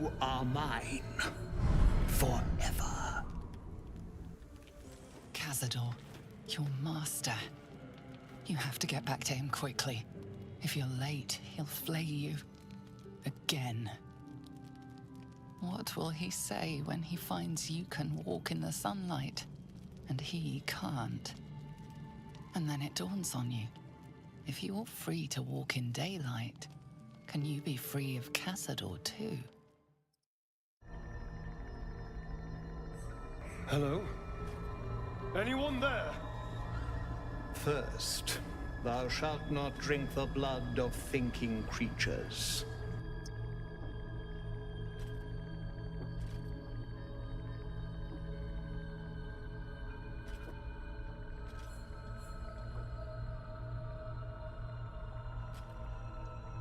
You are mine. Forever. Cazador, your master. You have to get back to him quickly. If you're late, he'll flay you. Again. What will he say when he finds you can walk in the sunlight, and he can't? And then it dawns on you. If you're free to walk in daylight, can you be free of Cazador too? Hello? Anyone there? First, thou shalt not drink the blood of thinking creatures.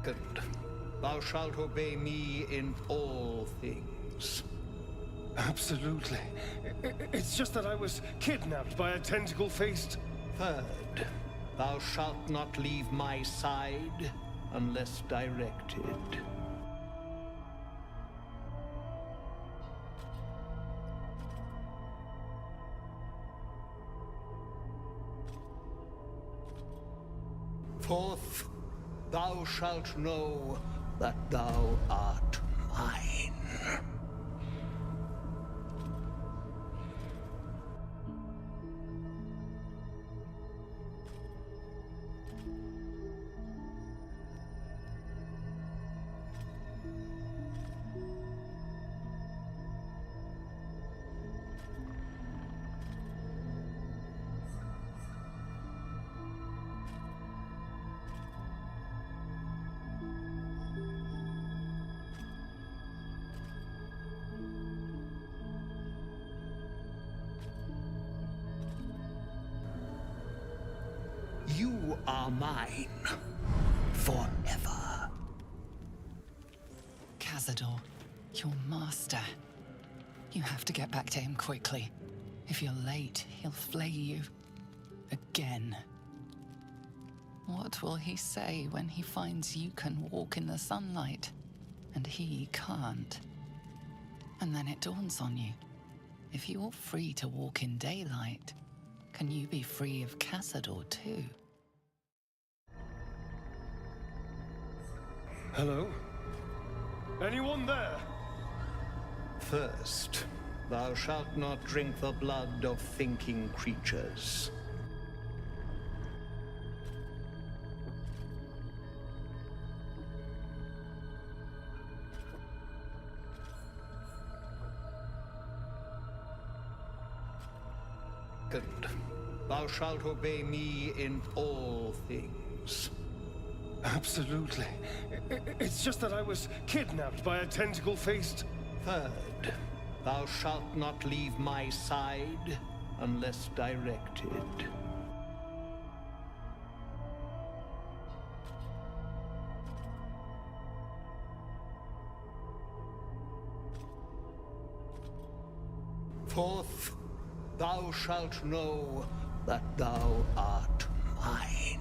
Second, thou shalt obey me in all things. Absolutely. It's just that I was kidnapped by a tentacle-faced... Third, thou shalt not leave my side unless directed. Fourth, thou shalt know that thou art mine. You are mine. Forever. Cazador, your master. You have to get back to him quickly. If you're late, he'll flay you. Again. What will he say when he finds you can walk in the sunlight, and he can't? And then it dawns on you. If you're free to walk in daylight, can you be free of Cazador too? Hello? Anyone there? First, thou shalt not drink the blood of thinking creatures. Second, thou shalt obey me in all things. Absolutely. It's just that I was kidnapped by a tentacle-faced... Third, thou shalt not leave my side unless directed. Fourth, thou shalt know that thou art mine.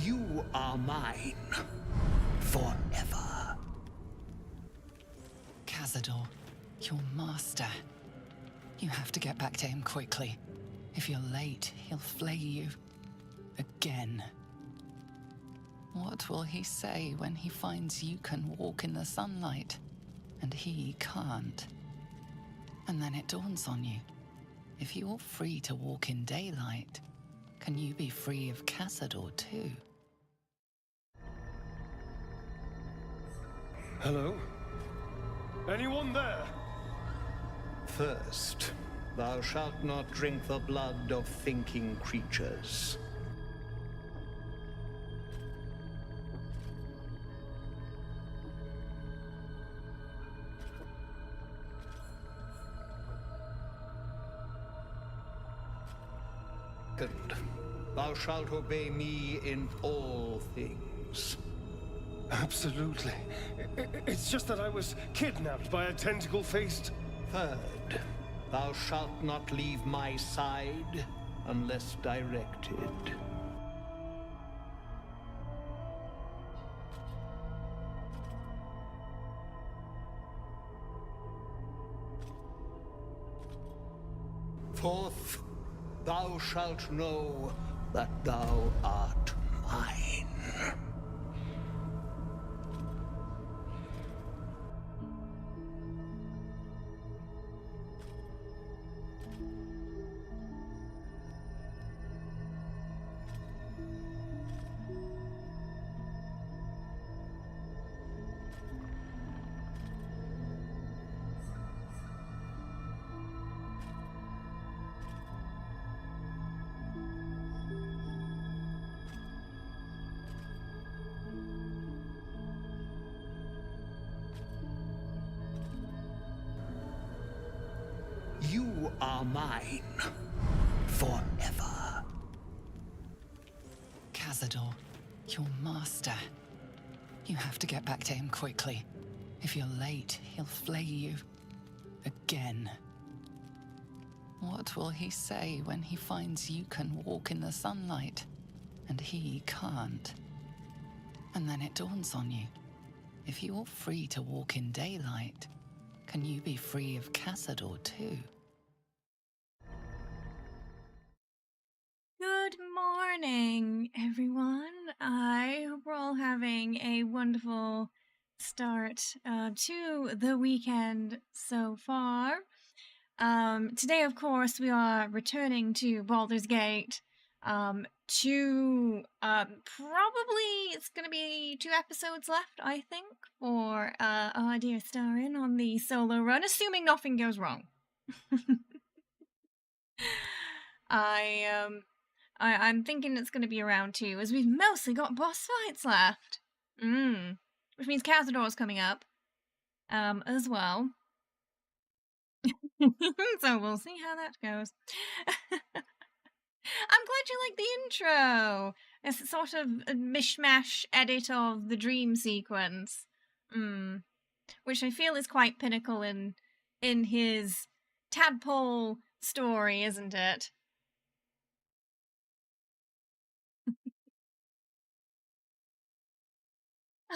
You are mine. Forever. Cazador, your master. You have to get back to him quickly. If you're late, he'll flay you. Again. What will he say when he finds you can walk in the sunlight, and he can't? And then it dawns on you. If you're free to walk in daylight, can you be free of Cazador too? Hello? Anyone there? First, thou shalt not drink the blood of thinking creatures. Second, thou shalt obey me in all things. Absolutely. It's just that I was kidnapped by a tentacle-faced... Third, thou shalt not leave my side unless directed. Fourth, thou shalt know that thou art mine. You are mine forever. Cazador, your master. You have to get back to him quickly. If you're late, he'll flay you. Again. What will he say when he finds you can walk in the sunlight, and he can't? And then it dawns on you. If you're free to walk in daylight, can you be free of Cazador too? Good morning, everyone. I hope we're all having a wonderful start to the weekend so far. Today, of course, we are returning to Baldur's Gate probably it's going to be 2 episodes left, I think, for our dear Astarion on the solo run, assuming nothing goes wrong. I'm thinking it's going to be around 2, as we've mostly got boss fights left. Which means Cazador's coming up, as well. So we'll see how that goes. I'm glad you like the intro. It's a sort of a mishmash edit of the dream sequence. Which I feel is quite pinnacle in his tadpole story, isn't it?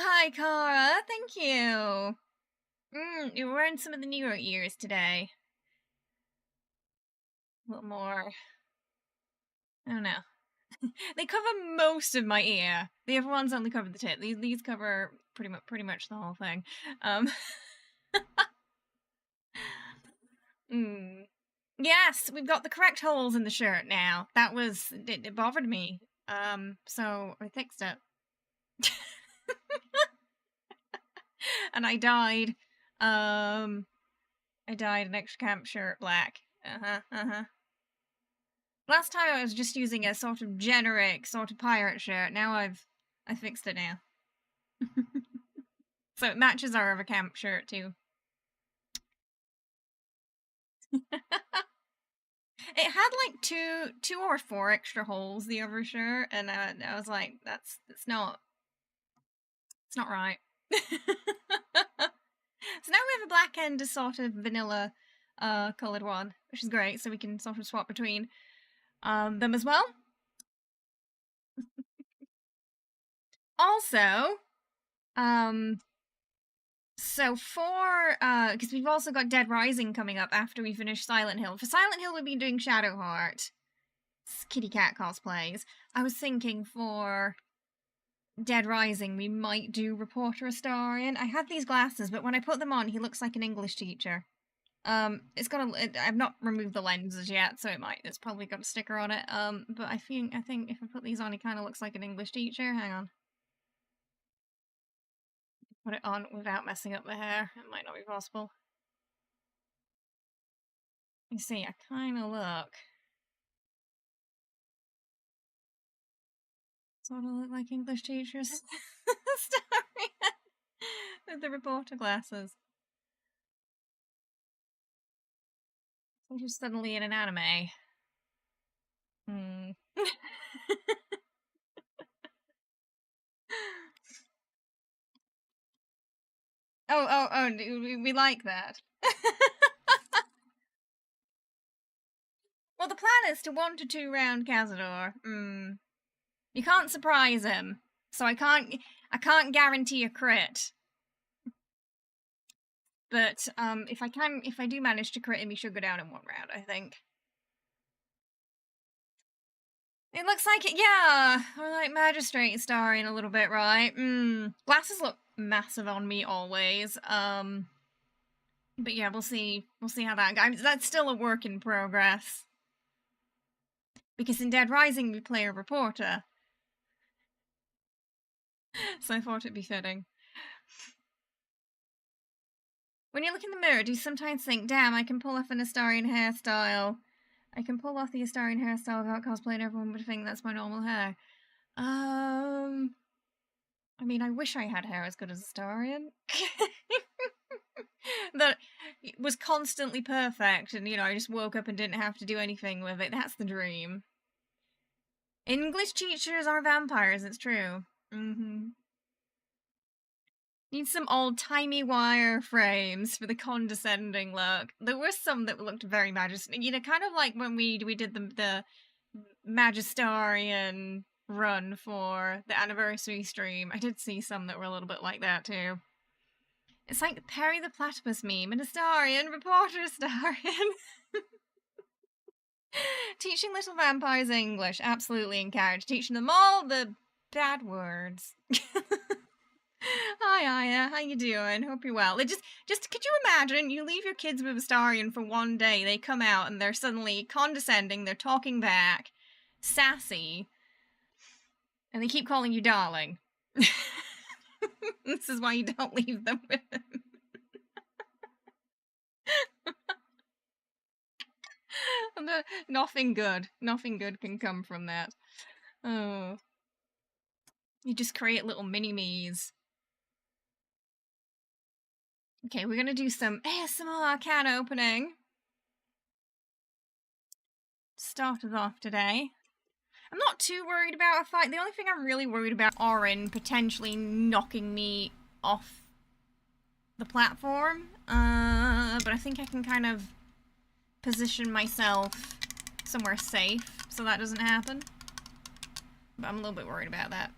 Hi, Cara. Thank you. You're wearing some of the newer ears today. A little more. I don't know. They cover most of my ear. The other ones only cover the tip. These cover pretty much the whole thing. Yes, we've got the correct holes in the shirt now. That was it bothered me. So I fixed it. And I dyed an extra camp shirt black. Last time I was just using a sort of generic sort of pirate shirt. Now I fixed it now. So it matches our other camp shirt too. It had like two or 4 extra holes, the other shirt, and I was like, it's not right. So now we have a black and a sort of vanilla coloured one, which is great, so we can sort of swap between them as well. Also, so for, because we've also got Dead Rising coming up after we finish Silent Hill. For Silent Hill, we've been doing Shadowheart. It's kitty cat cosplays. I was thinking for Dead Rising, we might do Reporter Astarion. I have these glasses, but when I put them on, he looks like an English teacher. I've not removed the lenses yet, so it's probably got a sticker on it. But I think if I put these on, he kind of looks like an English teacher. Hang on. Put it on without messing up the hair. It might not be possible. You see, I kind of look. Sort of look like English teachers. Astarion with the reporter glasses. So just suddenly in an anime. Hmm. Oh, we like that. Well, the plan is to 1 to 2 round Cazador. You can't surprise him, so I can't guarantee a crit. But if I do manage to crit him, he should go down in 1 round, I think. It looks like it, yeah. Or like Magistrate Astarion a little bit, right? Glasses look massive on me always. But yeah, we'll see. We'll see how that goes. That's still a work in progress. Because in Dead Rising we play a reporter. So I thought it'd be fitting. When you look in the mirror, do you sometimes think, damn, I can pull off an Astarion hairstyle. I can pull off the Astarion hairstyle without cosplay and everyone would think that's my normal hair. I mean, I wish I had hair as good as Astarion. That was constantly perfect and, you know, I just woke up and didn't have to do anything with it. That's the dream. English teachers are vampires, it's true. Need some old-timey wire frames for the condescending look. There were some that looked very you know, kind of like when we did the Magistarian run for the anniversary stream. I did see some that were a little bit like that too. It's like Perry the Platypus meme, an Astarion, reporter Astarion. Teaching little vampires English, absolutely encouraged. Teaching them all the bad words. Hi Aya, how you doing? Hope you're well. Just could you imagine you leave your kids with Astarion for 1 day, they come out and they're suddenly condescending, they're talking back, sassy, and they keep calling you darling. This is why you don't leave them with him. Nothing good can come from that. Oh. You just create little mini-me's. Okay, we're gonna do some ASMR can opening. Start us off today. I'm not too worried about a fight. The only thing I'm really worried about is Orin potentially knocking me off the platform. But I think I can kind of position myself somewhere safe so that doesn't happen. But I'm a little bit worried about that.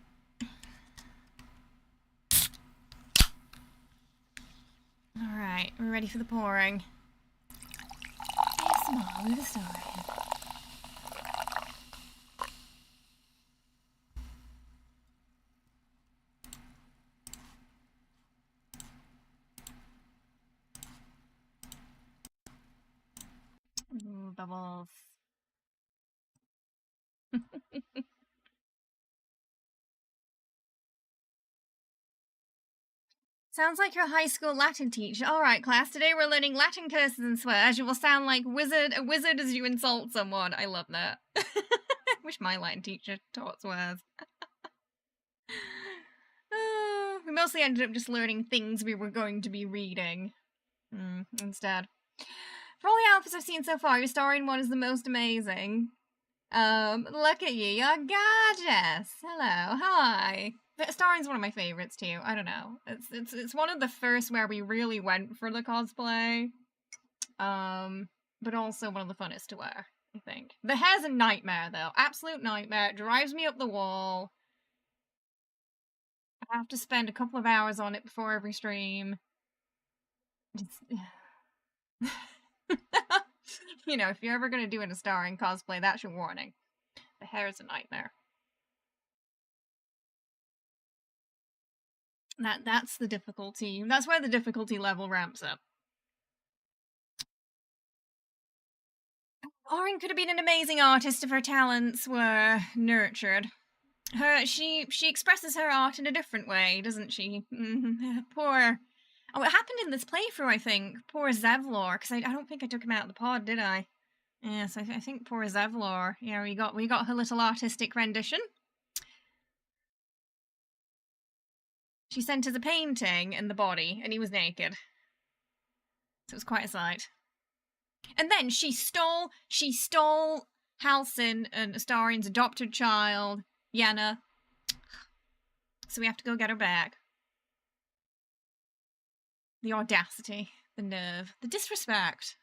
Alright, we're ready for the pouring. ASMR with Astarion. Ooh, bubbles. Sounds like your high school Latin teacher. Alright, class, today we're learning Latin curses and swears. You will sound like a wizard as you insult someone. I love that. I wish my Latin teacher taught swears. We mostly ended up just learning things we were going to be reading. Instead. For all the outfits I've seen so far, your Astarion one is the most amazing. Look at you, you're gorgeous. Hello, hi. Astarion's one of my favorites too. I don't know. It's one of the first where we really went for the cosplay. But also one of the funnest to wear, I think. The hair's a nightmare though. Absolute nightmare. It drives me up the wall. I have to spend a couple of hours on it before every stream. You know, if you're ever gonna do an Astarion cosplay, that's your warning. The hair is a nightmare. That's the difficulty. That's where the difficulty level ramps up. Orin could have been an amazing artist if her talents were nurtured. She expresses her art in a different way, doesn't she? Poor... Oh, it happened in this playthrough, I think. Poor Zevlor, because I don't think I took him out of the pod, did I? Yes, I think poor Zevlor. Yeah, we got her little artistic rendition. She sent us a painting in the body, and he was naked. So it was quite a sight. And then she stole Halsin and Astarion's adopted child, Yenna. So we have to go get her back. The audacity, the nerve, the disrespect.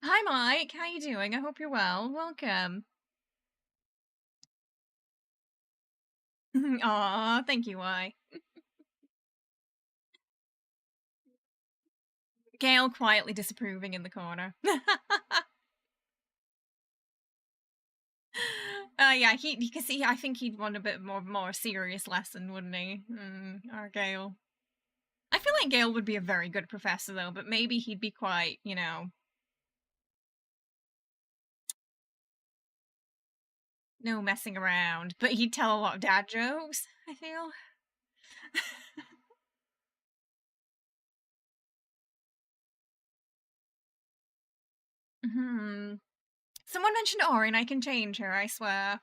Hi, Mike. How you doing? I hope you're well. Welcome. Aw, thank you, Y. Gale quietly disapproving in the corner. Yeah, I think he'd want a bit more serious lesson, wouldn't he? Our Gale. I feel like Gale would be a very good professor, though, but maybe he'd be quite, you know... no messing around. But he'd tell a lot of dad jokes, I feel. Someone mentioned Orin. I can change her, I swear.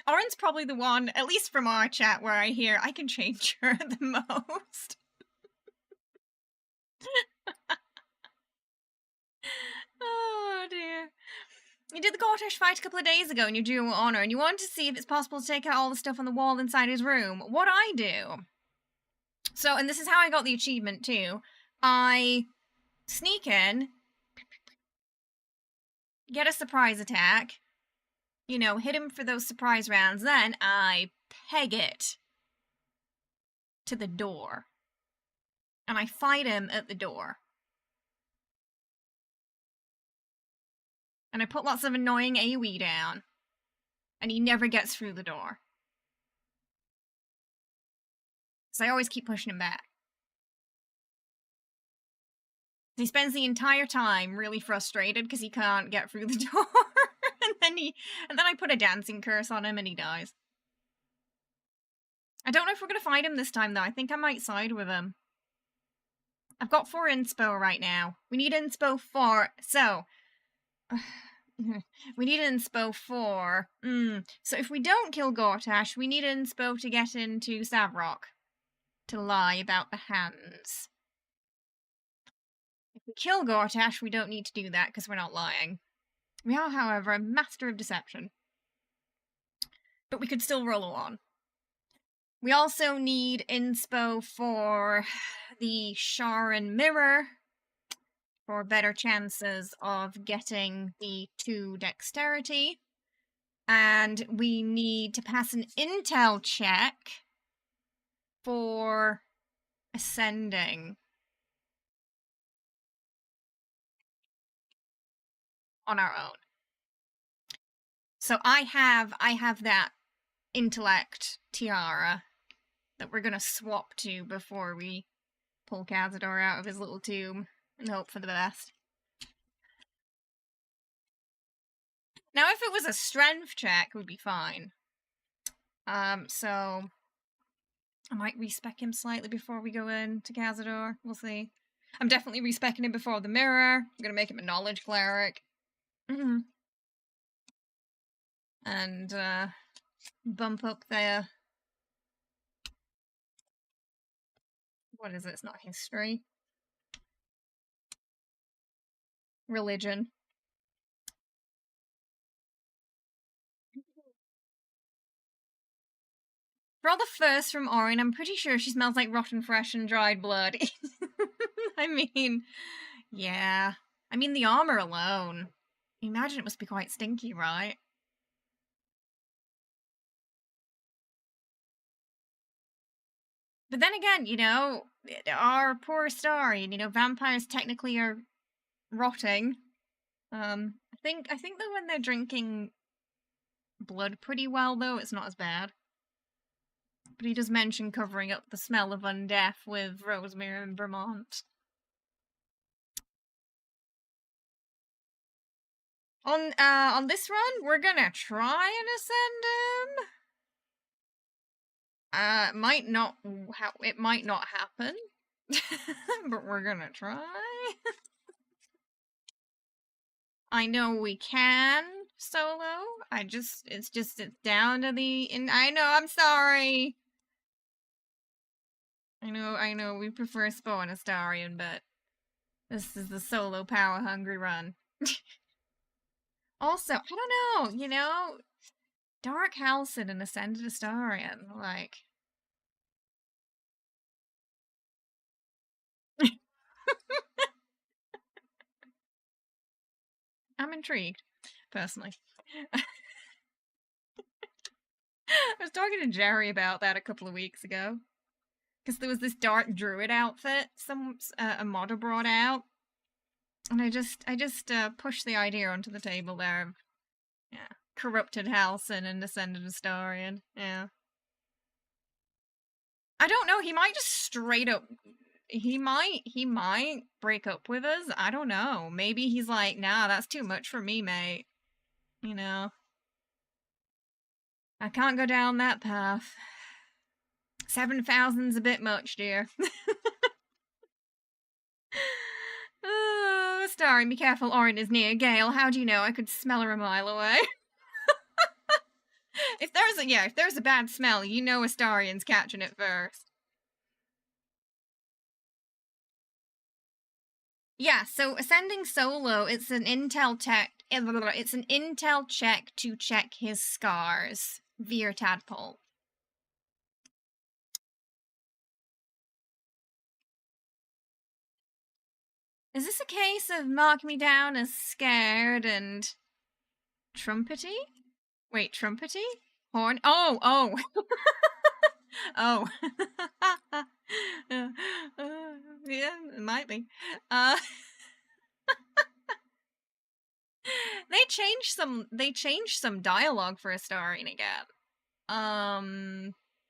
Orin's probably the one, at least from our chat, where I hear I can change her the most. Oh, dear. You did the Gortash fight a couple of days ago in your dual honor, and you wanted to see if it's possible to take out all the stuff on the wall inside his room. What'd I do? So, and this is how I got the achievement, too. I sneak in, get a surprise attack, you know, hit him for those surprise rounds, then I peg it to the door. And I fight him at the door. And I put lots of annoying AoE down. And he never gets through the door. So I always keep pushing him back. He spends the entire time really frustrated because he can't get through the door. and then I put a dancing curse on him and he dies. I don't know if we're going to fight him this time, though. I think I might side with him. I've got 4 inspo right now. We need inspo 4. So... we need inspo 4. So if we don't kill Gortash, we need inspo to get into Savrok. To lie about the hands. If we kill Gortash, we don't need to do that because we're not lying. We are, however, a master of deception. But we could still roll on. We also need inspo for the Sharon Mirror for better chances of getting the 2 dexterity. And we need to pass an intel check for ascending on our own. So I have that intellect tiara that we're gonna swap to before we pull Cazador out of his little tomb and hope for the best. Now, if it was a strength check, it would be fine. So I might respec him slightly before we go in to Cazador. We'll see. I'm definitely respecing him before the mirror. I'm gonna make him a knowledge cleric. And bump up there. What is it? It's not history. Religion. For all the firsts from Orin, I'm pretty sure she smells like rotten fresh and dried blood. I mean, yeah. I mean, the armor alone. Imagine it must be quite stinky, right? But then again, you know, our poor Astarion, you know, vampires technically are rotting. I think that when they're drinking blood pretty well, though, it's not as bad. But he does mention covering up the smell of undeath with rosemary and Vermont. On this run, we're gonna try and ascend him. It might not happen, but we're gonna try. I know we can solo. It's down to the. I know. I'm sorry. I know. We prefer Spo and Astarion, but this is the solo power hungry run. Also, I don't know, you know, Dark Halcyon and Ascended Astarion, like... I'm intrigued, personally. I was talking to Jerry about that a couple of weeks ago. Because there was this dark druid outfit a modder brought out. And I just pushed the idea onto the table there of, yeah, corrupted Halcyon and Ascended Astarion. Yeah. I don't know, he might just straight up... He might break up with us. I don't know. Maybe he's like, nah, that's too much for me, mate. You know. I can't go down that path. 7,000's a bit much, dear. Starring, be careful, Orin is near. Gale, how do you know? I could smell her a mile away. If there's a bad smell, you know Astarion's catching it first. Yeah, so ascending solo, it's an intel check to check his scars via tadpole. Is this a case of mark me down as scared and trumpety? Wait, trumpety? Horn? Oh! Oh. Yeah, it might be. They changed some dialogue for Astarion again.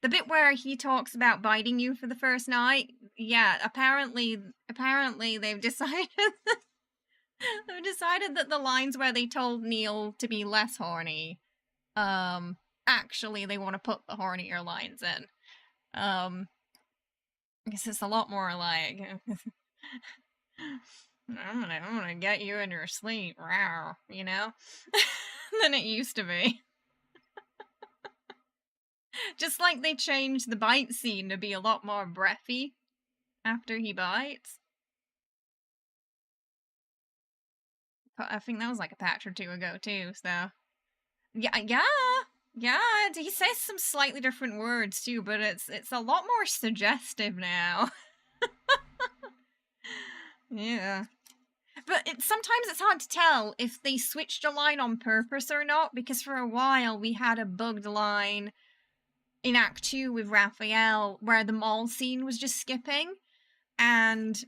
The bit where he talks about biting you for the first night, yeah, apparently they've decided that the lines where they told Neil to be less horny, actually they want to put the hornier lines in. I guess it's a lot more like I'm gonna get you in your sleep, you know, than it used to be. Just like they changed the bite scene to be a lot more breathy after he bites. I think that was like a patch or two ago too, so... Yeah, he says some slightly different words too, but it's a lot more suggestive now. Yeah. But sometimes it's hard to tell if they switched a line on purpose or not, because for a while we had a bugged line in Act 2 with Raphael where the mall scene was just skipping, and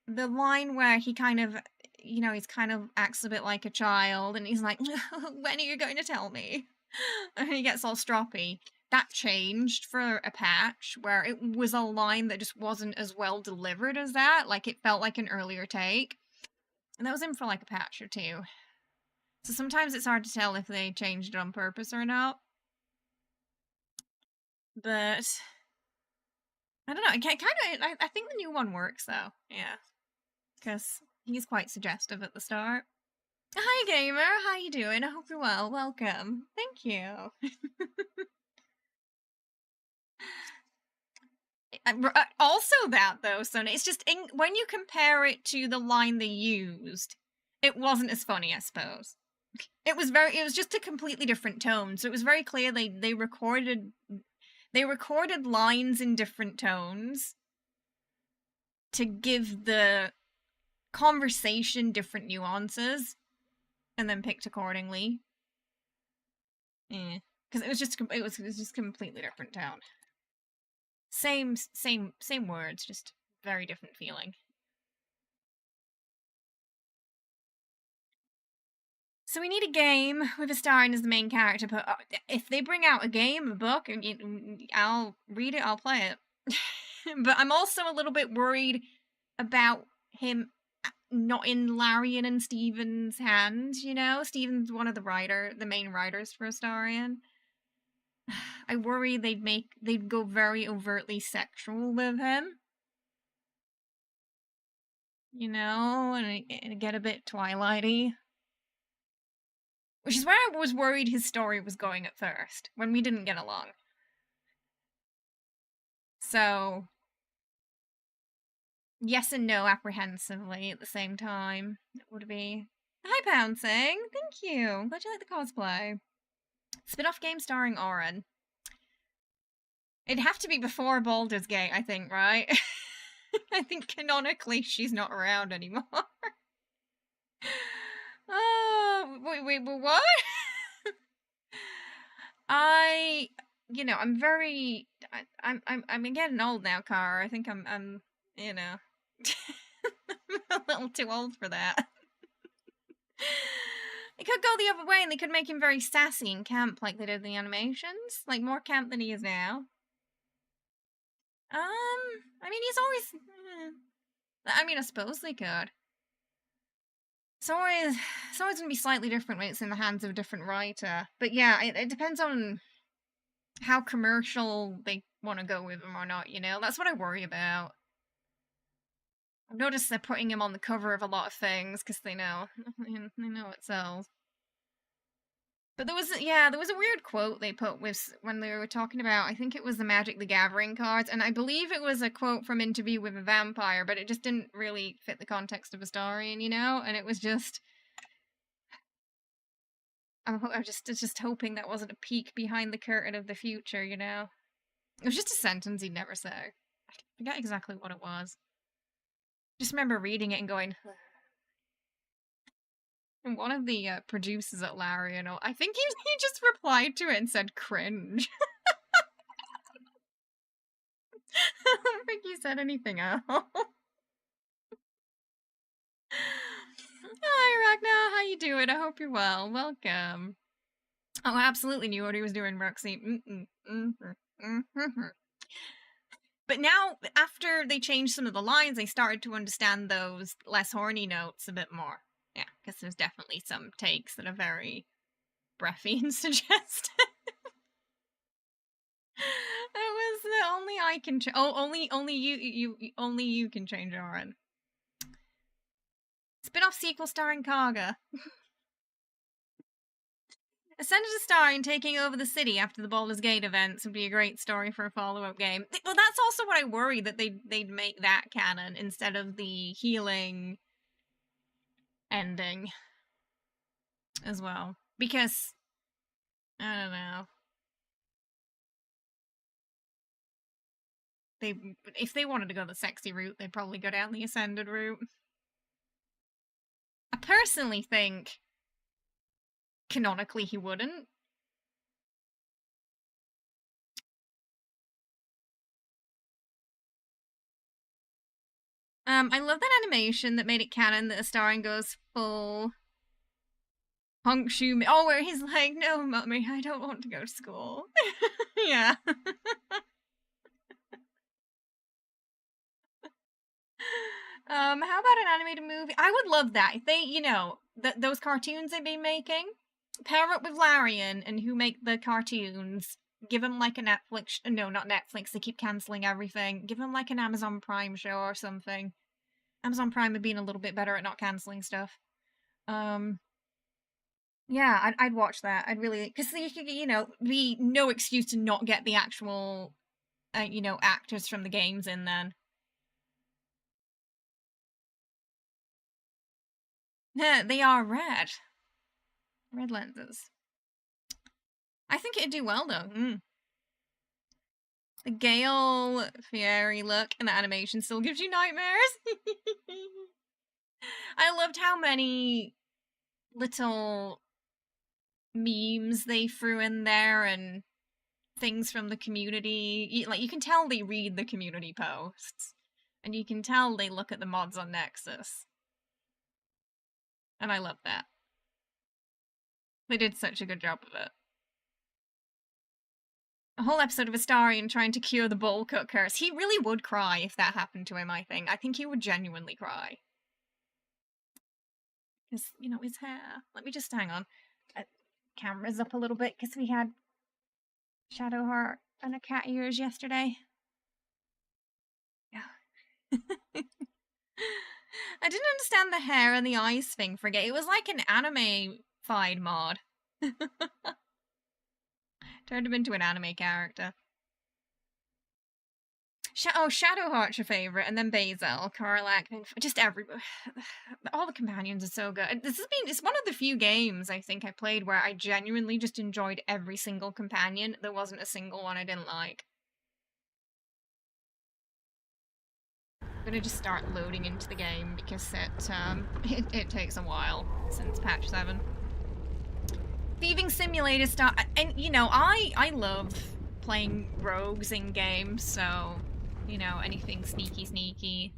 the line where he kind of, you know, he's kind of acts a bit like a child, and he's like, when are you going to tell me? And he gets all stroppy. That changed for a patch where it was a line that just wasn't as well delivered as that. Like, it felt like an earlier take. And that was in for like a patch or two. So sometimes it's hard to tell if they changed it on purpose or not. But I don't know. I think the new one works though. Yeah, because he's quite suggestive at the start. Hi, gamer. How you doing? I hope you're well. Welcome. Thank you. Also that though, Sonia, it's just when you compare it to the line they used, it wasn't as funny, I suppose. It was just a completely different tone. So it was very clear they recorded lines in different tones to give the conversation different nuances, and then picked accordingly. Yeah, because it was just completely different tone. Same words, just very different feeling. So we need a game with Astarion as the main character, but if they bring out a game, a book, I'll read it, I'll play it. But I'm also a little bit worried about him not in Larian and Steven's hands, you know? Steven's one of the main writers for Astarion. I worry they'd go very overtly sexual with him. You know, and get a bit Twilighty. Which is where I was worried his story was going at first, when we didn't get along. So, yes and no apprehensively at the same time, it would be. Hi, Pouncing. Thank you. Glad you like the cosplay. Spin-off game starring Oren. It'd have to be before Baldur's Gate, I think, right? I think canonically she's not around anymore. Oh, wait, what? I'm very, I'm getting old now, Cara. I think I'm, I'm a little too old for that. They could go the other way and they could make him very sassy and camp like they did in the animations. Like, more camp than he is now. I mean, he's always... I suppose they could. It's always going to be slightly different when it's in the hands of a different writer. But yeah, it depends on how commercial they want to go with him or not, you know? That's what I worry about. I've noticed they're putting him on the cover of a lot of things because they know it sells. But there was a weird quote they put with when they were talking about, I think it was the Magic the Gathering cards, and I believe it was a quote from Interview with a Vampire, but it just didn't really fit the context of Astarion, you know? And it was just... I'm just hoping that wasn't a peek behind the curtain of the future, you know? It was just a sentence he'd never say. I forget exactly what it was. Just remember reading it and going... And one of the producers at Larian, I think he just replied to it and said cringe. I don't think he said anything else. Hi, Ragnar. How you doing? I hope you're well. Welcome. Oh, I absolutely knew what he was doing, Roxy. But now, after they changed some of the lines, I started to understand those less horny notes a bit more. Yeah, because there's definitely some takes that are very breathy and suggestive. It was the only I can only you can change Oren. Spin-off sequel starring Karga. Ascended Astarion taking over the city after the Baldur's Gate events would be a great story for a follow-up game. Well, that's also what I worry, that they'd make that canon instead of the healing ending as well. Because, I don't know. If they wanted to go the sexy route, they'd probably go down the Ascended route. I personally think canonically he wouldn't. I love that animation that made it canon that Astarion goes full punk shoe. Oh, where he's like, "No, mummy, I don't want to go to school." Yeah. How about an animated movie? I would love that. If they, those cartoons they've been making, pair up with Larian and who make the cartoons, give them like a Netflix, no, not Netflix, they keep cancelling everything. Give them like an Amazon Prime show or something. Amazon Prime have been a little bit better at not cancelling stuff. Yeah, I'd watch that. I'd really, because you could, be no excuse to not get the actual, actors from the games in then. Yeah, they are red. Red lenses. I think it'd do well, though. The Gale Fieri look and the animation still gives you nightmares. I loved how many little memes they threw in there and things from the community. You can tell they read the community posts. And you can tell they look at the mods on Nexus. And I love that. They did such a good job of it. A whole episode of Astarion trying to cure the bowl cut curse. He really would cry if that happened to him, I think. I think he would genuinely cry. Because, his hair. Let me just hang on. Camera's up a little bit because we had Shadowheart and a cat ears yesterday. Yeah. I didn't understand the hair and the eyes thing for Gay. It was like an anime-fied mod. Turned him into an anime character. Shadowheart's your favorite, and then Basil, Karlak, and just everybody. All the companions are so good. It's one of the few games I think I played where I genuinely just enjoyed every single companion. There wasn't a single one I didn't like. I'm gonna just start loading into the game because it takes a while since patch 7. Thieving Simulator and you know, I love playing rogues in games, so you know, anything sneaky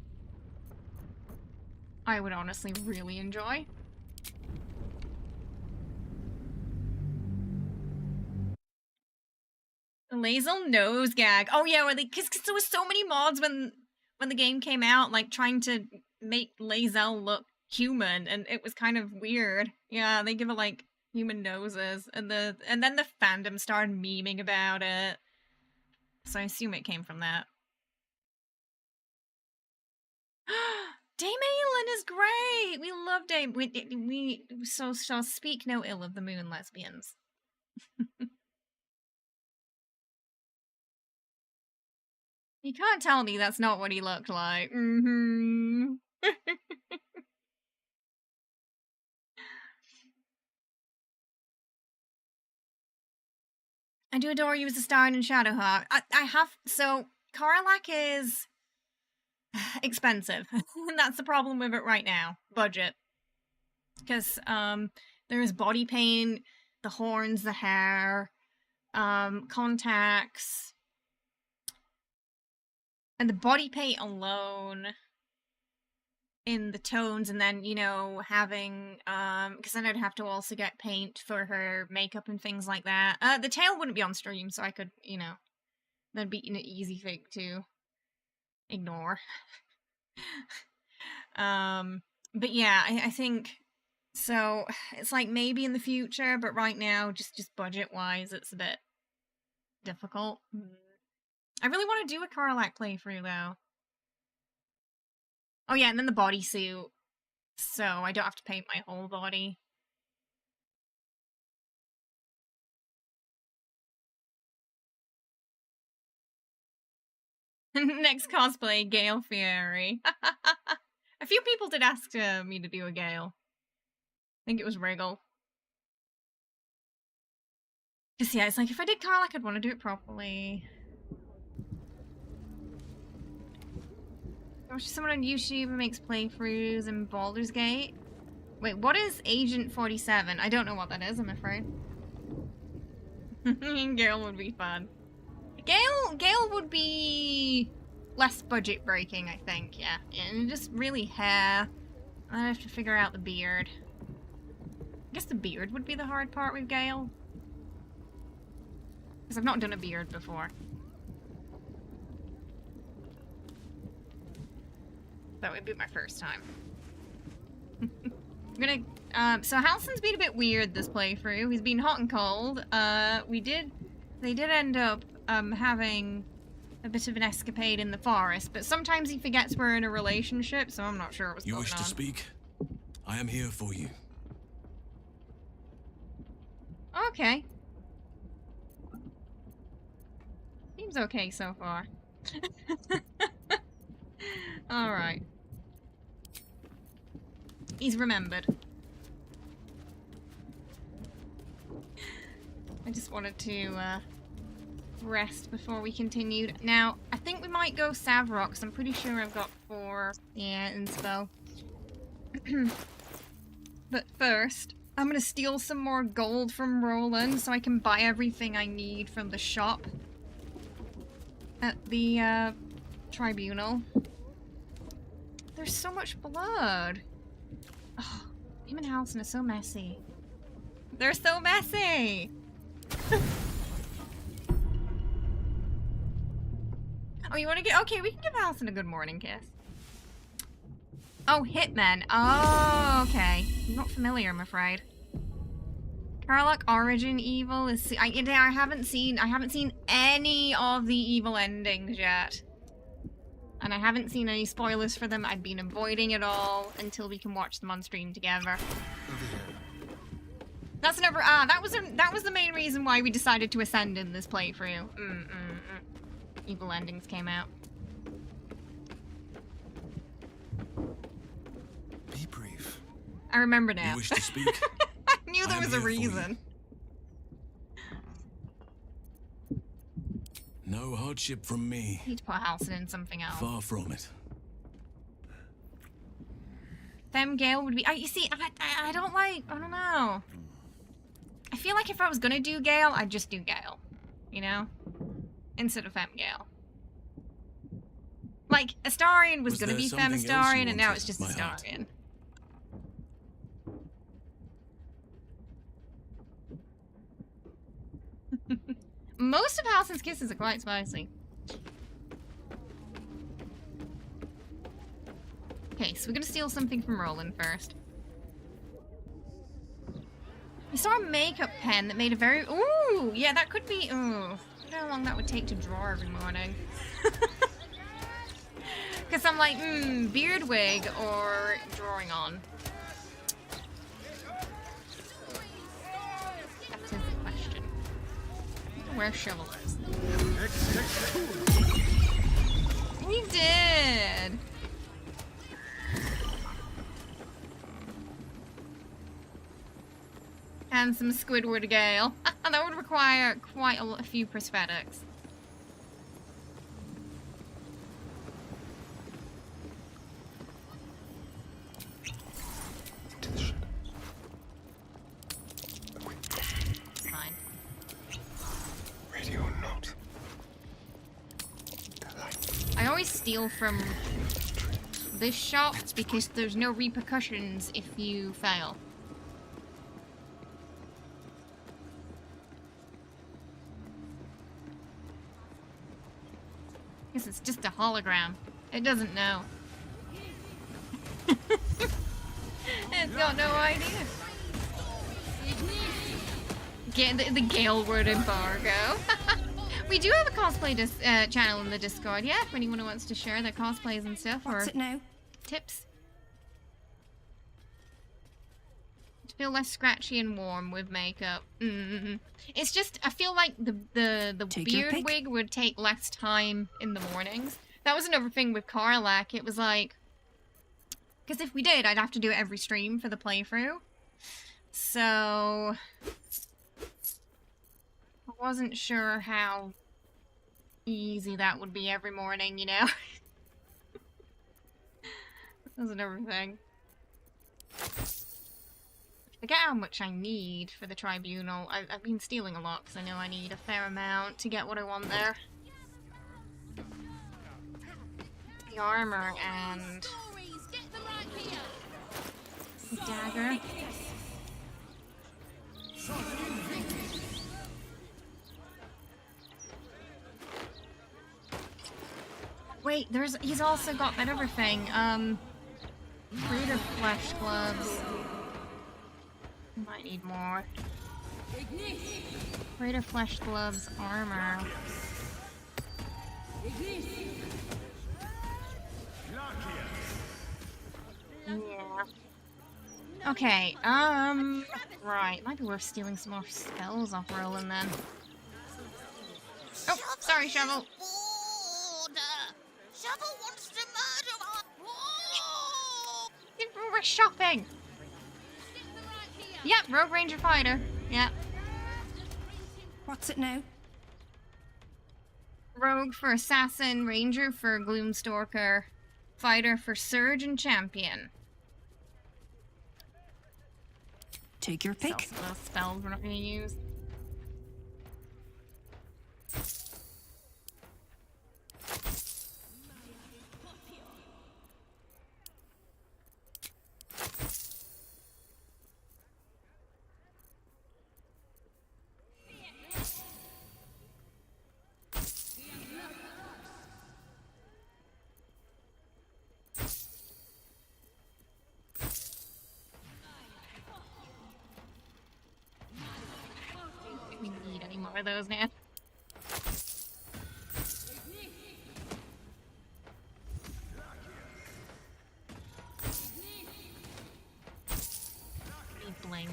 I would honestly really enjoy. The lae'zel nose gag. Oh yeah, because there was so many mods when the game came out, like trying to make lae'zel look human, and it was kind of weird. Yeah, they give it like human noses, and then the fandom started memeing about it. So I assume it came from that. Dame Aelin is great! We love Dame. We so shall speak no ill of the moon lesbians. You can't tell me that's not what he looked like. Mm-hmm. I do adore you as Astarion and Shadowheart. I have... So, Karlak is expensive. That's the problem with it right now. Budget. Because, there's body paint, the horns, the hair, contacts, and the body paint alone in the tones, and then, you know, having, because then I'd have to also get paint for her makeup and things like that. The tail wouldn't be on stream, so I could, you know, that'd be an easy thing to ignore. But yeah, I think, so, it's like maybe in the future, but right now, just budget-wise, it's a bit difficult. I really want to do a Karlak playthrough, though. Oh yeah, and then the bodysuit, so I don't have to paint my whole body. Next cosplay, Gale Fieri. A few people did ask me to do a Gale. I think it was Wriggle. Because yeah, it's like, if I did Karlak, I'd want to do it properly. I watch someone on YouTube who makes playthroughs in Baldur's Gate. Wait, what is Agent 47? I don't know what that is, I'm afraid. Gale would be fun. Gale would be less budget breaking, I think, yeah. And just really hair. I have to figure out the beard. I guess the beard would be the hard part with Gale. Because I've not done a beard before. That would be my first time. I'm gonna, so Halsin's been a bit weird this playthrough. He's been hot and cold. They did end up, having a bit of an escapade in the forest, but sometimes he forgets we're in a relationship, so I'm not sure what's going on. You wish to speak? I am here for you. Okay. Seems okay so far. Alright. He's remembered. I just wanted to rest before we continued. Now, I think we might go Savrock, because I'm pretty sure I've got 4 inspo. But first, I'm gonna steal some more gold from Roland so I can buy everything I need from the shop at the tribunal. There's so much blood. Oh, him and Halsin are so messy. They're so messy! Oh, you want to get... Okay, we can give Halsin a good morning kiss. Oh, Hitman. Oh, okay. I'm not familiar, I'm afraid. Karlak Origin Evil is... I haven't seen any of the evil endings yet. And I haven't seen any spoilers for them. I've been avoiding it all until we can watch them on stream together. That's never... that was the main reason why we decided to ascend in this playthrough. Evil endings came out. I remember now. You wish to speak? I knew I there am was a here for you. reason. No hardship from me. Need to put Halcyon in something else. Far from it. Them Gale would be. You see, I don't like. I don't know. I feel like if I was gonna do Gale, I'd just do Gale. You know? Instead of Femme Gale. Like, Astarion was gonna there be Femme something else you Astarion, and now wanted, it's just my heart? Astarion. Most of Halcyon's kisses are quite spicy. Okay, so we're gonna steal something from Roland first. I saw a makeup pen that made a very... Ooh! Yeah, that could be... Ooh. I wonder how long that would take to draw every morning. Because I'm like, beard wig or drawing on. That is the question. Where shovel is? We did! And some Squidward Gale. That would require quite a few prosthetics. Fine. Radio note. I always steal from this shop because there's no repercussions if you fail. Because it's just a hologram. It doesn't know. It's got no idea. The Gale word embargo. We do have a cosplay channel in the Discord, yeah, if anyone wants to share their cosplays and stuff, or What's it now? tips. To feel less scratchy and warm with makeup. It's just, I feel like the Take your beard pick. wig would take less time in the mornings. That was another thing with Karlak. It was like, because if we did, I'd have to do it every stream for the playthrough. So I wasn't sure how easy that would be every morning, you know? That was another thing. I forget how much I need for the tribunal. I've been stealing a lot because I know I need a fair amount to get what I want there. The armor and the dagger. Wait, he's also got that other thing. Greater flesh gloves. Might need more. Greater flesh gloves, armor. Yeah. Okay, right. Might be worth stealing some more spells off Roland then. Oh, sorry, Shovel. Shovel wants to murder our poor. We're shopping! Yep, Rogue Ranger Fighter. Yep. What's it now? Rogue for Assassin, Ranger for Gloomstalker, Fighter for Surge and Champion. Take your pick. That's also those spells we're not going to use. We need any more of those now. Need blink.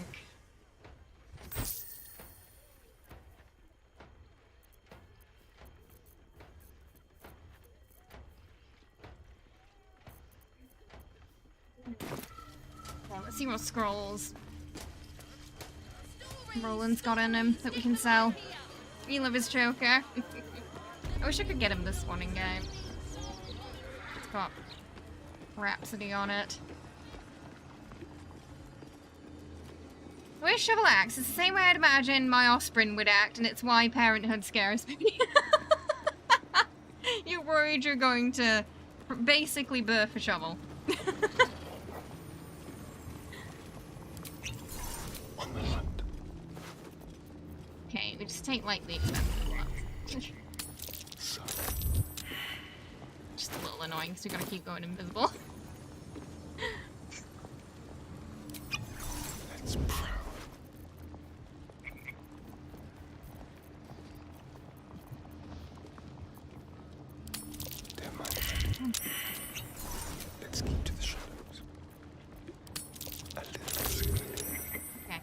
Let's see what scrolls Roland's got in him that we can sell. We love his choker. I wish I could get him this one in game. It's got Rhapsody on it. Where's Shovel Axe? It's the same way I'd imagine my offspring would act, and it's why parenthood scares me. You're worried you're going to basically birth a shovel. Okay, we just take like the expensive ones. Just a little annoying because we gotta keep going invisible. That's proud. Never mind. Let's keep to the shadows. A little. Okay.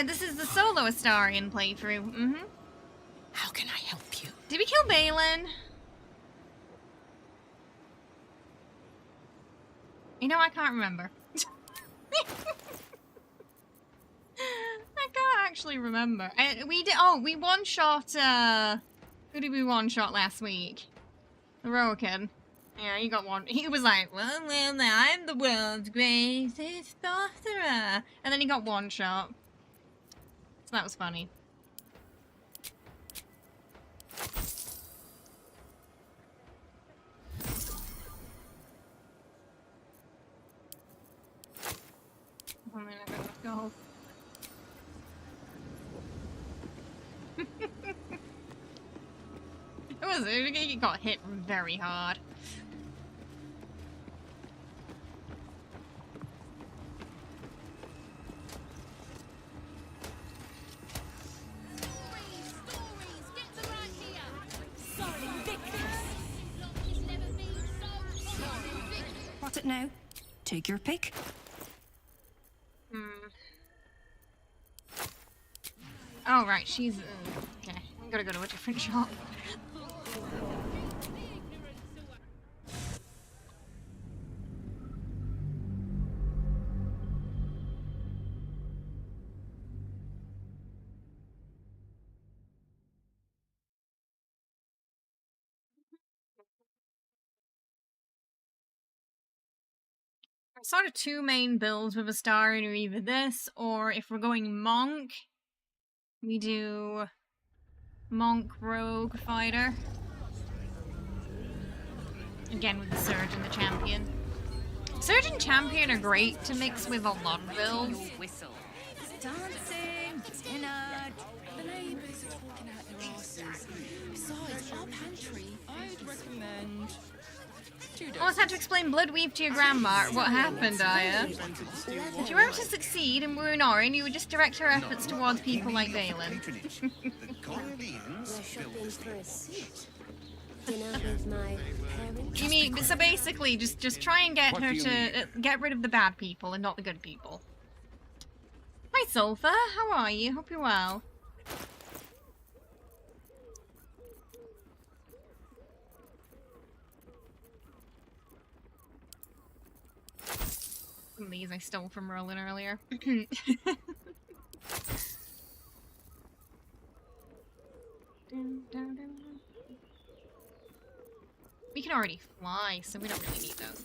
This is the solo Astarion playthrough. Mm-hmm. How can I help you? Did we kill Balin? You know, I can't remember. I can't actually remember. We did. Oh, we one-shot. Who did we one-shot last week? The Rowan. Yeah, he got one. He was like, well, I'm the world's greatest sorcerer. And then he got one shot. So that was funny. I mean, I gotta go. He got hit very hard. What's it now? Take your pick. Oh, right, she's... okay, I'm gonna go to a different shop. Sort of two main builds with Astarion, or either this, or if we're going Monk, we do Monk Rogue Fighter. Again with the Surge and the Champion. Surge and Champion are great to mix with a lot of builds. Whistle. Dancing, dinner. The neighbours are talking out their asses. Besides, our pantry, I'd recommend... I almost had to explain Bloodweave to your grandma. What happened, Aya? If you were to succeed in wooing Orin, you would just direct her efforts towards people like Balin. You mean, so basically, just try and get her to get rid of the bad people and not the good people. Hi, Sulfur. How are you? Hope you're well. Some of these I stole from Roland earlier. We can already fly, so we don't really need those.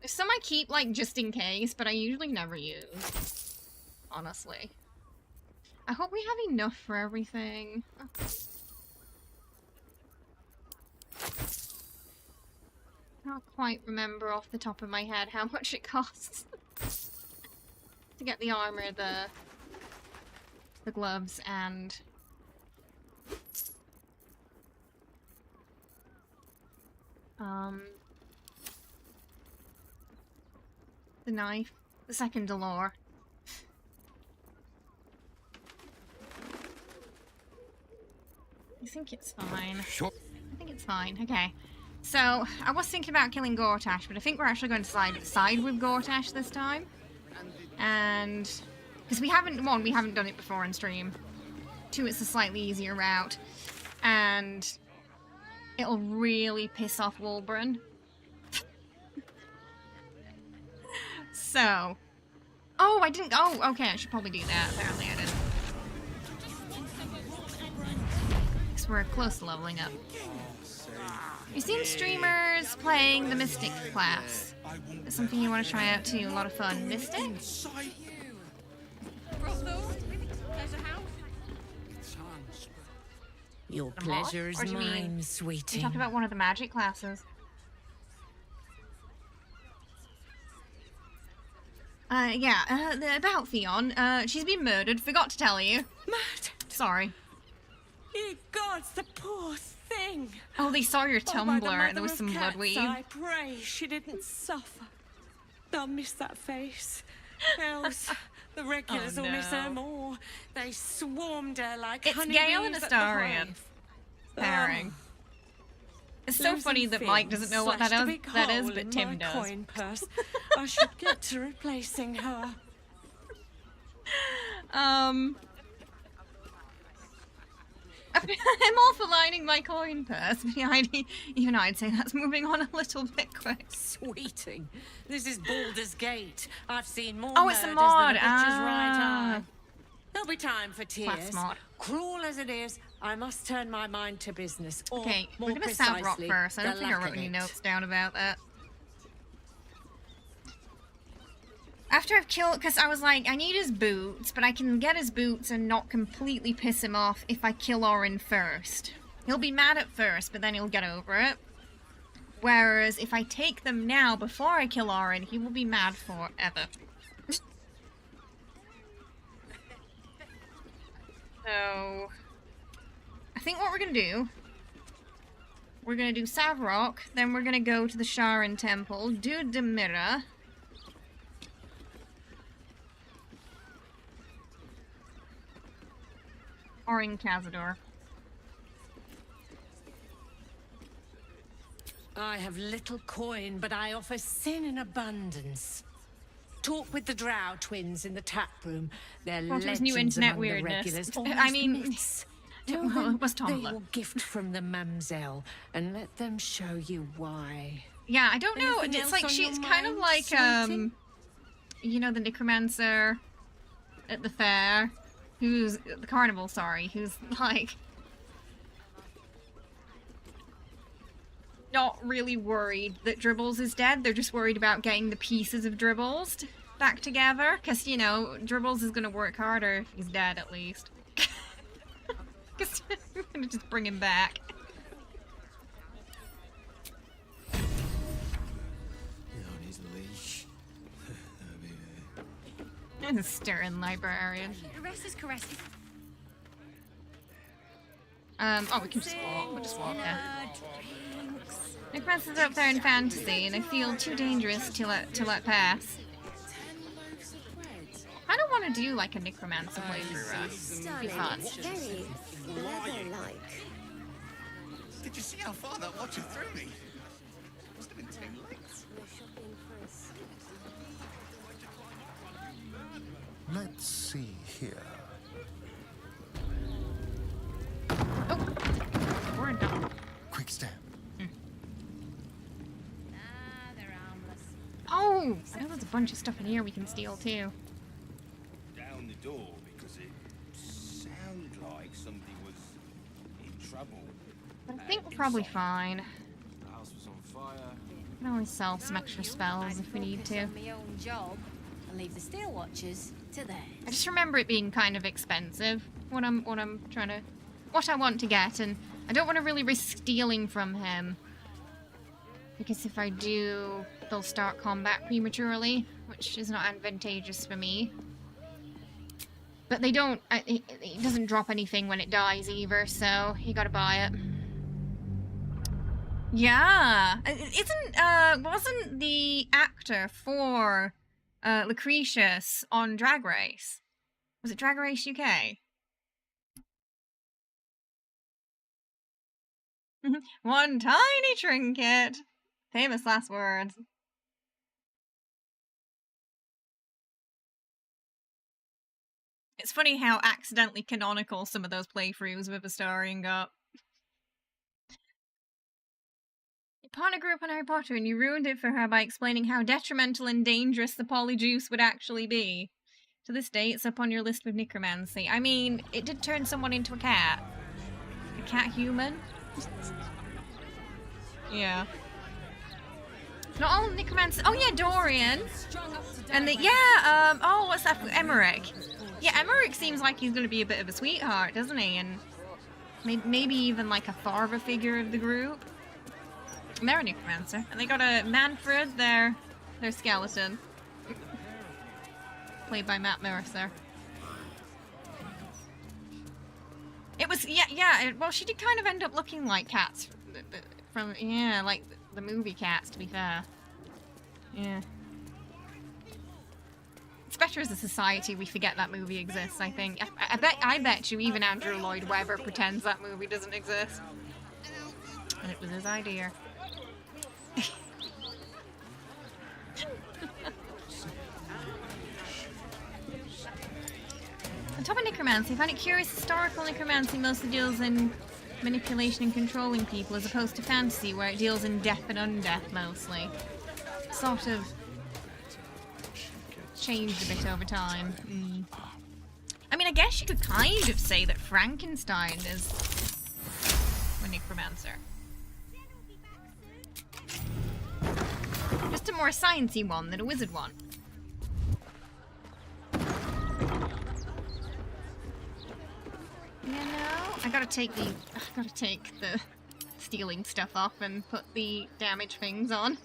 There's some I keep, like, just in case, but I usually never use. Honestly. I hope we have enough for everything. Oh. I can't quite remember off the top of my head how much it costs to get the armor, the gloves, and the knife, the second Delore. I think it's fine. Sure. I think it's fine. Okay. So, I was thinking about killing Gortash, but I think we're actually going to side with Gortash this time. And... because we haven't done it before in stream. 2, it's a slightly easier route. and it'll really piss off Wolbrun. So, oh, I didn't. Oh, okay, I should probably do that. Apparently, I didn't. Because we're close to leveling up. You've seen streamers playing the Mystic class. It's something you want to try out too. A lot of fun. Mystic? Your The mod? pleasure is Or do you mean- mine, You sweetie. talked about one of the magic classes. About Theon. She's been murdered. Forgot to tell you. Murdered? Sorry. Ye gods, the poor thing. Oh, they saw your Oh, by the Tumblr and mother there was of some blood cats, weave. I pray she didn't suffer. They'll miss that face. Else, the regulars Oh, will miss her no. more. They swarmed her like It's honeybees Gale and at the Astarion hive. pairing. Oh. It's so Losing funny that Mike doesn't know what that slashed a is, big that is, hole but in Tim my does. coin purse. I should get to replacing her. I'm all for lining my coin purse, but even I'd say that's moving on a little bit quick. Sweeting, this is Baldur's Gate. I've seen more Oh, it's a murders mod. than a butcher's right Ah. eye. There'll be time for tears. mod. Cruel as it is, I must turn my mind to business. Or, Okay, more we're gonna South Rock precisely, first. I don't the think I lack wrote of any it. notes down about that. After I've killed, because I was like, I need his boots, but I can get his boots and not completely piss him off if I kill Orin first. He'll be mad at first, but then he'll get over it. Whereas if I take them now before I kill Orin, he will be mad forever. So, I think what we're gonna do, we're gonna do Savrok, then we're gonna go to the Sharon Temple, do Demira. Or in Cazador. I have little coin, but I offer sin in abundance. Talk with the Drow twins in the tap room. They're Well, it was legends new internet among weirdness. the regulars. I Almost mean, myths. well, Tell them it was they Tumblr. will gift from the mamselle, and let them show you why. Yeah, I don't know. Anything It's else like on your she's kind of mind, like sweetie? you know, the necromancer at the fair, who's the carnival. Sorry, who's like not really worried that Dribbles is dead. They're just worried about getting the pieces of Dribbles back together, because you know Dribbles is gonna work harder if he's dead at least. Because we're gonna just bring him back. On his leash. And the Stern librarian. Caress is caress. Oh, we can just walk. We'll just walk there. Necromancer's up there in fantasy, and I feel too dangerous to let pass. I don't want to do like a necromancer playthrough. It'd be fun. Very leather-like. Did you see how far that watcher threw me? Must have been 10 lengths. Let's see here. Oh, we're done. Quick step. Oh, I know there's a bunch of stuff in here we can steal too. Down the door because it sounded like somebody was in trouble. But I think we're probably fine. The house was on fire. We can always sell some extra spells if we need to. My own job and leave the steel watchers to theirs. I just remember it being kind of expensive. What I want to get, and I don't want to really risk stealing from him. Because if I do, they'll start combat prematurely, which is not advantageous for me. But they don't, it doesn't drop anything when it dies either, so you gotta buy it. Yeah! Wasn't the actor for Lucretius on Drag Race? Was it Drag Race UK? One tiny trinket! Famous last words. It's funny how accidentally canonical some of those playthroughs with Astarion got. partner grew up on Harry Potter and you ruined it for her by explaining how detrimental and dangerous the polyjuice would actually be. To this day, it's up on your list with necromancy. I mean, it did turn someone into a cat. A cat human? Yeah. Not all necromancy. Oh yeah, Dorian. And oh, what's that? Emmerich. Yeah, Emmerich seems like he's going to be a bit of a sweetheart, doesn't he? And maybe even like a father figure of the group. And they're a necromancer. And they got a Manfred, their skeleton. Played by Matt Mercer. It was, well, she did kind of end up looking like cats from, like the movie Cats, to be fair. Yeah. It's better as a society we forget that movie exists, I think. I bet you even Andrew Lloyd Webber pretends that movie doesn't exist. And it was his idea. On top of necromancy, I find it curious historical necromancy mostly deals in manipulation and controlling people, as opposed to fantasy, where it deals in death and undeath mostly. Sort of changed a bit over time. I mean, I guess you could kind of say that Frankenstein is a necromancer. Just a more sciencey one than a wizard one. You know, I gotta take the stealing stuff off and put the damage things on.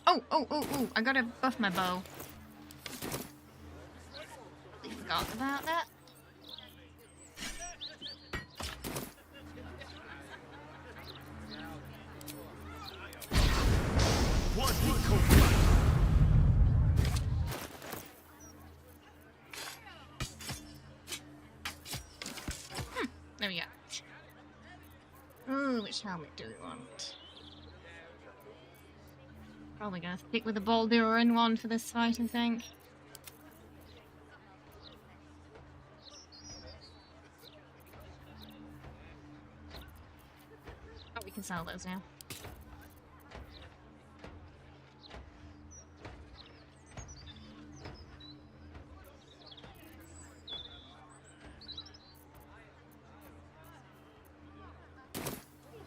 Oh, I gotta buff my bow. I forgot about that. There we go. Ooh, which helmet do we want? Probably gonna stick with the Baldur one for this fight, I think. Oh, we can sell those now.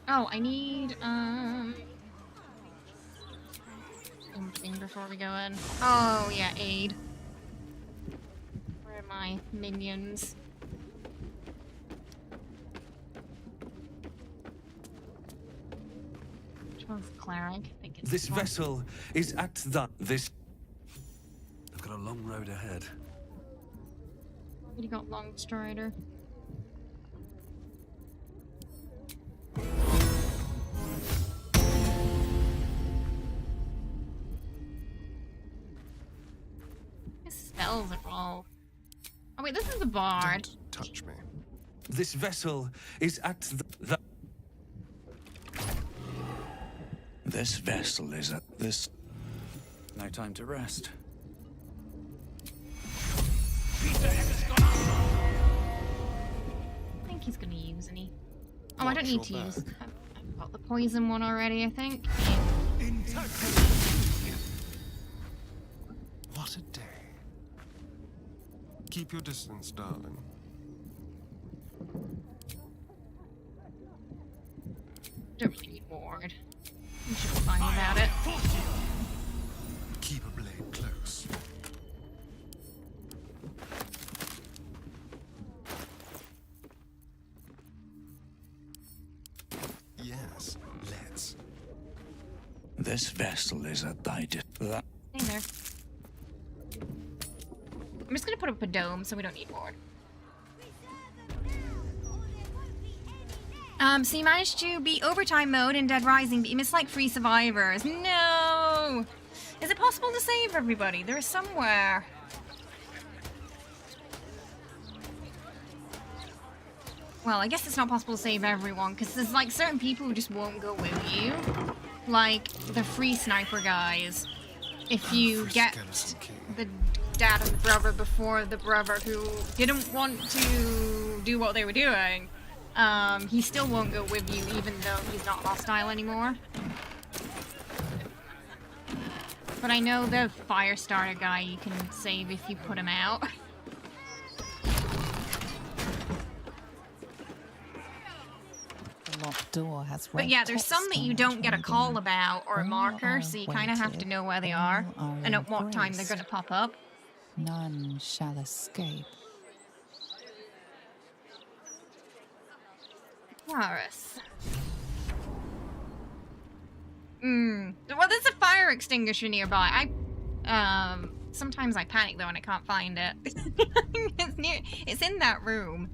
Oh, I need, something before we go in. Oh, yeah, aid. Where are my minions? Which one's the cleric? I think it's this vessel is at this. I've got a long road ahead. Already got Long Strider. Spells are all. Oh wait, this is the bard. Don't touch me. This vessel is at the. This vessel is at this. No time to rest. I think he's gonna use any. Oh, I don't need to use. I've got the poison one already, I think. What a day. Keep your distance, darling. Don't really need ward. You should be fine without it. Keep a blade close. Yes, let's. This vessel is at thy Stay there. I'm just gonna put up a dome so we don't need ward. So you managed to beat overtime mode in Dead Rising, but you missed like 3 survivors. No! Is it possible to save everybody? There is somewhere. Well, I guess it's not possible to save everyone, because there's like certain people who just won't go with you. Like the free sniper guys. if you get the dad and the brother before the brother who didn't want to do what they were doing, he still won't go with you even though he's not hostile anymore. But I know the fire starter guy you can save if you put him out. The locked door has But yeah, there's some that you don't get a call about or a marker, so you kind of have to know where they are and at what time they're going to pop up. None shall escape. Taurus. Well, there's a fire extinguisher nearby. Sometimes I panic though and I can't find it. It's in that room.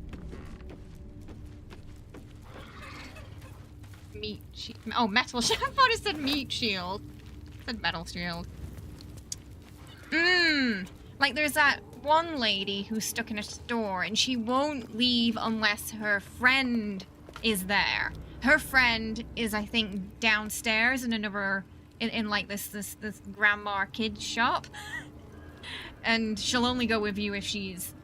Meat shield. Oh, metal shield. I thought it said meat shield. It said metal shield. Like there's that one lady who's stuck in a store and she won't leave unless her friend is there. Her friend is, I think, downstairs in another, in like this grandma kids shop, and she'll only go with you if she's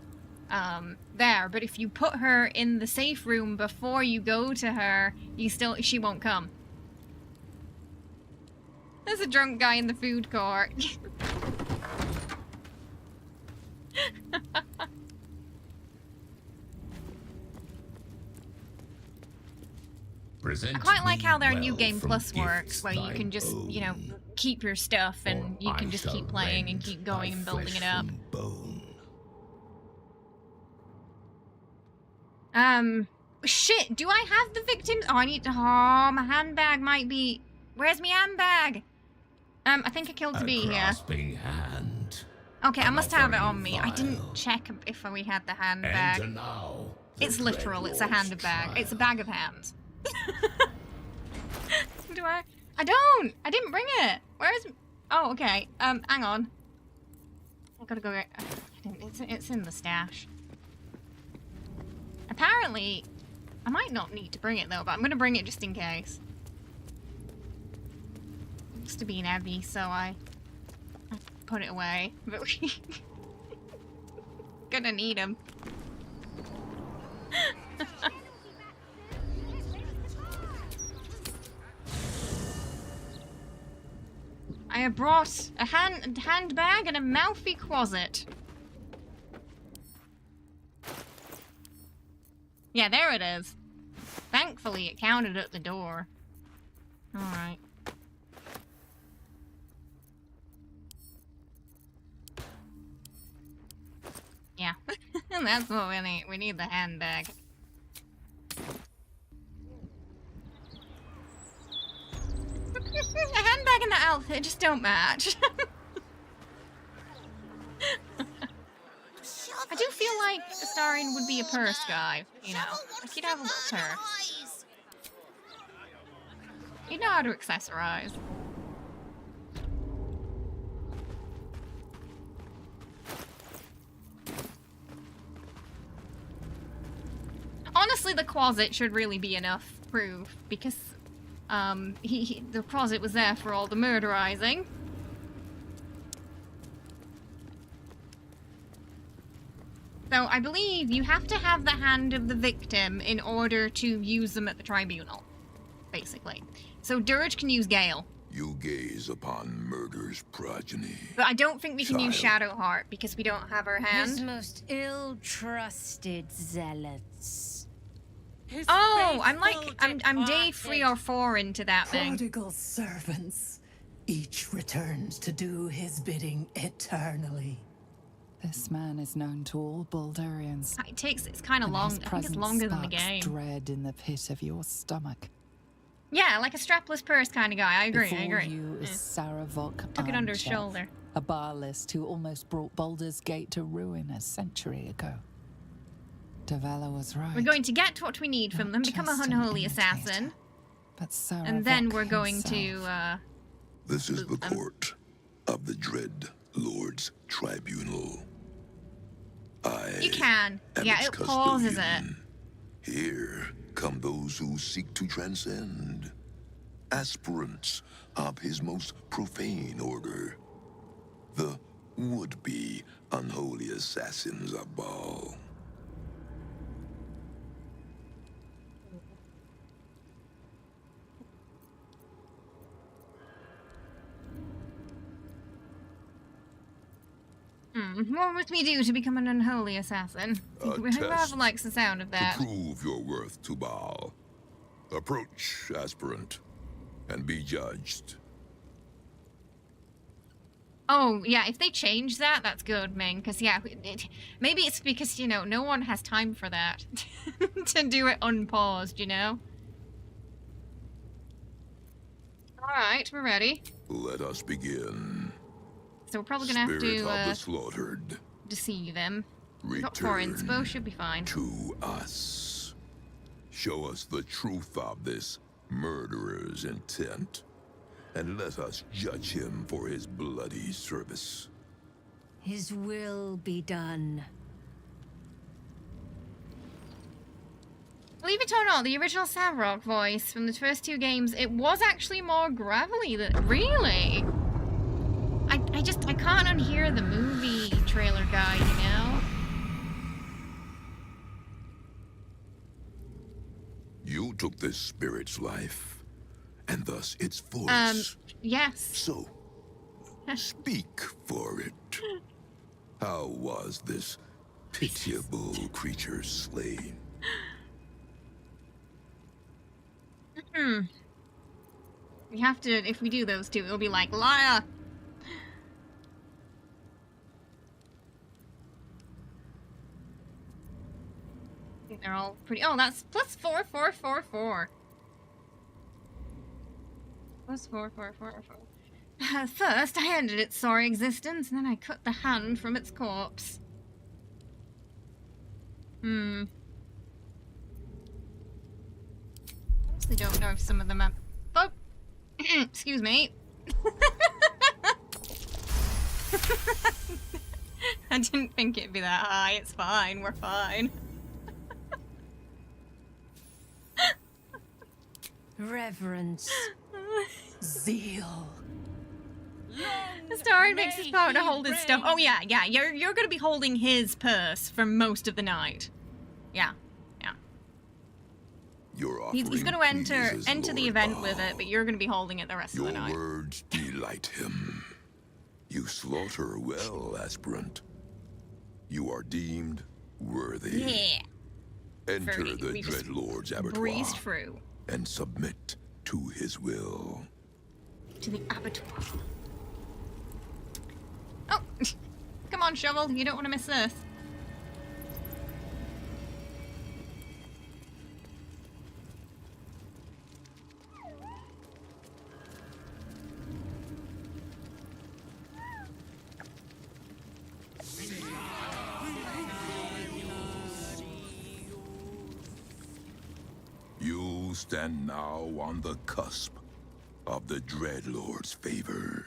there. But if you put her in the safe room before you go to her, she won't come. There's a drunk guy in the food court. I quite like how their New Game Plus works, where you can just, you know, keep your stuff and you can just keep playing and keep going and building it up. Shit, do I have the victims? Oh, I need to, my handbag might be, where's my handbag? I think I killed the bee here. Okay, I must have it on me. I didn't check if we had the handbag. It's literal, it's a handbag. It's a bag of hands. Do I? I don't! I didn't bring it! Where is... Oh, okay. Hang on. I gotta go get... It's in the stash. Apparently, I might not need to bring it though, but I'm gonna bring it just in case. It used to be heavy, so I put it away. But we... gonna need them. I have brought a handbag and a mouthy closet. Yeah, there it is. Thankfully, it counted at the door. Alright. Yeah. That's what we need. We need the handbag. A handbag and the outfit just don't match. I do feel like Astarion would be a purse guy, you know? Like he'd have a little purse. He'd know how to accessorize. Honestly, the closet should really be enough proof, because the closet was there for all the murderizing. So I believe you have to have the hand of the victim in order to use them at the tribunal, basically. So Dirge can use Gale. You gaze upon murder's progeny. But I don't think we can use Shadowheart because we don't have her hand. His most ill-trusted zealots. Oh, I'm day 3 or 4 into that thing. Prodigal servants, each returns to do his bidding eternally. This man is known to all Baldurians. It's kind of long. I think it's longer than the game. Dread in the pit of your stomach. Yeah, like a strapless purse kind of guy. I agree. Before you is Saravok Took it under his shoulder. A Barlist who almost brought Baldur's Gate to ruin a century ago. Davella was right. We're going to get what we need from them, become a unholy assassin, but and then we're going to. This is the court of the Dread Lord's Tribunal. You can. Yeah, it pauses it. Here come those who seek to transcend, aspirants of his most profane order, the would-be unholy assassins of Baal. What must we do to become an unholy assassin? Whoever likes the sound of that. To prove your worth to Baal. Approach, aspirant, and be judged. Oh, yeah, if they change that, that's good, Ming. Because, yeah, maybe it's because, you know, no one has time for that. To do it unpaused, you know? Alright, we're ready. Let us begin. So we're probably going to have Spirit of the to slaughtered, deceive him. Got 4 inspo, should be fine. to us. Show us the truth of this murderer's intent, and let us judge him for his bloody service. His will be done. Believe it or not, the original Savrock voice from the first 2 games, it was actually more gravelly than... Really? I can't unhear the movie trailer guy, you know? You took this spirit's life, and thus its voice. Yes. So, speak for it. How was this pitiable creature slain? We have to, if we do those 2, it'll be like, liar! I think they're all pretty... Oh, that's plus 4, 4, 4, 4. Plus 4, 4, 4, 4. First, I ended its sorry existence, and then I cut the hand from its corpse. I honestly don't know if some of them are... Oh! Excuse me. I didn't think it'd be that high. It's fine. We're fine. Reverence. Zeal. Astarion makes his power to hold his stuff. Oh yeah, yeah. You're gonna be holding his purse for most of the night. Yeah, yeah. He's gonna enter the event with it, but you're gonna be holding it the rest of the night. Your words delight him. You slaughter well, aspirant. You are deemed worthy. Yeah. Enter the Dreadlord's abattoir Breezed through and submit to his will. to the abattoir. Oh, come on, Shovel. You don't want to miss this. You stand now on the cusp of the Dreadlord's favor.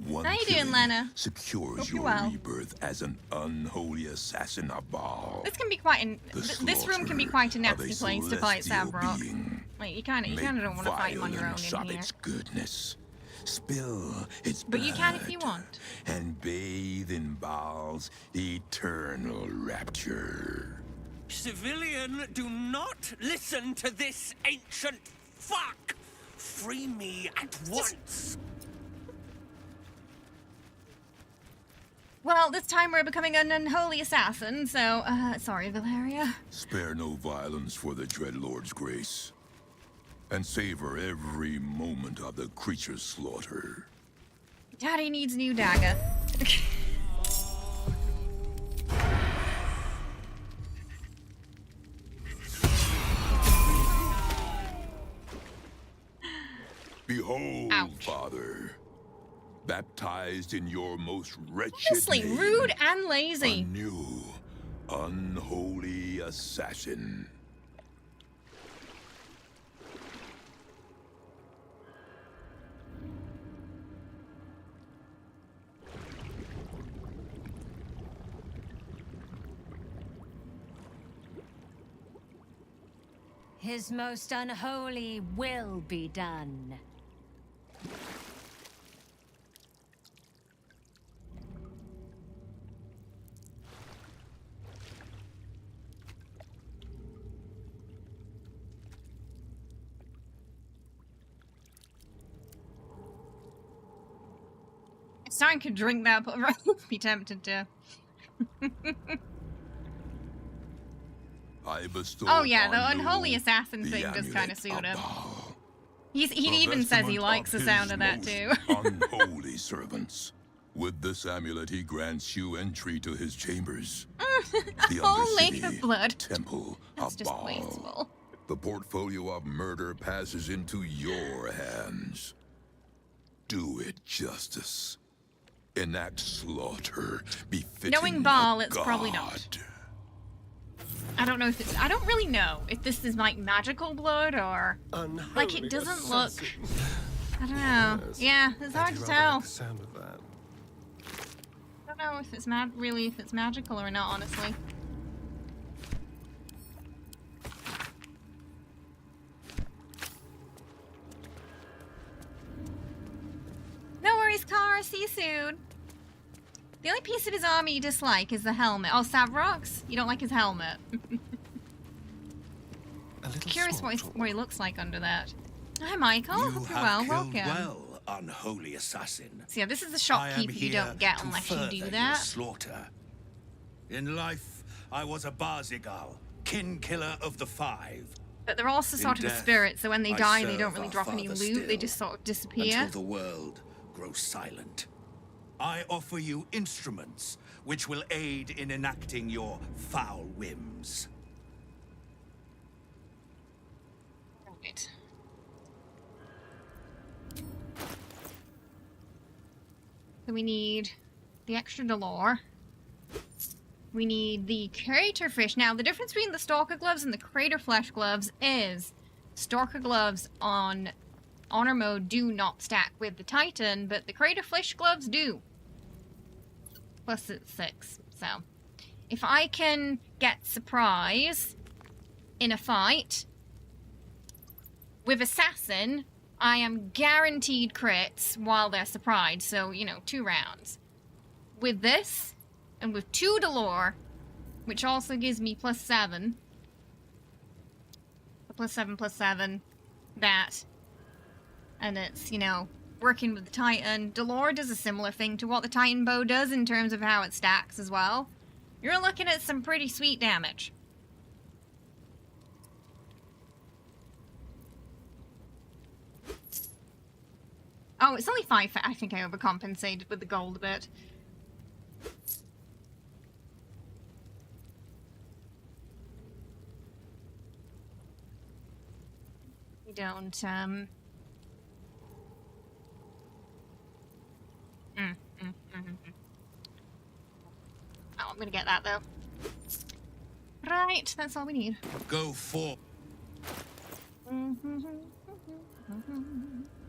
One How you doing, killing Lena? secures Hope you're your well. rebirth as an unholy assassin of Baal. This can be quite this room can be quite a nasty place to fight Savrock. Like you kind of don't want to fight him on your own in here. Its goodness. Spill its But you can if blood you want. and bathe in Baal's eternal rapture. Civilian, do not listen to this ancient fuck! Free me at once! Well, this time we're becoming an unholy assassin, so, sorry, Valeria. Spare no violence for the Dreadlord's grace, and savor every moment of the creature's slaughter. Daddy needs a new dagger. Behold, Ouch. Father, baptized in your most wretched Honestly, name, rude and lazy. a new, unholy assassin. His most unholy will be done. Astarion could drink that, but be tempted to. I bestow Oh yeah, the on unholy you assassin the thing does kind of amulet suit him. Baal, He even says he vestment likes the of sound his of that most too. unholy servants. With this amulet, he grants you entry to his chambers. The whole lake Undercity of blood. Temple That's of just Baal. wasteful. The portfolio of murder passes into your hands. Do it justice. Enact slaughter befitting Knowing Baal, a it's probably not. god. I don't know if it's. I don't really know if this is like magical blood or like it doesn't look. I don't know. Yeah, it's hard to tell. The sound of that. I don't know if it's really if it's magical or not, honestly. No worries, Kara. See you soon. The only piece of his armor you dislike is the helmet. Oh, Savrok's? You don't like his helmet? Curious what he looks like under that. Hi, Michael. You Hope you're have well. killed Welcome. well, unholy assassin. So yeah, this is the I am shopkeeper you here don't get to unless you further do your that. slaughter. In life, I was a Barzigal, kin killer of the Five. But they're also In sort of a death, spirit, so when they I die, they serve don't really our drop any Father loot. They still, just sort of disappear. Until the world grows silent. I offer you instruments which will aid in enacting your foul whims. Right. So we need the extra Dolor. We need the Crater Fish. Now, the difference between the Stalker Gloves and the Crater Flesh Gloves is Stalker Gloves on Honor Mode do not stack with the Titan, but the Crater Flesh Gloves do. Plus it's 6. So, if I can get Surprise in a fight with Assassin, I am guaranteed crits while they're surprised. So, you know, 2 rounds. With this, and with 2 Dolor, which also gives me +7. +7, that. And it's, you know, working with the Titan. Dolor does a similar thing to what the Titan bow does in terms of how it stacks as well. You're looking at some pretty sweet damage. Oh, it's only 5. I think I overcompensated with the gold a bit. We don't, Oh, I'm gonna get that, though. Right, that's all we need. Go for. Turn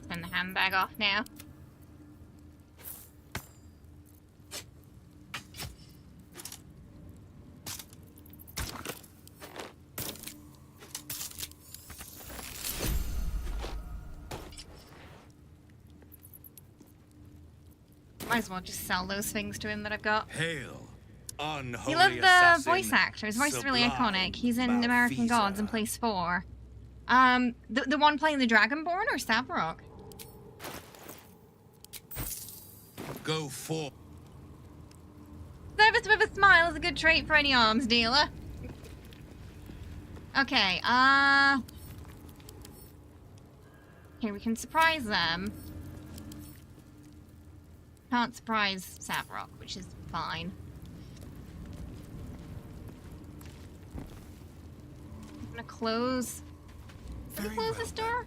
the handbag off now. Might as well just sell those things to him that I've got. Hail, unholy You love the assassin, voice actor. His voice is really sublime iconic. He's in American Malfeasor. Gods and plays 4. The one playing the Dragonborn or Savrok? Go for. Service with a smile is a good trait for any arms dealer. Okay, okay, we can surprise them. Can't surprise Savrok, which is fine. I'm gonna close. Can we close this door?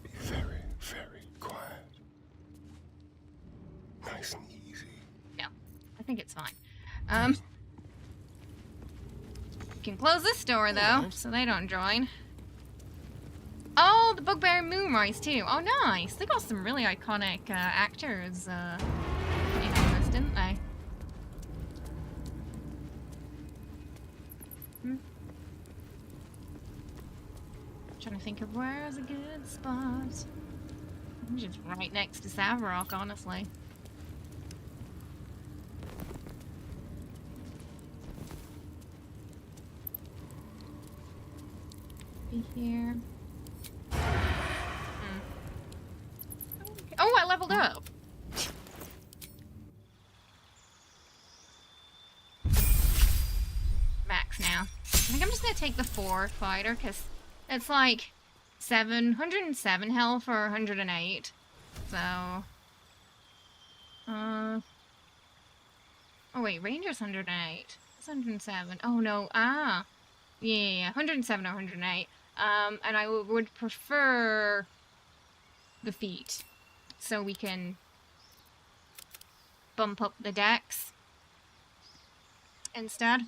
Be very, very quiet. Nice and easy. No, I think it's fine. We can close this door though, so they don't join. Oh, the Bugbear Moonrise too. Oh, nice. They got some really iconic actors in this, didn't they? Trying to think of where's a good spot. I'm just right next to Savrok, honestly. Be here. Oh, I leveled up. take the 4 fighter, because it's like 107 health or 108. So... Oh wait, Ranger's 108. It's 107. Oh no, yeah, 107 or 108. And I would prefer the feet, so we can bump up the dex instead.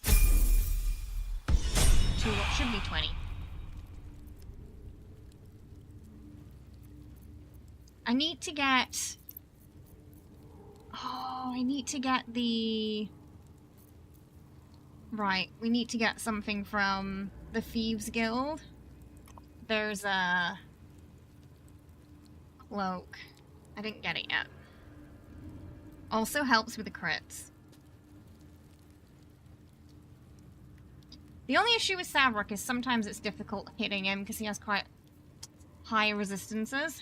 To what should be 20. I need to get... Oh, I need to get the... Right, we need to get something from the Thieves Guild. There's a... cloak. I didn't get it yet. Also helps with the crits. The only issue with Savrock is sometimes it's difficult hitting him because he has quite high resistances.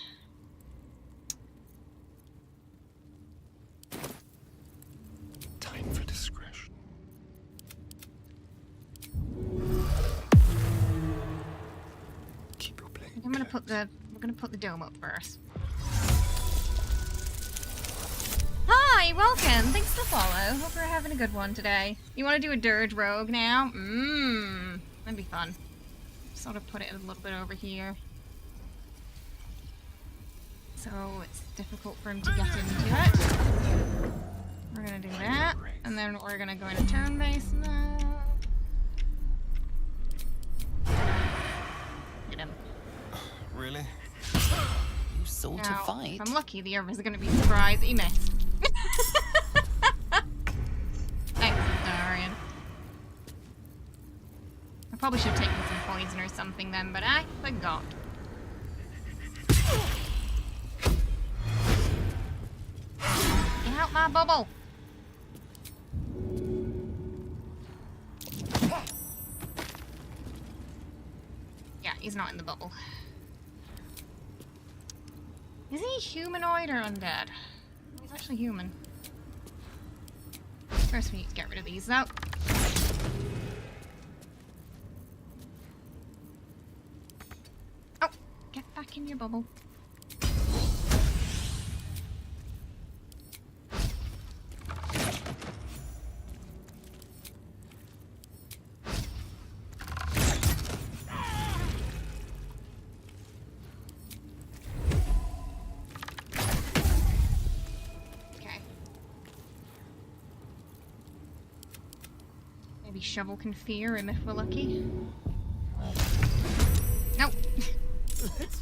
Time for discretion. Keep your blade. I'm gonna put the we're gonna put the dome up first. Hi, welcome. Thanks for the follow. Hope you're having a good one today. You want to do a Dirge Rogue now? That'd be fun. Sort of put it a little bit over here. So it's difficult for him to get into it. We're gonna do that, and then we're gonna go into turn-based now. Hit him. Really? You sort Now, of fight. if I'm lucky, the others are gonna be surprised that he missed. Thanks, Astarion. I probably should have taken some poison or something then, but I forgot. Get out my bubble! Yeah, he's not in the bubble. Is he humanoid or undead? He's actually human. First we need to get rid of these though. Oh! Get back in your bubble. Maybe Shovel can fear him if we're lucky. Nope.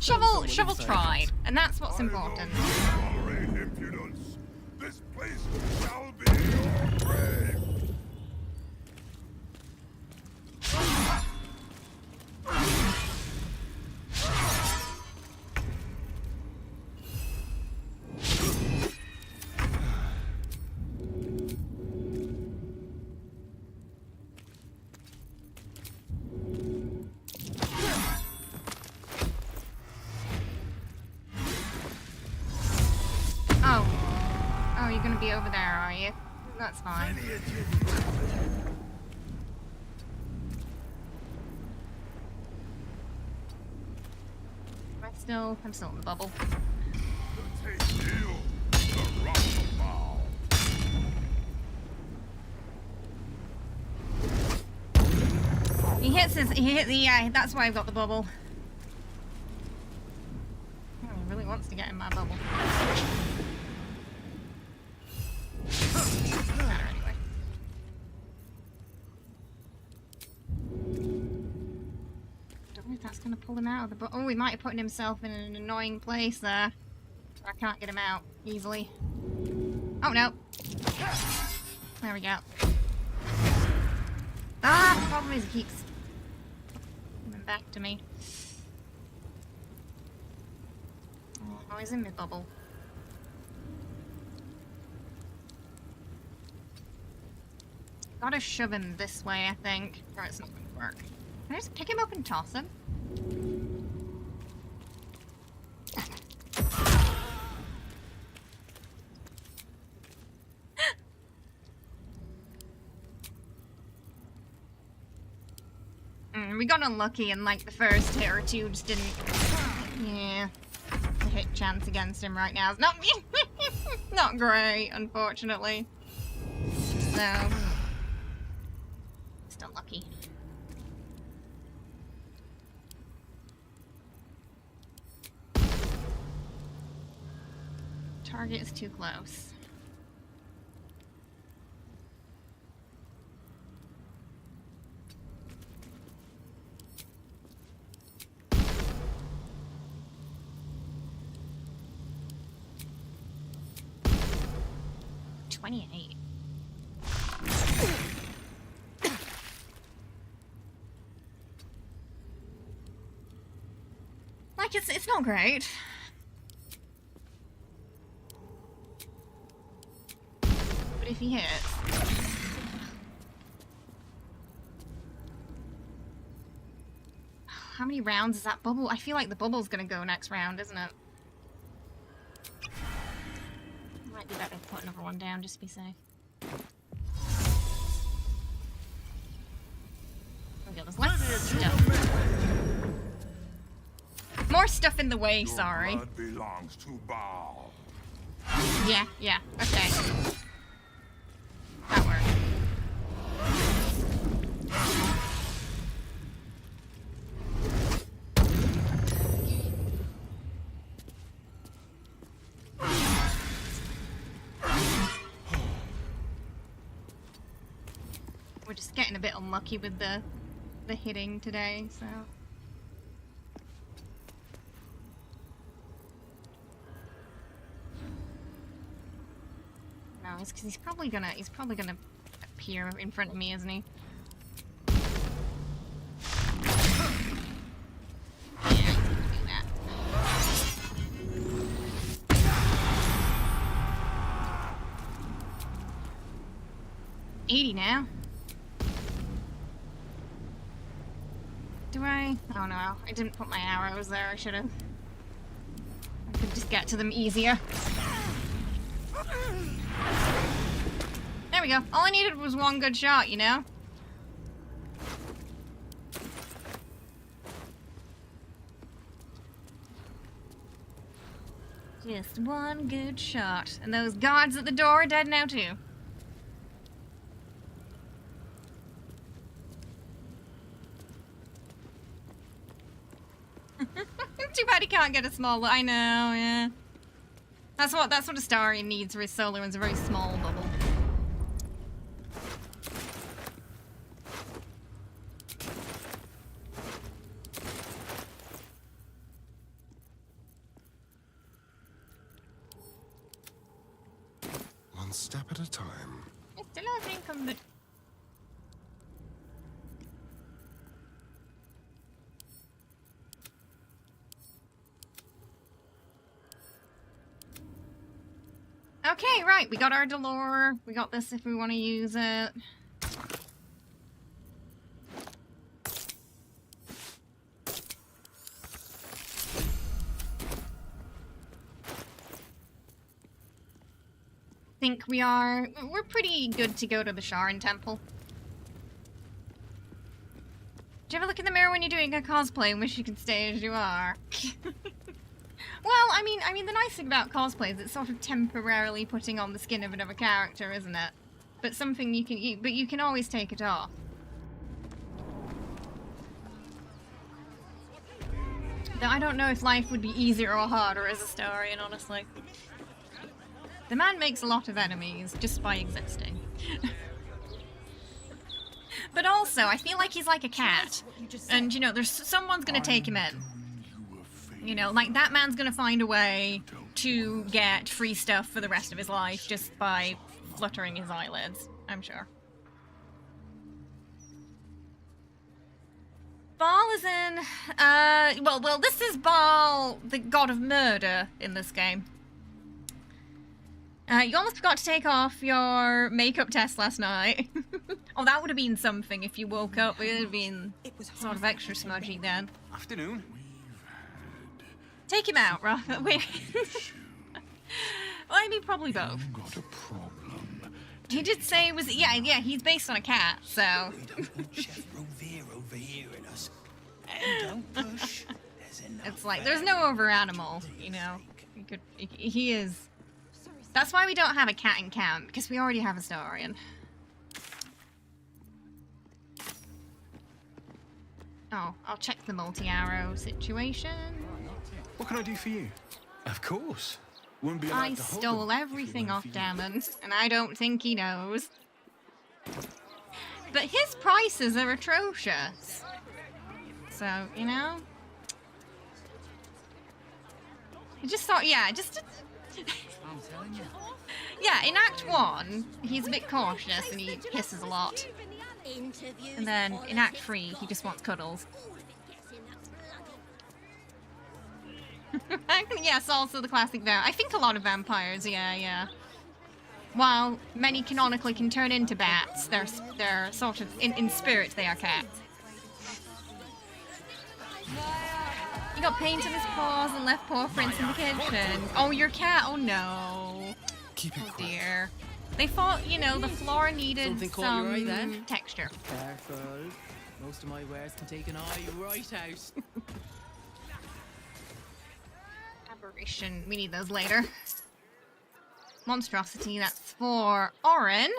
Shovel tried, and that's what's important. Tolerate impudence. This place shall be your grave. Oh, you're gonna be over there, are you? That's fine. I'm still in the bubble. He hit the, yeah, that's why I've got the bubble. Oh, he really wants to get in my bubble. Anyway. Don't know if that's gonna pull him out of the bubble. Oh, he might have put himself in an annoying place there. I can't get him out easily. Oh no. There we go. Ah, the problem is he keeps coming back to me. Oh, he's in my bubble. Gotta shove him this way, I think. Or it's not gonna work. Can I just pick him up and toss him? got unlucky and like the first hit or two just didn't. Yeah, the hit chance against him right now is not not great, unfortunately. So, still lucky. Target is too close. Like, it's not great. But if he hits... How many rounds is that bubble? I feel like the bubble's gonna go next round, isn't it? Might be better to put another one down just to be safe. Okay, there's less stuff. More stuff in the way, sorry. Blood belongs to Baal. Yeah, okay. That worked. We're just getting a bit unlucky with the hitting today, so. No, it's because he's probably gonna appear in front of me, isn't he? Yeah, he's gonna do that. 80 now. Do I? Oh no, I didn't put my arrows there, I should've. I could just get to them easier. There we go. All I needed was one good shot, you know? Just one good shot. And those guards at the door are dead now too. Too bad he can't get a small... I know, yeah. That's what Astarion needs for his solo, is a very small bubble. One step at a time. It's still a thing come, but... Okay, right, we got our Dolor. We got this if we want to use it. Think we're pretty good to go to the Sharon Temple. Do you ever look in the mirror when you're doing a cosplay and wish you could stay as you are? Well, I mean, the nice thing about cosplay is it's sort of temporarily putting on the skin of another character, isn't it? But something you can always take it off. Though I don't know if life would be easier or harder as Astarion, honestly. The man makes a lot of enemies just by existing. But also, I feel like he's like a cat. And, you know, someone's gonna take him in. You know, like, that man's gonna find a way to get free stuff for the rest of his life just by fluttering his eyelids, I'm sure. Baal is in, well, this is Baal, the god of murder in this game. You almost forgot to take off your makeup test last night. Oh, that would have been something if you woke up. It would have been sort of extra smudgy then. Afternoon. Take him out, right? Wait. Well, I mean, probably both. Got a problem. He did say it was... Yeah, he's based on a cat, so... We don't want Chef Rovero overhearing us. And don't push. There's enough. It's like, there's no over animal, you know. He is. That's why we don't have a cat in camp, because we already have Astarion. Oh, I'll check the multi-arrow situation. What can I do for you? Of course. Wouldn't be allowed I to hold stole them everything if it off weren't for you. Damon, and I don't think he knows. But his prices are atrocious. So, you know? I just thought, yeah, just... I'm telling you. Yeah, in Act 1, he's a bit cautious and he hisses a lot. And then in Act 3, he just wants cuddles. Yes, also the classic I think a lot of vampires, yeah. While many canonically can turn into bats, they're sort of, in spirit, they are cats. He got paint on his paws and left paw prints in the kitchen. Oh, your cat? Oh no. Keep it quiet. Dear. They thought, you know, the floor needed Something caught your eye then? some texture. Careful. Most of my wares can take an eye right out. Aberration. We need those later. Monstrosity, that's for Orin.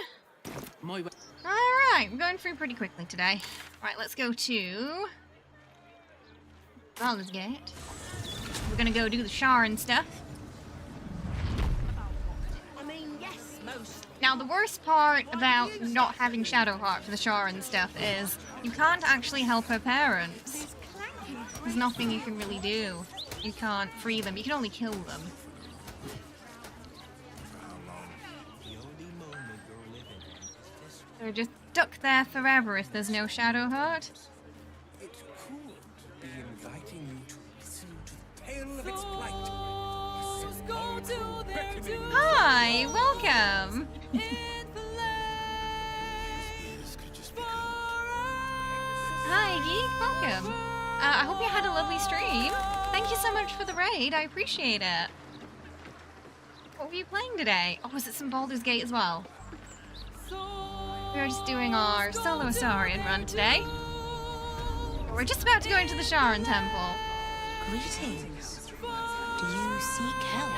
Alright, we're going through pretty quickly today. Right, let's go to Baldur's Gate. We're gonna go do the Shar and stuff. Now, the worst part about not having Shadowheart for the Shar and stuff is you can't actually help her parents. There's nothing you can really do. You can't free them, you can only kill them. They're just stuck there forever if there's no Shadowheart. It's cool to be inviting you to listen to the tale of its plight. Hi, welcome. Hi, Geek, welcome. I hope you had a lovely stream. Thank you so much for the raid, I appreciate it. What were you playing today? Oh, was it some Baldur's Gate as well? We were just doing our solo Astarion run today. We're just about to go into the Sharon Temple. Greetings. Do you seek help?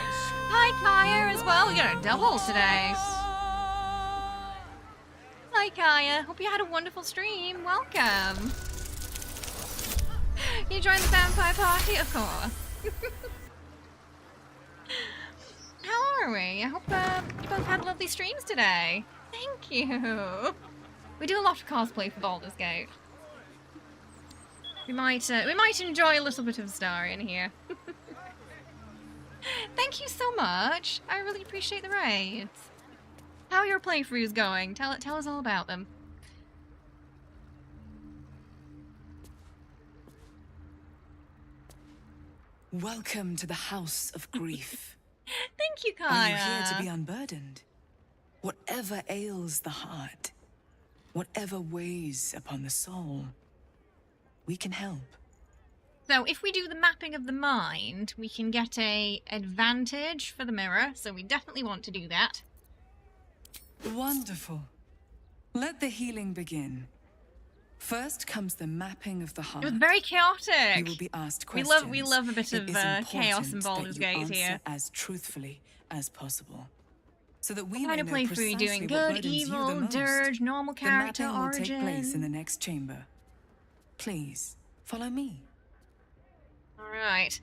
Hi, Kaya, as well. We got a double today. Hi, Kaya. Hope you had a wonderful stream. Welcome. You joined the vampire party? Of course. How are we? I hope you both had lovely streams today. Thank you. We do a lot of cosplay for Baldur's Gate. We might enjoy a little bit of Astarion here. Thank you so much. I really appreciate the raids. How are your playthroughs going? Tell us all about them. Welcome to the House of Grief. Thank you, Kaya. Are you here to be unburdened? Whatever ails the heart, whatever weighs upon the soul, we can help. So if we do the mapping of the mind, we can get a advantage for the mirror, so we definitely want to do that. Wonderful. Let the healing begin. First comes the mapping of the heart. It was very chaotic. You will be asked questions. We love a bit of chaos in Baldur's Gate here. As truthfully as possible, so that we what kind of playthrough are you doing? Good, evil, dirge, normal character, the mapping origin. will take place in the next chamber. Please follow me. All right.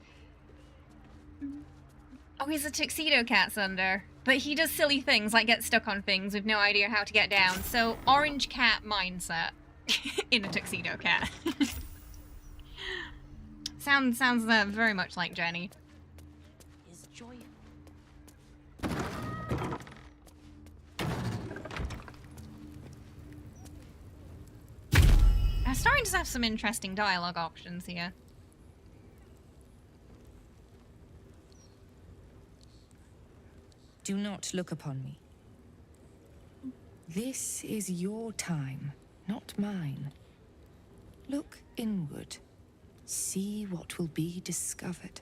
Oh, he's a tuxedo cat, Sunder. But he does silly things like get stuck on things with no idea how to get down. So, orange cat mindset in a tuxedo cat. sounds very much like Jenny. Starting to have some interesting dialogue options here. Do not look upon me. This is your time, not mine. Look inward. See what will be discovered.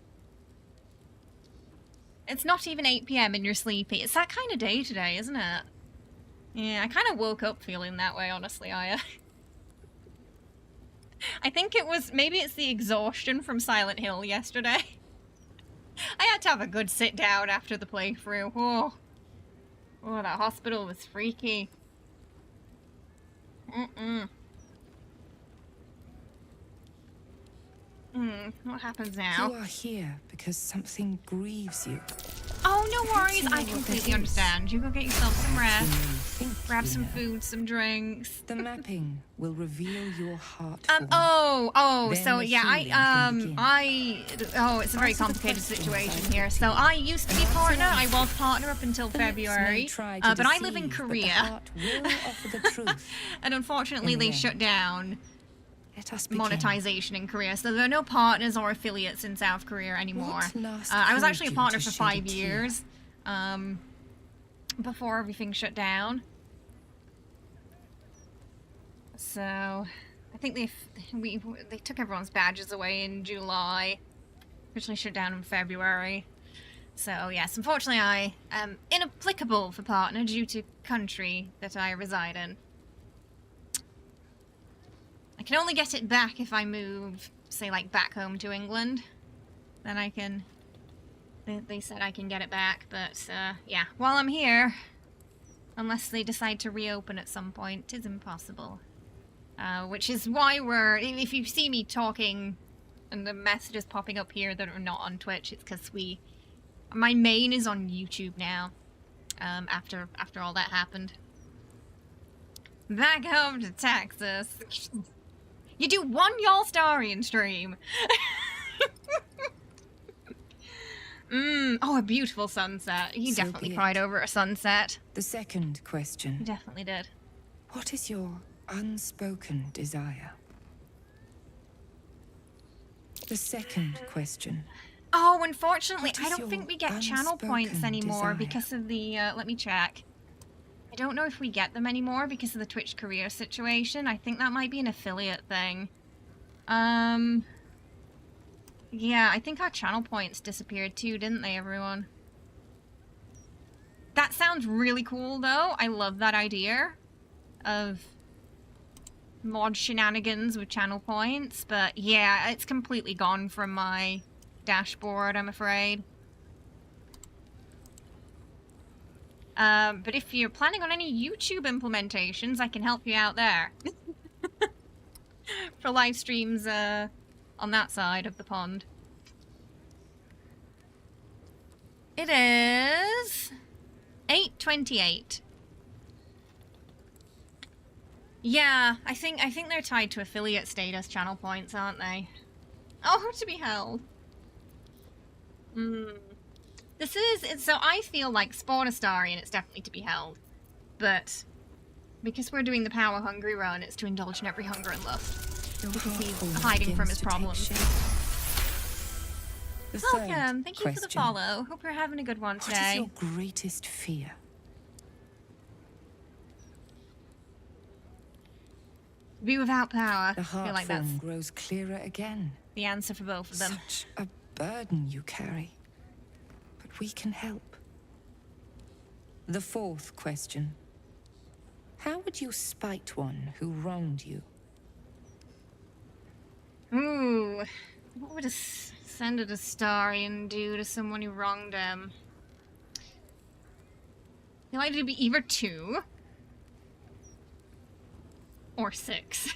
It's not even 8 PM and you're sleepy. It's that kind of day today, isn't it? Yeah, I kind of woke up feeling that way, honestly, Aya. I think it was, maybe it's the exhaustion from Silent Hill yesterday. I had to have a good sit down after the playthrough. Oh, that hospital was freaky. What happens now? You are here because something grieves you. Oh, no worries. you know I what completely that is? understand. You go get yourself some rest. Grab you some know. food, some drinks. The mapping will reveal your heart. Then So the yeah, healing can begin. it's a very complicated situation here. So I used to be partner. I was partner up until February, but I live in Korea. And unfortunately, they shut down monetization in Korea, so there are no partners or affiliates in South Korea anymore. I was actually a partner for 5 years before everything shut down. So I think they took everyone's badges away in July, originally shut down in February. So yes, unfortunately I am inapplicable for partner due to country that I reside in. I can only get it back if I move, say, like, back home to England. Then I can... They said I can get it back, but, yeah. While I'm here, unless they decide to reopen at some point, it is impossible. Which is why we're... If you see me talking and the messages popping up here that are not on Twitch, it's because my main is on YouTube now, after all that happened. Back home to Texas. You do one Astarion stream. Oh, a beautiful sunset. He So definitely be it. cried over a sunset. The second question. He definitely did. What is your unspoken desire? The second question. Oh, unfortunately, What I is don't your think we get channel points unspoken anymore desire? because of the, let me check. I don't know if we get them anymore because of the Twitch career situation. I think that might be an affiliate thing. Yeah, I think our channel points disappeared too, didn't they, everyone? That sounds really cool, though. I love that idea of mod shenanigans with channel points, but yeah, it's completely gone from my dashboard, I'm afraid. But if you're planning on any YouTube implementations, I can help you out there. For live streams, on that side of the pond. It is 8:28. Yeah, I think they're tied to affiliate status channel points, aren't they? Oh, to be held. So I feel like Spawn Astarion, it's definitely to be held. But because we're doing the Power Hungry run, it's to indulge in every hunger and lust. Because he's hiding from his problems. Welcome, thank you for the follow. Hope you're having a good one today. What is your greatest fear? Be without power. The I feel heart like that's form grows clearer again. the answer for both of them. Such a burden you carry. But we can help. The fourth question. How would you spite one who wronged you? Ooh, what would a Ascended Astarion do to someone who wronged him? He likely to be either 2 or 6.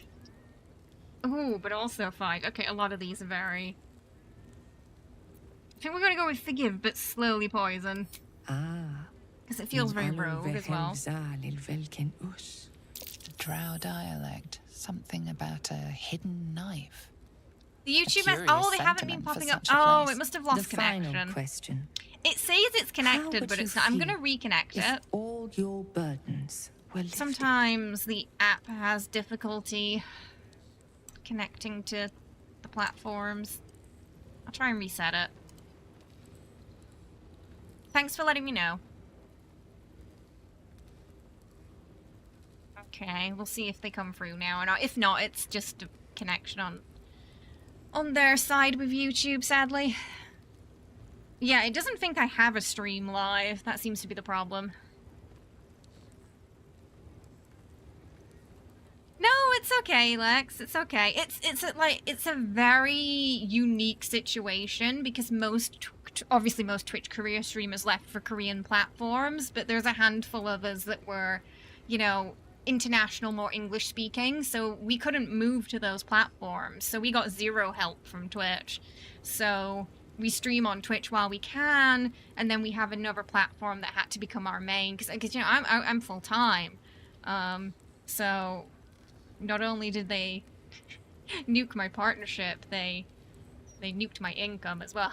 Ooh, but also 5. Okay, a lot of these are very... I think we're gonna go with forgive, but slowly poison. Ah. Because it feels very rogue as well. The Drow dialect. Something about a hidden knife. The YouTube curious oh, they haven't been sentiment for popping up. such a Oh, place. it must have lost The connection. final question. It says it's connected, but it's not. I'm gonna reconnect it. All your burdens were lifted. Sometimes the app has difficulty connecting to the platforms. I'll try and reset it. Thanks for letting me know. Okay, we'll see if they come through now or not. If not, it's just a connection on their side with YouTube, sadly. Yeah, it doesn't think I have a stream live. That seems to be the problem. No, it's okay, Lex. It's okay. It's a very unique situation because obviously most Twitch career streamers left for Korean platforms, but there's a handful of us that were, you know, international, more English speaking, so we couldn't move to those platforms. So we got zero help from Twitch. So we stream on Twitch while we can, and then we have another platform that had to become our main because you know I'm full time. So not only did they nuke my partnership, they nuked my income as well.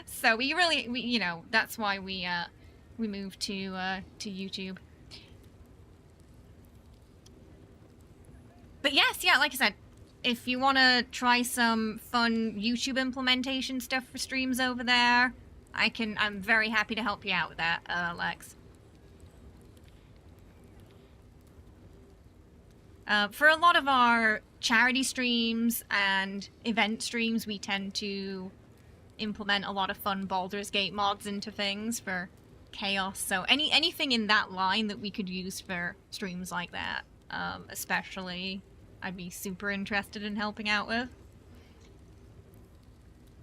So we you know, that's why we moved to YouTube. But yes, yeah, like I said, if you want to try some fun YouTube implementation stuff for streams over there, I'm very happy to help you out with that, Lex. For a lot of our charity streams and event streams, we tend to implement a lot of fun Baldur's Gate mods into things for chaos. So anything in that line that we could use for streams like that, especially, I'd be super interested in helping out with.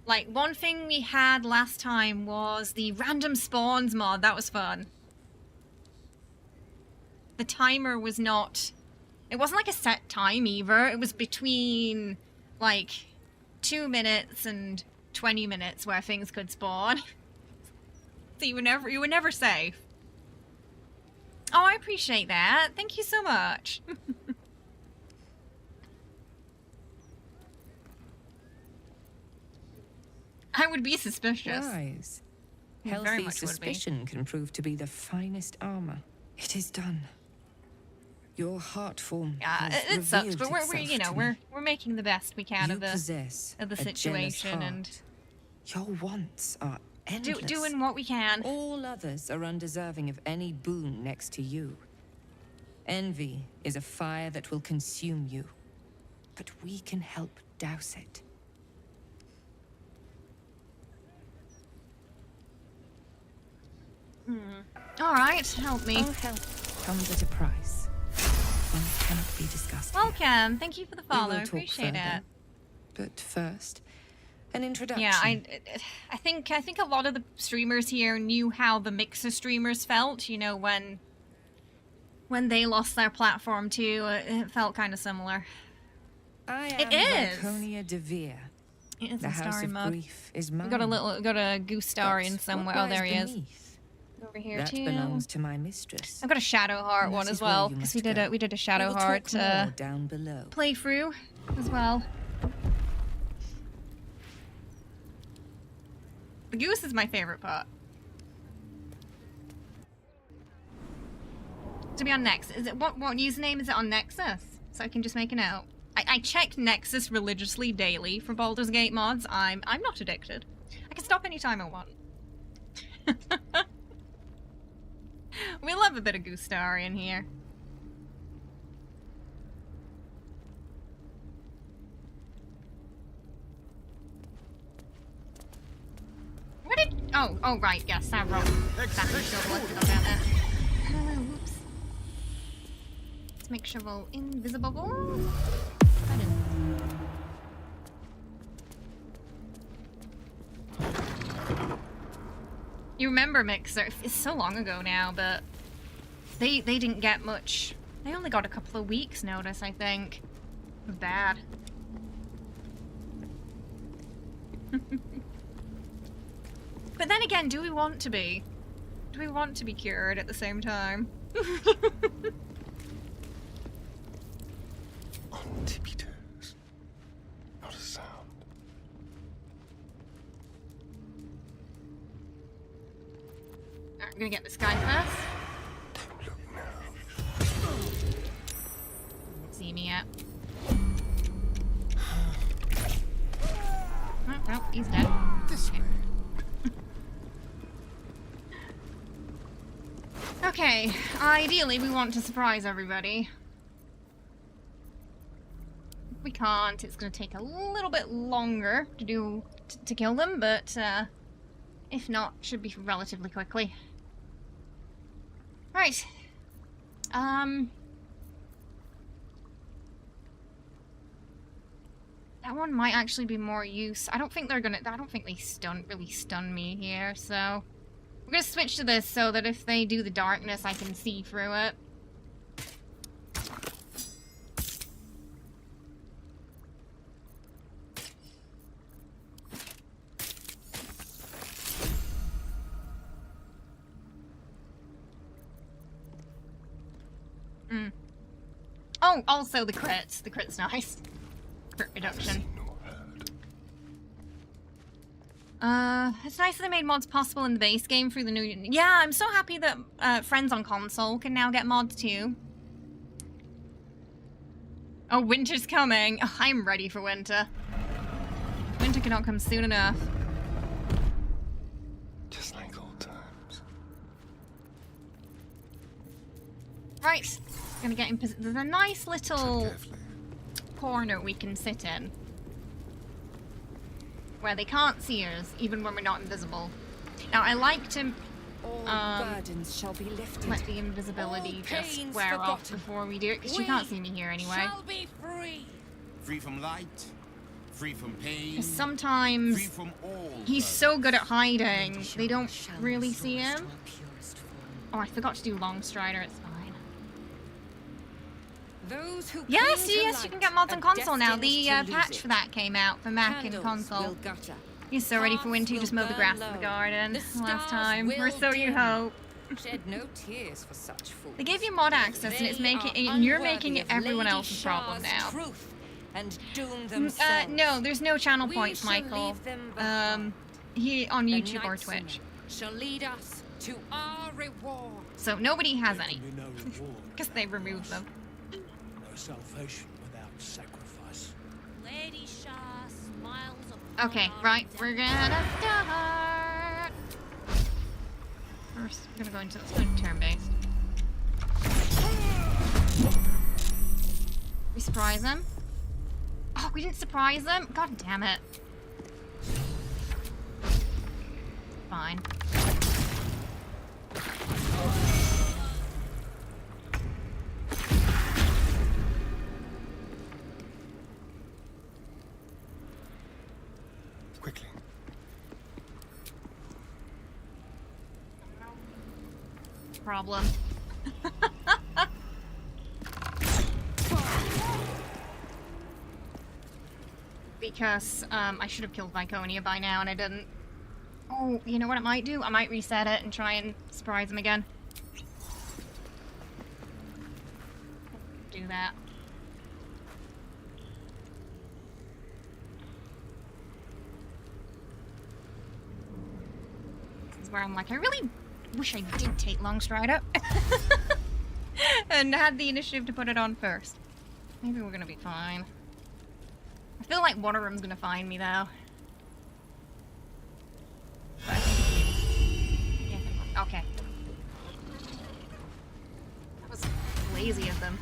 Like, one thing we had last time was the random spawns mod. That was fun. The timer was not... It wasn't like a set time either. It was between, like, 2 minutes and 20 minutes where things could spawn. So you were never safe. Oh, I appreciate that. Thank you so much. I would be suspicious. Wise. Very Healthy much suspicion can prove to be the finest armor. It is done. Your heart form. Yeah, it sucks, but we're you know we're making the best we can of the situation, and your wants are endless. Doing what we can. All others are undeserving of any boon next to you. Envy is a fire that will consume you, but we can help douse it. All right, help me. Our help comes at a price. One cannot be discussed. Welcome. Thank you for the follow. I appreciate further. it. But first, an introduction. Yeah, I think a lot of the streamers here knew how the Mixer streamers felt. You know, when they lost their platform too, it felt kind of similar. I am Laconia de Vere. It is the a house starry of mug. grief is mine. We got a Gustarian somewhere. Oh, there he is. Over here that too. belongs to my mistress. I've got a Shadow Heart one as well because we did a Shadow Heart down below. playthrough as well. The goose is my favorite part. To be on Nexus, is it what username is it on Nexus? So I can just make a note. I check Nexus religiously daily for Baldur's Gate mods. I'm not addicted. I can stop anytime I want. We love a bit of Gustarian here. Where did... Oh, right, yes, that wrong. Whoops. Let's make shovel invisible. You remember Mixer? It's so long ago now, but they didn't get much. They only got a couple of weeks notice, I think. It was bad. But then again, do we want to be? Do we want to be cured at the same time? On tippy toes. Not a sound. Alright, I'm gonna get this guy first. Don't look now. See me yet. Oh, he's dead. This way. Okay, ideally we want to surprise everybody. If we can't, it's gonna take a little bit longer to kill them, but if not, should be relatively quickly. Right. That one might actually be more use. I don't think they're gonna. I don't think they really stun me here. So we're gonna switch to this so that if they do the darkness, I can see through it. Oh, also the crits. The crit's nice. Crit reduction. It's nice that they made mods possible in the base game through the new... Yeah, I'm so happy that friends on console can now get mods too. Oh, winter's coming. Oh, I'm ready for winter. Winter cannot come soon enough. Just like old times. Right. Gonna get in position. There's a nice little corner we can sit in where they can't see us, even when we're not invisible. Now, I like to burdens shall be lifted. let the invisibility just wear off before we do it, because you can't see me here anyway. Shall be free. Free from light, free from pain. Because sometimes free from all he's so good at hiding, they don't really see him. Oh, I forgot to do Long Strider. It's fine. Those who Yes, you can get mods on console now. The patch for that came out for Mac and console. You're so ready for winter, you just mowed the grass in the garden last time. Or so you hope. Shed no tears for such fools. They gave you mod access and it's you're making everyone else's problem now. And doom themselves. No, there's no channel points, Michael. He on YouTube or Twitch. Shall lead us to our reward. So nobody has any. Because they removed them. No salvation without sacrifice. Lady Shah smiles upon Okay, right, we're gonna start. First, we're gonna go into turn-based. We surprise them. Oh, we didn't surprise them? God damn it. Fine. Quickly. Problem. Because I should have killed Viconia by now and I didn't. Oh, you know what I might do? I might reset it and try and surprise him again. Do that. This is where I'm like, I really wish I did take Long Strider. And had the initiative to put it on first. Maybe we're gonna be fine. I feel like one of them's gonna find me though. Yeah, okay. That was lazy of them.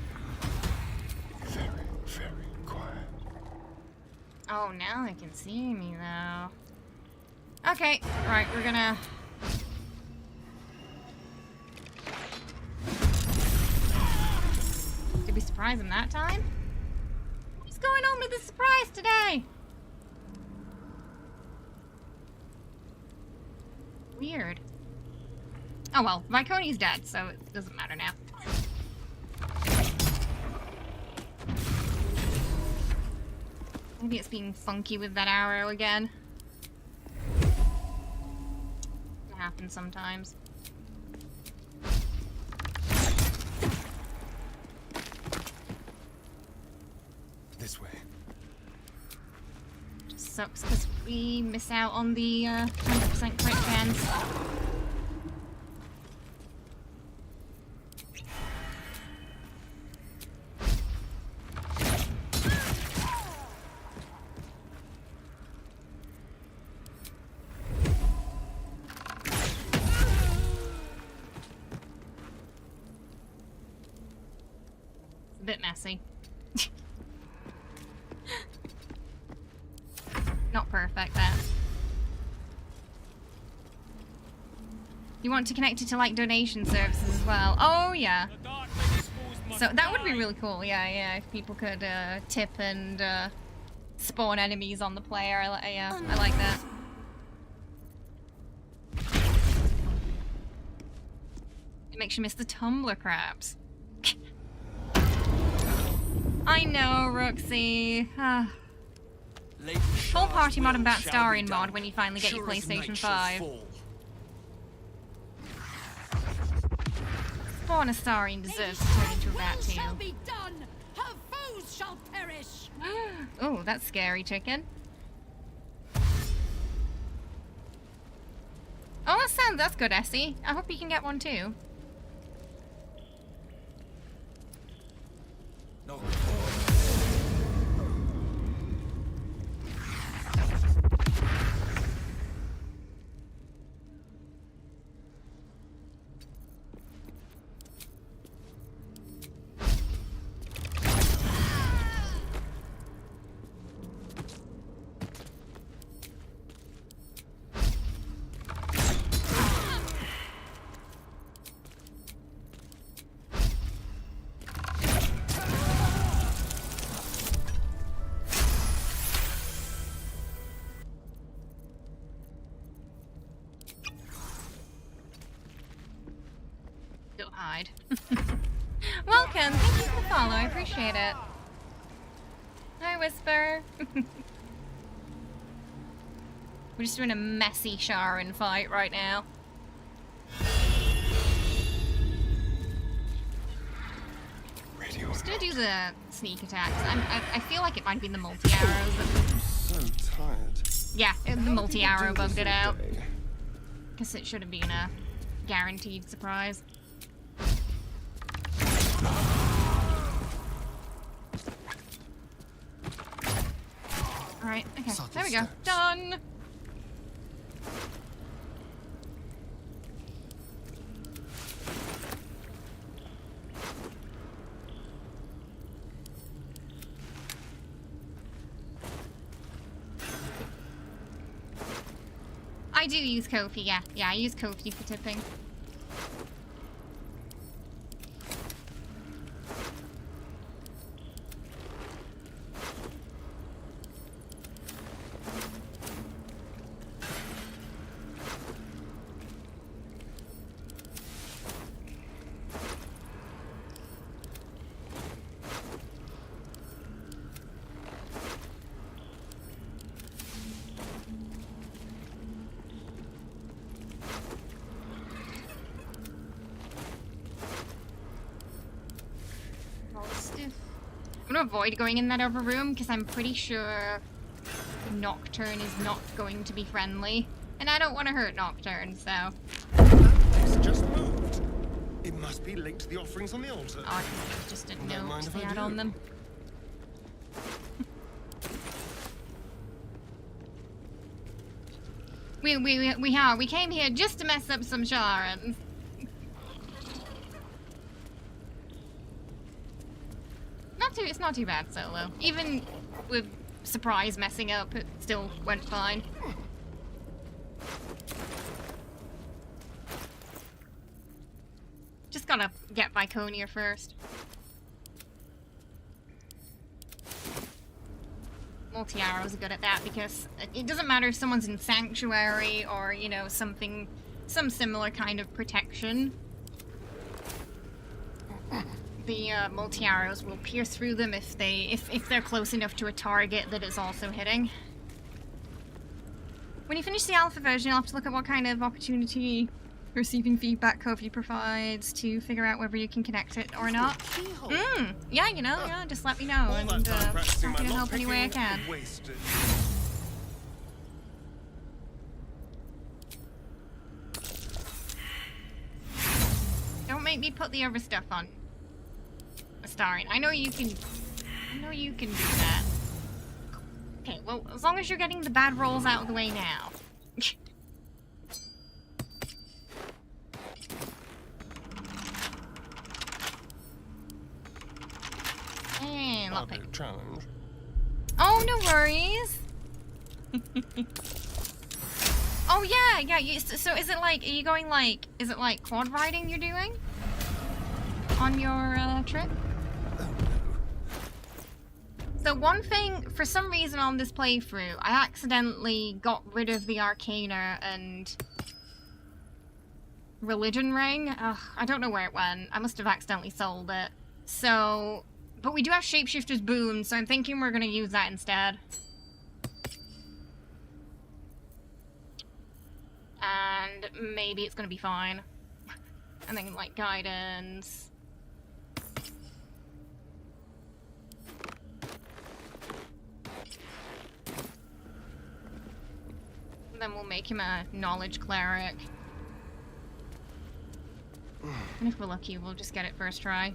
Very, very quiet. Oh, now they can see me though. Okay, right, we're gonna... Did we surprise him that time? What's going on with the surprise today? Weird. Oh well, Viconi's dead, so it doesn't matter now. Maybe it's being funky with that arrow again. It happens sometimes. This way. Just sucks because we miss out on the 100% crit chance. A bit messy. Not perfect then. You want to connect it to like donation services as well? Oh yeah. So that would be really cool. Yeah, yeah. If people could tip and spawn enemies on the player. Yeah, I like that. It makes you miss the tumbler crabs. I know, Roxy. Full party mod and Astarion mod when you finally get your PlayStation 5. Spawn Astarion deserves to turn into a bat too. Her foes shall perish. Oh, that's scary, chicken. Oh, that's good, Essie. I hope you can get one too. No. Welcome, thank you for the follow, I appreciate it. Hi, Whisper. We're just doing a messy Sharon fight right now. I'm just gonna do the sneak attacks. I feel like it might be the multi-arrows. I'm so tired. Yeah, the multi-arrow bugged it out. Guess it should have been a guaranteed surprise. Alright, okay, there we go. Done! I do use Kofi, yeah. Yeah, I use Kofi for tipping. I'm gonna avoid going in that other room because I'm pretty sure Nocturne is not going to be friendly. And I don't want to hurt Nocturne, so... It's just moved. It must be linked to the offerings on the altar. Oh, just a note they had on them. We came here just to mess up some Sharons. It's not too bad solo. Even with surprise messing up, it still went fine. Just gotta get Viconia first. Multi-arrows are good at that because it doesn't matter if someone's in Sanctuary or, you know, some similar kind of protection. The multi-arrows will pierce through them if they're close enough to a target that it's also hitting. When you finish the alpha version, you'll have to look at what kind of opportunity receiving feedback Kofi provides to figure out whether you can connect it or not. Yeah, you know, yeah, just let me know and happy to help any way I can. Don't make me put the other stuff on. Astarion. I know you can do that. Okay, well, as long as you're getting the bad rolls out of the way now. And lockpick. Challenge. Oh, no worries. Oh yeah. So is it like, are you going like, is it like quad riding you're doing on your trip? So the one thing, for some reason on this playthrough, I accidentally got rid of the Arcana and Religion ring. Ugh, I don't know where it went. I must have accidentally sold it. So, but we do have Shapeshifter's Boon, so I'm thinking we're going to use that instead. And maybe it's going to be fine. And then, like, Guidance. And then we'll make him a Knowledge Cleric. And if we're lucky, we'll just get it first try.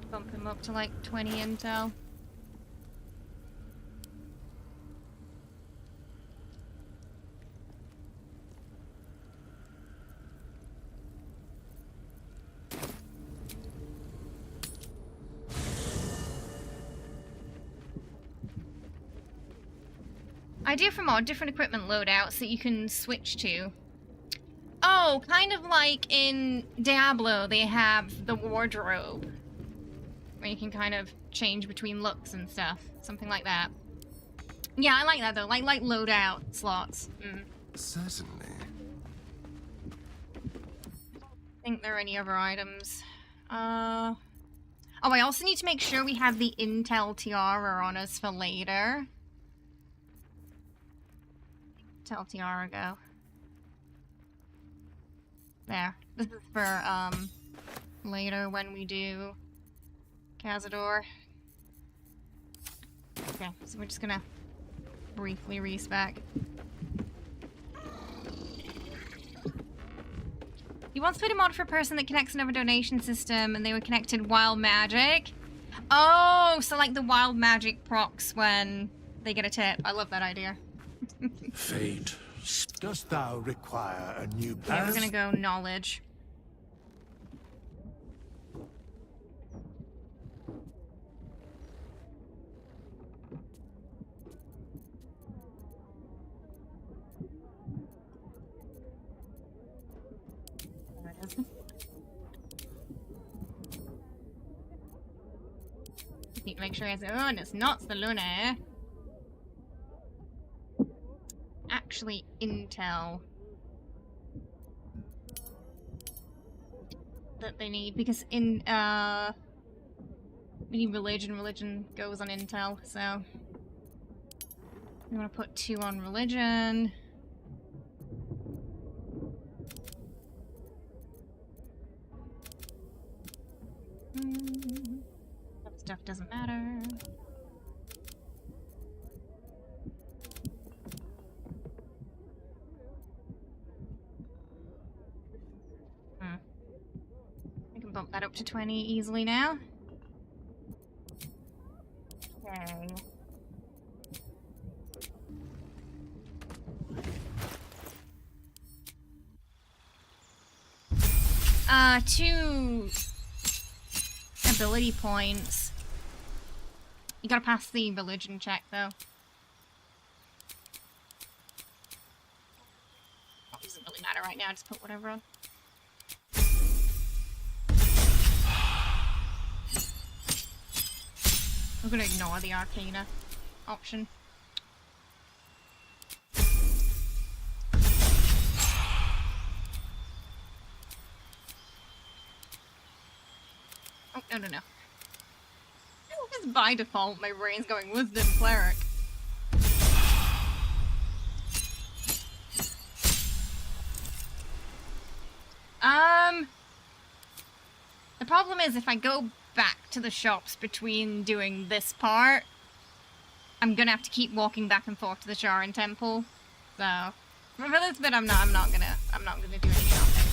Bump him up to like 20 intel. Idea for mod, different equipment loadouts that you can switch to. Oh, kind of like in Diablo, they have the wardrobe. Where you can kind of change between looks and stuff. Something like that. Yeah, I like that though. Like loadout slots. Certainly. Think there are any other items. Oh, I also need to make sure we have the Intel Tiara on us for later. Tell Tiara go. There. This is for, later when we do Cazador. Okay, so we're just gonna briefly respec. You once put a mod for a person that connects another donation system and they were connected wild magic. Oh, so like the wild magic procs when they get a tip. I love that idea. Fate, dost thou require a new path? Yeah, we're gonna go knowledge. Need to make sure he has it. Oh, and it's not the Luna. Actually, intel that they need, because in we need religion. Religion goes on intel, so we want to put 2 on religion. That stuff doesn't matter. I can bump that up to 20 easily now. Okay. Two ability points. You gotta pass the religion check, though. It doesn't really matter right now, just put whatever on. We're gonna ignore the Arcana option. Oh, no. Just by default, my brain's going Wisdom Cleric. The problem is if I go back to the shops between doing this part, I'm gonna have to keep walking back and forth to the Sharon Temple. So for this bit, I'm not gonna do any shopping.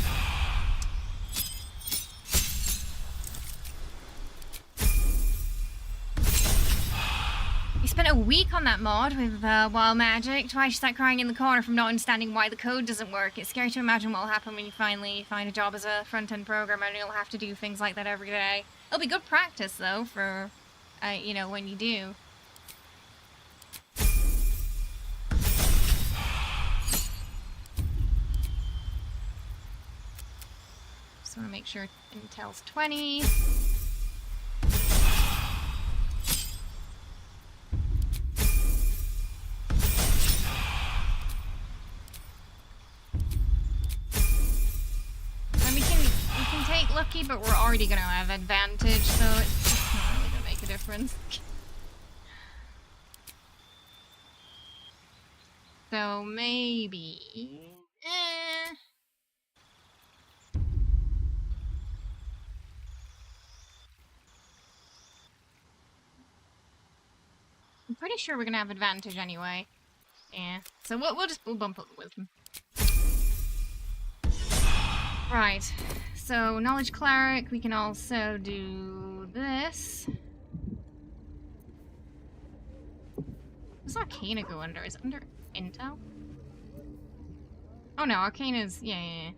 You spent a week on that mod with Wild Magic. Twice you sat crying in the corner from not understanding why the code doesn't work. It's scary to imagine what will happen when you finally find a job as a front-end programmer and you'll have to do things like that every day. It'll be good practice, though, for, you know, when you do. make sure intel's 20. And we can take lucky, but we're already gonna have advantage, so it's not really gonna make a difference. So maybe... I'm pretty sure we're gonna have advantage anyway. Yeah. So we'll bump up with them. Right. So knowledge cleric, we can also do this. Does Arcana go under? Is it under Intel? Oh no, Arcana's yeah.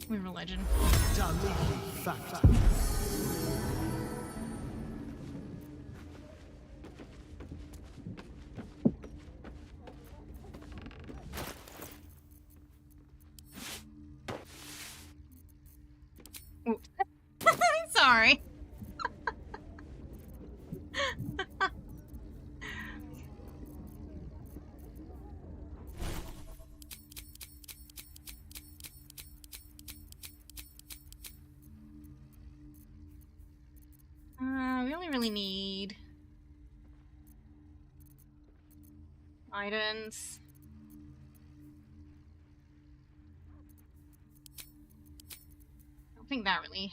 With religion. Sorry. We only really need items. I don't think that really...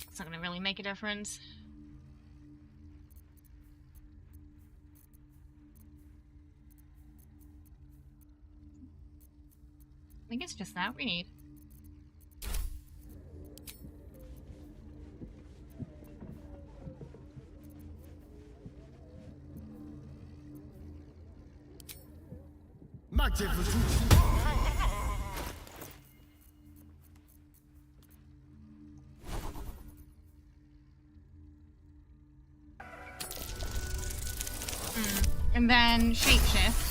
It's not gonna really make a difference. I think it's just that we need. And then shapeshift.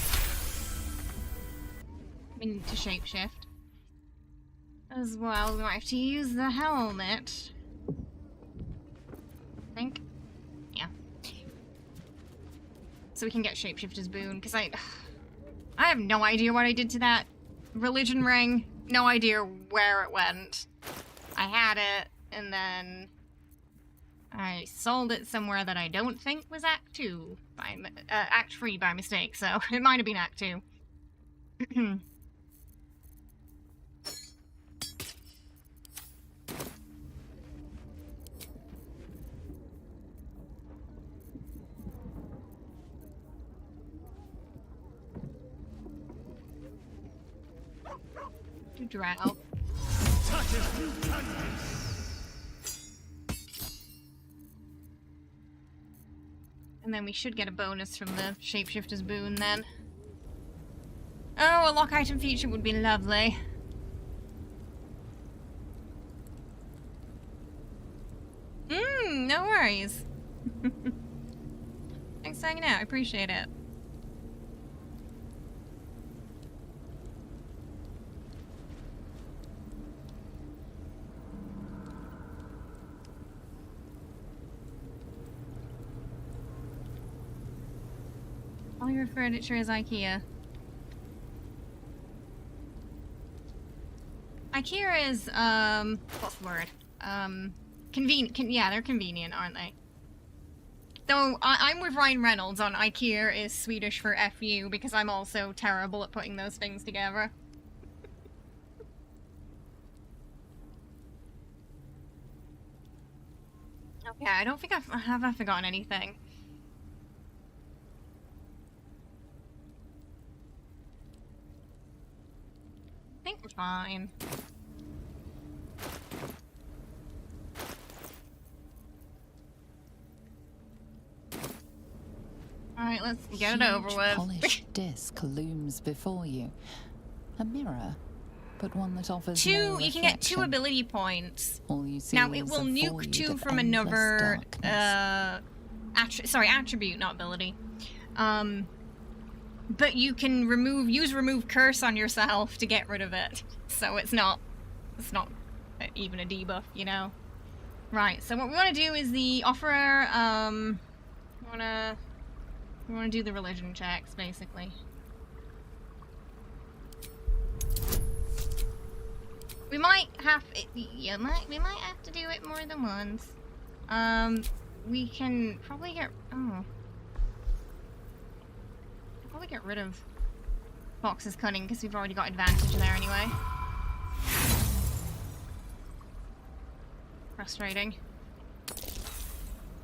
We need to shapeshift. As well, we might have to use the helmet. I think. Yeah. So we can get shapeshifter's boon, because I have no idea what I did to that religion ring. No idea where it went. I had it, and then I sold it somewhere that I don't think was Act 2, Act 3 by mistake, so it might have been Act 2. To drow. And then we should get a bonus from the shapeshifter's boon then. Oh, a lock item feature would be lovely. No worries. Thanks for hanging out, I appreciate it. All your furniture is IKEA. IKEA is, what's the word? Convenient. Yeah, they're convenient, aren't they? Though, I'm with Ryan Reynolds on IKEA is Swedish for F you, because I'm also terrible at putting those things together. Okay, I don't think I've forgotten anything. I think we're fine. Alright, let's get it over with. Polished disc looms before you. A mirror, but one that offers you can get 2 ability points. All you see now it will nuke 2 from another attribute, not ability. But you can use remove curse on yourself to get rid of it. So it's not even a debuff, you know. Right, so what we want to do is the offerer, we want to do the religion checks, basically. We might have we might have to do it more than once. We can probably get rid of Fox's cunning because we've already got advantage there anyway. Frustrating.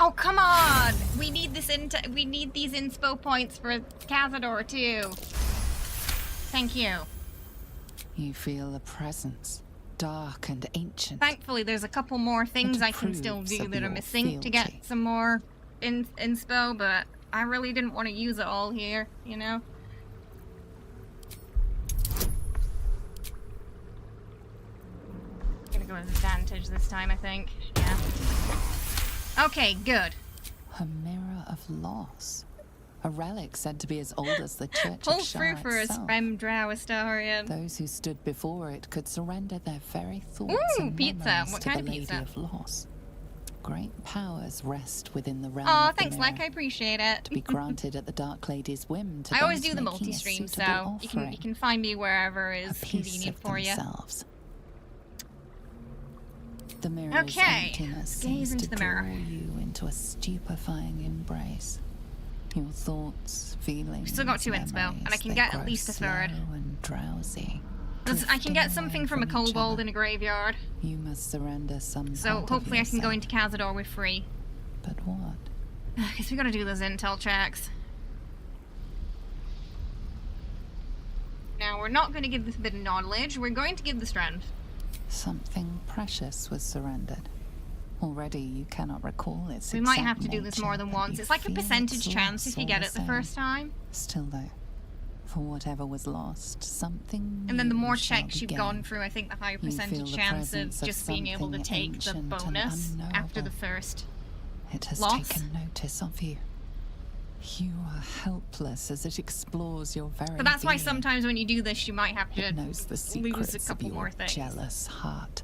Oh come on! We need these inspo points for Cazador too. Thank you. You feel a presence, dark and ancient. Thankfully, there's a couple more things I can still do that are missing to get some more inspo, but I really didn't want to use it all here, you know? Gonna go with advantage this time, I think. Yeah. Okay, good. A mirror of loss. A relic said to be as old as the Church Pull of Shah through for us, itself. Femdrow Astarion. Those who stood before it could surrender their very thoughts Ooh, and pizza. memories What to kind the of Lady pizza? of Loss. Great powers rest within the realm Aw, of the thanks, mirror, Lek. I appreciate it. to be granted at the Dark Lady's whim to I always those do the making a multi-stream, so suitable you offering, can find me wherever a is piece convenient of for you. themselves. The mirror's Okay, emptiness gaze seems into to the draw mirror. you into a stupefying embrace. Your thoughts, feelings, We've still got 2 inspo, and I can get at least a third. slow and drowsy. I can get something from a kobold in a graveyard. You must surrender some So part of hopefully I can go yourself. into Cazador with free. But what? Guess we gotta do those intel checks. Now we're not gonna give this a bit of knowledge, we're going to give the strength. Something precious was surrendered. Already you cannot recall its We might exact have to do this more nature, than but once. you It's like a feel percentage its chance loss if you all get it the same. first time. Still though, for whatever was lost, something And then the new more shall checks be you've gained. gone through, I think the higher You feel percentage the chance of presence of just being able to something take the ancient and bonus after the unknowable. first It has loss. taken notice of you. You are helpless as it explores your very But that's why being. sometimes when you do this, you might have to It knows the lose secrets a couple of your more things. jealous heart.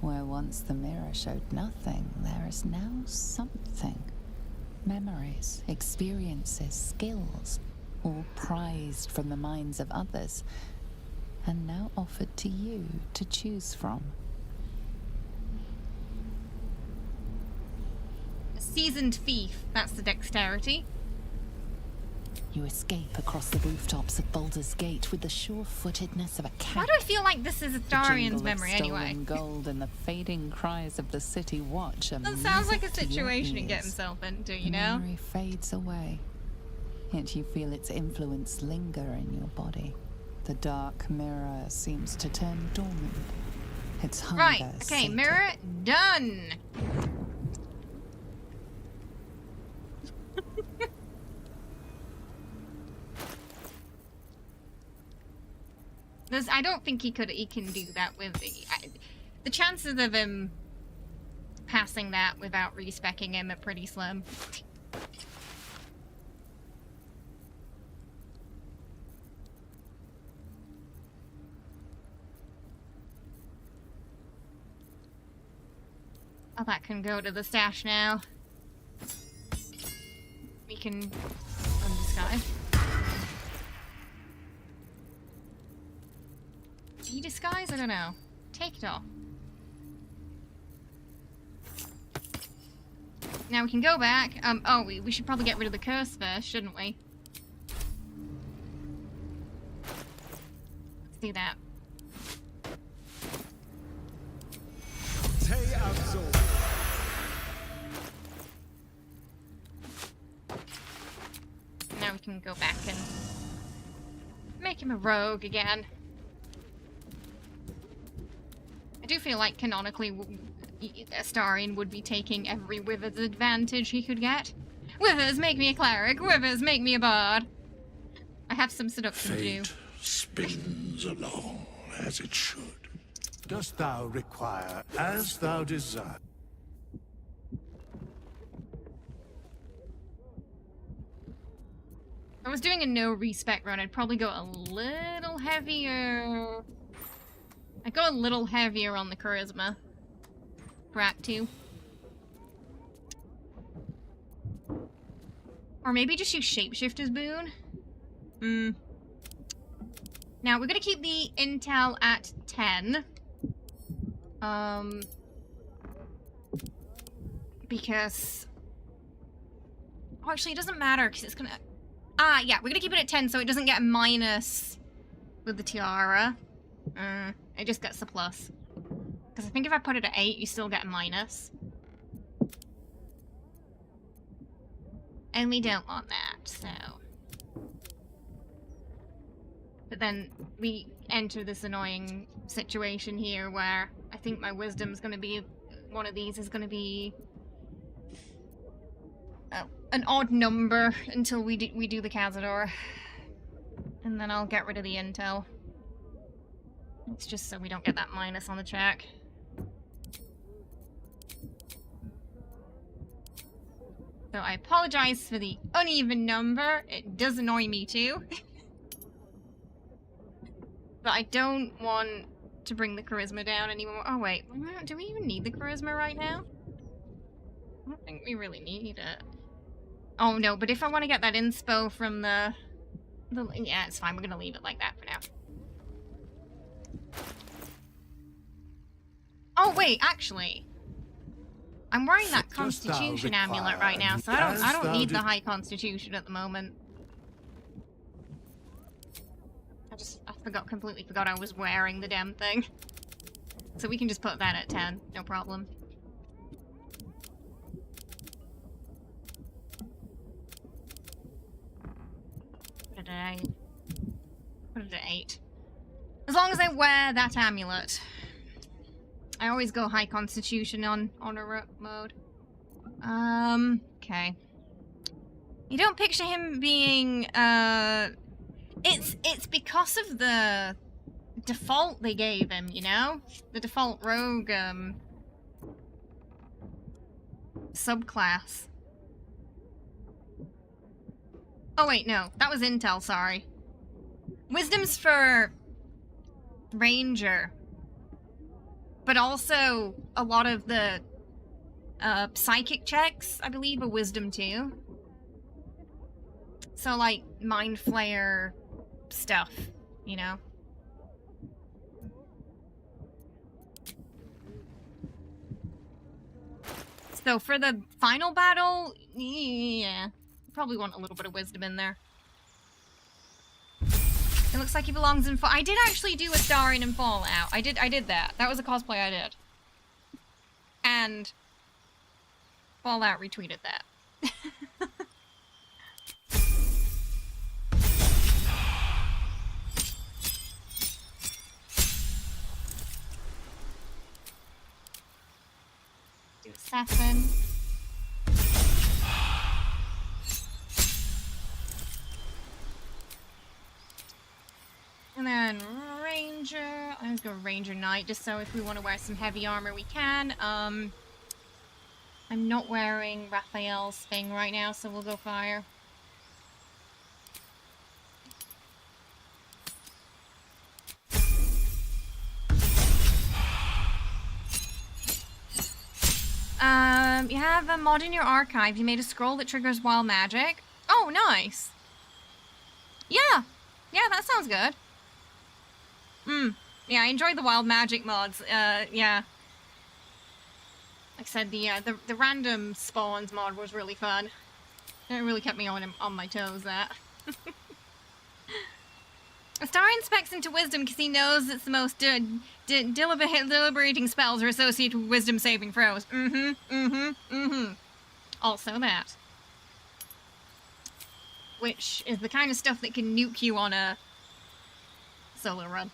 Where once the mirror showed nothing, there is now something. Memories, experiences, skills, all prized from the minds of others, and now offered to you to choose from. A seasoned thief, that's the dexterity. You escape across the rooftops of Baldur's Gate with the sure-footedness of a cat. Why do I feel like this is The Astarion's jingle memory of anyway? stolen gold and the fading cries of the city watch. That sounds like a situation to get himself into, you know? The memory fades away, yet you feel its influence linger in your body. The dark mirror seems to turn dormant. Its hunger Right, okay, sated. mirror done. I don't think he can do that with the chances of him passing that without respecking him are pretty slim. Oh, that can go to the stash now. We can undisguise. Disguise? I don't know. Take it off. Now we can go back. Oh, we should probably get rid of the curse first, shouldn't we? Let's do that. Now we can go back and make him a rogue again. I do feel like canonically Astarion would be taking every Wither's advantage he could get. Withers, make me a cleric! Withers, make me a bard! I have some seduction to do. Fate spins along as it should. Dost thou require as thou desire? If I was doing a no respec run, I'd probably go a little heavier. I go a little heavier on the charisma for Act 2. Or maybe just use Shapeshifter's Boon. Now, we're gonna keep the intel at 10. Because... Oh, actually, it doesn't matter, because it's gonna... Ah, yeah, we're gonna keep it at 10 so it doesn't get a minus with the tiara. It just gets a plus. Because I think if I put it at 8, you still get a minus. And we don't want that, so... But then we enter this annoying situation here where I think my wisdom's gonna be... One of these is gonna be... an odd number until we do the Cazador. And then I'll get rid of the intel. It's just so we don't get that minus on the check. So I apologize for the uneven number. It does annoy me too. But I don't want to bring the charisma down anymore. Oh wait, do we even need the charisma right now? I don't think we really need it. Oh no, but if I want to get that inspo from the... Yeah, it's fine. We're going to leave it like that for now. Oh wait, actually... I'm wearing that Constitution amulet right now, so I don't need the high Constitution at the moment. I completely forgot I was wearing the damn thing. So we can just put that at 10, no problem. Put it at 8. Put it at 8. As long as I wear that amulet. I always go high Constitution on honor mode. Okay. You don't picture him being, It's because of the default they gave him, you know? The default rogue, subclass. Oh wait, no. That was intel, sorry. Wisdom's for Ranger. But also, a lot of the psychic checks, I believe, are wisdom too. So, like, mind flayer stuff, you know? So, for the final battle, yeah, probably want a little bit of wisdom in there. It looks like he belongs in Fall. I did actually do Astarion and Fallout. I did that. That was a cosplay I did. And Fallout retweeted that. Do Assassin. And then Ranger. Let's go Ranger Knight, just so if we want to wear some heavy armor, we can. I'm not wearing Raphael's thing right now, so we'll go Fire. You have a mod in your archive. You made a scroll that triggers wild magic. Oh, nice. Yeah. Yeah, that sounds good. Yeah, I enjoyed the wild magic mods. Yeah. Like I said, the random spawns mod was really fun. It really kept me on my toes, that. Astarion specs into wisdom because he knows it's the most deliberating spells are associated with wisdom saving throws. Also that. Which is the kind of stuff that can nuke you on a solo run.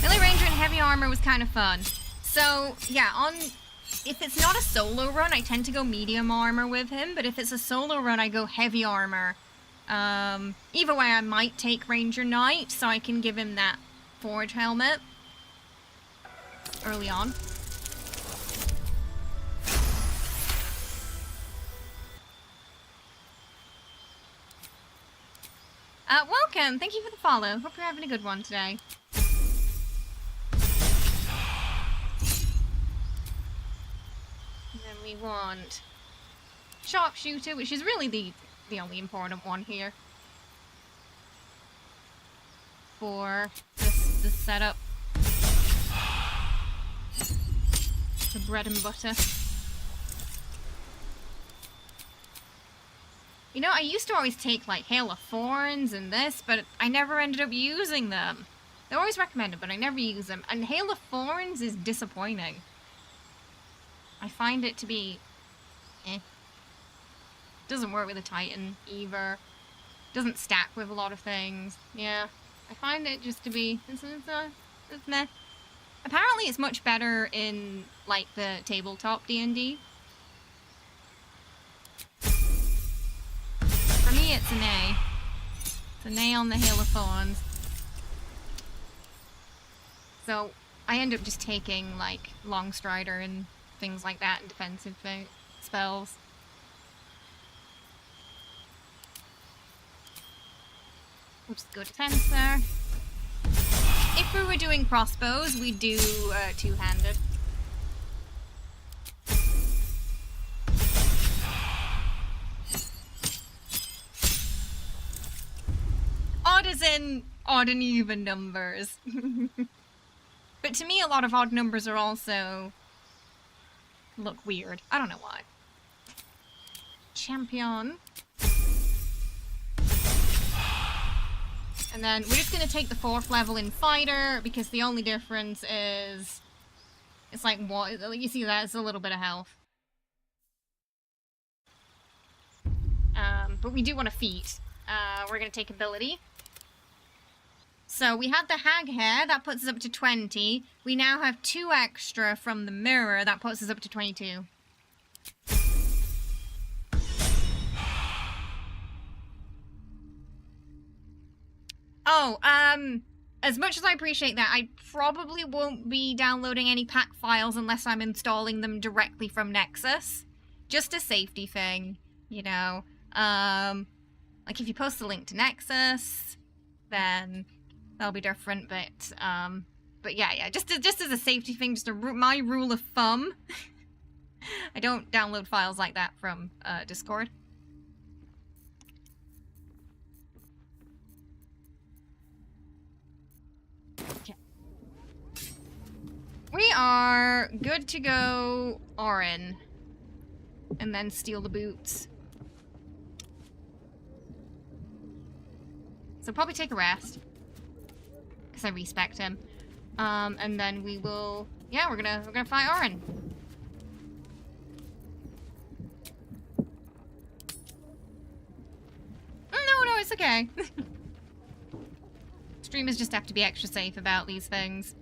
Melee Ranger in heavy armor was kind of fun. So, yeah, if it's not a solo run, I tend to go medium armor with him, but if it's a solo run, I go heavy armor. Either way, I might take Ranger Knight, so I can give him that forge helmet early on. Welcome! Thank you for the follow. Hope you're having a good one today. we want sharpshooter, which is really the only important one here for this setup. The bread and butter. You know, I used to always take like Hail of Thorns and this, but I never ended up using them. They're always recommended, but I never use them. And Hail of Thorns is disappointing. I find it to be doesn't work with a Titan either. Doesn't stack with a lot of things. Yeah, I find it just to be it's meh. Apparently, it's much better in like the tabletop D&D. For me, it's an A. It's an A on the Hail of Thorns. So I end up just taking like Longstrider and things like that and defensive spells. We'll just go defense there. If we were doing crossbows, we'd do two-handed. Odd as in odd and even numbers. But to me, a lot of odd numbers are also look weird. I don't know why. Champion. And then we're just going to take the 4th level in Fighter, because the only difference is... It's like, what? You see that? It's a little bit of health. But we do want a feat. We're going to take ability. So we had the Hag Hair, that puts us up to 20. We now have 2 extra from the Mirror, that puts us up to 22. Oh, as much as I appreciate that, I probably won't be downloading any pack files unless I'm installing them directly from Nexus. Just a safety thing, you know. Like if you post a link to Nexus, then that'll be different, but yeah, just as a safety thing, just my rule of thumb. I don't download files like that from Discord. Okay. We are good to go Orin. And then steal the boots. So probably take a rest. Because I respect him. And then we will... Yeah, we're gonna fight Orin. No, it's okay. Streamers just have to be extra safe about these things.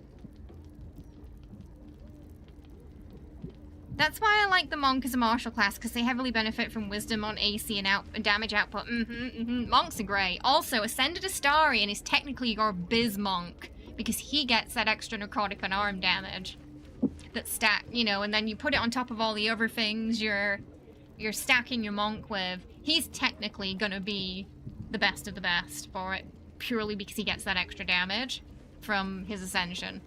That's why I like the Monk as a martial class, because they heavily benefit from wisdom on AC and damage output. Monks are great. Also, Ascended Astarion is technically your Biz Monk, because he gets that extra necrotic and arm damage that stack, you know, and then you put it on top of all the other things you're stacking your Monk with. He's technically gonna be the best of the best for it, purely because he gets that extra damage from his Ascension.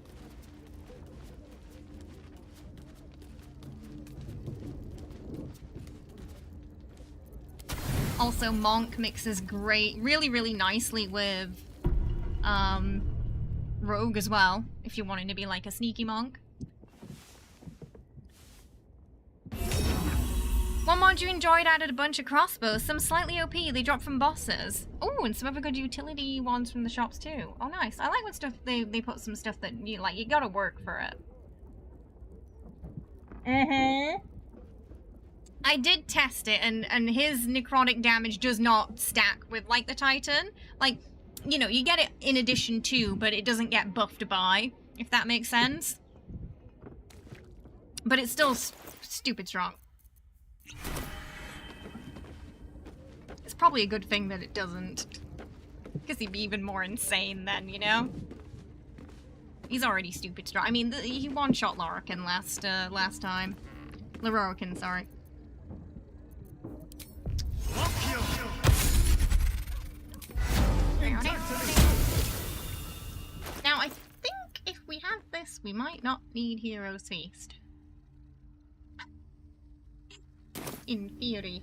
Also, Monk mixes really nicely with Rogue as well, if you're wanting to be like a sneaky Monk. One mod you enjoyed added a bunch of crossbows, some slightly OP, they drop from bosses. Oh, and some other good utility ones from the shops too. Oh, nice. I like when stuff they put some stuff that you gotta work for it. I did test it, and his necrotic damage does not stack with, like, the Titan. Like, you know, you get it in addition to, but it doesn't get buffed by, if that makes sense. But it's still stupid strong. It's probably a good thing that it doesn't. Because he'd be even more insane then, you know? He's already stupid strong. I mean, he one-shot Lorcan last time. Lorcan, sorry. Now, I think if we have this, we might not need Hero's Feast. In theory.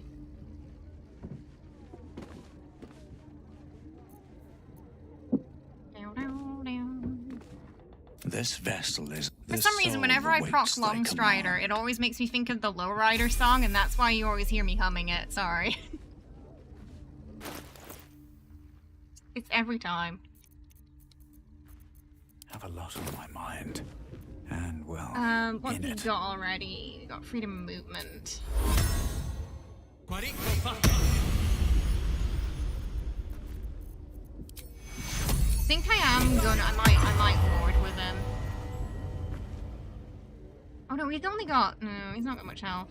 This vessel is... For some reason, whenever I proc Longstrider, it always makes me think of the Lowrider song, and that's why you always hear me humming it. Sorry. It's every time. Have a lot on my mind. And, well, what we got already? We got freedom of movement. I think I am gonna. I might ward with him. Oh no, he's only got. No, he's not got much health.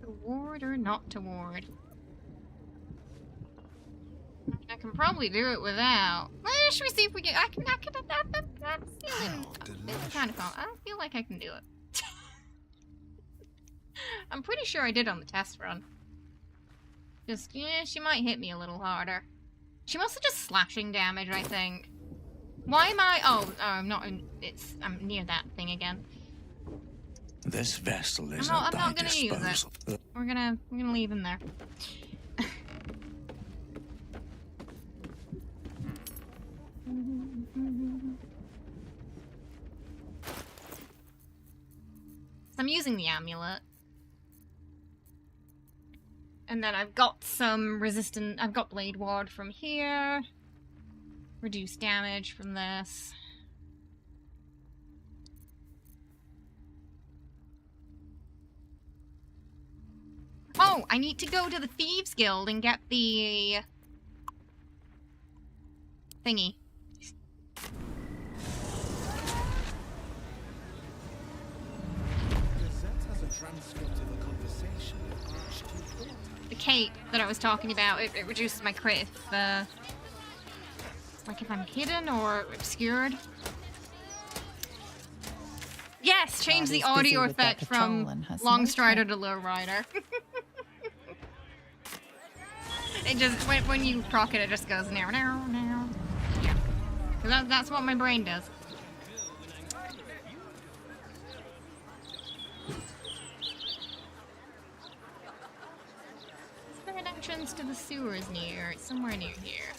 To ward or not to ward? I can probably do it without. Should we see if we can? I'm feeling kind of calm. I don't feel like I can do it. I'm pretty sure I did on the test run. Just, yeah, she might hit me a little harder. She mostly just slashing damage, I think. Why am I? Oh, I'm not in. I'm near that thing again. This vessel is I'm not gonna use it. We're gonna leave him there. I'm using the amulet. And then I've got some resistant. I've got Blade Ward from here. Reduce damage from this. Oh, I need to go to the Thieves Guild and get the thingy. The cape that I was talking about, it reduces my crit if, like if I'm hidden or obscured. Yes, change the audio effect from Longstrider to Lowrider. It just, when you proc it, it just goes now, now, now. Yeah. That's what my brain does. Third entrance to the sewers near. It's somewhere near here.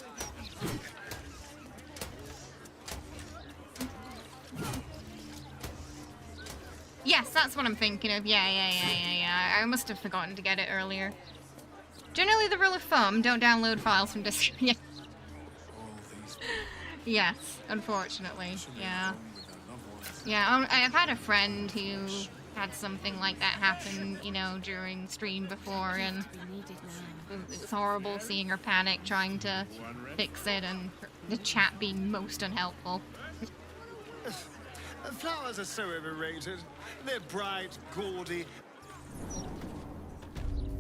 Yes, that's what I'm thinking of. Yeah. I must have forgotten to get it earlier. Generally, the rule of thumb, don't download files from disk. Yeah. Yes, unfortunately. Yeah. Yeah, I've had a friend who had something like that happen, you know, during stream before, and it was horrible seeing her panic trying to fix it, and the chat being most unhelpful. Flowers are so overrated. They're bright, gaudy.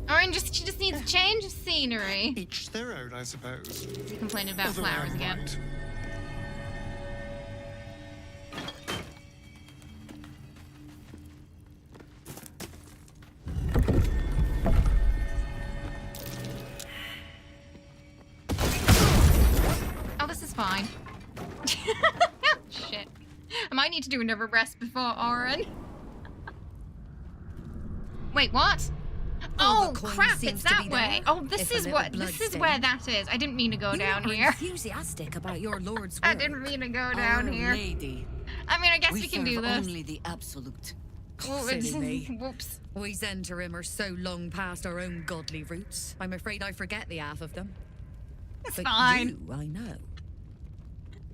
Orange, she just needs a change of scenery. Each their own, I suppose. Is he complaining about flowers again? Right. Oh, this is fine. Shit. I might need to do another rest before Oren. Wait, what? Oh crap! It's that way. Oh, this is where that is. I didn't mean to go down here. Enthusiastic about your lord's I didn't mean to go down here. Lady. I mean, I guess we can do this. Only the absolute. Silly me. Whoops. We Zentarim are so long past our own godly roots. I'm afraid I forget the half of them. It's but fine. You, I know.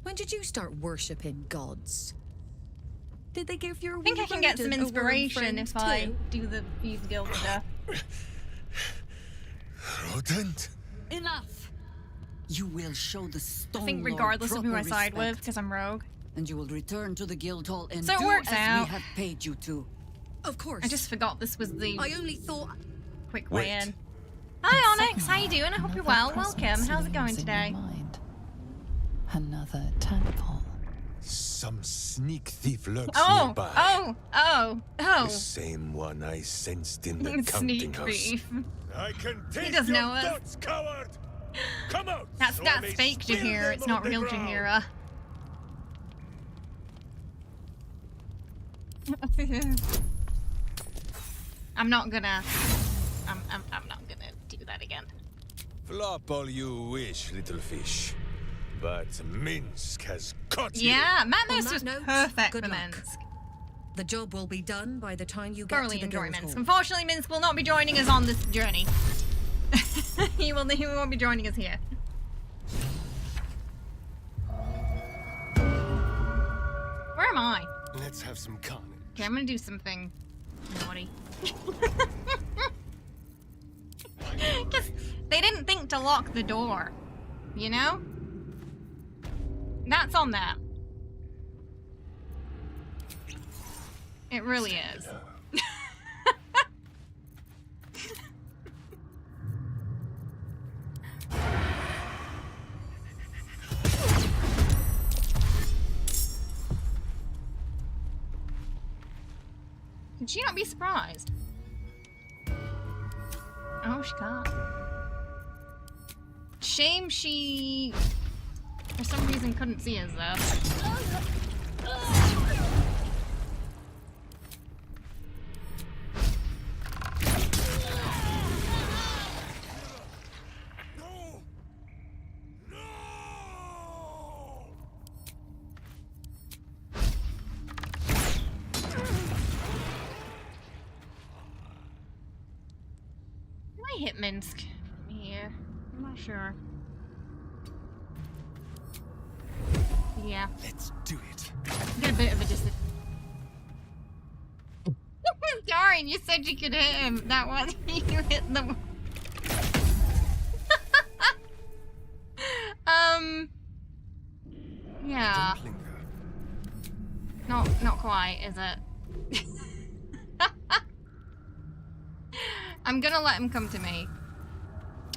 When did you start worshipping gods? Did they give your? I think I can get some inspiration if I do the Thieves Guild stuff. Rodent. Enough. You will show the stone. I think regardless of who I side with, because I'm rogue. And you will return to the guild hall and so it do works as out. we have paid you to. Of course. I just forgot this was the. I only thought. Quick way in. Hi Onyx, how you doing? I hope you're well. Welcome. How's it going today? Another tadpole. Some sneak thief lurks Oh, nearby. oh. The same one I sensed in the counting Sneak house. thief. I can He doesn't know us. thoughts, coward! Come out! That's so I may fake spill Jahir. them It's on not the real ground. Jahira. I'm not gonna do that again. Flop all you wish, little fish. But Minsk has caught you. Yeah, Matt, On this that was note, perfect good for luck. Minsk. The job will be done by the time you get Thoroughly to the enjoy Guild Minsk. Hall. Unfortunately, Minsk will not be joining us on this journey. he won't be joining us here. Where am I? Let's have some carnage. Okay, I'm gonna do something naughty. Because they didn't think to lock the door, you know? That's on them. It really is. Can she not be surprised? Oh, she can't. Shame she, for some reason, couldn't see us, though. Can I hit Minsk from here? I'm not sure. Yeah. Let's do it. Get a bit of a distance. Darn, you said you could hit him. That one, you hit the. Yeah. Not quite, is it? I'm gonna let him come to me.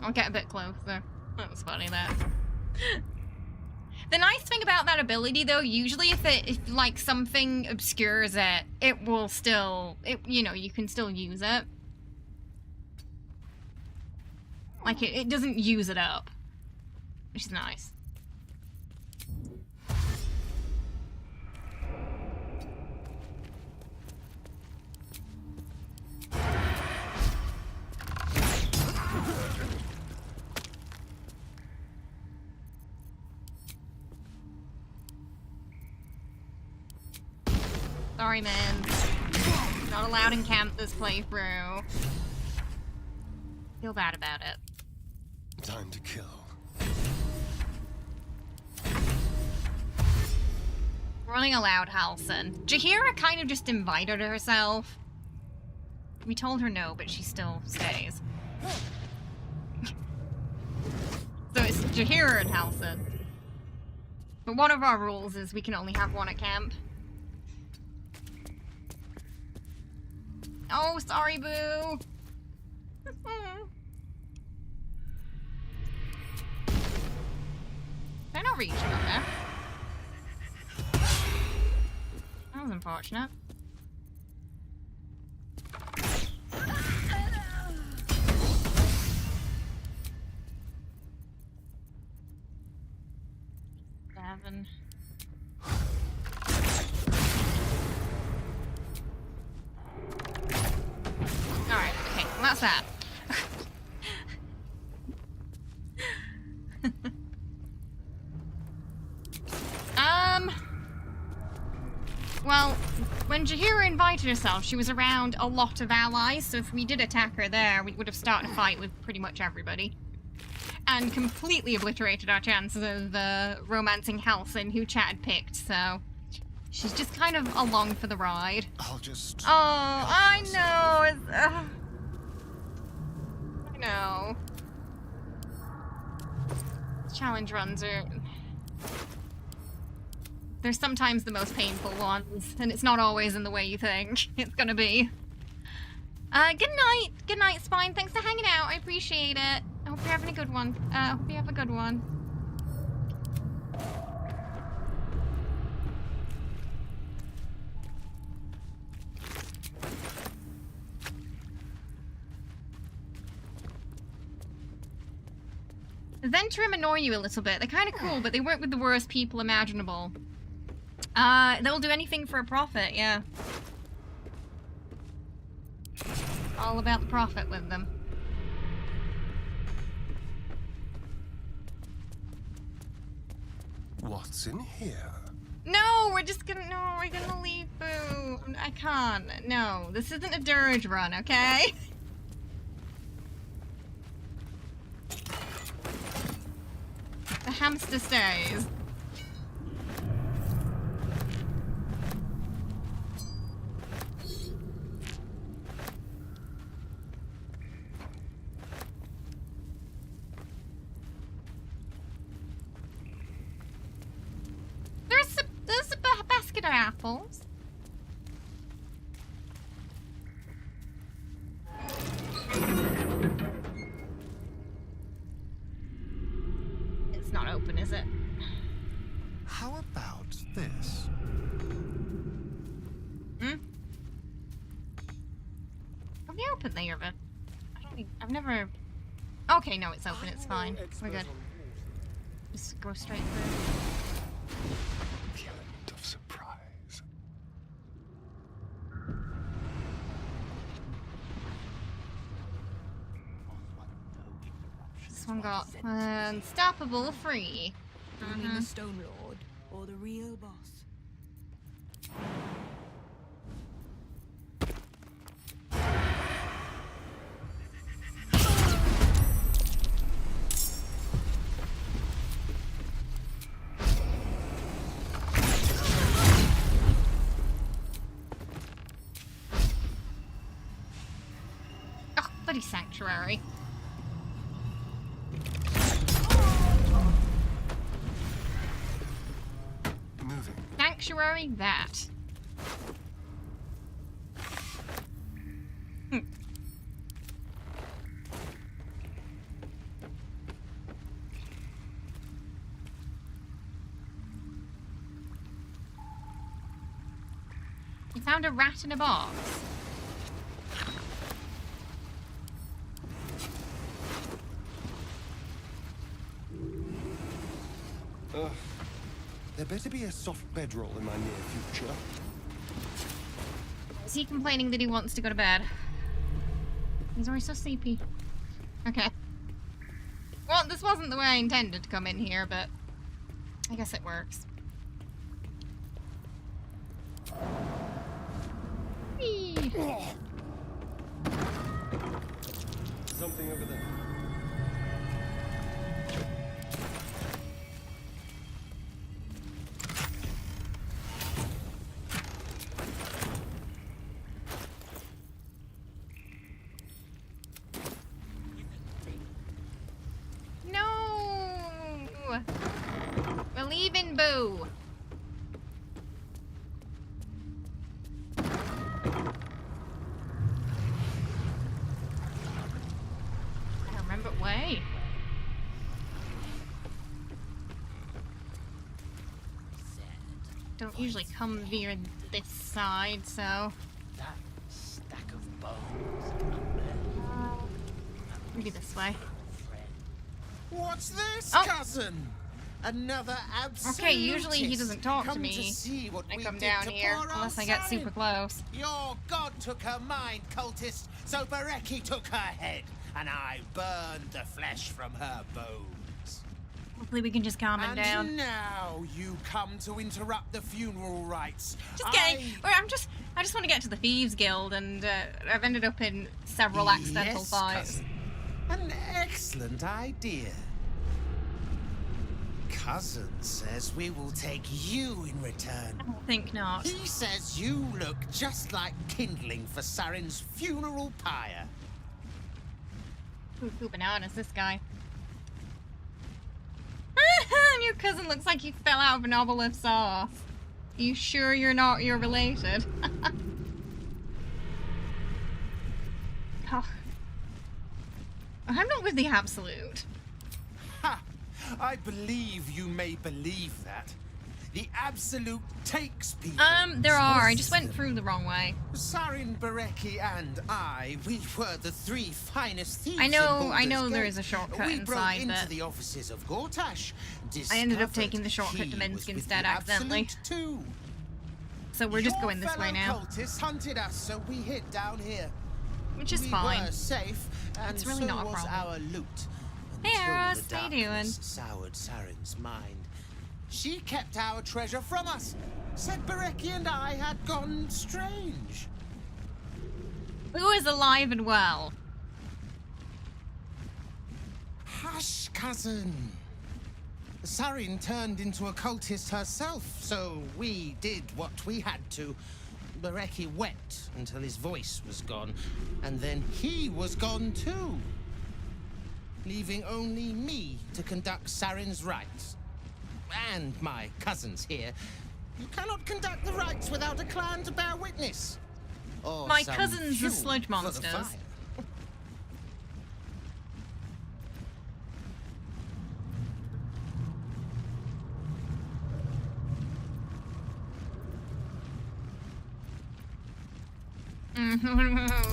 I'll get a bit closer. That was funny, that. The nice thing about that ability, though, usually if like something obscures it, it will still, you know, you can still use it. Like it doesn't use it up, which is nice. Sorry, man. Not allowed in camp this playthrough. Feel bad about it. Time to kill. Running aloud, Halson. Jahira kind of just invited herself. We told her no, but she still stays. So it's Jahira and Halson. But one of our rules is we can only have one at camp. Oh, sorry, boo. Can I not reach him up there? That was unfortunate. Seven. Alright, okay, well that's that. Well, when Jahira invited herself, she was around a lot of allies, so if we did attack her there, we would have started a fight with pretty much everybody. And completely obliterated our chances of romancing Halson, who Chad had picked, so... She's just kind of along for the ride. I'll just... Oh, I know! I know. Challenge runs are... They're sometimes the most painful ones, and it's not always in the way you think it's gonna be. Good night! Good night, Spine. Thanks for hanging out. I appreciate it. I hope you're having a good one. Hope you have a good one. The Venturim annoy you a little bit. They're kind of cool, but they work with the worst people imaginable. They'll do anything for a profit, yeah. All about the profit with them. What's in here? No, we're gonna leave Boo. I can't. No, this isn't a dirge run, okay? The hamster stays. There's a basket of apples. It's not open, is it? How about this? Have you opened there, but I've never. Okay, no, it's open. It's fine. We're good. Just go straight through. Element of surprise. This one got unstoppable free. You mean the Stone Lord or the real boss? Oh, bloody sanctuary. Sanctuary that. You found a rat in a box. There better be a soft bedroll in my near future. Is he complaining that he wants to go to bed? He's already so sleepy. Okay. Well, this wasn't the way I intended to come in here, but I guess it works. Whee! Something over there. We're leaving Boo. I don't remember way. Don't usually come via this side, so. That stack of bones. Maybe this way. What's this, Oh. cousin? Another absolute. Okay, usually he doesn't talk to Come me. see what I we come did down to here, poor unless I old get super Sarin. close. Your god took her mind, cultist, so Bereki took her head, and I burned the flesh from her bones. Hopefully we can just calm him And down. now you come to interrupt the funeral rites. Just getting. I just want to get to the Thieves Guild, and I've ended up in several accidental Yes, fights. cousin. An excellent idea. Cousin says we will take you in return. I think not. He says you look just like kindling for Sarin's funeral pyre. Poo bananas, this guy. Your cousin looks like he fell out of a novel of sauce. Are you sure you're related? Oh. I'm not with the Absolute. Ha! I believe you may believe that. The absolute takes people. There are. I just went through the wrong way. Sarin, Bereki, and I, we were the 3 finest thieves. I know Baldur's there Gate. is a shortcut we broke inside, into but the offices of Gortash. I ended up discovered taking the shortcut he to Minsk was with instead the accidentally. Absolute Two. So we're just going this way now. Your fellow cultists hunted us, so we hid down here. Which is we fine. Were safe, and It's really so not a was problem. our loot. Hey, Until Eros, the how you doing? darkness soured Sarin's mind. She kept our treasure from us. Said Bereki and I had gone strange. Who is alive and well? Hush, cousin. Sarin turned into a cultist herself, so we did what we had to. Bereki wept until his voice was gone, and then he was gone too, leaving only me to conduct Sarin's rites. And my cousins here. You cannot conduct the rites without a clan to bear witness. Or My some cousins, the fuel sludge for the monsters. fire.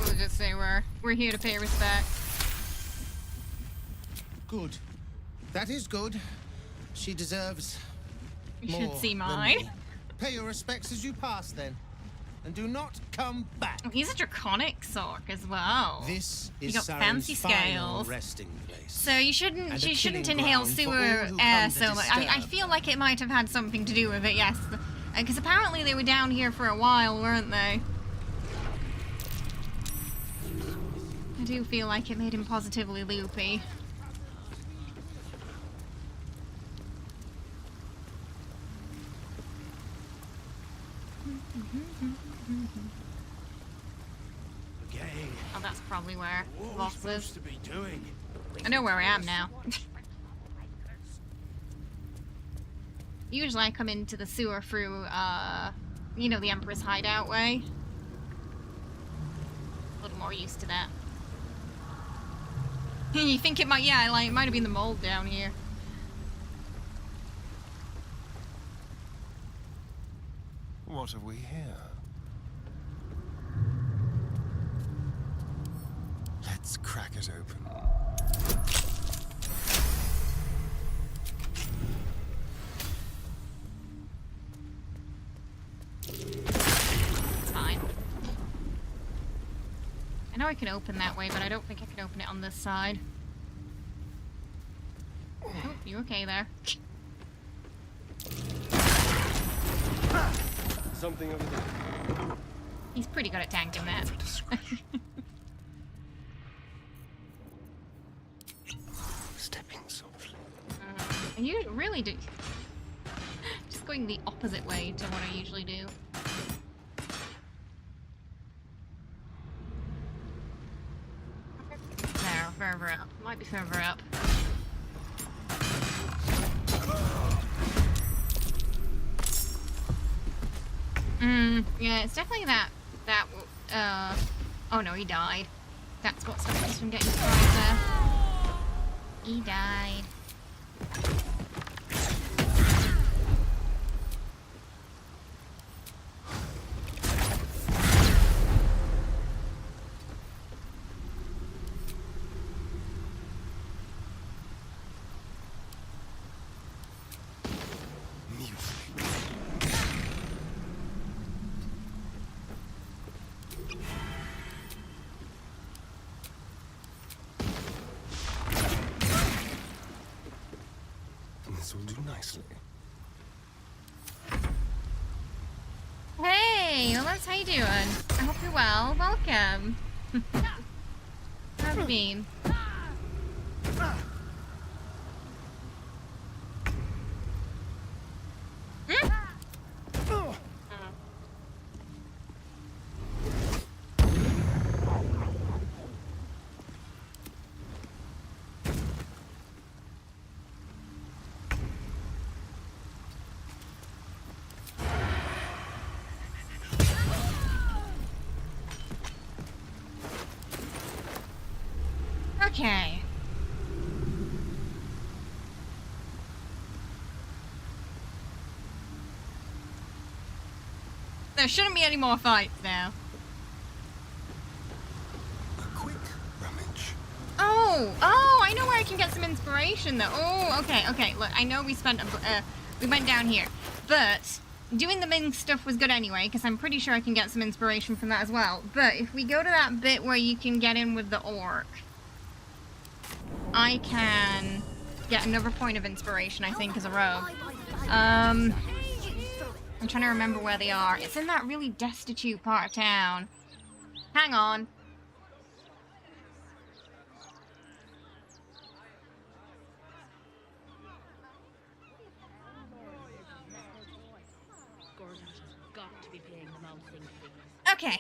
We'll just say we're here to pay respect. Good. That is good. She deserves You more should see than mine. me. Pay your respects as you pass, then. And do not come back. Oh, he's a draconic sork as well. This You is got Saren's fancy final scales. resting place. So you shouldn't And a you shouldn't killing inhale ground for sewer all who air come to so much. I disturb. feel like it might have had something to do with it, yes. Because apparently they were down here for a while, weren't they? I do feel like it made him positively loopy. Oh, that's probably where the boss is. To be doing. I know where I am now. Usually I come into the sewer through, you know, the Emperor's hideout way. A little more used to that. You think it might, yeah, like, it might have been the mold down here. What have we here? Let's crack it open. It's fine. I know I can open that way, but I don't think I can open it on this side. Oh, you okay there? Something over there. He's pretty good at tanking that. Stepping softly. And you really do. Just going the opposite way to what I usually do. There, further up. Might be further up. Yeah, it's definitely that, oh no, he died. That's what stopped us from getting surprised there. He died. This will do nicely. Hey, Willis, how you doing? I hope you're well. Welcome. How have you been? Okay. there shouldn't be any more fights now. Oh, I know where I can get some inspiration though. Oh, okay. Look, I know we went down here, but doing the Ming stuff was good anyway, because I'm pretty sure I can get some inspiration from that as well. But if we go to that bit where you can get in with the orc, I can get another point of inspiration, I think, as a rogue. I'm trying to remember where they are. It's in that really destitute part of town. Hang on. Okay.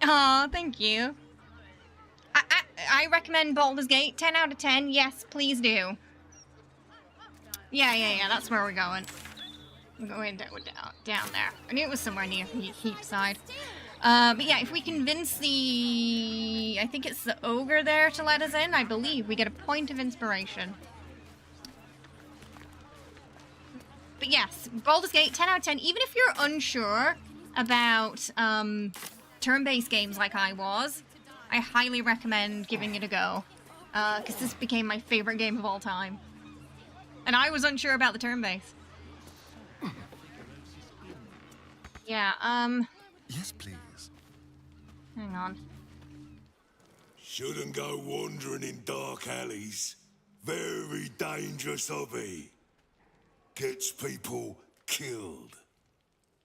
Aw, thank you. I recommend Baldur's Gate. 10 out of 10. Yes, please do. Yeah. That's where we're going. We're going down there. I knew it was somewhere near Heapside. But yeah, if we convince the... I think it's the ogre there to let us in, I believe. We get a point of inspiration. But yes, Baldur's Gate, 10 out of 10. Even if you're unsure about turn-based games like I was, I highly recommend giving it a go. Because this became my favorite game of all time. And I was unsure about the turn-based. Yeah, Yes, please. hang on. Shouldn't go wandering in dark alleys. Very dangerous hobby. Gets people killed.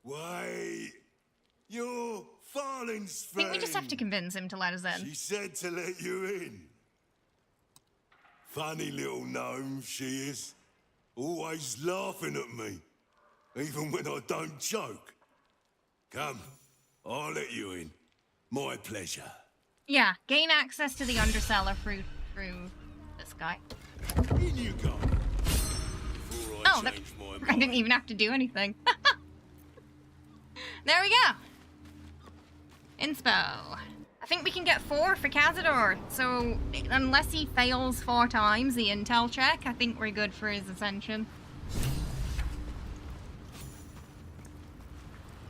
Why, you're Farling's friend. I think we just have to convince him to let us in. She said to let you in. Funny little gnome she is. Always laughing at me. Even when I don't joke. Come, I'll let you in. My pleasure. Yeah, gain access to the undercellar through this guy. In you go. Oh, I didn't even have to do anything. There we go. Inspo. I think we can get 4 for Cazador. So, unless he fails 4 times the intel check, I think we're good for his ascension.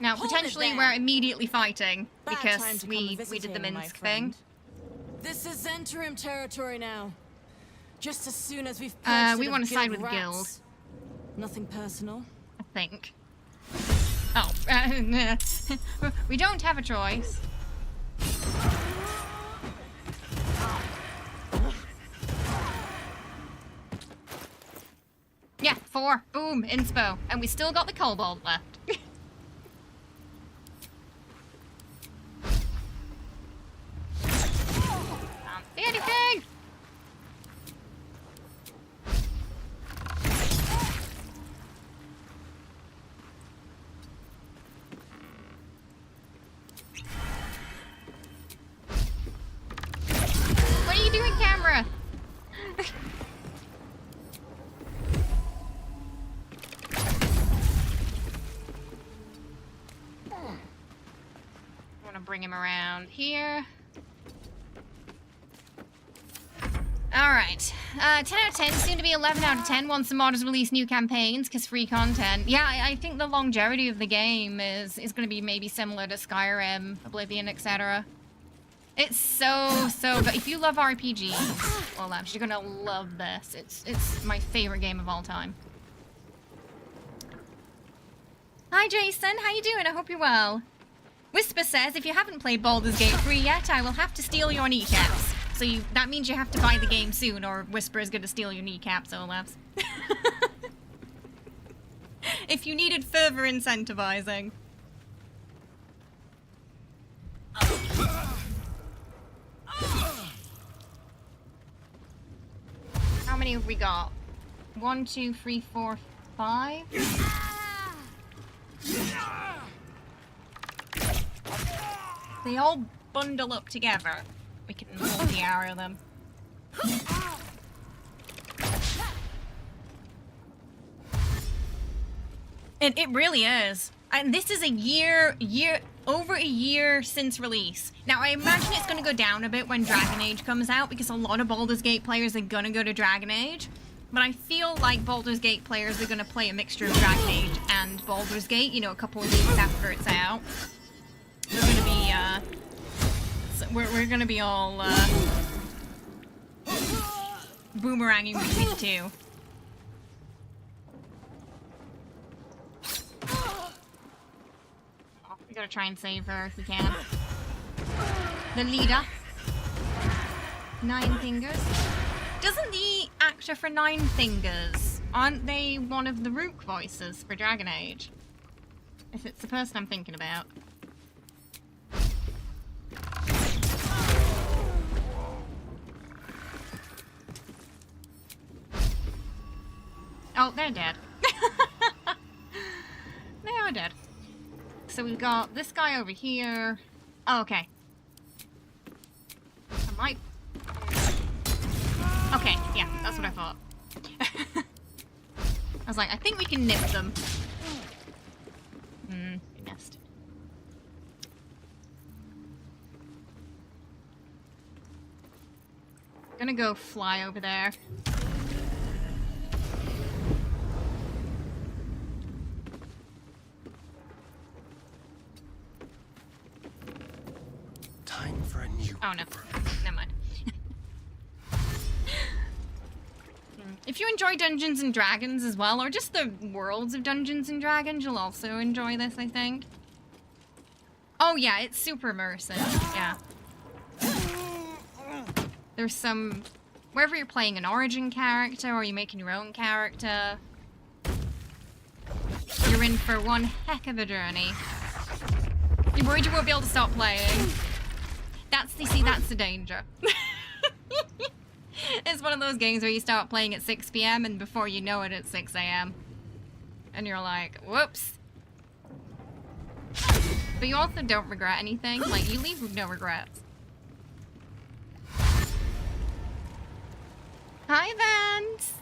Now, potentially we're immediately fighting because we did the Minsk thing. This is Zentrum territory now. Just as soon as we've we want to side with the guild. Nothing personal. I think. Oh, we don't have a choice. Yeah, 4. Boom, inspo. And we still got the kobold left. Can't see anything! What are you doing, camera? I want to bring him around here. Alright. 10 out of 10, soon to be 11 out of 10 once the modders release new campaigns, because free content. Yeah, I think the longevity of the game is going to be maybe similar to Skyrim, Oblivion, etc. It's so good. If you love RPGs, well, you're gonna love this. It's my favorite game of all time. Hi, Jason. How you doing? I hope you're well. Whisper says, if you haven't played Baldur's Gate 3 yet, I will have to steal your kneecaps. So that means you have to buy the game soon, or Whisper is gonna steal your kneecaps, Olafs. If you needed further incentivizing. How many have we got? 1, 2, 3, 4, 5? They all bundle up together. We can multi-arrow them. It really is. And this is over a year since release. Now, I imagine it's going to go down a bit when Dragon Age comes out, because a lot of Baldur's Gate players are going to go to Dragon Age. But I feel like Baldur's Gate players are going to play a mixture of Dragon Age and Baldur's Gate, you know, a couple of weeks after it's out. We're going to be, we're going to be all, boomeranging between the two. We gotta try and save her if we can. The leader. Nine Fingers. Doesn't the actor for Nine Fingers, aren't they one of the Rook voices for Dragon Age? If it's the person I'm thinking about. Oh, they're dead. They are dead. So we've got this guy over here. Oh, okay. I might... Okay, yeah, that's what I thought. I was like, I think we can nip them. We missed. Gonna go fly over there. Time for a new... Oh, no. Never mind. If you enjoy Dungeons and Dragons as well, or just the worlds of Dungeons and Dragons, you'll also enjoy this, I think. Oh yeah, it's super immersive, yeah. There's some... Wherever you're playing an origin character, or you're making your own character, you're in for one heck of a journey. You're worried you won't be able to stop playing. That's the danger. It's one of those games where you start playing at 6 PM and before you know it, it's 6 AM. And you're like, whoops. But you also don't regret anything. Like, you leave with no regrets. Hi, Vance!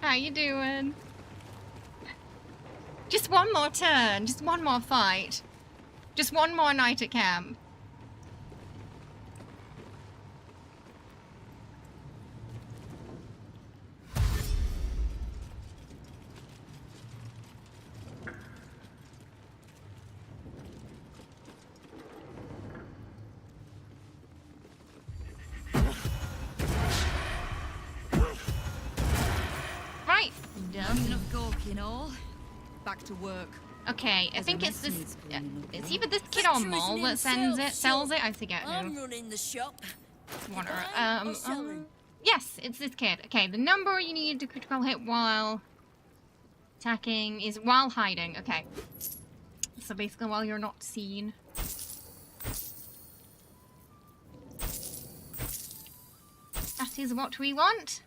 How you doing? Just one more turn. Just one more fight. Just one more night at camp. Right. Done enough gawking all. Back to work. Okay, I think it's this. It's either this kid or Mall that sells it. I forget who. I'm running the shop. Yes, it's this kid. Okay, the number you need to critical hit while attacking is while hiding. Okay, so basically while you're not seen. That is what we want.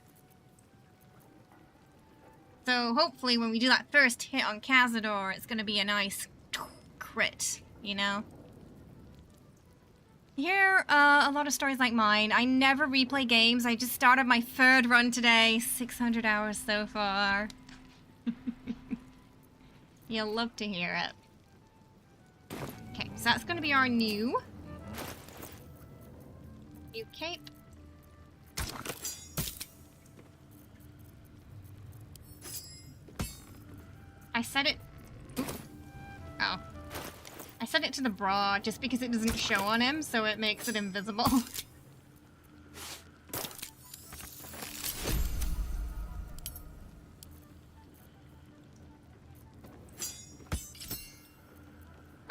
So hopefully when we do that first hit on Cazador, it's going to be a nice crit, you know? You hear a lot of stories like mine. I never replay games. I just started my third run today. 600 hours so far. You'll love to hear it. Okay, so that's going to be our new cape. I set it... Ooh. Oh. I set it to the bra just because it doesn't show on him, so it makes it invisible.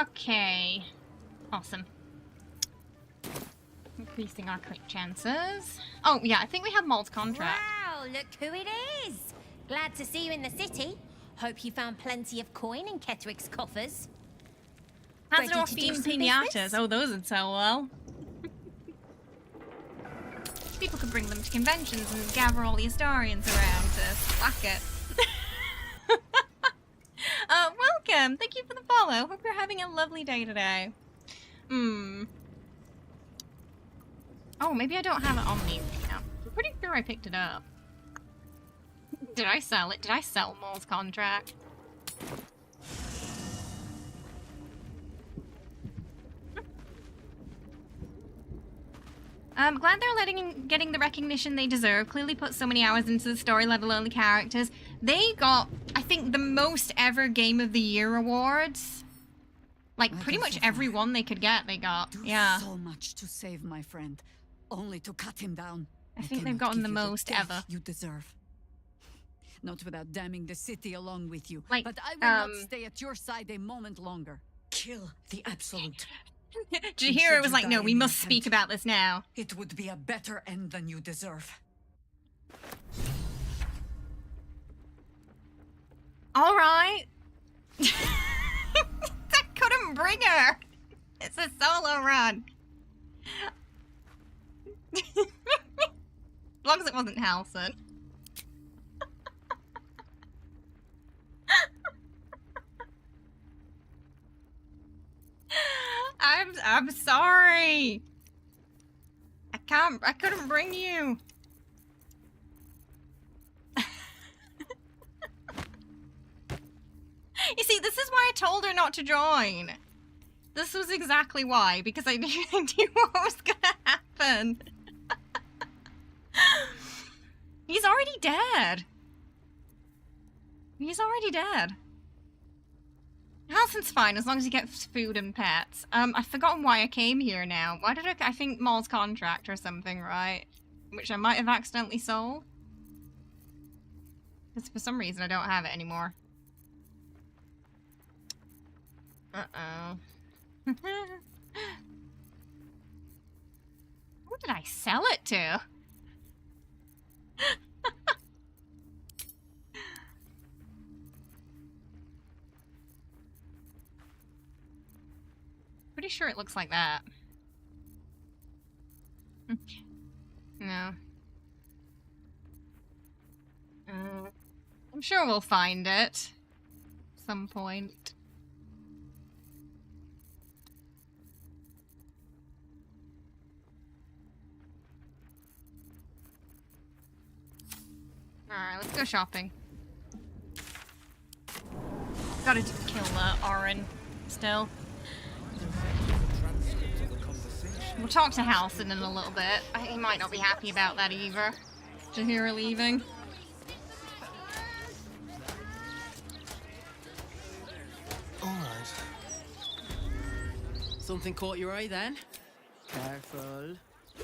Okay. Awesome. Increasing our crit chances. Oh, yeah, I think we have Maul's contract. Wow, look who it is! Glad to see you in the city. Hope you found plenty of coin in Ketteric's coffers. Cazador themed pinatas. Oh, those would sell well. People could bring them to conventions and gather all the Astarions around to slack it. Welcome! Thank you for the follow. Hope you're having a lovely day today. Oh, maybe I don't have it on me right now. I'm pretty sure I picked it up. Did I sell it? Did I sell Maul's contract? Glad they're getting the recognition they deserve. Clearly put so many hours into the story, let alone the characters. They got, I think, the most ever Game of the Year awards. Like, pretty much every one they could get, they got. Yeah. So much to save my friend, only to cut him down. I think they've gotten the most death ever. You deserve. Not without damning the city along with you. Like, but I will not stay at your side a moment longer. Kill the Absolute. Did you hear? It was like, no, we must speak about this now. It would be a better end than you deserve. All right. I couldn't bring her. It's a solo run. As long as it wasn't Halson. I'm sorry. I couldn't bring you. You see, this is why I told her not to join. This was exactly why, because I knew what was gonna happen. He's already dead. He's already dead. Halson's fine, as long as he gets food and pets. I've forgotten why I came here now. Why did I think Maul's contract or something, right? Which I might have accidentally sold. Because for some reason I don't have it anymore. Uh-oh. Who did I sell it to? Pretty sure it looks like that. No. I'm sure we'll find it. Some point. Alright, let's go shopping. Gotta kill Orin still. We'll talk to Halson in a little bit. He might not be happy about that either. To hear her leaving. Alright. Something caught your eye then? Careful.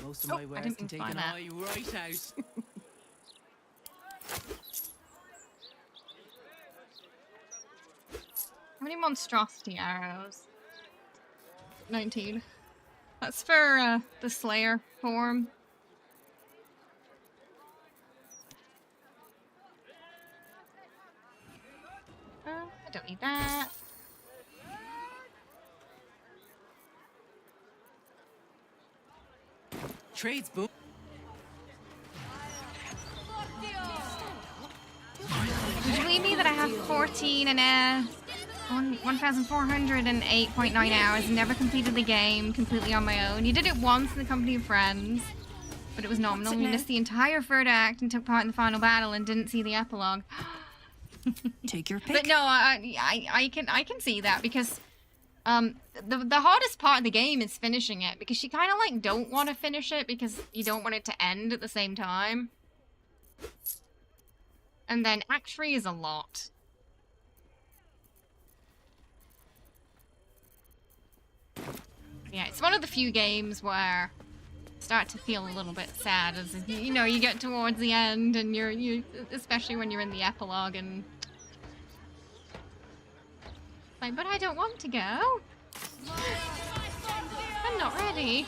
Most of my wares can take an eye right out. How many monstrosity arrows? 19. That's for the Slayer form. I don't need that. Trades boom. Would you believe me that I have 14 and 1,408.9 hours and never completed the game completely on my own? You did it once in the company of friends, but it was nominal. You missed the entire third act and took part in the final battle and didn't see the epilogue. Take your pick. But no, I can see that because the hardest part of the game is finishing it, because you kind of like don't want to finish it because you don't want it to end at the same time. And then Act 3 is a lot. Yeah, it's one of the few games where I start to feel a little bit sad as, you know, you get towards the end and you especially when you're in the epilogue and like, but I don't want to go. I'm not ready.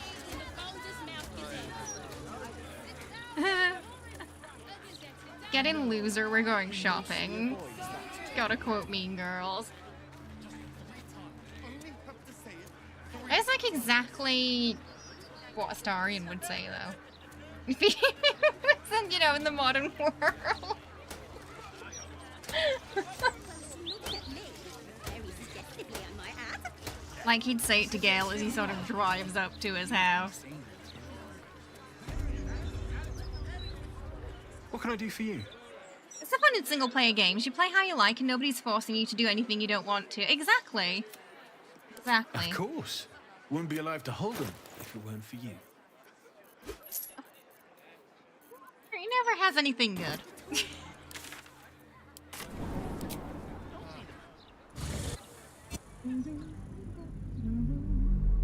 Getting loser, we're going shopping. Gotta quote Mean Girls. It's like exactly what Astarion would say, though. If he was, you know, in the modern world. Like he'd say it to Gale as he sort of drives up to his house. What can I do for you? It's the fun in single-player games. You play how you like and nobody's forcing you to do anything you don't want to. Exactly. Exactly. Of course. Wouldn't be alive to hold them if it weren't for you. never has anything good.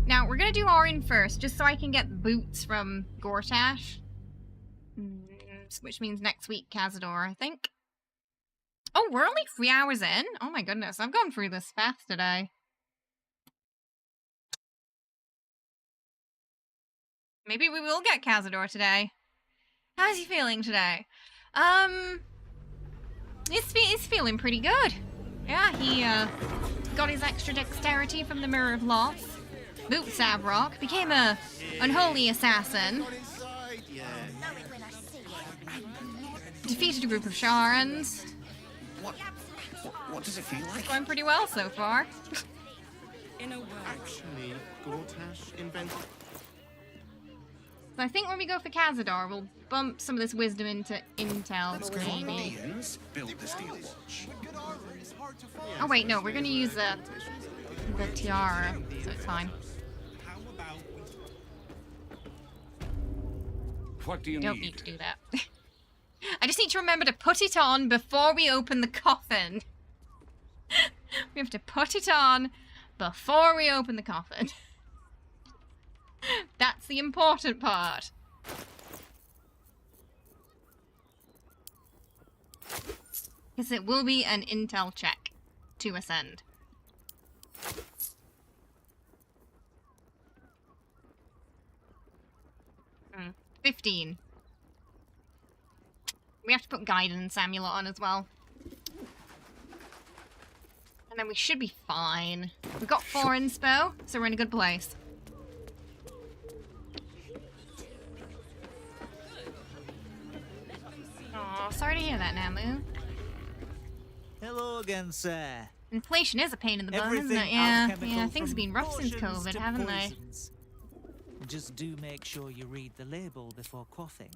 Now, we're gonna do Orin first, just so I can get boots from Gortash. Which means next week, Cazador, I think. Oh, we're only 3 hours in? Oh my goodness, I've gone through this fast today. Maybe we will get Cazador today. How's he feeling today? He's feeling pretty good. Yeah, he got his extra dexterity from the Mirror of Loss. Boot Savrok, became a unholy assassin. Defeated a group of Sharans. What does it feel like? It's going pretty well so far. Actually, Gortash invented. So I think when we go for Cazador, we'll bump some of this wisdom into intel, maybe. Build the steel watch. Oh wait, no, we're gonna use the tiara, so it's fine. What do you Don't need to do that. I just need to remember to put it on before we open the coffin. We have to put it on before we open the coffin. That's the important part. Because it will be an intel check to ascend. Hmm. 15. We have to put guidance amulet on as well. And then we should be fine. We've got 4 inspo, so we're in a good place. Oh, sorry to hear that, Namu. Hello again, sir. Inflation is a pain in the bum, isn't it? Yeah, things have been rough since COVID, haven't they? Just do make sure you read the label before quaffing.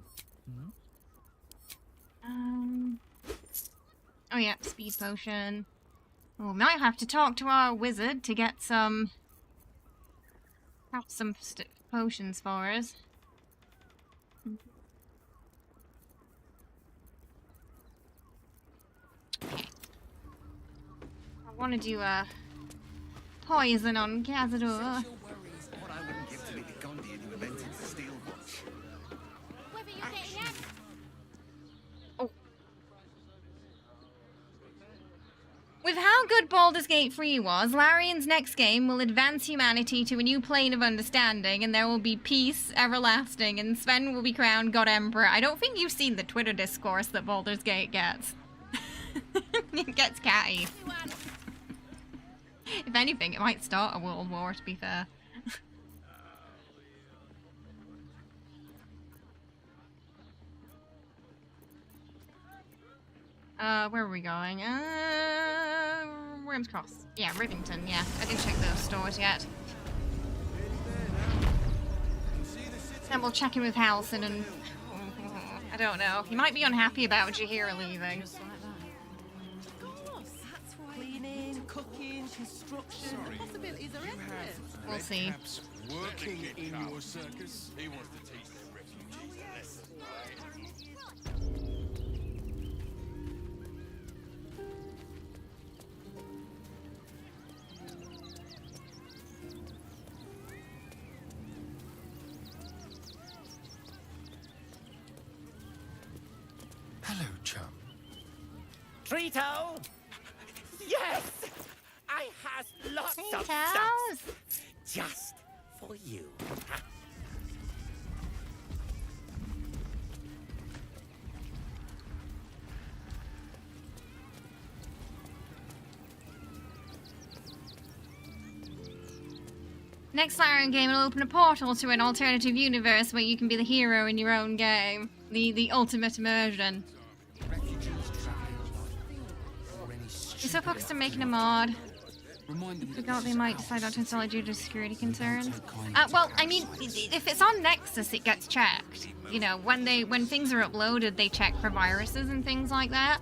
Hmm? Oh yeah, speed potion. Oh, we might have to talk to our wizard to get some potions for us. Okay. I want to do a poison on Cazador. What I wouldn't give to be the Gondian who invented the steel watch. With how good Baldur's Gate 3 was, Larian's next game will advance humanity to a new plane of understanding, and there will be peace everlasting, and Sven will be crowned God Emperor. I don't think you've seen the Twitter discourse that Baldur's Gate gets. It gets catty. If anything, it might start a world war, to be fair. Where are we going? Worms Cross. Yeah, Rivington, yeah. I didn't check those stores yet. Then we'll check in with Halcyon and... I don't know. He might be unhappy about Jaheira leaving. Cleaning, cooking, construction. The possibilities are endless. We'll see. Working in your circus. He wants to teach the refugees a lesson. Hello, chum. Trito! Yes! I has lots of stuff just for you. Next Larian game will open a portal to an alternative universe where you can be the hero in your own game. The ultimate immersion. You're so focused on making a mod. Forgot they might decide not to install it due to security concerns. Well, I mean, if it's on Nexus, it gets checked. You know, when things are uploaded, they check for viruses and things like that.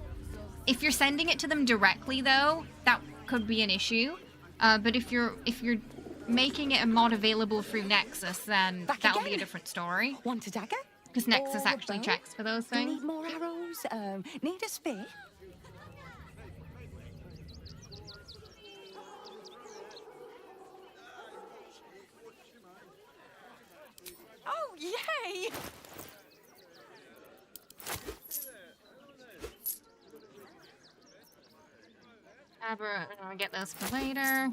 If you're sending it to them directly, though, that could be an issue. But if you're making it a mod available through Nexus, then that'll be a different story. Want a dagger? Because Nexus actually checks for those things. Need more arrows? Need a spear? Oh, yay! I'll get those for later.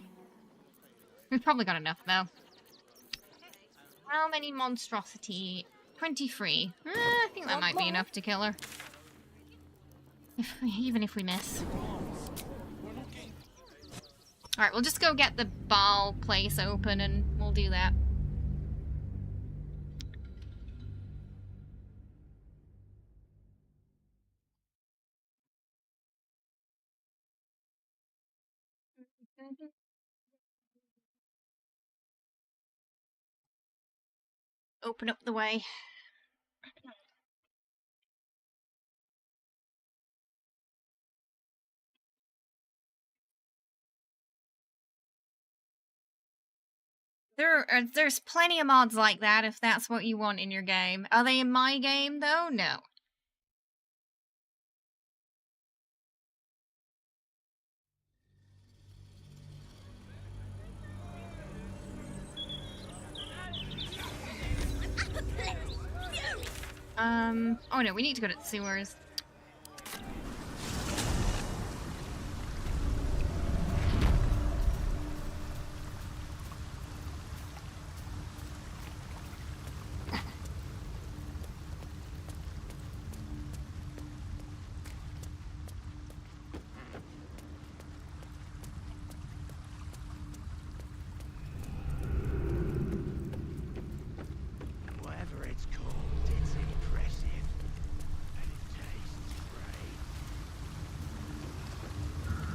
We've probably got enough, though. How many monstrosity? 23. I think that might be enough to kill her. Even if we miss. Alright, we'll just go get the ball place open and we'll do that. Open up the way. There's plenty of mods like that if that's what you want in your game. Are they in my game though? No. Oh no, we need to go to the sewers. Whatever it's called, it's impressive. And it tastes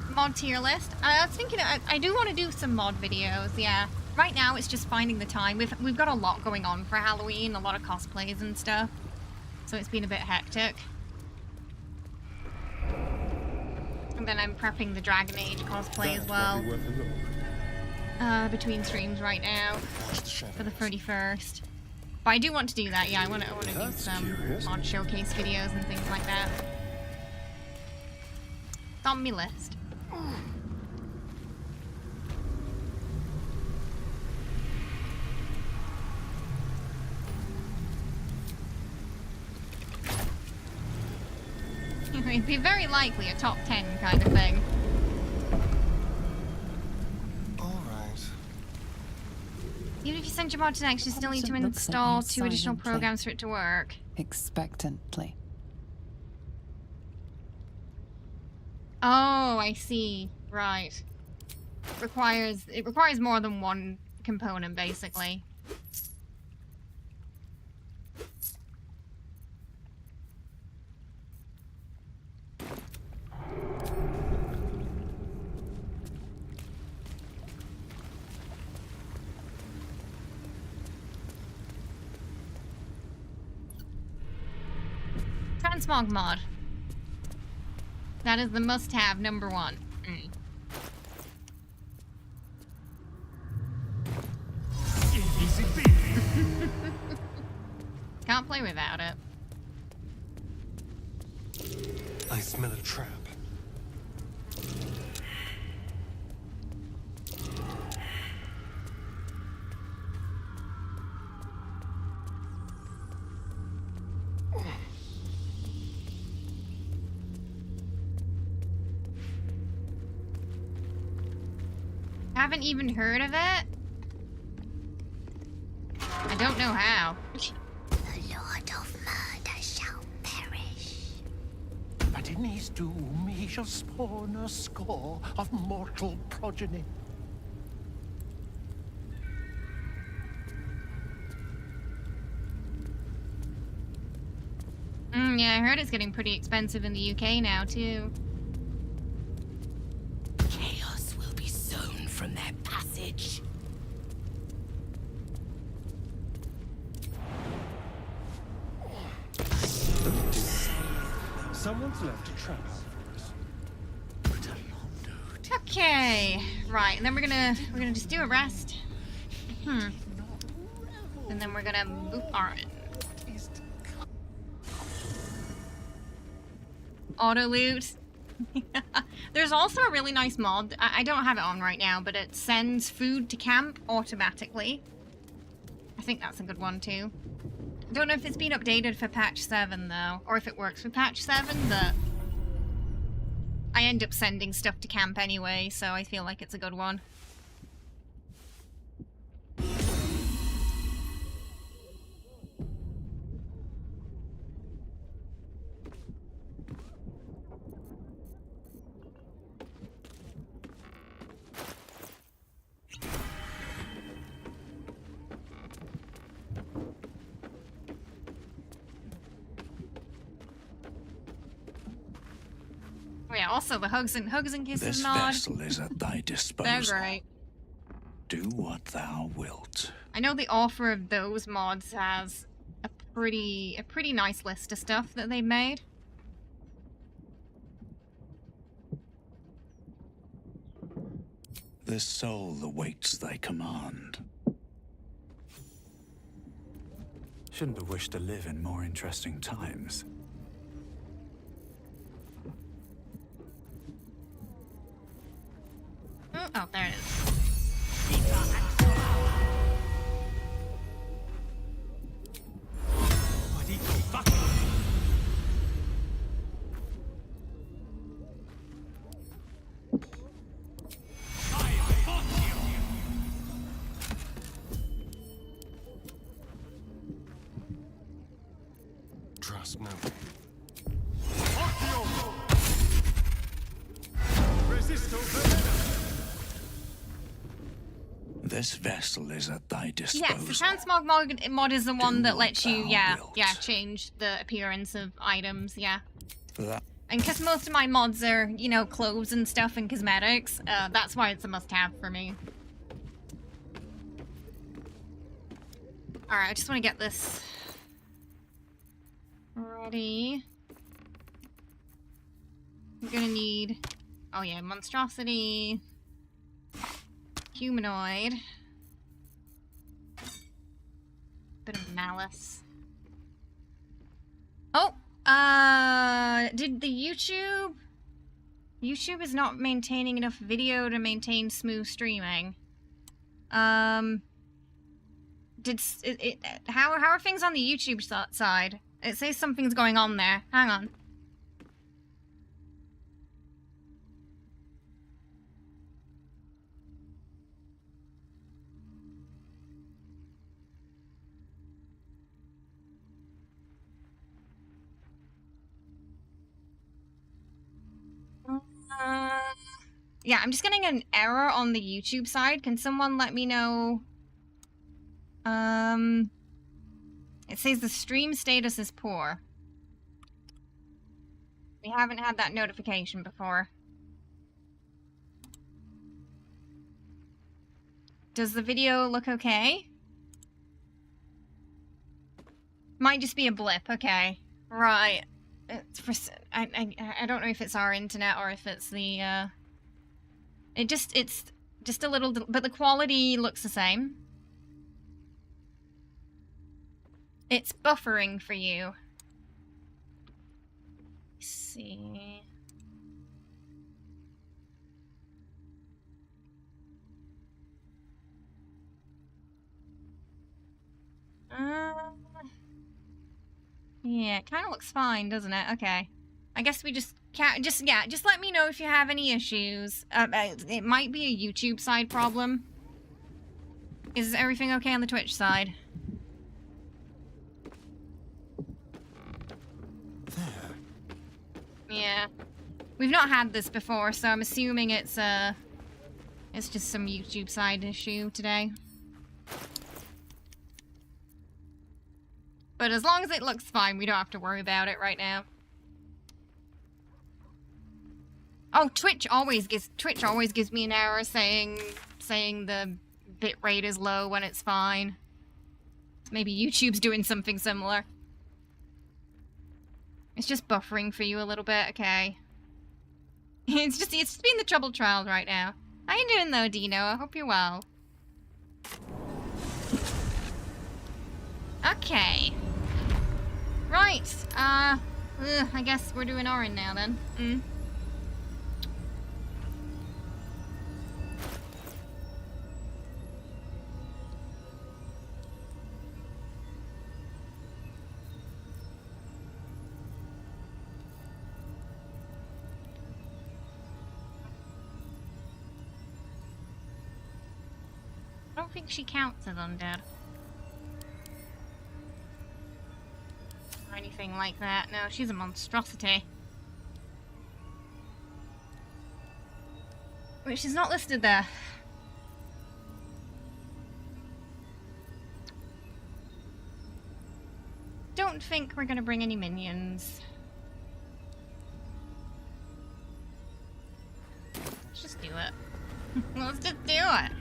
great. Mod tier list. I was thinking I do want to do some mod videos, yeah. Right now it's just finding the time. We've got a lot going on for Halloween, a lot of cosplays and stuff. So it's been a bit hectic. And then I'm prepping the Dragon Age cosplay as well. Between streams right now for the 31st. But I do want to do that, yeah. I want to do some mod showcase videos and things like that. It's on my list. It'd be very likely a top 10 kind of thing. Alright. Even if you send your mod to next, you still need to install 2 additional programs for it to work. Expectantly. Oh, I see. Right. It requires more than one component, basically. Transmog mod. That is the must-have number 1. Can't play without it. I smell a trap. Haven't even heard of it? I don't know how. The Lord of Murder shall perish. But in his doom he shall spawn a score of mortal progeny. Yeah, I heard it's getting pretty expensive in the UK now, too. Chaos will be sown from their passage. Someone's left a trap. Okay, right, and then we're gonna just do a rest. And then we're gonna move on. Auto loot. There's also a really nice mod. I don't have it on right now, but it sends food to camp automatically. I think that's a good one too. I don't know if it's been updated for patch 7 though, or if it works with patch 7, but I end up sending stuff to camp anyway, so I feel like it's a good one. Oh yeah, also the hugs and kisses This mod. vessel is at thy disposal. They're great. Do what thou wilt. I know the author of those mods has a pretty nice list of stuff that they made. This soul awaits thy command. Shouldn't have wished to live in more interesting times. Oh, there it is. Trust me. This vessel is at thy disposal. Yes, the transmog mod is the one that lets you, change the appearance of items, yeah. That. And because most of my mods are, you know, clothes and stuff and cosmetics, that's why it's a must-have for me. Alright, I just want to get this ready. I'm gonna need... Oh yeah, monstrosity... Humanoid. Bit of malice. Oh! Did the YouTube is not maintaining enough video to maintain smooth streaming. How are things on the YouTube side? It says something's going on there. Hang on. Yeah, I'm just getting an error on the YouTube side. Can someone let me know? It says the stream status is poor. We haven't had that notification before. Does the video look okay? Might just be a blip, okay. Right. It's for, I don't know if it's our internet or if it's the, it's just a little, but the quality looks the same. It's buffering for you. Let's see. Yeah, it kind of looks fine, doesn't it? Okay. I guess we just can't, just let me know if you have any issues. It might be a YouTube side problem. Is everything okay on the Twitch side? There. Yeah. We've not had this before, so I'm assuming it's just some YouTube side issue today. But as long as it looks fine, we don't have to worry about it right now. Oh, Twitch always gives me an error saying the bitrate is low when it's fine. Maybe YouTube's doing something similar. It's just buffering for you a little bit, okay. It's just been the troubled child right now. How you doing though, Dino? I hope you're well. Okay. Right, I guess we're doing Orin now then. I don't think she counts as undead. Or anything like that. No, she's a monstrosity. Wait, she's not listed there. Don't think we're gonna bring any minions. Let's just do it. Let's just do it.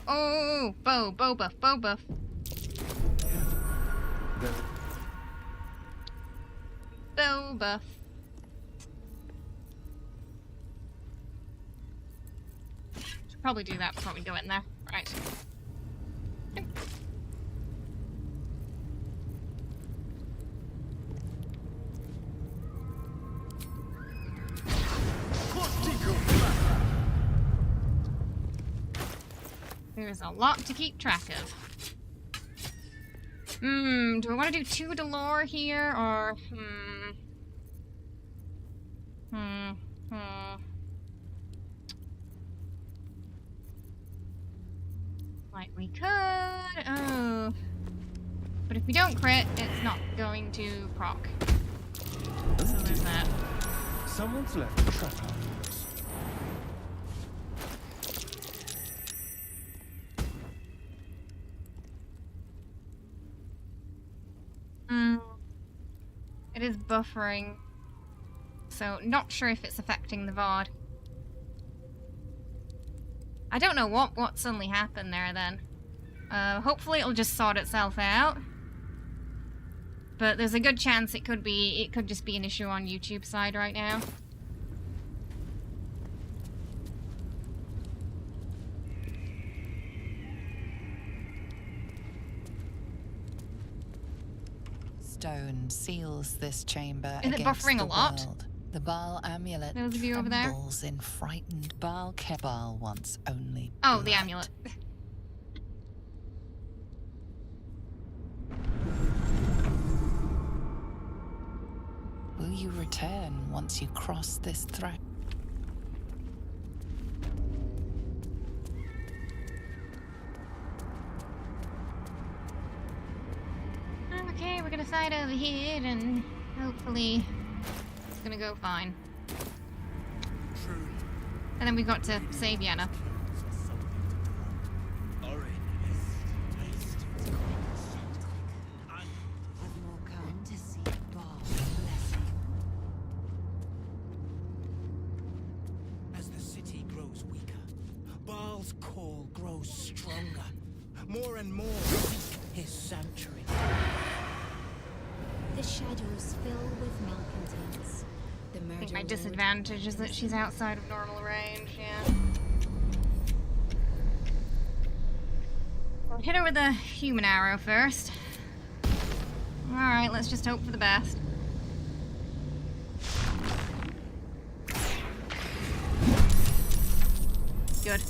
Oh, bow buff. Bow buff. Should probably do that before we go in there. Right. There's a lot to keep track of. Do I want to do 2 Dolor here, or... Like, we could... Oh... But if we don't crit, it's not going to proc. So there's that. Someone's left a trap house. It is buffering, so not sure if it's affecting the VOD. I don't know what suddenly happened there then. Hopefully it'll just sort itself out. But there's a good chance it could just be an issue on YouTube side right now. Stone seals this chamber Is it against buffering the a lot? world. The Baal amulet Those of you over there? trembles in frightened Baal. Baal wants only Oh, blood. the amulet. Will you return once you cross this threat? Okay, we're gonna side over here and hopefully it's gonna go fine. And then we've got to save Yenna. As the city grows weaker, Baal's call grows stronger. More and more seek his sanctuary. The shadows fill with malcontents. The I think murder my lord disadvantage is that she's outside of normal range, yeah. We'll hit her with a human arrow first. Alright, let's just hope for the best. Good.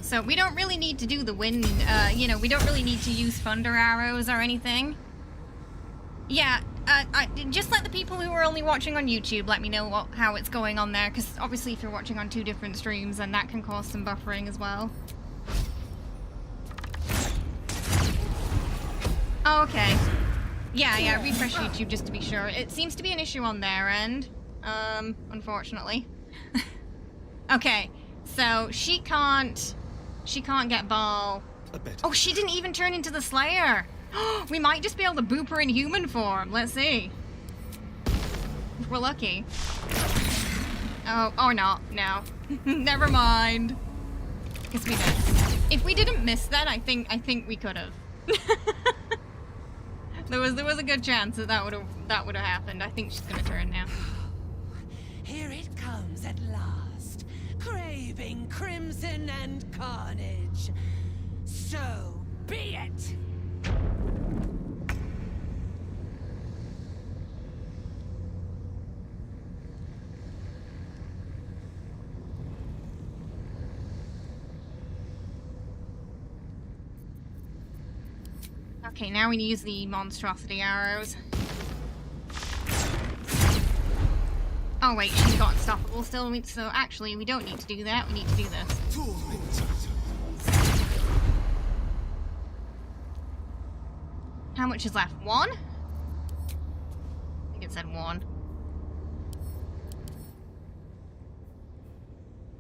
So we don't really need to do the wind, you know, we don't really need to use thunder arrows or anything. Yeah, just let the people who are only watching on YouTube let me know how it's going on there, because obviously if you're watching on 2 different streams, then that can cause some buffering as well. Oh, okay. Yeah, refresh YouTube just to be sure. It seems to be an issue on their end, unfortunately. Okay, so she can't get Baal. Oh, she didn't even turn into the Slayer. We might just be able to boop her in human form. Let's see. If we're lucky. Oh, or not. No. Never mind. Guess we missed. If we didn't miss that, I think we could have. there was a good chance that would have happened. I think she's gonna turn now. Here it comes at last, craving crimson and carnage. So be it. Okay, now we need to use the monstrosity arrows. Oh wait, she's got unstoppable still, so actually we don't need to do that, we need to do this. How much is left? 1? I think it said 1.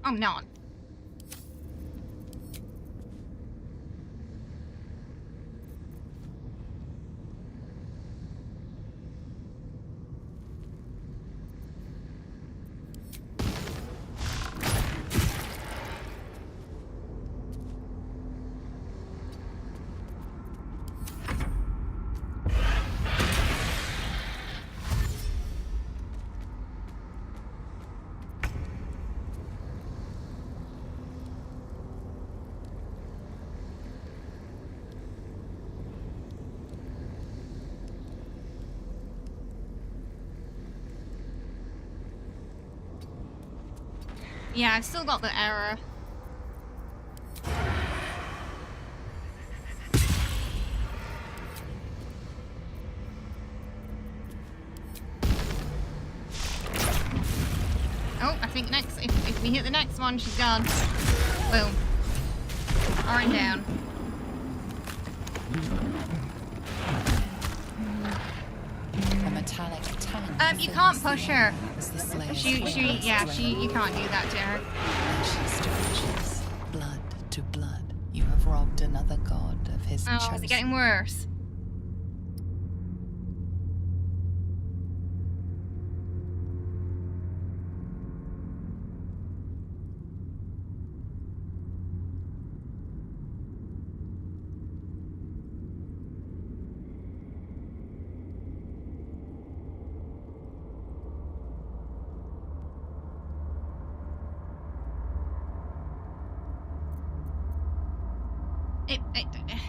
Oh, none. Yeah, I've still got the error. Oh, I think if we hit the next one, she's gone. Boom. Orange down. A metallic tongue. You can't push her. You can't do that to her. Ashes to ashes, blood to blood. You have robbed another god of his chosen. Is it getting worse?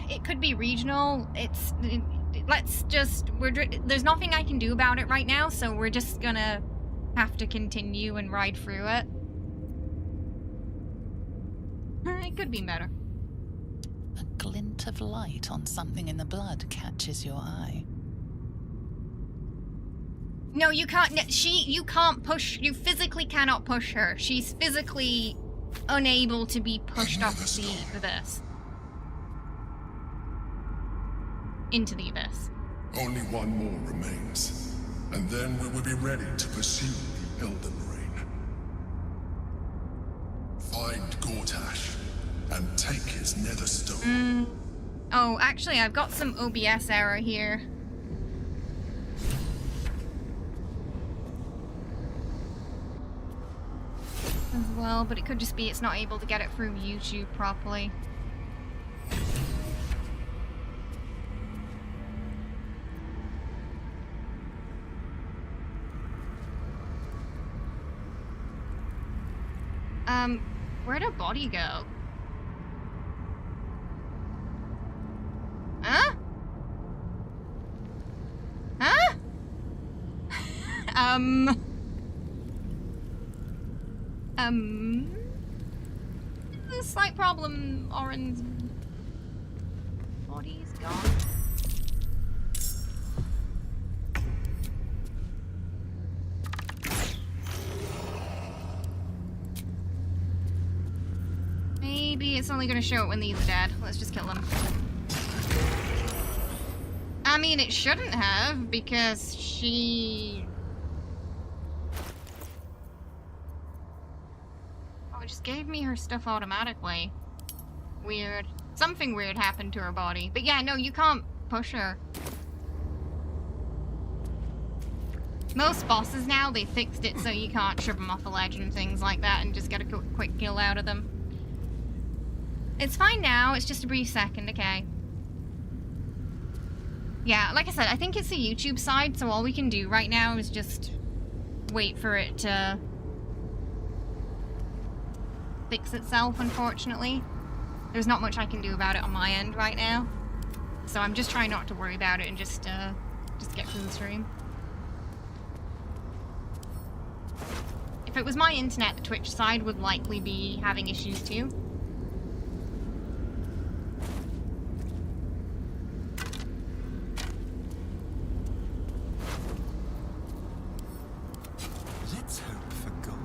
It could be regional. There's nothing I can do about it right now, so we're just gonna have to continue and ride through it. It could be better. A glint of light on something in the blood catches your eye. No, you can't. You can't push. You physically cannot push her. She's physically unable to be pushed off the abyss. Into the abyss. Only one more remains, and then we will be ready to pursue the Elden Ring. Find Gortash and take his nether stone. Oh, actually, I've got some OBS error here. As well, but it could just be it's not able to get it through YouTube properly. Where'd her body go? Huh? Huh? There's a slight problem. Oren's body's gone. Maybe it's only gonna show it when these are dead. Let's just kill them. I mean, it shouldn't have, because she... Oh, it just gave me her stuff automatically. Weird. Something weird happened to her body. But yeah, no, you can't pusher. Most bosses now, they fixed it so you can't trip them off the ledge and things like that and just get a quick kill out of them. It's fine now, it's just a brief second, okay. Yeah, like I said, I think it's the YouTube side, so all we can do right now is just wait for it to fix itself, unfortunately. There's not much I can do about it on my end right now. So I'm just trying not to worry about it and just get through the stream. If it was my internet, the Twitch side would likely be having issues too. Let's hope for gold.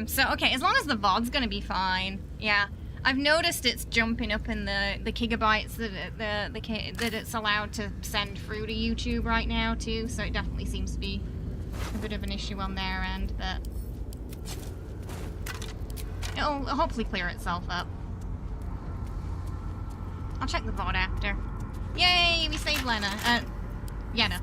So, okay, as long as the VOD's gonna be fine. Yeah. I've noticed it's jumping up in the gigabytes that it's allowed to send through to YouTube right now, too. So it definitely seems to be a bit of an issue on their end, but it'll hopefully clear itself up. I'll check the VOD after. Yay, we saved Lena. Yenna.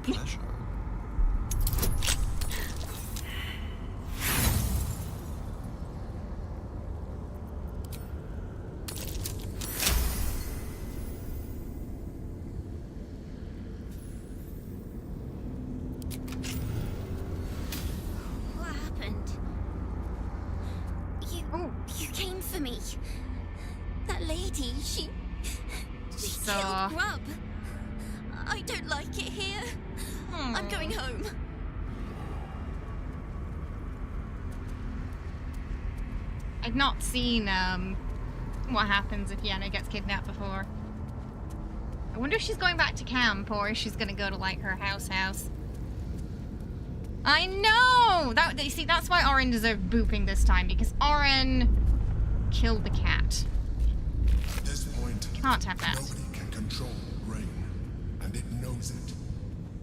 You came for me. That lady, she killed Grub. I don't like it here. I'm going home. I've not seen what happens if Yenna gets kidnapped before. I wonder if she's going back to camp or if she's gonna go to like her house. I know! You see, that's why Oren deserved booping this time, because Oren killed the cat. At this point, can't have that. Nobody can control rain, and it knows it.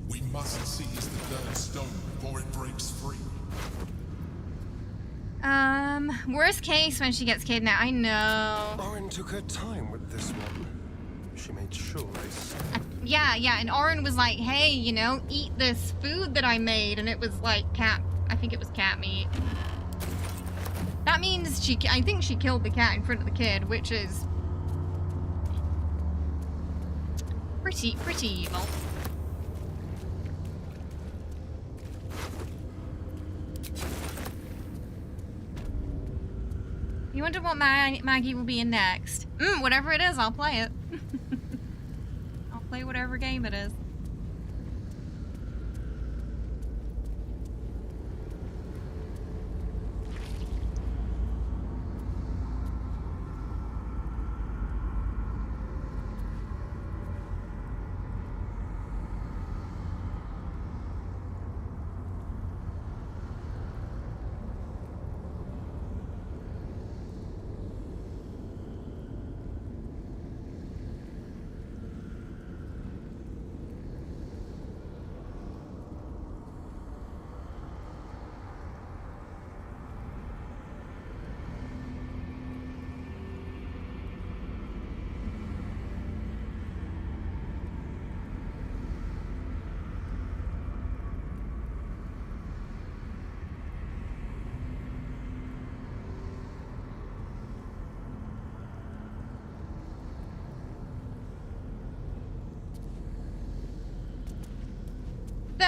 We must seize the third stone before it breaks free. Worst case when she gets kidnapped, I know. Oren took her time with this one. She made sure I said. Yeah, and Oren was like, hey, you know, eat this food that I made, and it was like I think it was cat meat. That means I think she killed the cat in front of the kid, which is pretty evil. You wonder what Maggie will be in next? Whatever it is, I'll play it. I'll play whatever game it is.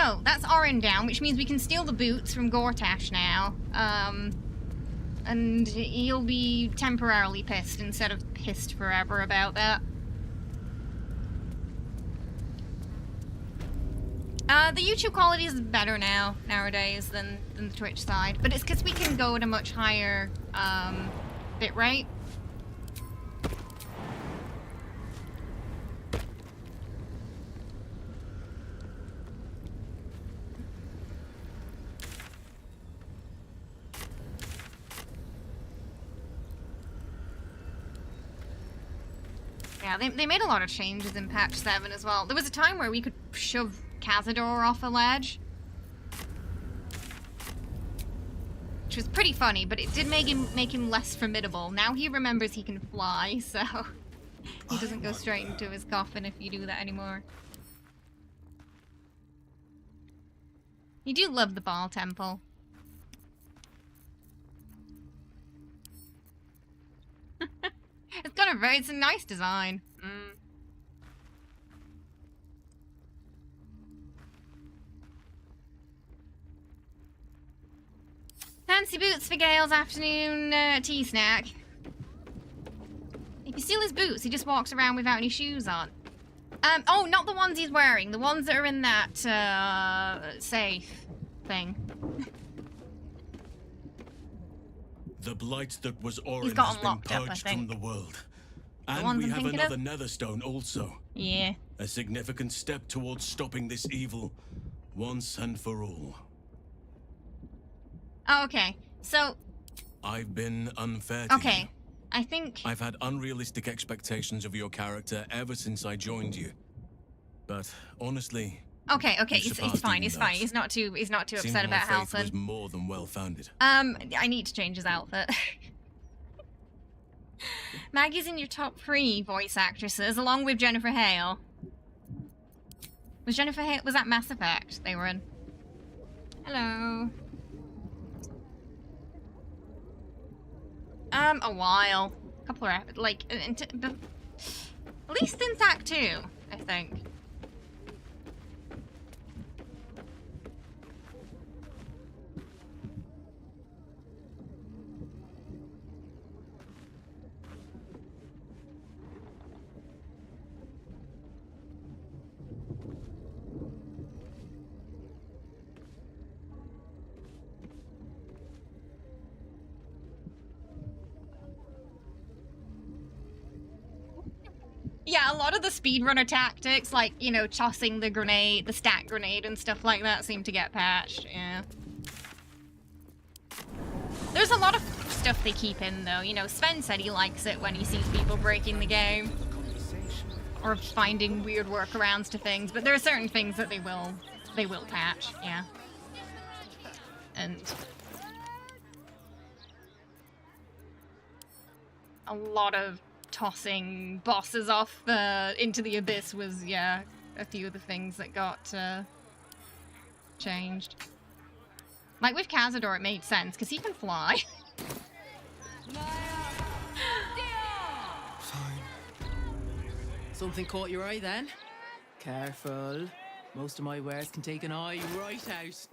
So, that's Orin down, which means we can steal the boots from Gortash now. And he'll be temporarily pissed instead of pissed forever about that. The YouTube quality is better nowadays than the Twitch side, but it's because we can go at a much higher bitrate. Yeah, they made a lot of changes in patch 7 as well. There was a time where we could shove Cazador off a ledge, which was pretty funny, but it did make him less formidable. Now he remembers he can fly, so he doesn't go straight into his coffin if you do that anymore. You do love the Baal Temple. It's a nice design. Fancy boots for Gale's afternoon tea snack. If you steal his boots, he just walks around without any shoes on. Oh, not the ones he's wearing. The ones that are in that safe thing. The blight that was Orin He's got has them been locked up, I purged think. from the world. The And ones we I'm have thinking another of? Netherstone also. Yeah. A significant step towards stopping this evil once and for all. Oh, okay. So, I've been unfair to you. okay. I think... I've had unrealistic expectations of your character ever since I joined you. But honestly, Okay, you he's surpassed fine, even he's that. fine. He's not too Seemed upset my about faith was Halson. more than well-founded. I need to change his outfit. Maggie's in your top 3 voice actresses, along with Jennifer Hale. Was that Mass Effect they were in? Hello. A while. Couple of, like, at least since Act 2, I think. Yeah, a lot of the speedrunner tactics, like, you know, tossing the grenade, the stack grenade and stuff like that seem to get patched, yeah. There's a lot of stuff they keep in, though. You know, Sven said he likes it when he sees people breaking the game. Or finding weird workarounds to things, but there are certain things that they will patch, yeah. And... a lot of tossing bosses off into the abyss was, yeah, a few of the things that got changed. Like with Cazador, it made sense because he can fly. Something caught your eye then? Careful. Most of my wares can take an eye right out.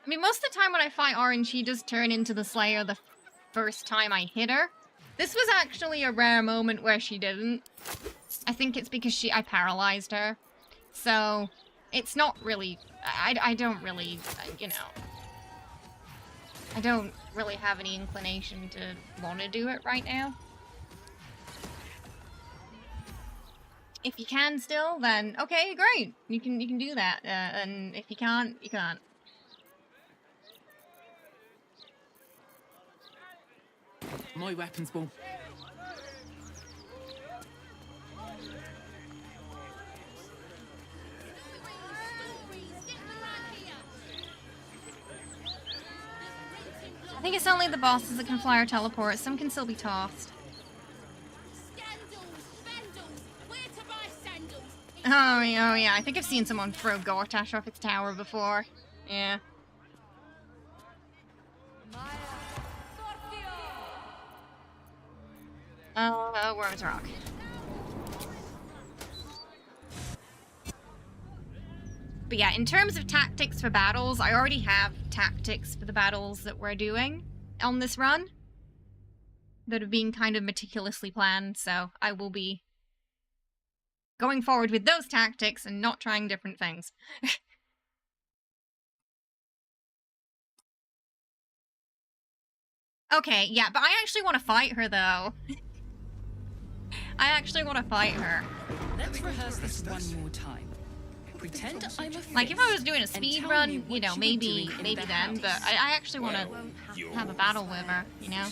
I mean, most of the time when I fight Orange, she does turn into the Slayer the first time I hit her. This was actually a rare moment where she didn't. I think it's because I paralyzed her. So, it's not really... I don't really, you know... I don't really have any inclination to want to do it right now. If you can still, then okay, great. You can do that. And if you can't, you can't. My weapons won't. I think it's only the bosses that can fly or teleport. Some can still be tossed. Oh yeah. I think I've seen someone throw Gortash off its tower before. Yeah. Worm's Rock. But yeah, in terms of tactics for battles, I already have tactics for the battles that we're doing on this run that have been kind of meticulously planned, so I will be going forward with those tactics and not trying different things. Okay, yeah, but I actually want to fight her, though. I actually want to fight her. Let's rehearse this one more time. Pretend I'm a Like, if I was doing a speed run, you know, maybe then, but I actually want to have a battle with her, you know?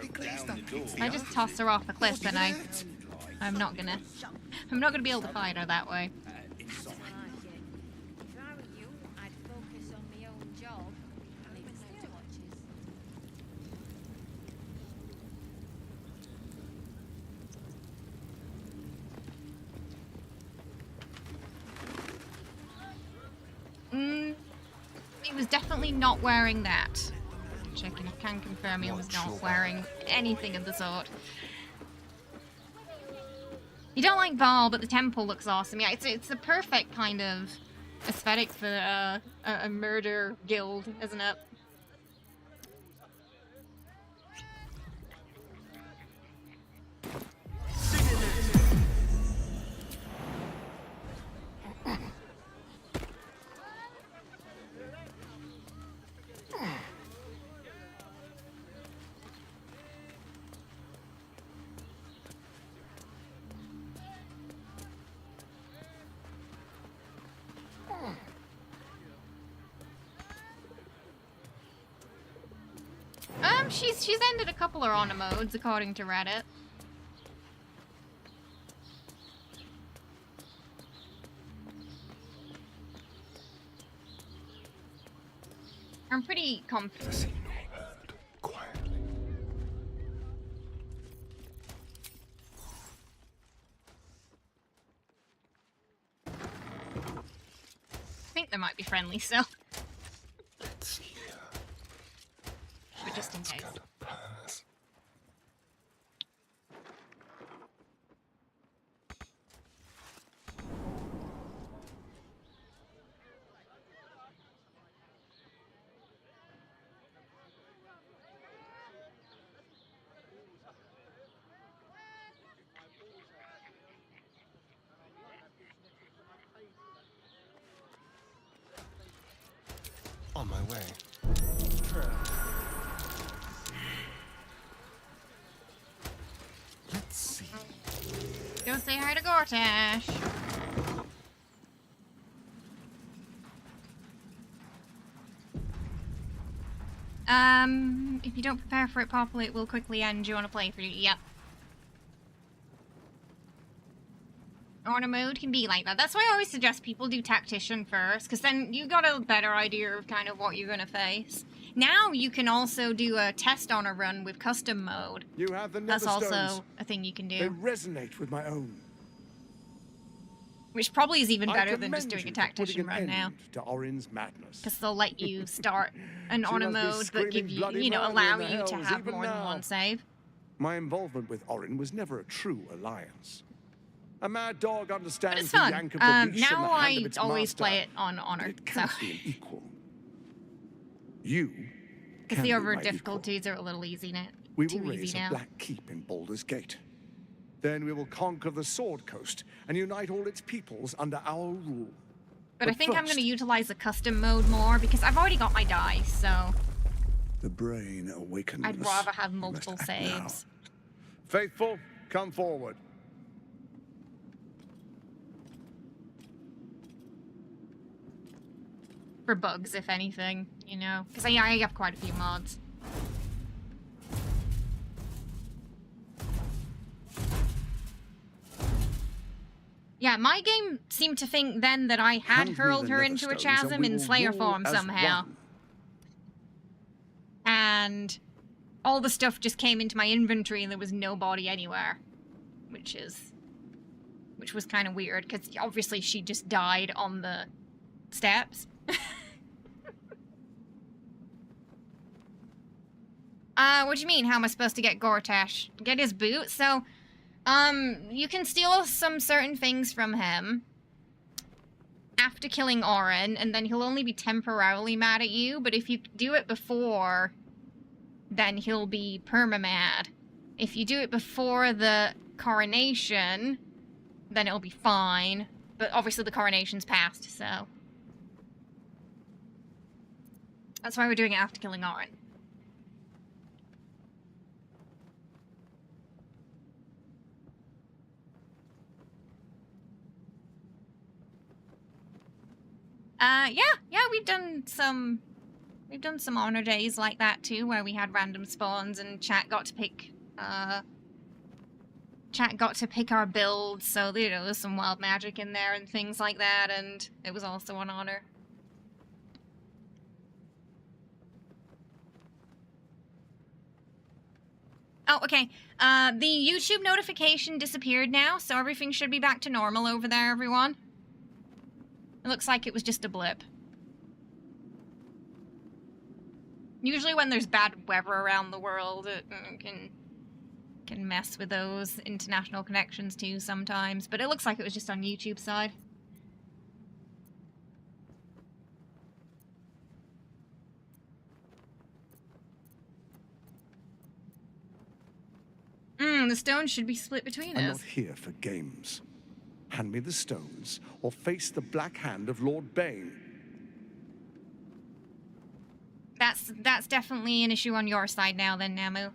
If I just toss her off a cliff, then I'm not gonna be able to fight her that way. He was definitely not wearing that. Checking, I can confirm he was not wearing anything of the sort. You don't like Baal, but the temple looks awesome. Yeah, it's the perfect kind of aesthetic for a murder guild, isn't it? She's ended a couple of honor modes, according to Reddit. I'm pretty confident. I think they might be friendly still. But just in case. On my way. Let's see. Go say hi to Gortash. If you don't prepare for it properly, it will quickly end. You want to play through? Yep. Honor mode can be like that. That's why I always suggest people do Tactician first, because then you got a better idea of kind of what you're gonna face. Now you can also do a test honor run with custom mode. You have the That's Netherstones. also a thing you can They do, resonate with my own. which probably is even I better than commend just doing a you for putting Tactician an run end now, to Orin's madness. because they'll let you start an She honor must be mode, but give screaming you, bloody you know, murder allow in the you to hells have even more than now. one save. My involvement with Orin was never a true alliance. A mad dog understands But it's the fun. yank of the leash and the Now hand of I its always master. play it on honor, It so can't be an equal. You because can the be other my difficulties are a little easy now. We Too will easy raise now. a black keep in Baldur's Gate. Then we will conquer the Sword Coast and unite all its peoples under our rule. But I think I'm going to utilize the custom mode more because I've already got my dice, so The brain awakens. I'd rather have multiple saves. Faithful, come forward. For bugs, if anything, you know, because I have quite a few mods. Yeah, my game seemed to think then that I had Hand me hurled the her into a Netherstones, chasm and we in will Slayer rule form as somehow. one. And all the stuff just came into my inventory and there was no body anywhere. Which was kind of weird, because obviously she just died on the steps. What do you mean? How am I supposed to get Gortash? Get his boot? So, you can steal some certain things from him. after killing Orin, and then he'll only be temporarily mad at you, but if you do it before, then he'll be perma-mad. If you do it before the coronation, then it'll be fine. But obviously the coronation's passed, so... That's why we're doing it after killing Orin. Yeah, we've done some honor days like that too, where we had random spawns and chat got to pick our builds, so you know, there's some wild magic in there and things like that, and it was also an honor. Oh, okay. The YouTube notification disappeared now, so everything should be back to normal over there, everyone. It looks like it was just a blip. Usually when there's bad weather around the world, it can mess with those international connections too sometimes, but it looks like it was just on YouTube's side. The stones should be split between I'm us. not here for games. Hand me the stones, or face the black hand of Lord Bane. That's definitely an issue on your side now then, Namu.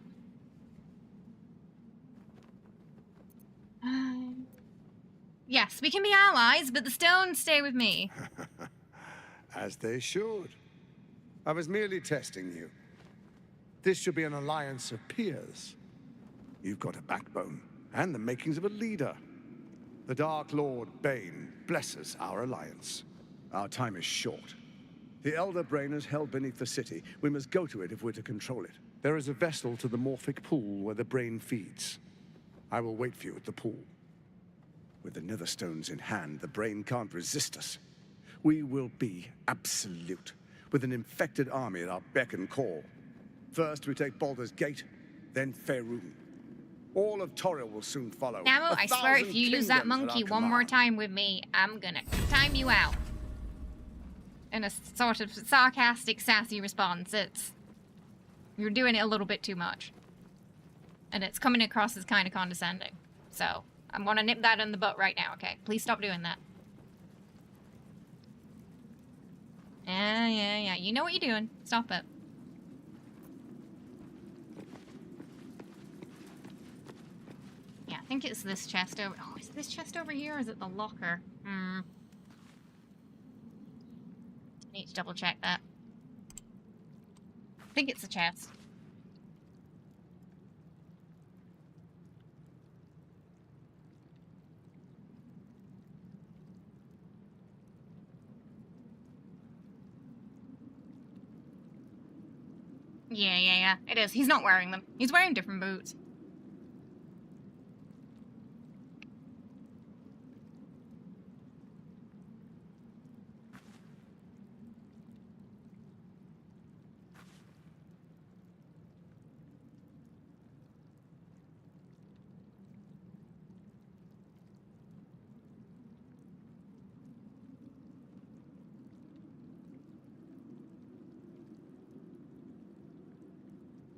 Yes, we can be allies, but the stones stay with me. As they should. I was merely testing you. This should be an alliance of peers. You've got a backbone, and the makings of a leader. The Dark Lord Bane blesses our alliance. Our time is short. The Elder Brain is held beneath the city. We must go to it if we're to control it. There is a vessel to the Morphic pool where the brain feeds. I will wait for you at the pool. With the Netherstones in hand, the brain can't resist us. We will be absolute, with an infected army at our beck and call. First, we take Baldur's Gate, then Faerun. All of Toril will soon follow. Namu, I swear if you use that monkey one more time with me, I'm gonna time you out. In a sort of sarcastic, sassy response, you're doing it a little bit too much. And it's coming across as kind of condescending. So, I'm gonna nip that in the butt right now, okay? Please stop doing that. Yeah. You know what you're doing. Stop it. Yeah, I think it's this chest over... Oh, is this chest over here or is it the locker? I need to double check that. I think it's the chest. Yeah. It is. He's not wearing them. He's wearing different boots.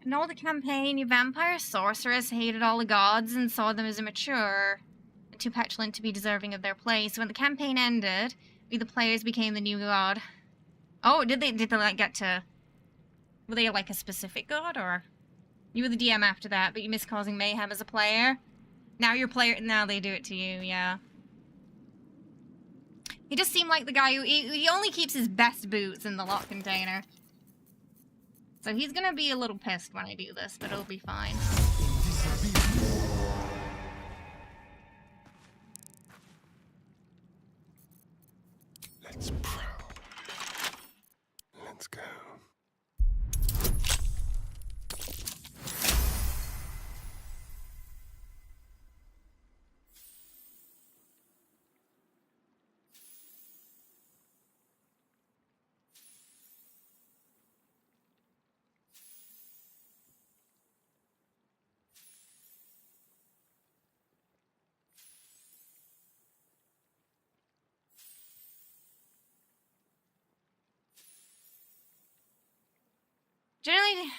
In all the campaign, your vampire sorceress hated all the gods and saw them as immature and too petulant to be deserving of their place. When the campaign ended, we the players became the new god. Oh, did they like get to... Were they like a specific god, or... You were the DM after that, but you missed causing mayhem as a player? Now you're player... Now they do it to you, yeah. He just seemed like the guy who... He only keeps his best boots in the lock container. So he's gonna be a little pissed when I do this, but it'll be fine. Let's prowl. Let's go. Generally...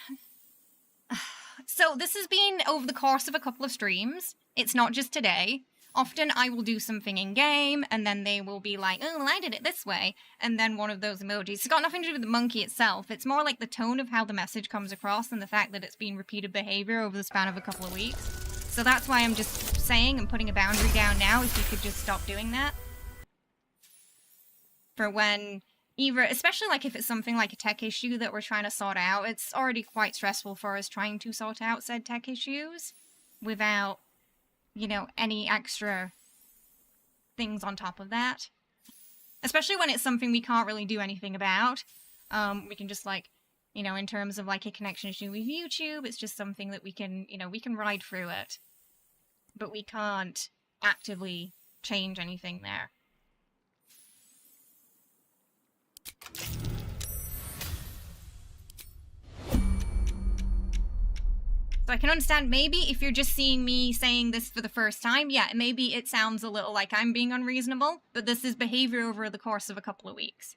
So this has been over the course of a couple of streams. It's not just today. Often I will do something in-game, and then they will be like, oh, well, I did it this way. And then one of those emojis. It's got nothing to do with the monkey itself. It's more like the tone of how the message comes across and the fact that it's been repeated behavior over the span of a couple of weeks. So that's why I'm just saying and putting a boundary down now, if you could just stop doing that. For when... Either, especially like if it's something like a tech issue that we're trying to sort out, it's already quite stressful for us trying to sort out said tech issues without, you know, any extra things on top of that. Especially when it's something we can't really do anything about. We can just like, you know, in terms of like a connection issue with YouTube, it's just something that we can, you know, we can ride through it. But we can't actively change anything there. So I can understand maybe if you're just seeing me saying this for the first time, yeah, maybe it sounds a little like I'm being unreasonable, but this is behavior over the course of a couple of weeks.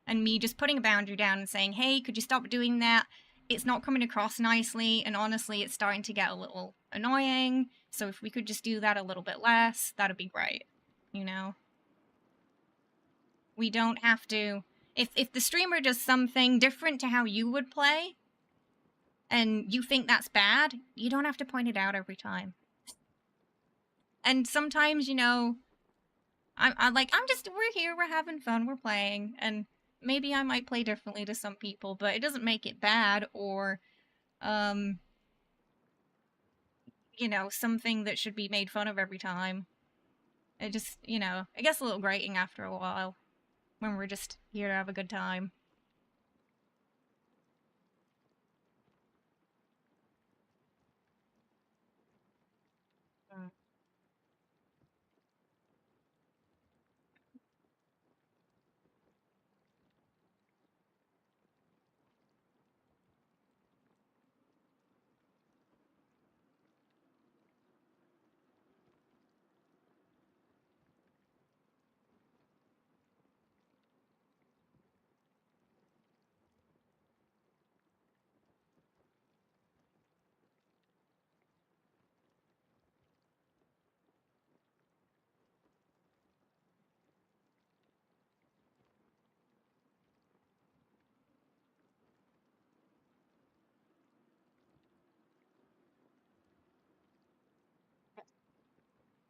And me just putting a boundary down and saying, hey, could you stop doing that? It's not coming across nicely, and honestly, it's starting to get a little annoying, so if we could just do that a little bit less, that'd be great, you know? We don't have to... If the streamer does something different to how you would play, and you think that's bad, you don't have to point it out every time. And sometimes, you know, we're here, we're having fun, we're playing, and maybe I might play differently to some people, but it doesn't make it bad or, you know, something that should be made fun of every time. It just, you know, it gets a little grating after a while. When we're just here to have a good time.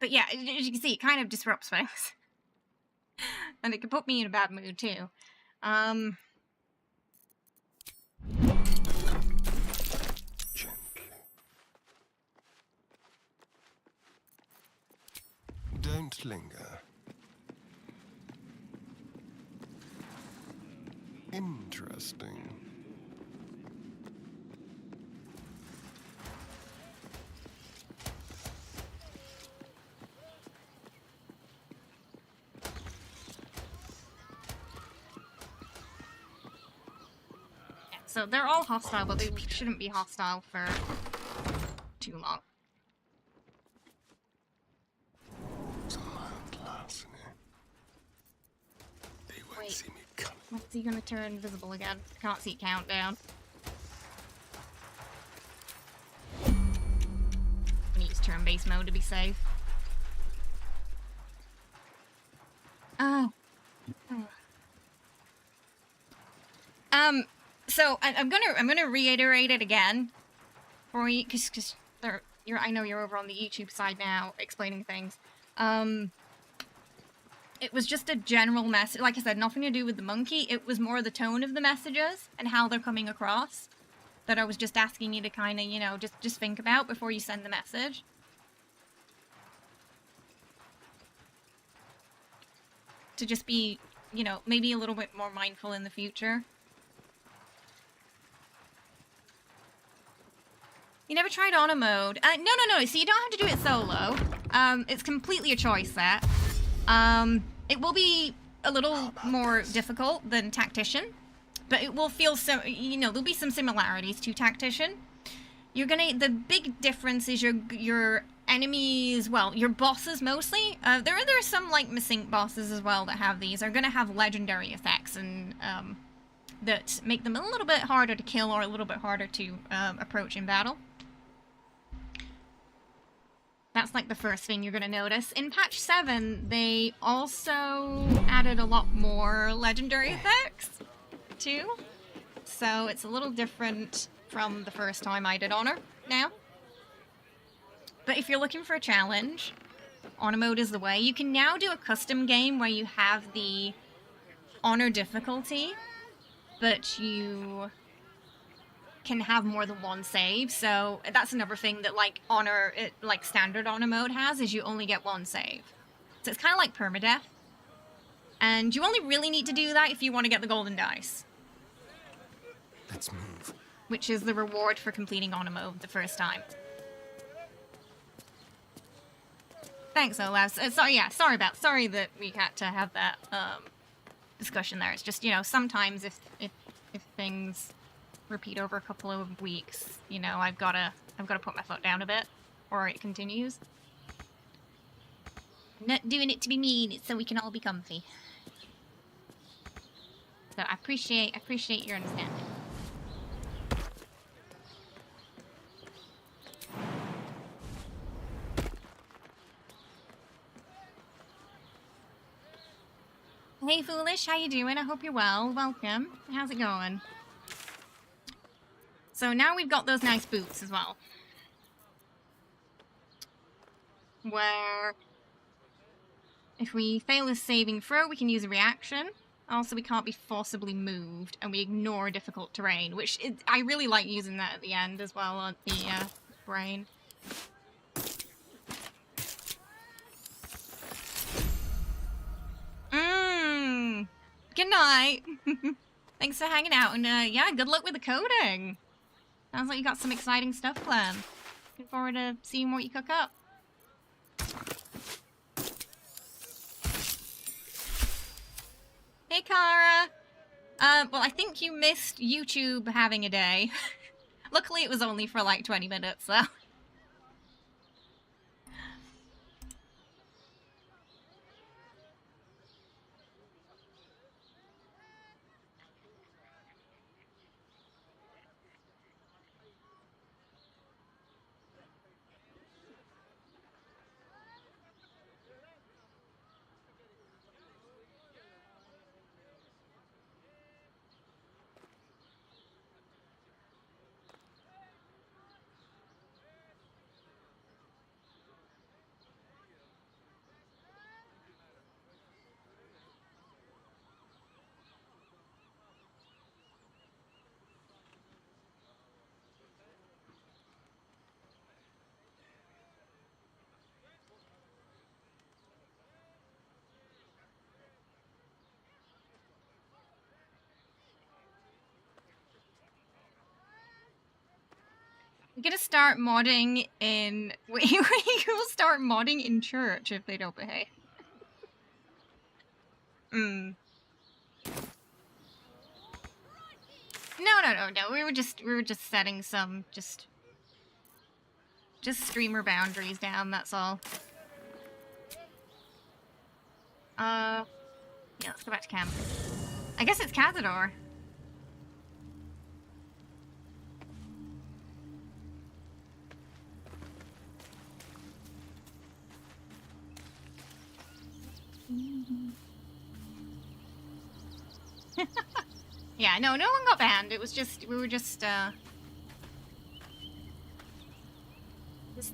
But yeah, as you can see, it kind of disrupts things. And it can put me in a bad mood, too. Gently. Don't linger. Interesting. So they're all hostile, but they shouldn't be hostile for too long. It's a mild larceny. They won't see me coming. What's he gonna turn invisible again? Can't see countdown. I'm gonna use turn-based mode to be safe. Oh. So I'm gonna reiterate it again for you, cause I know you're over on the YouTube side now explaining things. It was just a general message. Like I said, nothing to do with the monkey. It was more the tone of the messages and how they're coming across that I was just asking you to kind of, you know, just think about before you send the message. To just be, you know, maybe a little bit more mindful in the future. You never tried auto mode? No. So you don't have to do it solo. It's completely a choice set. It will be a little more difficult than Tactician, but it will feel so. You know, there'll be some similarities to Tactician. The big difference is your enemies. Well, your bosses mostly. There are some like Missing bosses as well that have these. Are gonna have legendary effects and that make them a little bit harder to kill or a little bit harder to approach in battle. That's like the first thing you're going to notice. In patch 7, they also added a lot more legendary effects too. So it's a little different from the first time I did Honor now. But if you're looking for a challenge, Honor mode is the way. You can now do a custom game where you have the Honor difficulty, but you can have more than one save. So that's another thing that like Honor, like standard Honor mode has, is you only get one save. So it's kind of like permadeath. And you only really need to do that if you want to get the golden dice. Let's move. Which is the reward for completing Honor mode the first time. Thanks, Olaf. Sorry that we had to have that discussion there. It's just, you know, sometimes if things repeat over a couple of weeks, you know, I've gotta put my foot down a bit, or it continues. I'm not doing it to be mean, it's so we can all be comfy. So I appreciate your understanding. Hey Foolish, how you doing? I hope you're well. Welcome. How's it going? So now we've got those nice boots as well. Where if we fail a saving throw, we can use a reaction. Also, we can't be forcibly moved, and we ignore difficult terrain, which I really like using that at the end as well on the brain. Good night. Thanks for hanging out, and yeah, good luck with the coding. Sounds like you got some exciting stuff planned. Looking forward to seeing what you cook up. Hey, Kara. Well, I think you missed YouTube having a day. Luckily, it was only for like 20 minutes, so. We're gonna start modding in... You'll start modding in church if they don't behave. No. We were just setting some just streamer boundaries down, that's all. Yeah, let's go back to camp. I guess it's Cazador. Yeah, no one got banned. It was just, we were just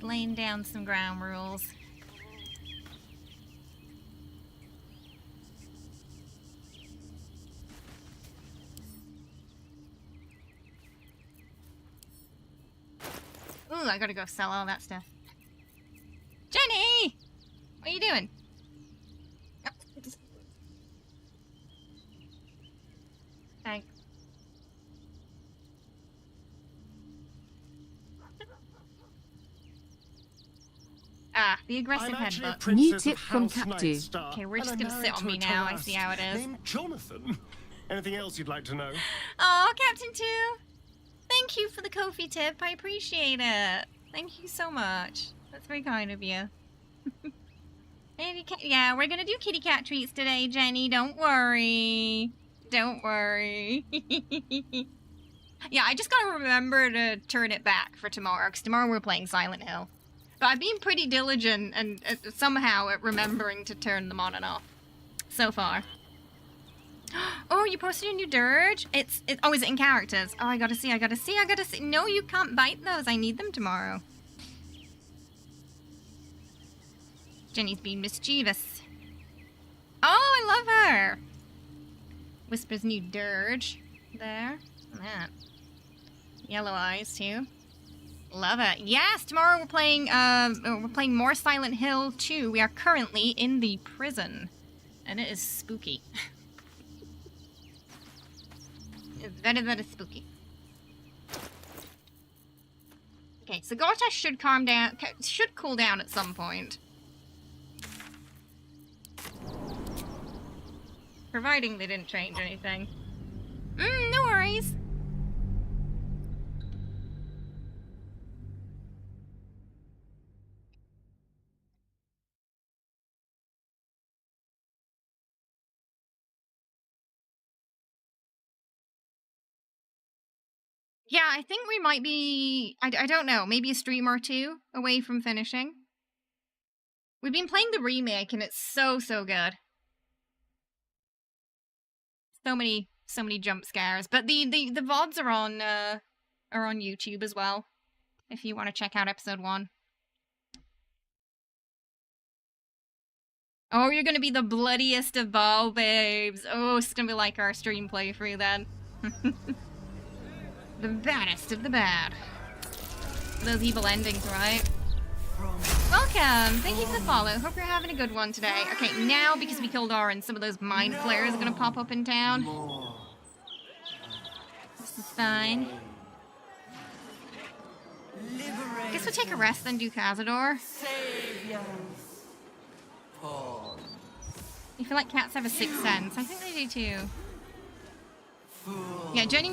laying down some ground rules. Ooh, I gotta go sell all that stuff. Jenny! What are you doing? Thanks. The aggressive headbutt. New tip from Captain. Okay, we're just gonna sit on me now. I see how it is. Named Jonathan. Anything else you'd like to know? Oh, Captain 2! Thank you for the Ko-fi tip. I appreciate it. Thank you so much. That's very kind of you. Yeah, we're gonna do kitty cat treats today, Jenny. Don't worry. Don't worry. Yeah, I just gotta remember to turn it back for tomorrow, because tomorrow we're playing Silent Hill. But I've been pretty diligent and somehow at remembering to turn them on and off so far. Oh, you posted a new dirge? Oh, is it in characters? Oh, I gotta see. No, you can't bite those. I need them tomorrow. Jenny's being mischievous. Oh, I love her. Whisper's new dirge. There. That. Yellow eyes too. Love it. Yes, tomorrow we're playing more Silent Hill 2. We are currently in the prison. And it is spooky. It's very, very spooky. Okay, so Gortash should cool down at some point. Providing they didn't change anything. No worries. Yeah, I think we might be, I don't know, maybe a stream or two away from finishing. We've been playing the remake and it's so good. So many jump scares. But the VODs are on YouTube as well, if you want to check out episode 1. Oh, you're gonna be the bloodiest of ball babes. Oh, it's gonna be like our stream playthrough then. The baddest of the bad. Those evil endings, right? Welcome! Thank you for the follow. Hope you're having a good one today. Okay, now because we killed Orin, some of those mind flares are gonna pop up in town. This is fine. Guess we'll take a rest then do Cazador. You feel like cats have a sixth sense? I think they do too. Yeah, Jenny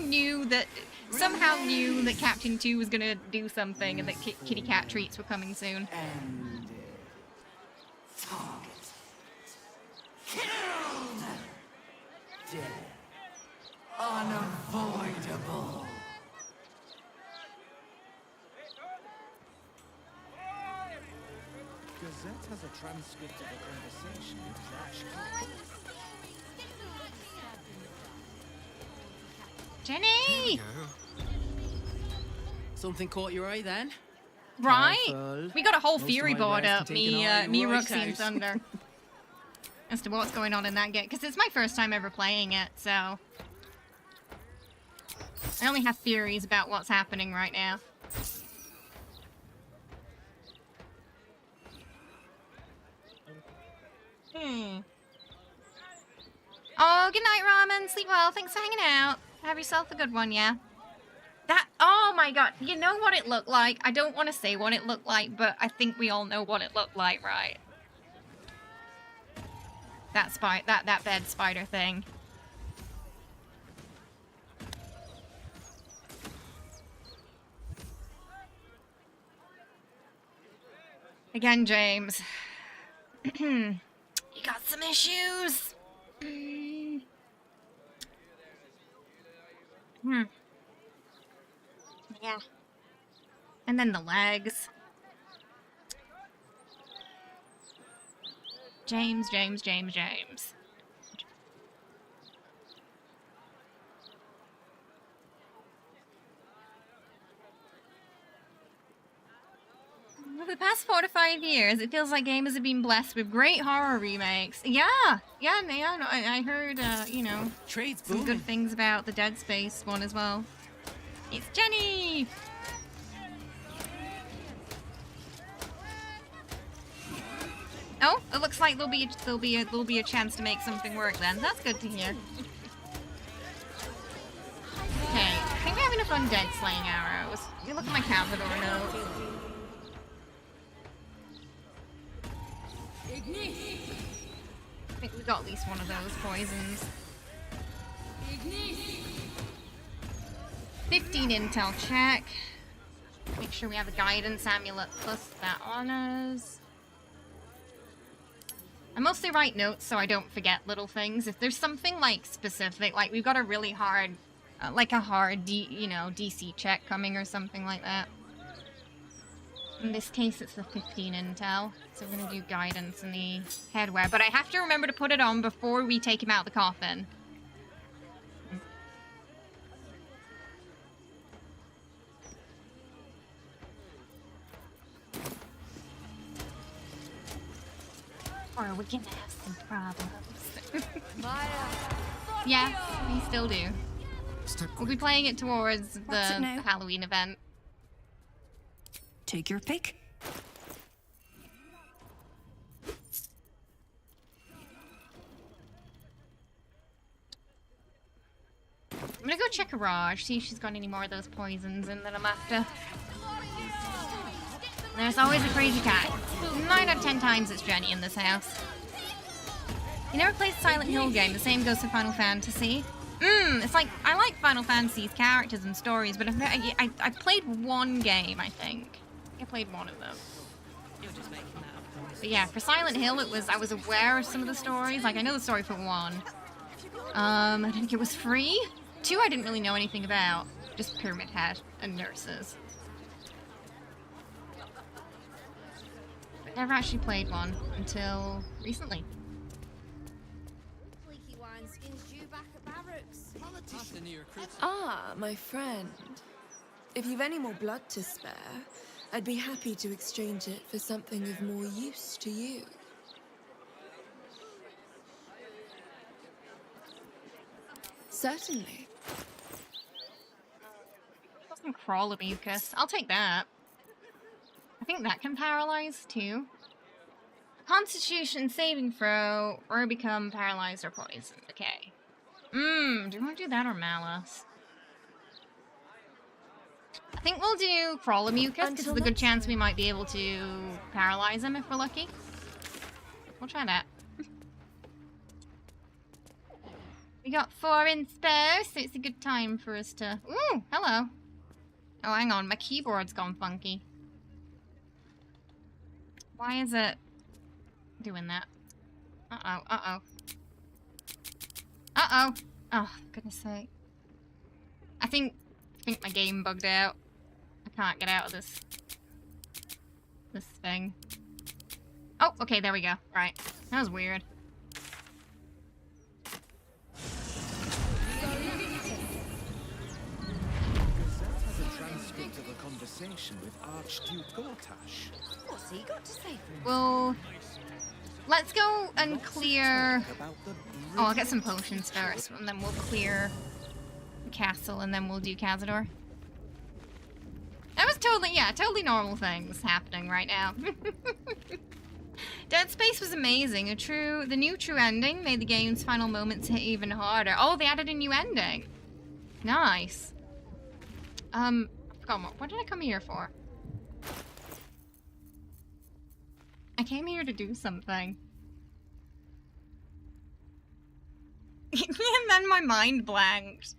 somehow knew that Captain 2 was gonna do something and that kitty cat treats were coming soon. Unavoidable. Gazette has a transcript of a conversation with Trash. Jenny! Something caught your eye then? Right? Careful. We got a whole Most theory of my board rest up, can take an me, eye right Roxy, and out. Thunder. As to what's going on in that game. Because it's my first time ever playing it, so... I only have theories about what's happening right now. Oh, good night, Ramen. Sleep well. Thanks for hanging out. Have yourself a good one, yeah? Oh my god. You know what it looked like? I don't want to say what it looked like, but I think we all know what it looked like, right? That bed spider thing. Again, James. You got some issues. Yeah. And then the legs. James. Over the past 4 to 5 years, it feels like gamers have been blessed with great horror remakes. Yeah, I heard, you know, some good things about the Dead Space one as well. It's Jenny! Oh, it looks like there'll be a chance to make something work then. That's good to hear. Okay, I think we have enough undead slaying arrows. You look at my Cazador note. I think we got at least one of those poisons. 15 intel check. Make sure we have a guidance amulet plus that on us. I mostly write notes so I don't forget little things. If there's something like specific, like we've got a really hard, like a hard, DC check coming or something like that. In this case, it's the 15 intel, so we're gonna do guidance in the headwear. But I have to remember to put it on before we take him out of the coffin. Or we're gonna have some problems. Yes, we still do. We'll be playing it towards the Halloween event. Take your pick. I'm gonna go check Garage, see if she's got any more of those poisons in that I'm after. There's always a crazy cat. 9 out of 10 times it's Jenny in this house. You never played Silent Hill game, the same goes for Final Fantasy. It's like, I like Final Fantasy's characters and stories, but I played one game, I think. I played one of them. But yeah, for Silent Hill, I was aware of some of the stories. Like, I know the story for 1. I think it was free. 2, I didn't really know anything about. Just Pyramid Head and nurses. But never actually played one until recently. Ah, my friend. If you've any more blood to spare, I'd be happy to exchange it for something of more use to you. Certainly. Some crawler mucus. I'll take that. I think that can paralyze too. Constitution saving throw, or become paralyzed or poisoned. Okay. Do you want to do that or Malice? I think we'll do Crawler Mucus, because there's a good chance we might be able to paralyze him if we're lucky. We'll try that. We got 4 inspo, so it's a good time for us to... Ooh, hello. Oh, hang on, my keyboard's gone funky. Why is it doing that? Uh-oh, uh-oh. Uh-oh. Oh, for goodness sake. I think my game bugged out. I can't get out of this thing. Oh, okay, there we go. Right. That was weird. Transcript of a conversation with Archduke Gortash. What's he got to say for him? Well, let's go and clear... Oh, I'll get some potions first, and then we'll clear the castle, and then we'll do Cazador. That was totally normal things happening right now. Dead Space was amazing. The new true ending made the game's final moments hit even harder. Oh, they added a new ending. Nice. I forgot what did I come here for? I came here to do something. And then my mind blanked.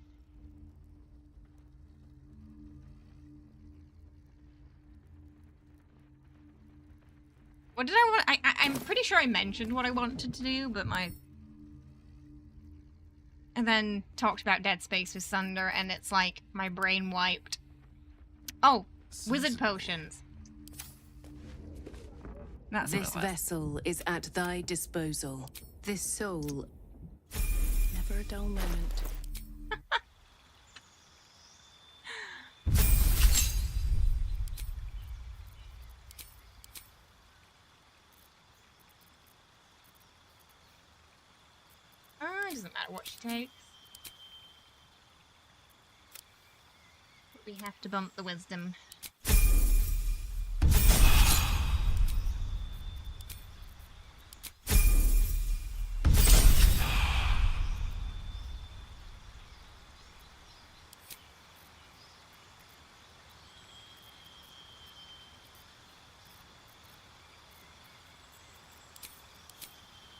What did I want? I'm pretty sure I mentioned what I wanted to do, but and then talked about Dead Space with Sunder, and it's like my brain wiped. Oh, wizard potions. That's this vessel is at thy disposal. This soul, never a dull moment. It doesn't matter what she takes. We have to bump the wisdom.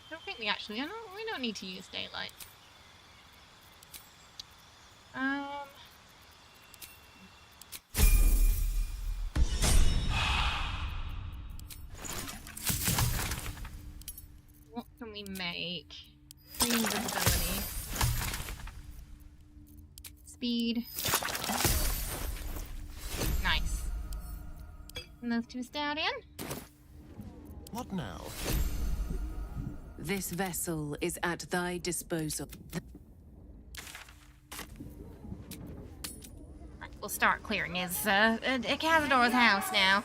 I don't think we actually... we don't need to use daylight. can we make? Free invisibility. Speed. Nice. And those to Astarion. What now? This vessel is at thy disposal. We'll start clearing his Cazador's house now.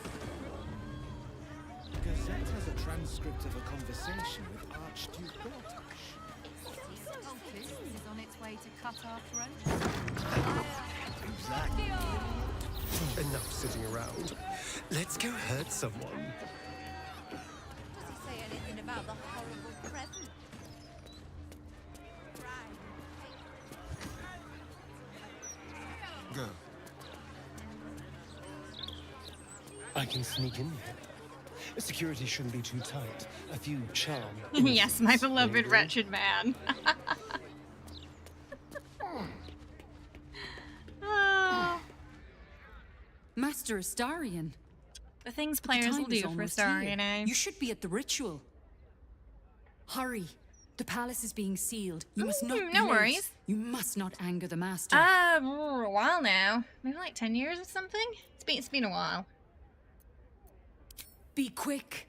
Gazette has a transcript of a conversation with Archduke Baldur. Is on its way to cut our throats. Exactly. Enough sitting around. Let's go hurt someone. Does he say anything about the horrible present? Go. I can sneak in here. Security shouldn't be too tight. A few charm. Yes, my beloved wretched man. Master Astarion. The things players will do for Astarion, eh? You should be at the ritual. Hurry. The palace is being sealed. You must not be no late. worries. You must not anger the master. A while now. Maybe like 10 years or something? It's been a while. Be quick.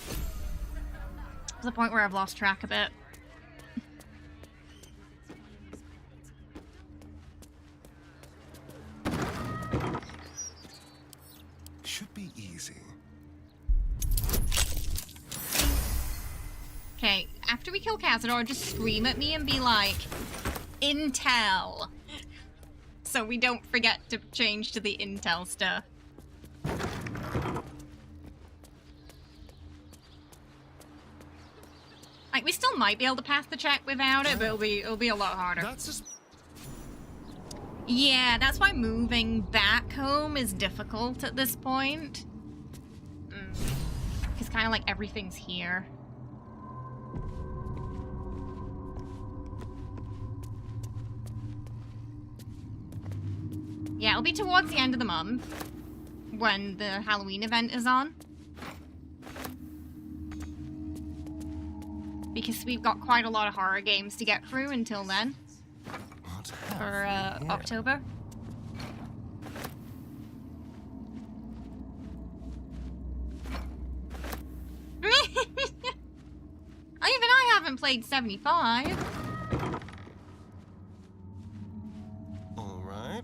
To the point where I've lost track a bit. Should be easy. Okay, after we kill Cazador, just scream at me and be like, Intel! So we don't forget to change to the Intel stuff. Like, we still might be able to pass the check without it, but it'll be a lot harder. Yeah, that's why moving back home is difficult at this point. Because kind of like everything's here. Yeah, it'll be towards the end of the month when the Halloween event is on. Because we've got quite a lot of horror games to get through until then. For October. Even I haven't played 75. All right.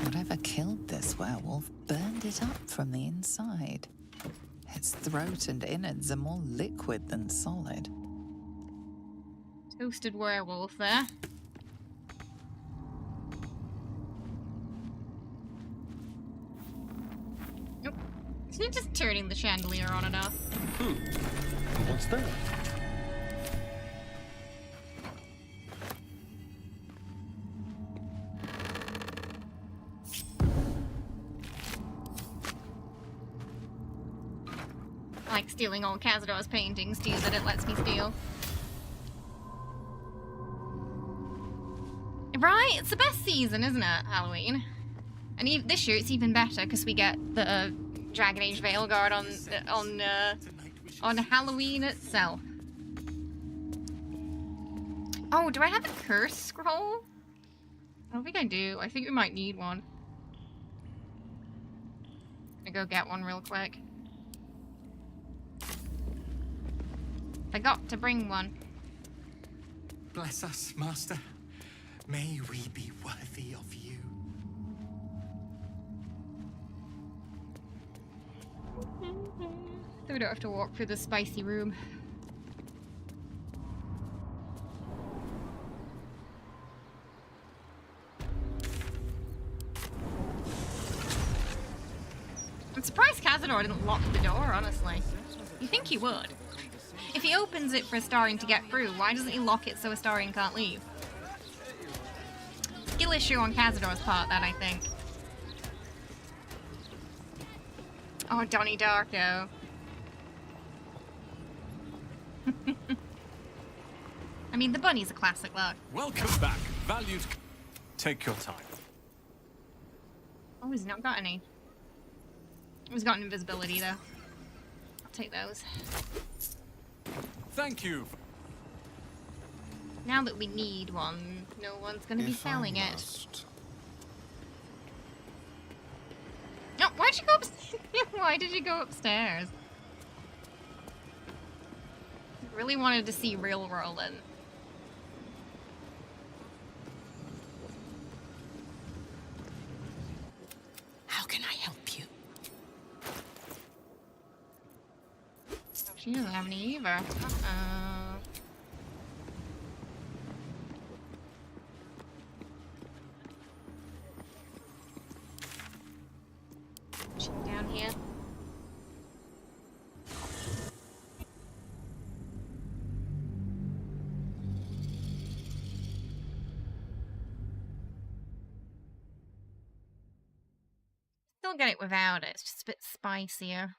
Whatever killed this werewolf burned it up from the inside. Its throat and innards are more liquid than solid. Toasted werewolf there. Nope. Isn't it just turning the chandelier on and off? What's that? I like stealing all Cazador's paintings too, that it lets me steal. Right? It's the best season, isn't it? Halloween. And this year it's even better because we get the Dragon Age Veilguard on Halloween itself. Oh, do I have a curse scroll? I don't think I do. I think we might need one. I'm gonna go get one real quick. I got to bring one. Bless us, Master. May we be worthy of you. So we don't have to walk through the spicy room. I'm surprised Cazador didn't lock the door, honestly. You think he would? If he opens it for Astarion to get through, why doesn't he lock it so Astarion can't leave? Skill issue on Cazador's part, that I think. Oh, Donnie Darko. I mean, the bunny's a classic look. Welcome back, valued. Take your time. Oh, he's not got any. He's got an invisibility, though. I'll take those. Thank you. Now that we need one, no one's going to be selling it. No, why'd you go upstairs? Why did you go upstairs? Really wanted to see real Roland. How can I help you? She doesn't have any either. She's down here. Still get it without it. It's just a bit spicier.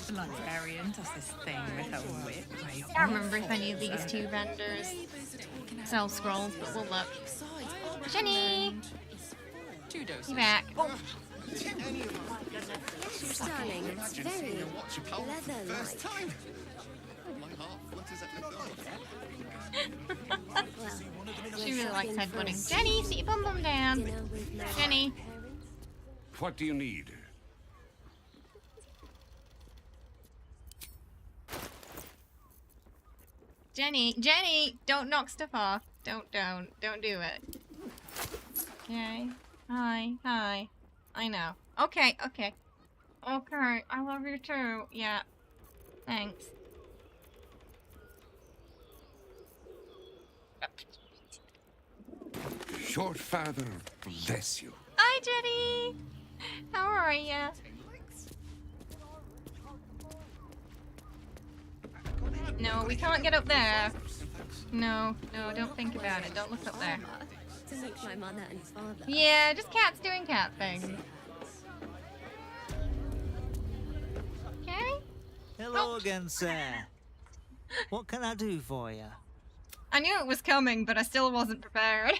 The librarian does this thing with her whip. I can't remember if any of these two vendors sell scrolls, but we'll look. Jenny! You back. Oh. Darling, it's very leather-like. She really likes headbutting. Jenny, sit your bum bum down. Jenny. What do you need? Jenny, don't knock stuff off. Don't do it. Okay. Hi. I know. Okay. I love you too. Yeah. Thanks. Your father bless you. Hi, Jenny. How are ya? No, we can't get up there. No, don't think about it. Don't look up there. To make my mother and father. Yeah, just cats doing cat things. Okay. Hello again, sir. What can I do for you? I knew it was coming, but I still wasn't prepared.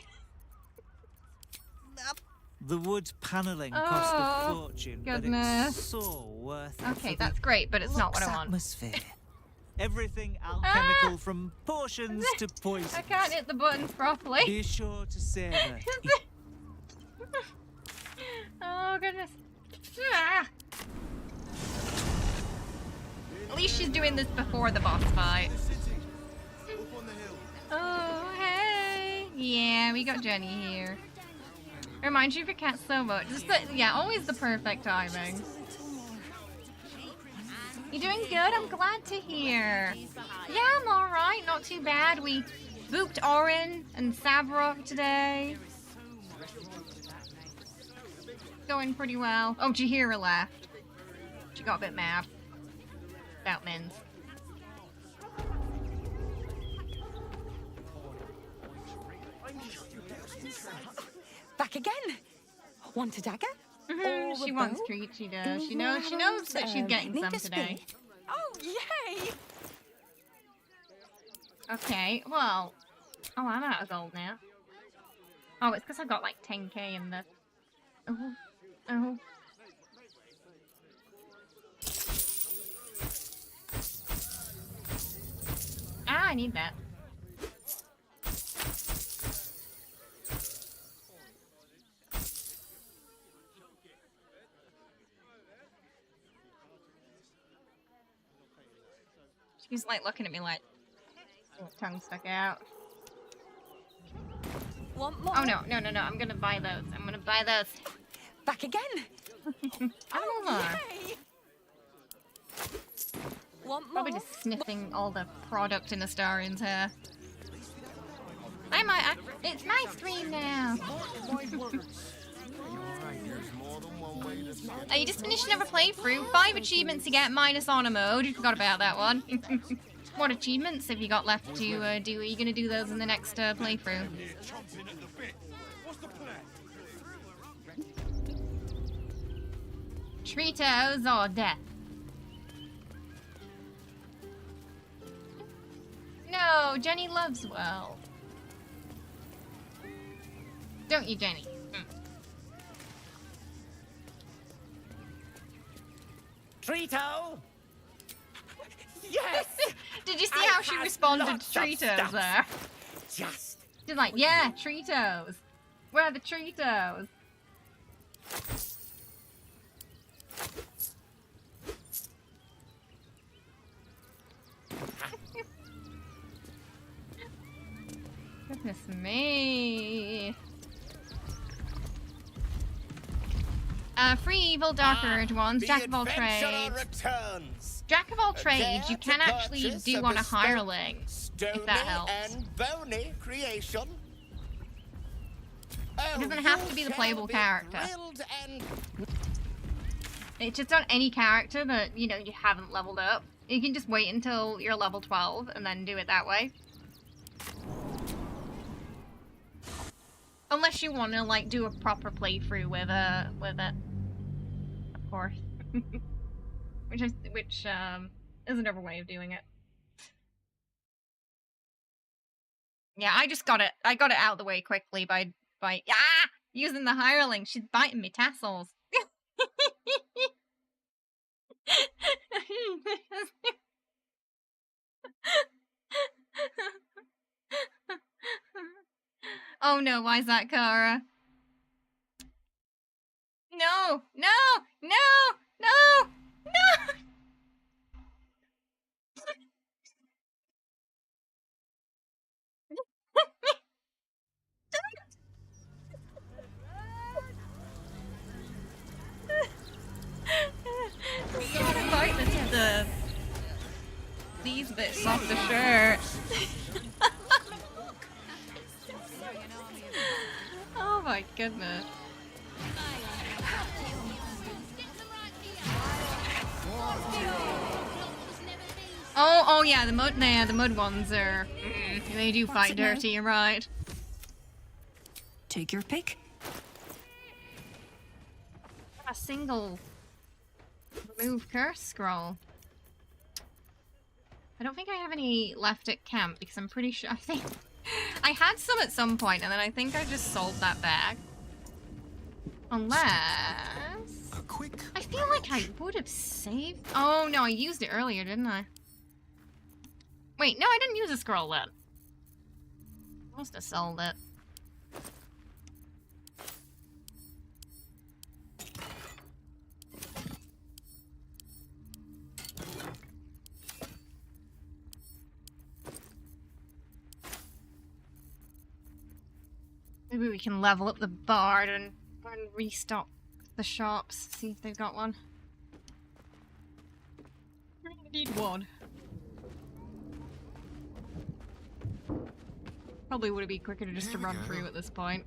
The wood paneling cost a fortune, goodness. but it's so worth it. Okay, that's great, but it's not what I want. Atmosphere. Everything alchemical from potions to poison. I can't hit the buttons properly. Be sure to savor. Oh, goodness. Ah. At least she's doing this before the boss fight. Oh, hey. Yeah, we got Jenny here. Reminds you of your cat so much. Just yeah, always the perfect timing. You doing good? I'm glad to hear. Yeah, I'm alright. Not too bad. We booped Orin and Savrok today. Going pretty well. Oh, Jahira left. She got a bit mad. About Mins. Back again. Want a dagger? She wants treats, she does. She knows that she's getting some today. Oh, yay! Okay, well... Oh, I'm out of gold now. Oh, it's because I got like 10k in the... Oh. Ah, I need that. She's like looking at me like tongue stuck out. Want more? Oh no, I'm gonna buy those. Back again. Want more? Probably just sniffing all the product in Astarion's hair. It's my stream now. You just finished another playthrough. 5 achievements to get minus honor mode. You forgot about that one. What achievements have you got left to do? Are you going to do those in the next playthrough? Tritos or death? No, Jenny loves well. Don't you, Jenny? Trito! Yes! Did you see how she responded to Tritos there? Just. She's like, yeah, Tritos. Where are the Tritos? Goodness me. Free evil dark urge ones, jack of all trades. Returns. Jack of all trades, you can actually do on a hireling, if that helps. And bony creation. It doesn't have to be the playable character. It's just on any character that, you know, you haven't leveled up. You can just wait until you're level 12 and then do it that way. Unless you want to, like, do a proper playthrough with it. Of course. which is another way of doing it. Yeah, I got it out of the way quickly by using the hireling. She's biting me tassels. Oh no, why is that, Kara? No, no, no, no, no! You gotta bite these bits off the shirt. Oh my goodness. Oh yeah, the mud ones are they do fight dirty, you're right. Take your pick. A single remove curse scroll. I don't think I have any left at camp because I'm pretty sure I think I had some at some point and then I think I just sold that bag. Unless I feel like I would have saved. Oh no, I used it earlier, didn't I? Wait, no, I didn't use a scroll then. I must have sold it. Maybe we can level up the bard and restock the shops, see if they've got one. I need one. Probably would it be quicker just to run through at this point.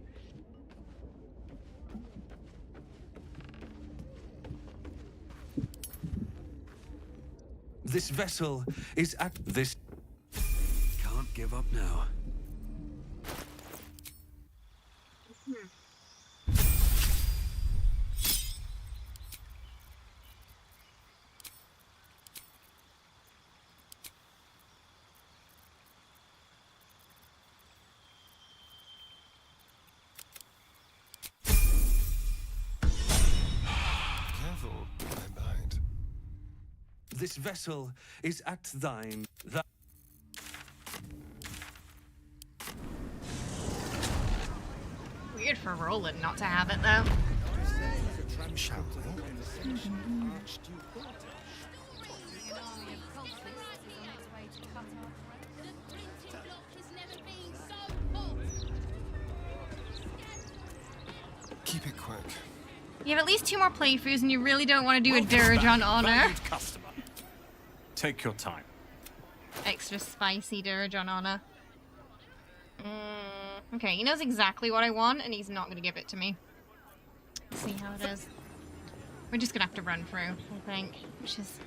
This vessel is at this. Can't give up now. This vessel is at thine. Weird for Roland not to have it though. Keep it quick. You have at least 2 more playthroughs and you really don't want to do a dirge on honor. Take your time. Extra spicy dirge on honor. Okay, he knows exactly what I want and he's not going to give it to me. Let's see how it is. We're just gonna have to run through, I think, which is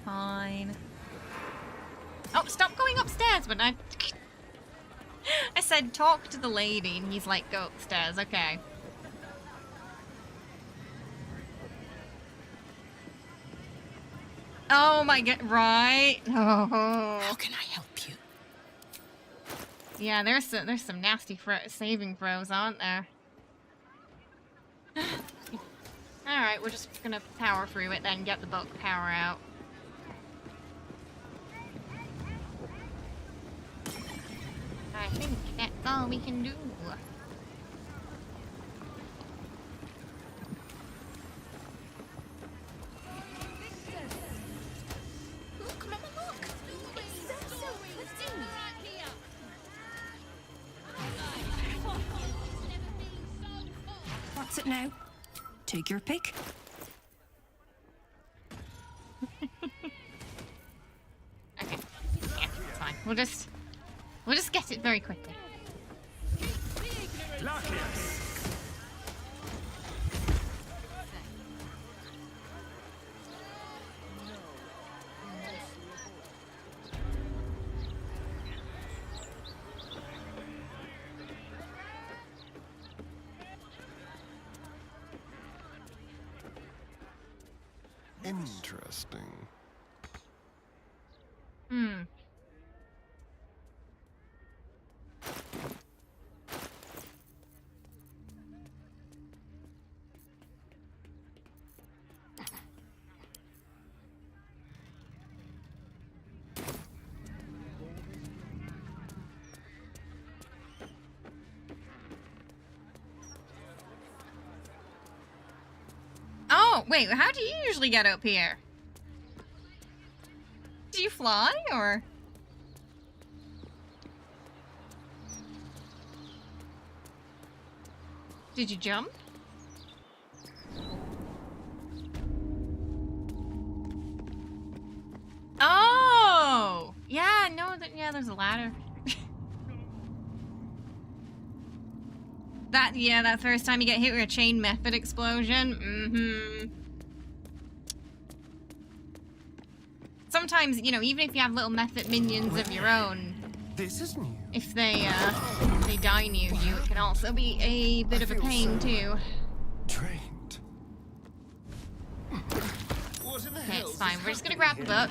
fine. Oh, stop going upstairs when I said talk to the lady, and he's like, go upstairs. Okay. Oh my god! Right? Oh. How can I help you? Yeah, there's some nasty saving throws, aren't there? All right, we're just gonna power through it, then get the bulk power out. I think that's all we can do. Look, Mama, look! It's so pretty! What's it now? Take your pick. Okay. Yeah, it's fine. We'll just get it very quickly. Interesting. Hmm. Oh, wait, how do you usually get up here? Do you fly, or? Did you jump? Oh! Yeah, no, yeah, there's a ladder. That first time you get hit with a chain method explosion. Mm-hmm. Sometimes, you know, even if you have little method minions of your own, this is new. If they die near you, it can also be a bit of a pain too. Trained. Okay, it's fine. We're just gonna grab the book.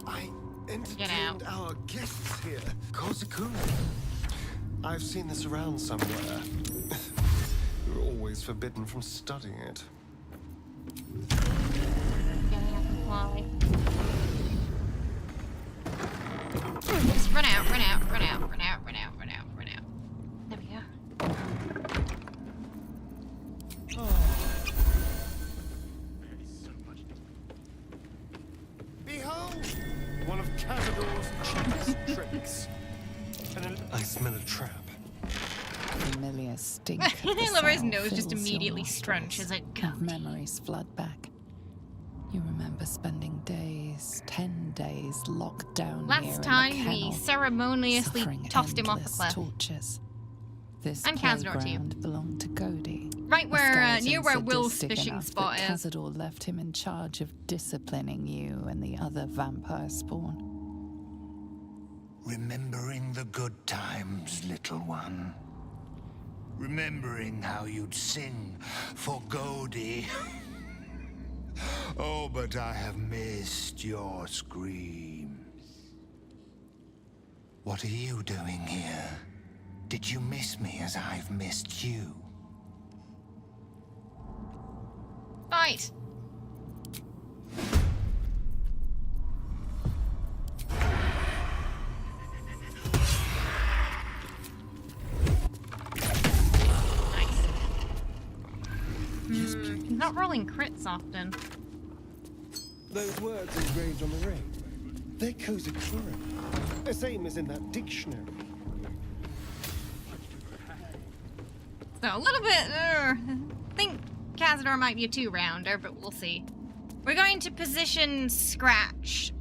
I Get out. entertained our guests here, Cazador. I've seen this around somewhere. We were always forbidden from studying it. Fly. Just run out. There we go. Behold! One of Cazador's cheapest tricks. I smell a trap. Familiar stink. I love his nose just immediately scrunches it. Memories flood back. You remember spending days, 10 days, locked down here Last in time the we kennel, ceremoniously suffering tossed him off a endless cliff. Tortures. This And Cazador too. playground belonged to Godi. Right where, A near where skeleton Will's sadistic fishing enough spot that is. Cazador left him in charge of disciplining you and the other vampire spawn. Remembering the good times, little one. Remembering how you'd sing for Godi. Oh, but I have missed your screams. What are you doing here? Did you miss me as I've missed you? Fight! Yes, please. He's not rolling crits often. Those words engraved on the ring, they're Cosplay. The same as in that dictionary. So a little bit, I think Cazador might be a 2-rounder, but we'll see. We're going to position Scratch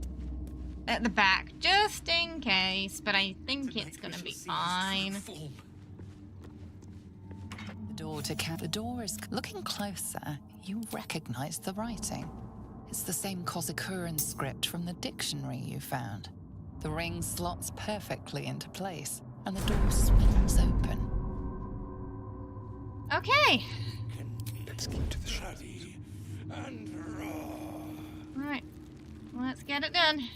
at the back, just in case, but I think it's gonna be fine. The door able to count. The door is looking closer. You recognize the writing. It's the same Cossacuran script from the dictionary you found. The ring slots perfectly into place, and the door swings open. Okay. Let's get to the study and Alright. Let's get it done.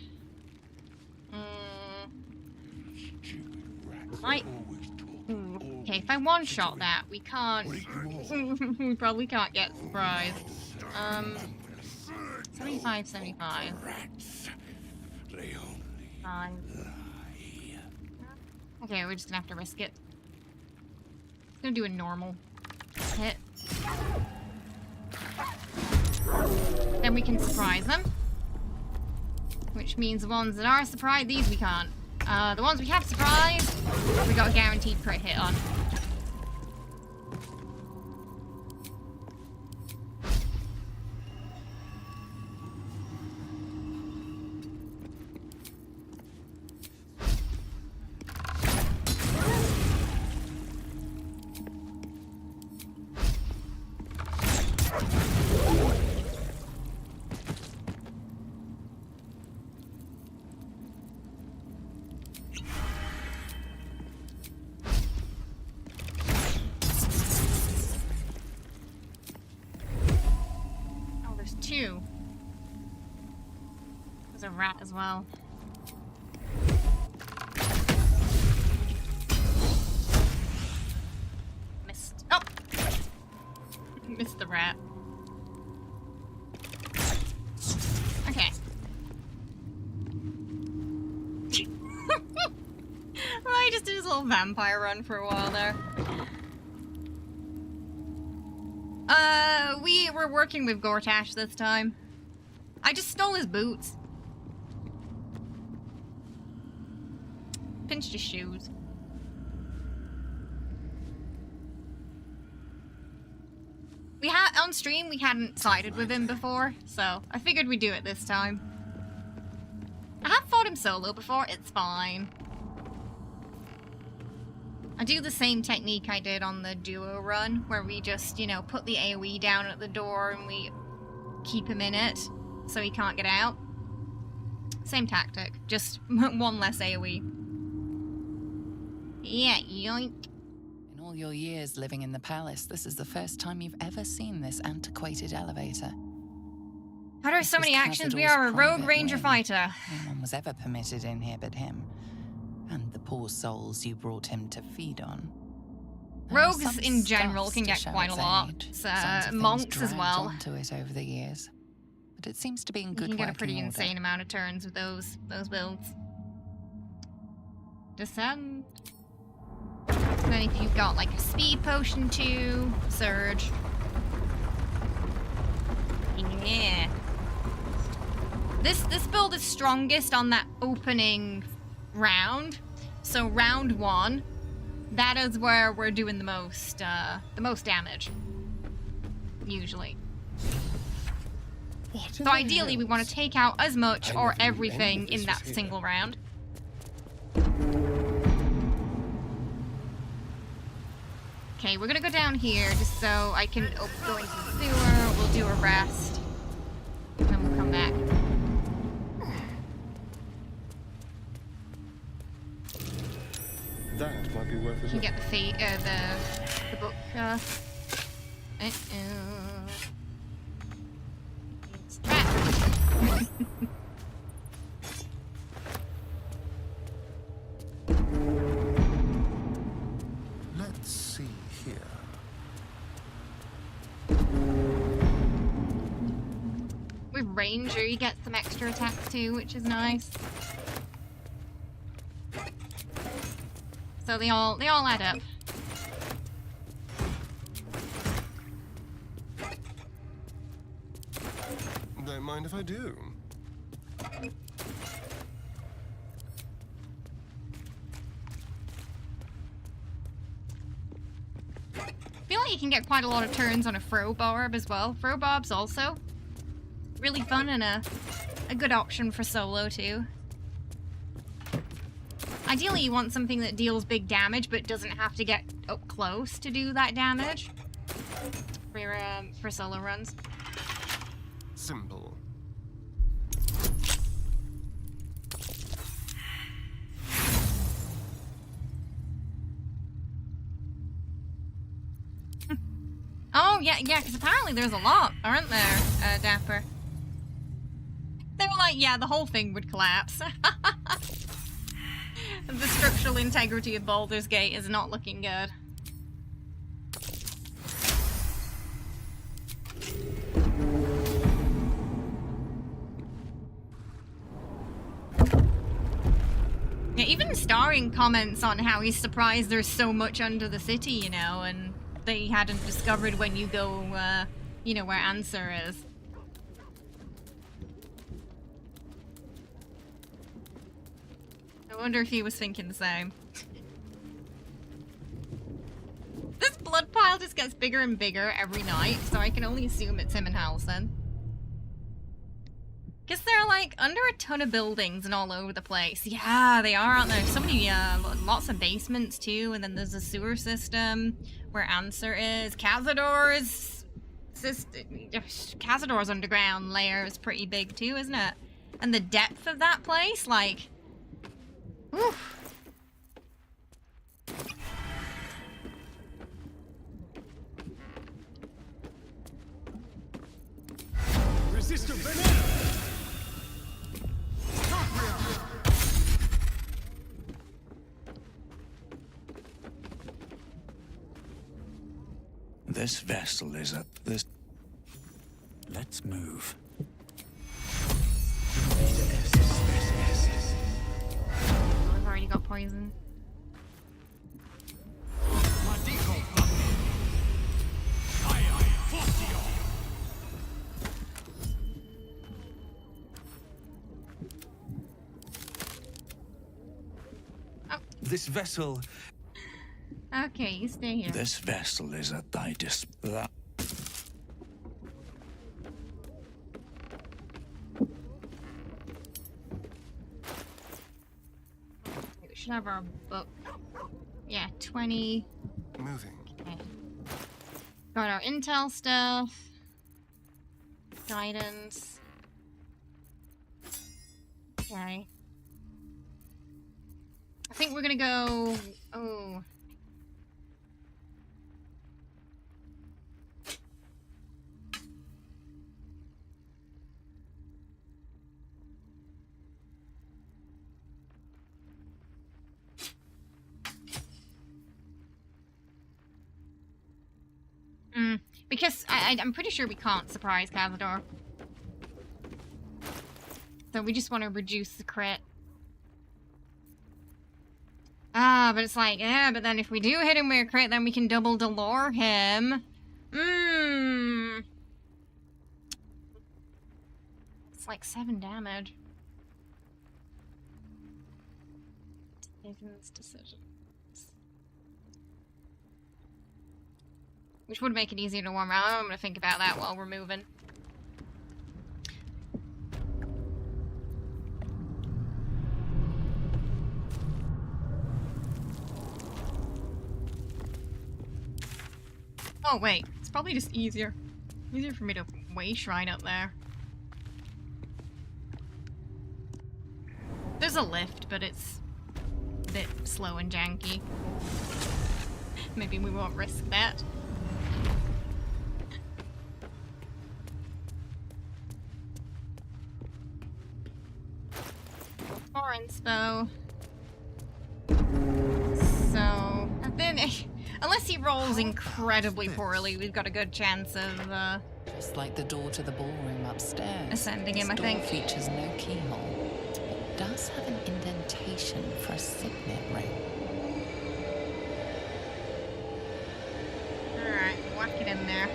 Okay, if I one-shot that, we can't... we probably can't get surprised. 75, 75. 5. Okay, we're just gonna have to risk it. Just gonna do a normal hit. Then we can surprise them. Which means the ones that are surprised, these we can't. The ones we have surprised, we got a guaranteed crit hit on. There's a rat as well. Missed. Oh! Missed the rat. Okay. I just did his little vampire run for a while there. We were working with Gortash this time. I just stole his boots. Pinched his shoes. On stream, we hadn't sided with him before, so I figured we'd do it this time. I have fought him solo before, it's fine. I do the same technique I did on the duo run, where we just, you know, put the AoE down at the door and we keep him in it, so he can't get out. Same tactic, just one less AoE. Yeah, yoink. In all your years living in the palace, this is the first time you've ever seen this antiquated elevator. How do so many actions? We are a rogue ranger fighter. No one was ever permitted in here but him. And the poor souls you brought him to feed on. Rogues in general can get quite a lot. Monks as well. Onto it over the years. But it seems to be in good You can get a pretty order. insane amount of turns with those builds. Descend. And then if you've got like a speed potion too, surge. Yeah. This build is strongest on that opening round. So round 1, that is where we're doing the most damage. Usually. So ideally we want to take out as much or everything in that single round. Okay, we're gonna go down here just so I can go into the sewer, we'll do a rest, and then we'll come back. That might be worth You it. can get the book. It's that. Let's see here. With Ranger, you get some extra attacks too, which is nice. So they all add up. Don't mind if I do. I feel like you can get quite a lot of turns on a throw barb as well. Throw barb's also really fun and a good option for solo too. Ideally, you want something that deals big damage, but doesn't have to get up close to do that damage. for solo runs. Simple. Oh, yeah, because apparently there's a lot, aren't there, Dapper? They were like, yeah, the whole thing would collapse. The structural integrity of Baldur's Gate is not looking good. Yeah, even Astarion comments on how he's surprised there's so much under the city, you know, and they hadn't discovered when you go, you know, where Answer is. I wonder if he was thinking the same. This blood pile just gets bigger and bigger every night, so I can only assume it's him and Halson. Guess they're like under a ton of buildings and all over the place. Yeah, they are, aren't there? So many, lots of basements too, and then there's a sewer system where Answer is. Cazador's underground layer is pretty big too, isn't it? And the depth of that place, like, oof. Resistor Venom! This vessel is at this. Let's move. Oh, I've already got poison. This vessel. Okay, you stay here. This vessel is at thy disposal. We should have our book. Yeah, 20. Moving. Okay. Got our intel stuff. Guidance. Okay. I think we're gonna go. Oh. Because I'm pretty sure we can't surprise Cazador. So we just want to reduce the crit. Ah, but it's like, yeah, but then if we do hit him with a crit, then we can double Delore him. It's like 7 damage. Decisions. Which would make it easier to warm up. I'm gonna think about that while we're moving. Oh wait, it's probably just easier for me to way shrine up there. There's a lift, but it's a bit slow and janky. Maybe we won't risk that. More inspo. So, then, unless he rolls incredibly poorly, we've got a good chance of, just like the door to the ballroom upstairs. Ascending him, I This think. door features no keyhole. It does have an indentation for a signet ring. Alright, whack it in there.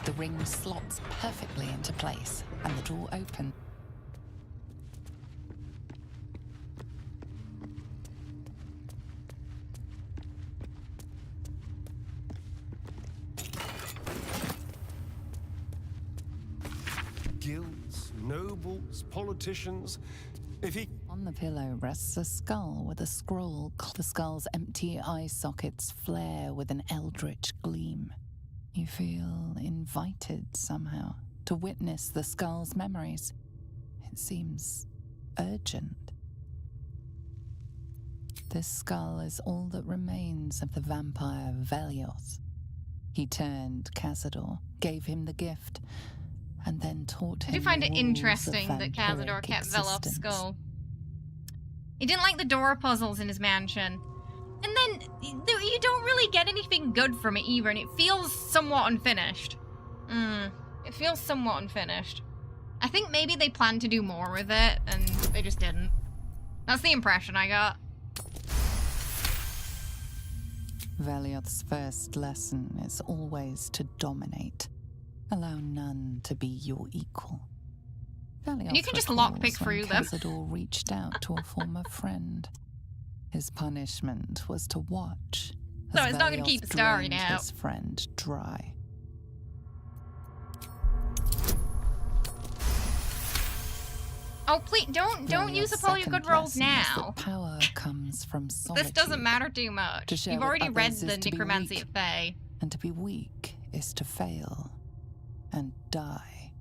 The ring slots perfectly into place, and the door opens. Guilds, nobles, politicians. If he... On the pillow rests a skull with a scroll. The skull's empty eye sockets flare with an eldritch gleam. You feel invited somehow to witness the skull's memories. It seems urgent. This skull is all that remains of the vampire Velioth. He turned Cazador, gave him the gift, and then taught him. I do find it the rules interesting of that Cazador vampiric kept Velioth's existence. skull. He didn't like the door puzzles in his mansion. And then you don't really get anything good from it either, and it feels somewhat unfinished. It feels somewhat unfinished. I think maybe they planned to do more with it, and they just didn't. That's the impression I got. Velioth's first lesson is always to dominate. Allow none to be your equal. Velioth And you can just recalls lockpick when through them. Cazador reached out to a former friend. His punishment was to watch So as it's not gonna Velioth keep it starry drained now. his friend dry. Oh, please, don't use up all your good rolls now. Power comes from solitude. This doesn't matter too much. To share You've with already read others the is to be Necromancy weak. of Fae. And to be weak is to fail and die.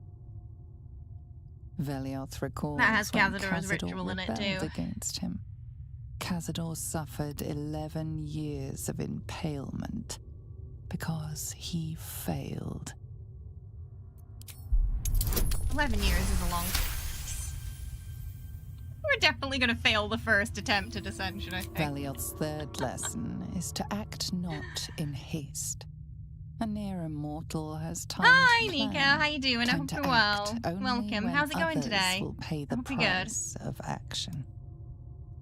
Velioth recalls That has when Cazador's Cazador ritual in it, rebelled too. against him. Cazador suffered 11 years of impalement because he failed. 11 years is a long. We're definitely gonna fail the first attempt at Ascension, I think. Velioth's third lesson is to act not in haste. A near immortal has time Hi, to Nico. plan, How you doing? I time hope to you're well. act only Welcome. when How's it going others today? will pay the Hope you're good. price of action.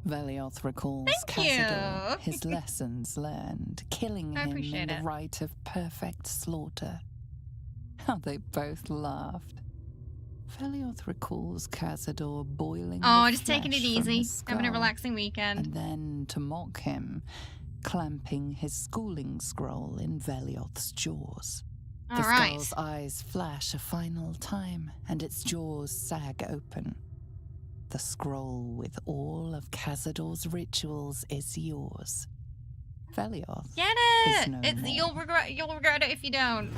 Velioth recalls Thank Cazador, you. his lessons learned, killing I him in appreciate the it. rite of perfect slaughter. How they both laughed. Velioth recalls Cazador boiling Oh, the just taking it flesh from easy. his Having a skull, relaxing weekend. and then, to mock him, clamping his schooling scroll in Velioth's jaws. The All right. skull's eyes flash a final time, and its jaws sag open. The scroll with all of Cazador's rituals is yours. Velioth Get is it! no It's, more. you'll regret it if you don't.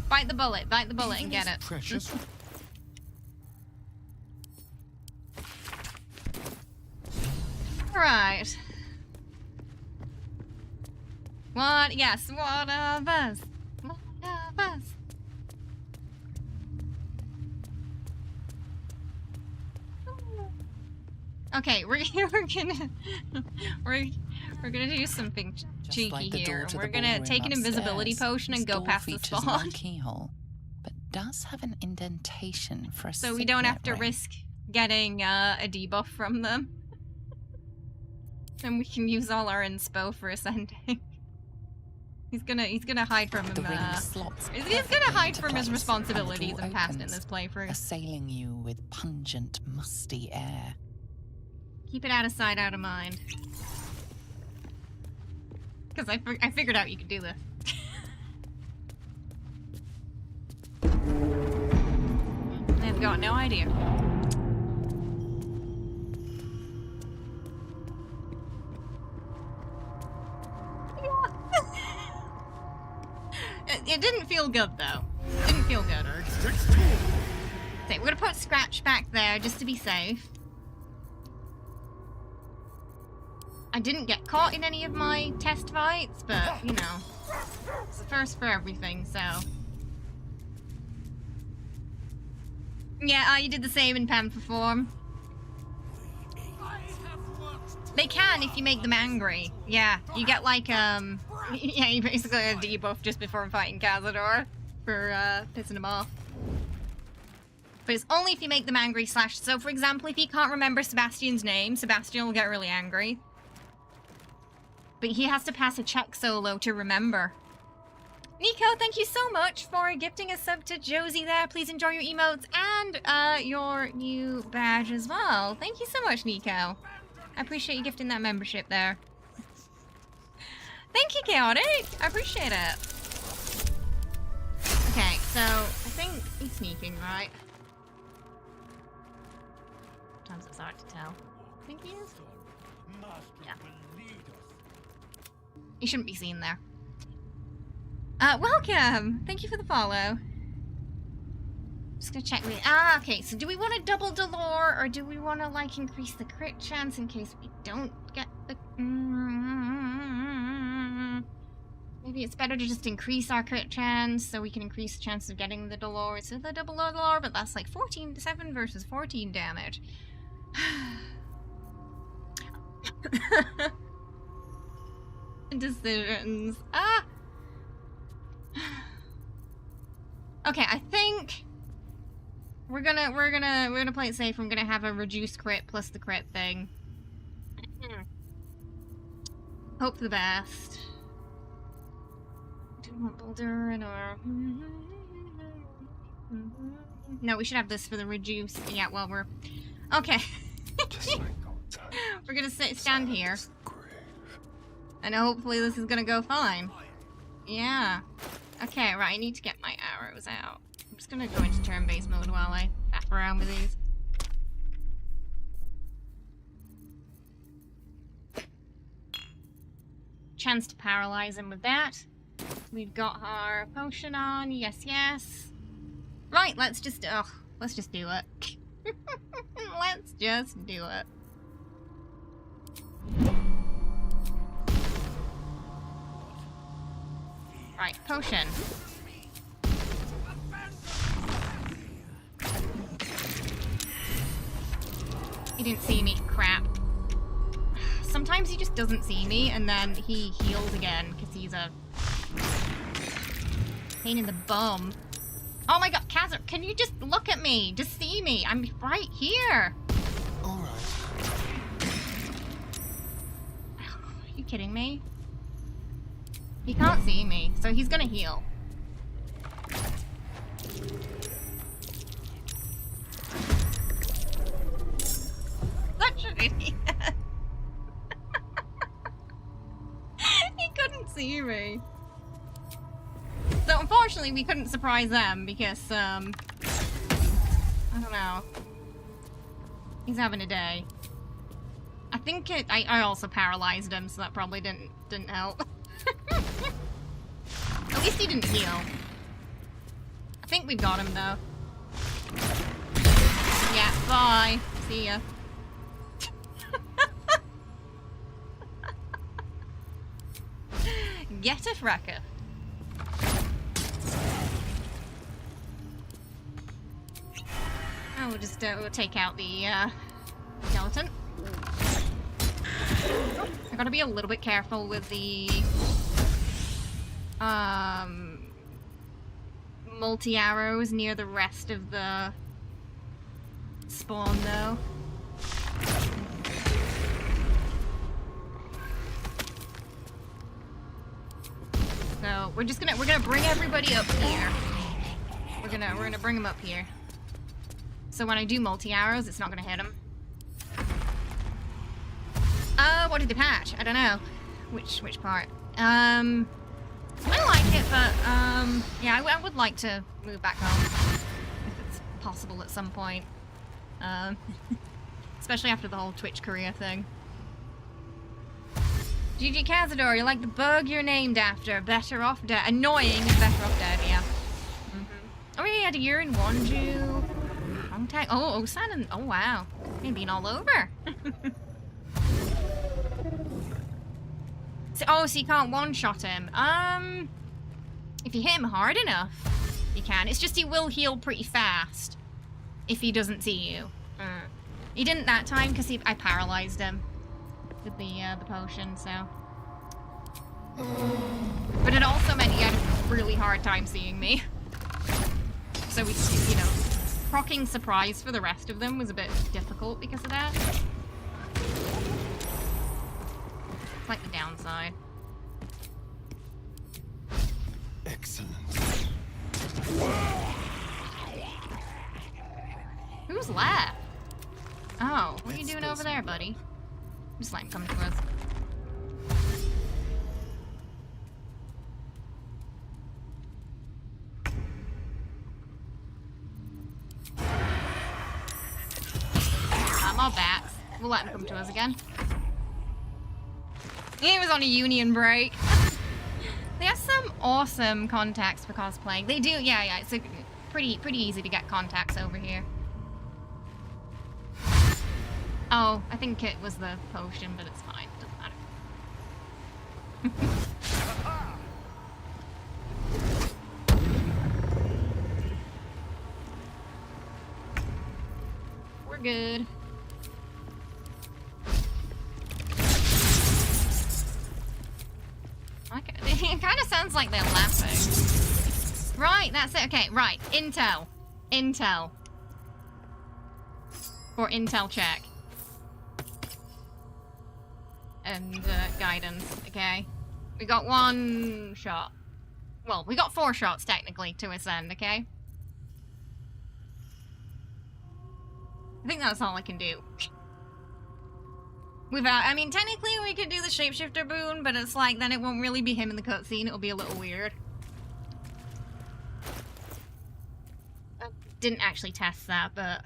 Bite the bullet and get it. Precious. Right. What? Yes, one of us. One of us. Okay, we're gonna do something cheeky like the door here. to We're the gonna ballroom take an invisibility upstairs, potion this and go door past the features spawn. no keyhole, but does have an indentation for a So we don't have to signet ring. risk getting a debuff from them. And we can use all our inspo for ascending. He's gonna hide from him. The ring slots He's gonna perfectly hide into from his place, responsibilities and the and door past in opens, this playthrough. assailing you with pungent, musty air. Keep it out of sight, out of mind. Because I figured out you could do this. I've got no idea. It didn't feel good though. It didn't feel good. Okay, we're gonna put Scratch back there just to be safe. I didn't get caught in any of my test fights, but you know, it's the first for everything, so. Yeah, you did the same in Panther form. They can if you make them angry. Yeah, you get like, yeah, you basically get a debuff just before fighting Cazador for pissing him off. But it's only if you make them angry / so for example, if he can't remember Sebastian's name, Sebastian will get really angry. But he has to pass a check solo to remember. Nico, thank you so much for gifting a sub to Josie there. Please enjoy your emotes and your new badge as well. Thank you so much, Nico. I appreciate you gifting that membership there. Thank you, Chaotic. I appreciate it. Okay, so I think he's sneaking, right? Sometimes it's hard to tell. I think he is. Yeah. He shouldn't be seen there. Welcome! Thank you for the follow. Just gonna check with. Okay, so do we want to double Dolor, or do we want to, like, increase the crit chance in case we don't get the. Maybe it's better to just increase our crit chance so we can increase the chance of getting the Dolor. So the double Dolor, but that's like 7 versus 14 damage. Decisions. Okay, I think we're gonna play it safe. I'm gonna have a reduced crit plus the crit thing. Hope for the best. Do we want Baldur in or no? We should have this for the reduce. Yeah, well we're okay. We're gonna stand here, and hopefully this is gonna go fine. Yeah. Okay, right. I need to get my arrows out. I'm just gonna go into turn-based mode while I faff around with these. Chance to paralyze him with that. We've got our potion on. Yes, yes. Right. Let's just do it. Let's just do it. Right, potion. He didn't see me. Crap. Sometimes he just doesn't see me, and then he heals again, because he's a pain in the bum. Oh my god, Cazador, can you just look at me? Just see me. I'm right here. Alright. Are you kidding me? He can't see me, so he's gonna heal. Such an idiot. He couldn't see me. So unfortunately we couldn't surprise them because, I don't know. He's having a day. I think I also paralyzed him, so that probably didn't help. At least he didn't heal. I think we've got him though. Yeah, bye. See ya. Get a fracker. Oh, we'll just we'll take out the skeleton. I gotta be a little bit careful with the multi-arrows near the rest of the spawn though. So we're gonna bring everybody up here. We're gonna bring them up here. So when I do multi-arrows, it's not gonna hit them. What did they patch? I don't know. Which part? I like it, but yeah, I would like to move back home if it's possible at some point. Especially after the whole Twitch career thing. GG Cazador, you're like the bug you're named after. Better off dead. Annoying is better off dead, yeah. Oh, yeah, he had a year in Wanju. Oh, Osan. Oh, wow. He's been all over. So you can't one-shot him. If you hit him hard enough, you can. It's just he will heal pretty fast if he doesn't see you. He didn't that time because I paralyzed him with the potion, so. But it also meant he had a really hard time seeing me. So we, you know, proccing surprise for the rest of them was a bit difficult because of that. It's like the downside. Excellent. Who's left? Oh, what are you doing over there, buddy? Just let him come to us. I'm up. We'll let him come to us again. He was on a union break. They have some awesome contacts for cosplaying. They do, yeah. It's a pretty easy to get contacts over here. Oh, I think it was the potion, but it's fine. Doesn't matter. We're good. Okay. It kind of sounds like they're laughing. Right, that's it. Okay, right. Intel. Or intel check. And guidance, okay? We got 1 shot. Well, we got 4 shots, technically, to ascend, okay? I think that's all I can do. Without, I mean, technically we could do the shapeshifter boon, but it's like, then it won't really be him in the cutscene, it'll be a little weird. I didn't actually test that, but...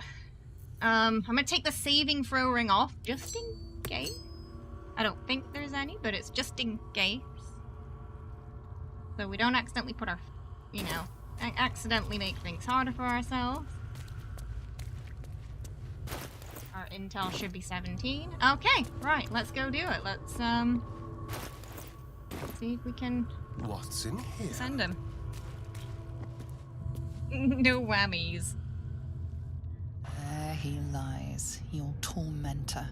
I'm gonna take the saving throw ring off, just in case. I don't think there's any, but it's just in case. So we don't accidentally put our, you know, accidentally make things harder for ourselves. Our intel should be 17. Okay, right, let's go do it. Let's see if we can... What's in here? Send him. No whammies. There he lies, your tormentor.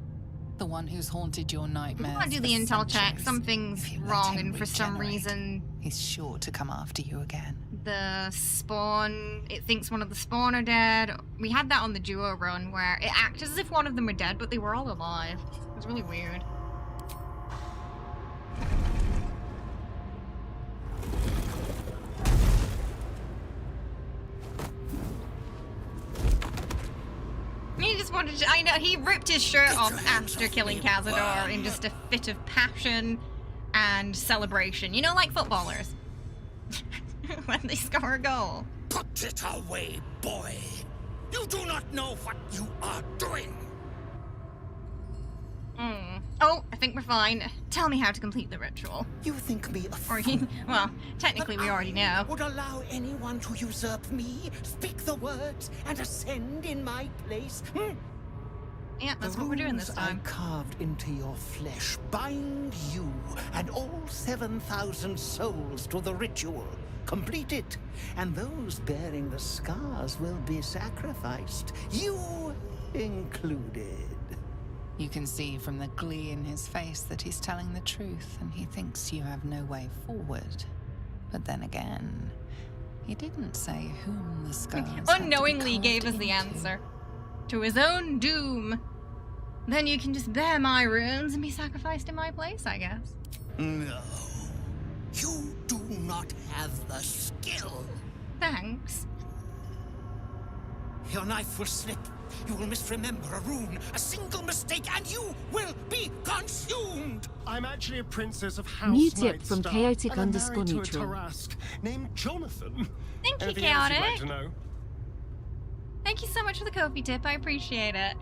The one who's haunted your nightmares. I want to do the intel check. Something's wrong, and for some reason... he's sure to come after you again. The spawn... It thinks one of the spawn are dead. We had that on the duo run, where it acted as if one of them were dead, but they were all alive. It was really weird. He just wanted to, I know, he ripped his shirt off after killing Cazador in just a fit of passion and celebration. You know, like footballers. When they score a goal. Put it away, boy. You do not know what you are doing. Oh, I think we're fine. Tell me how to complete the ritual. You think me a fool? Well, technically we already know. Would allow anyone to usurp me, speak the words, and ascend in my place? Yeah, that's what we're doing this time. I carved into your flesh bind you and all 7,000 souls to the ritual. Complete it, and those bearing the scars will be sacrificed, you included. You can see from the glee in his face that he's telling the truth, and he thinks you have no way forward. But then again, he didn't say whom the scars unknowingly gave us the answer. To his own doom. Then you can just bear my runes and be sacrificed in my place, I guess. No. You do not have the skill. Thanks. Your knife will slip. You will misremember a rune, a single mistake, and you will be consumed! I'm actually a princess of House New tip Nightstar, from Chaotic and I'm _neutral. married to a Tarask named Jonathan. Thank you, Anything else you'd like Chaotic. to know? Thank you so much for the Kofi tip. I appreciate it.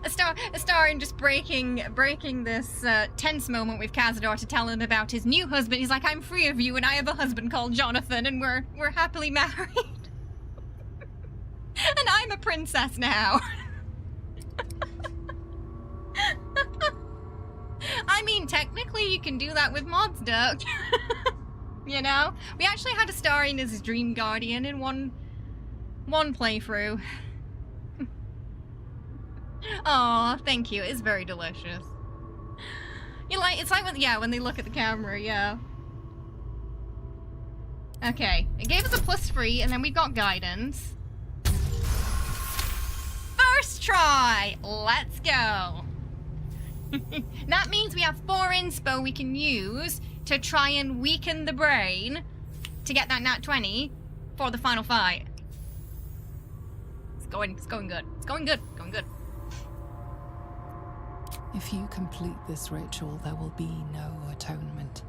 Astarion just breaking this tense moment with Cazador to tell him about his new husband. He's like, I'm free of you, and I have a husband called Jonathan, and we're happily married. And I'm a princess now. I mean, technically you can do that with mods, Duck. You know? We actually had Astarion as his dream guardian in one playthrough. Aw, thank you. It's very delicious. It's like when they look at the camera, yeah. Okay, it gave us a +3, and then we've got guidance. First try! Let's go! That means we have 4 inspo we can use to try and weaken the brain to get that nat 20 for the final fight. It's going good. It's going good. Going good. If you complete this ritual, there will be no atonement.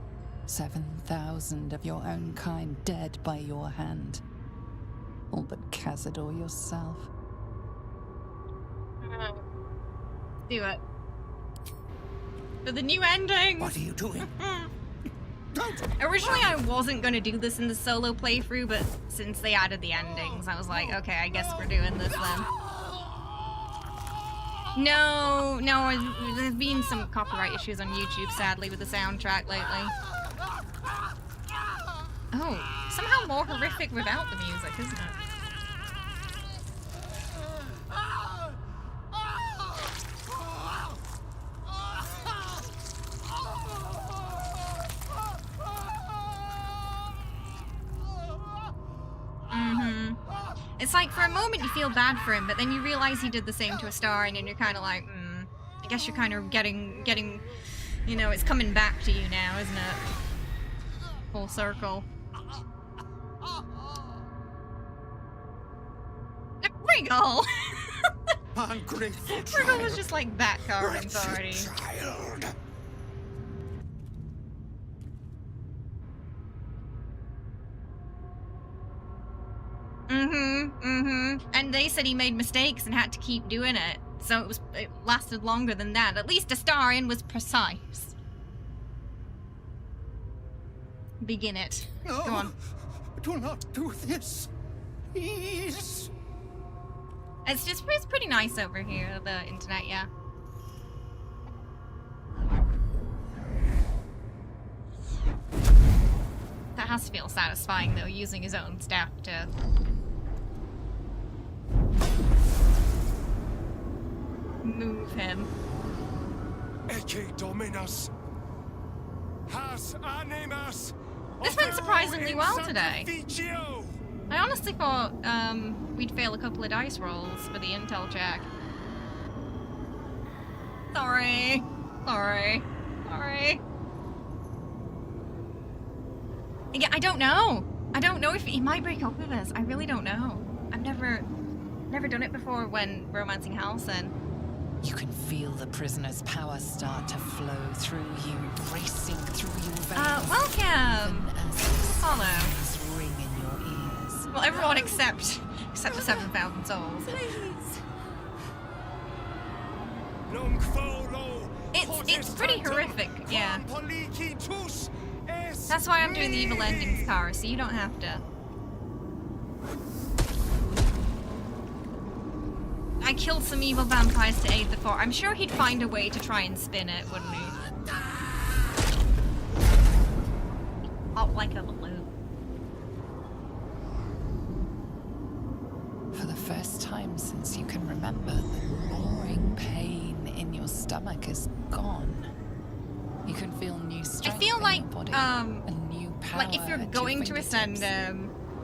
7,000 of your own kind dead by your hand. All but Cazador yourself. Do it. For the new ending! What are you doing? Originally, I wasn't going to do this in the solo playthrough, but since they added the endings, I was like, okay, I guess we're doing this then. No, there's been some copyright issues on YouTube, sadly, with the soundtrack lately. Oh, somehow more horrific without the music, isn't it? It's like, for a moment you feel bad for him, but then you realize he did the same to Astarion, and you're kind of like, I guess you're kind of getting, you know, it's coming back to you now, isn't it? Full circle. Regal! Ungrateful Regal was just like that carving party. child. And they said he made mistakes and had to keep doing it. So it lasted longer than that. At least Astarion was precise. Begin it. No, Go on. Do not do this. Please. It's pretty nice over here, the internet, yeah. That has to feel satisfying, though, using his own staff to... move him. Ecce Dominus. Has animas. This went surprisingly well today. I honestly thought we'd fail a couple of dice rolls for the intel check. Sorry. Yeah, I don't know. I don't know if he might break up with us. I really don't know. I've never done it before when romancing Halcyon. You can feel the prisoner's power start to flow through you, racing through your veins. Welcome! Follow. Ring in your ears. Well, everyone except the 7,000 souls. It's pretty horrific, yeah. That's why I'm doing the evil endings, Kara, so you don't have to. I killed some evil vampires to aid the fort. I'm sure he'd find a way to try and spin it, wouldn't he? Up like a balloon. For the first time since you can remember, the gnawing pain in your stomach is gone. You can feel new strength I feel in like, your body, a new power like if you're at going your to ascend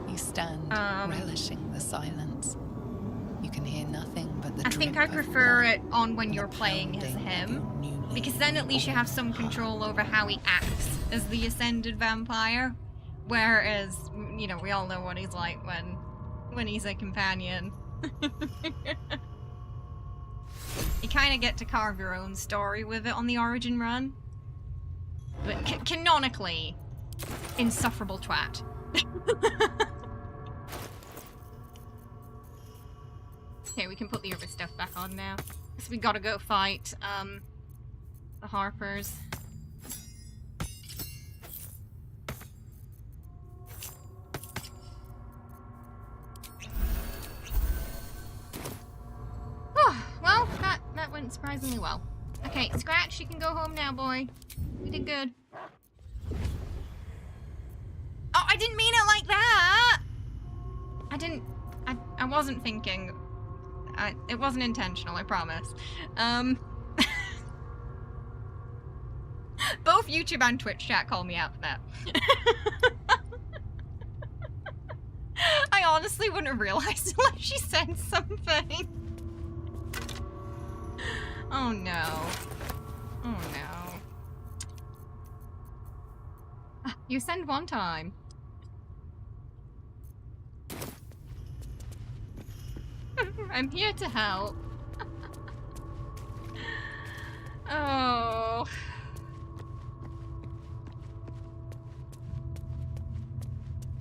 you stand relishing the silence. You can hear nothing but the I think I prefer it on when you're playing as him, because then at least you have some control over how he acts as the ascended vampire. Whereas, you know, we all know what he's like when he's a companion. You kind of get to carve your own story with it on the origin run. But canonically, insufferable twat. Okay, we can put the other stuff back on now. So we gotta go fight, the Harpers. Well, that went surprisingly well. Okay, Scratch, you can go home now, boy. You did good. Oh, I didn't mean it like that! I wasn't thinking. It wasn't intentional, I promise. Both YouTube and Twitch chat call me out for that. I honestly wouldn't have realized unless she said something. Oh no. Oh no. You send one time. I'm here to help. Oh.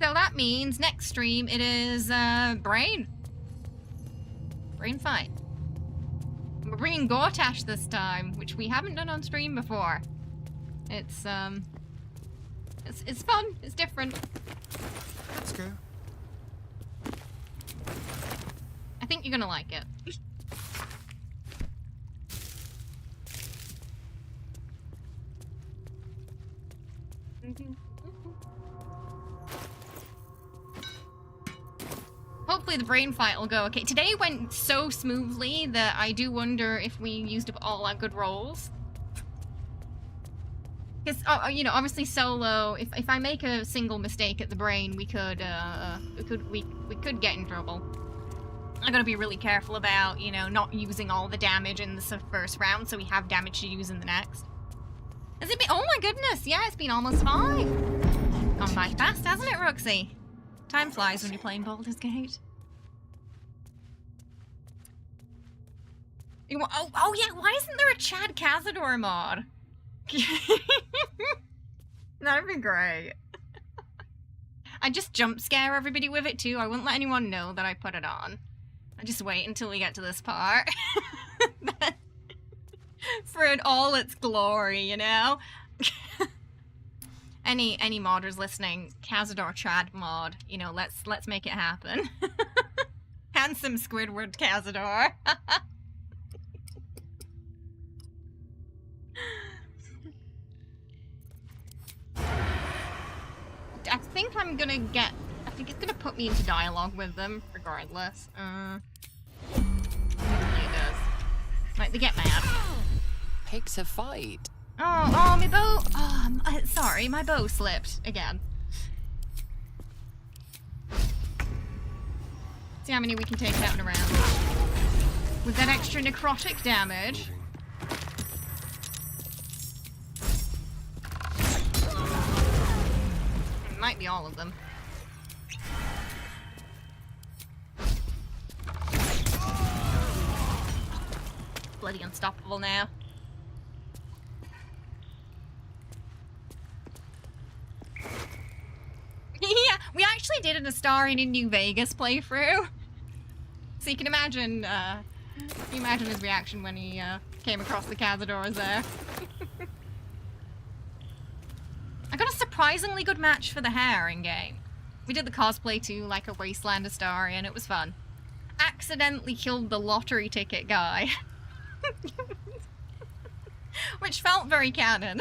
So that means next stream it is Brain fight. We're We're bringing Gortash this time, which we haven't done on stream before. It's fun. It's different. Let's go. I think you're gonna like it. Hopefully the brain fight will go okay. Today went so smoothly that I do wonder if we used up all our good rolls. Because, you know, obviously solo, if I make a single mistake at the brain, we could get in trouble. I gotta be really careful about, you know, not using all the damage in the first round, so we have damage to use in the next. Has it been? Oh my goodness! Yeah, it's been almost 5. Gone by fast, hasn't it, Roxy? Time flies when you're playing Baldur's Gate. Oh yeah, why isn't there a Chad Cazador mod? That'd be great. I just jump scare everybody with it too. I wouldn't let anyone know that I put it on. I just wait until we get to this part. For it all its glory, you know? Any modders listening, Cazador Chad mod, you know, let's make it happen. Handsome Squidward Cazador. I think it's gonna put me into dialogue with them, regardless. It does. Like, they get mad. Picks a fight. Oh, my bow. Oh, sorry, my bow slipped again. See how many we can take out in a round. With that extra necrotic damage. It might be all of them. Bloody unstoppable now. Yeah, we actually did an Astarion in New Vegas playthrough. So you can imagine, his reaction when he came across the Cazadors there. I got a surprisingly good match for the hair in game. We did the cosplay too, like a Wasteland Astarion. It was fun. Accidentally killed the lottery ticket guy. Which felt very canon.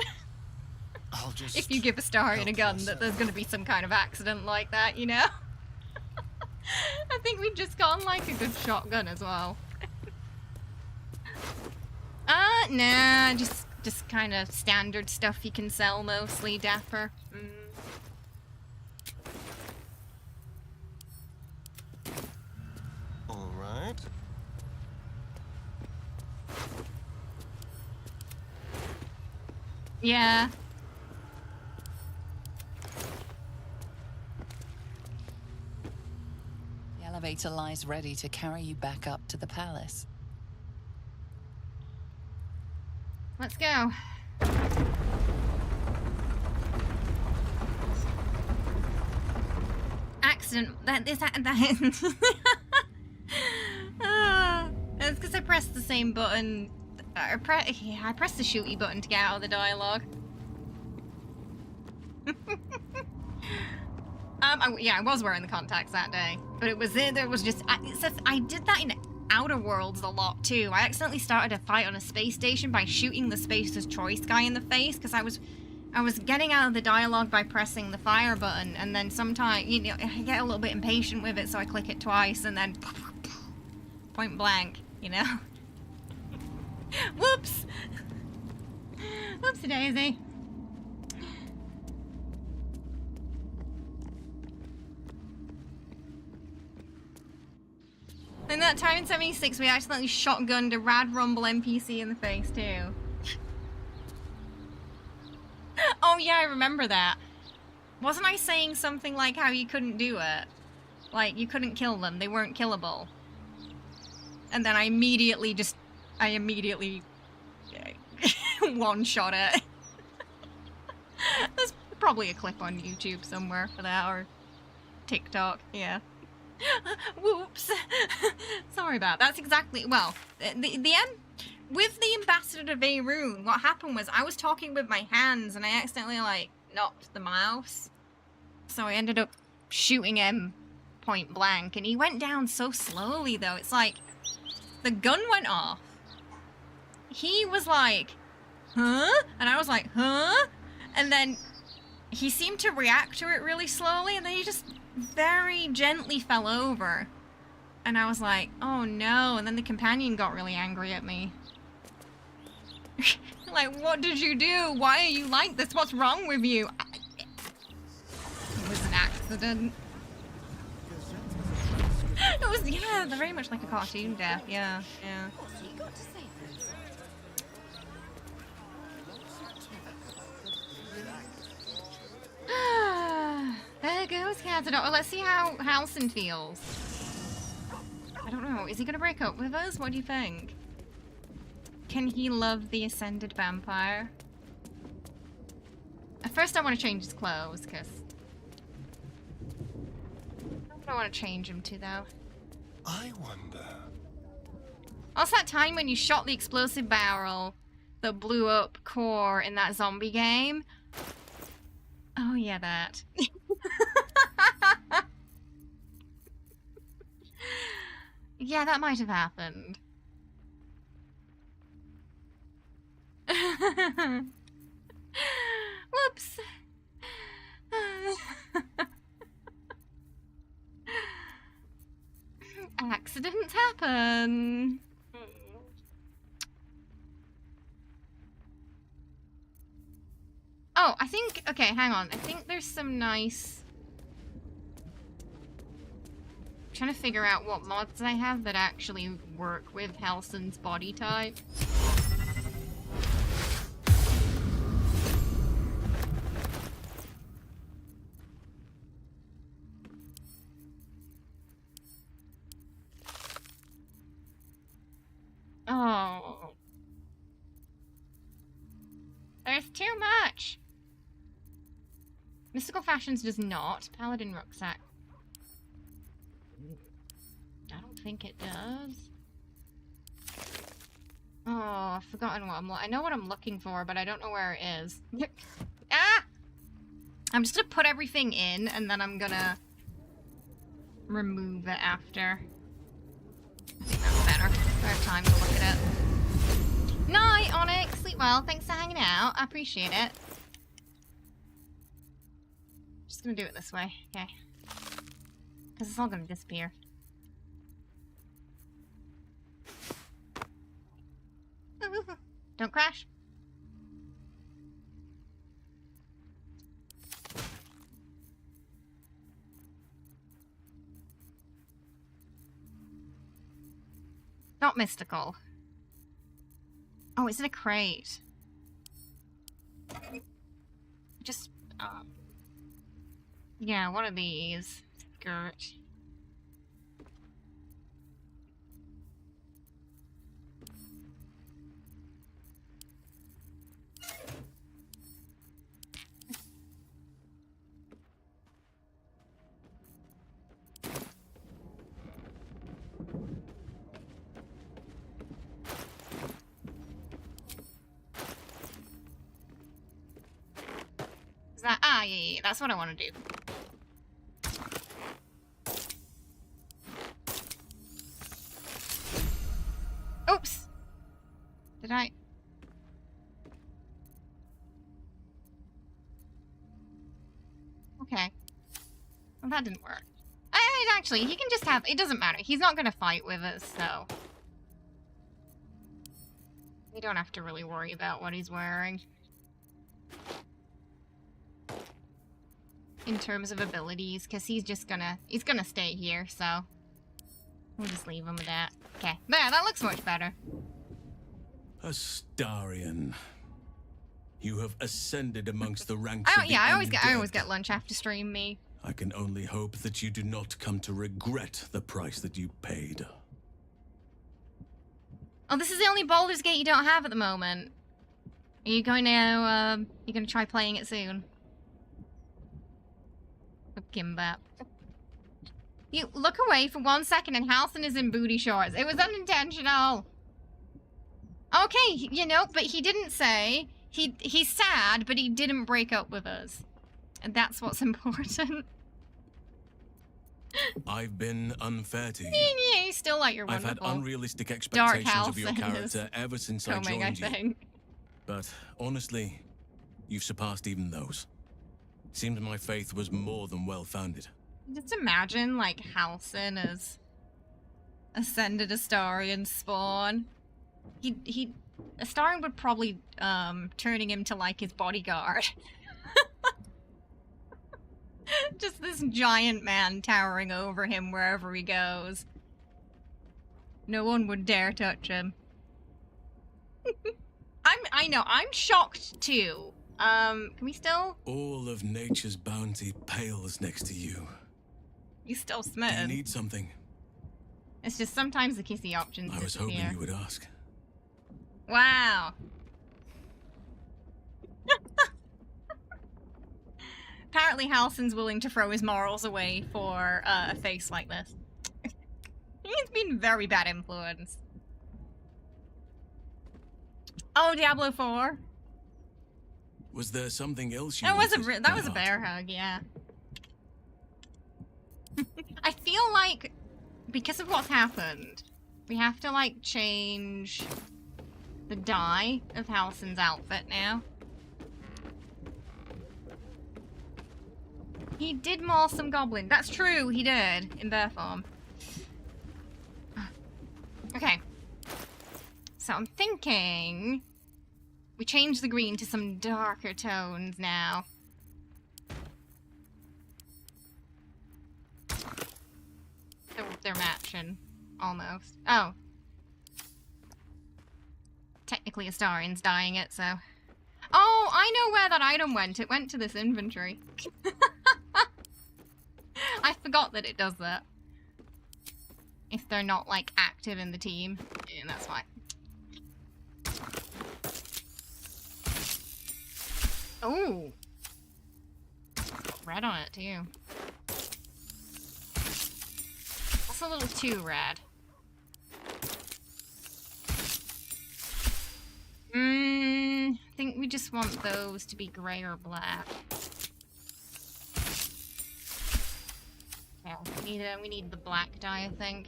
If you give Astarion a gun, that there's going to be some kind of accident like that, you know? I think we've just gotten like a good shotgun as well. Nah, just kind of standard stuff you can sell mostly, Dapper. All right. Yeah. The elevator lies ready to carry you back up to the palace. Let's go. Accident. That's because I pressed the same button. I pressed the shooty button to get out of the dialogue. Yeah, I was wearing the contacts that day, but it was just. I did that in Outer Worlds a lot too. I accidentally started a fight on a space station by shooting the Spacer's Choice guy in the face because I was getting out of the dialogue by pressing the fire button, and then sometimes, you know, I get a little bit impatient with it, so I click it twice, and then point blank, you know. Whoops! Whoopsie daisy. In that time in 76, we accidentally shotgunned a Rad Rumble NPC in the face, too. Oh yeah, I remember that. Wasn't I saying something like how you couldn't do it? Like, you couldn't kill them, they weren't killable. And then I immediately one-shot it. There's probably a clip on YouTube somewhere for that, or TikTok, yeah. Whoops. Sorry about that. That's exactly, well, the with the Ambassador to Beirut, what happened was I was talking with my hands and I accidentally, like, knocked the mouse. So I ended up shooting him point blank, and he went down so slowly, though. It's like, the gun went off. He was like, huh? And I was like, huh? And then he seemed to react to it really slowly, and then he just very gently fell over. And I was like, oh no. And then the companion got really angry at me. Like, what did you do? Why are you like this? What's wrong with you? It was an accident. It was, yeah, they're very much like a cartoon death. Yeah, yeah. There goes Cazador. Well, let's see how Halcyon feels. I don't know. Is he gonna break up with us? What do you think? Can he love the Ascended Vampire? At first I want to change his clothes, because... What do I want to change him to, though? I wonder... Also that time when you shot the explosive barrel that blew up Core in that zombie game? Oh yeah, that. Yeah, that might have happened. Whoops. Accidents happen. Oh, I think... Okay, hang on. I think there's some nice... I'm trying to figure out what mods I have that actually work with Halcyon's body type. Oh. There's too much. Mystical Fashions does not. Paladin Rucksack. I don't think it does. Oh, I've forgotten what I know what I'm looking for, but I don't know where it is. Ah! I'm just gonna put everything in, and then I'm gonna remove it after. I think that's better. I have time to look at it. Night, Onyx! Sleep well. Thanks for hanging out. I appreciate it. Just gonna do it this way. Okay. Because it's all gonna disappear. Don't crash. Not mystical. Oh, it's in a crate. Just, yeah, one of these. Skirt. Is that, yeah, that's what I want to do. Oops! Did I? Okay. Well, that didn't work. Actually, he can just have... It doesn't matter. He's not going to fight with us, so... We don't have to really worry about what he's wearing. In terms of abilities, because he's just gonna... He's gonna stay here, so... We'll just leave him with that. Okay. There, that looks much better. Astarion. You have ascended amongst the ranks Oh, of yeah, the I always get lunch after stream, me. I can only hope that you do not come to regret the price that you paid. Oh, this is the only Baldur's Gate you don't have at the moment. Are you going to, you're going to try playing it soon? With Kimbap. You look away for 1 second and Halcyon is in booty shorts. It was unintentional. Okay, you know, but he didn't say he's sad, but he didn't break up with us, and that's what's important. I've been unfair to you. Yeah, you still like your I've wonderful. had unrealistic Dark expectations house of your and character ever since I combing, joined you. think. But honestly, you've surpassed even those. Seemed my faith was more than well-founded. Just imagine, like, Halsin as ascended Astarion spawn. Astarion would probably, turning him to, like, his bodyguard. Just this giant man towering over him wherever he goes. No one would dare touch him. I know, I'm shocked too. Can we still? All of nature's bounty pales next to you. You still Do you smitten. need something? It's just sometimes the kissy options I was hoping disappear. you would ask. Wow. Apparently Halsin's willing to throw his morals away for a face like this. He's been very bad influence. Oh, Diablo 4. Was there something else you That was wanted, that my was a heart? bear hug, yeah. I feel like because of what's happened, we have to like change the dye of Halsin's outfit now. He did maul some goblin. That's true, he did in bear form. Okay. So I'm thinking we change the green to some darker tones now. They're matching, almost. Oh. Technically Astarion's dyeing it, so... Oh, I know where that item went. It went to this inventory. I forgot that it does that. If they're not, like, active in the team. Yeah, that's why. Ooh. Got red on it, too. That's a little too red. I think we just want those to be gray or black. Yeah, we need the black dye, I think.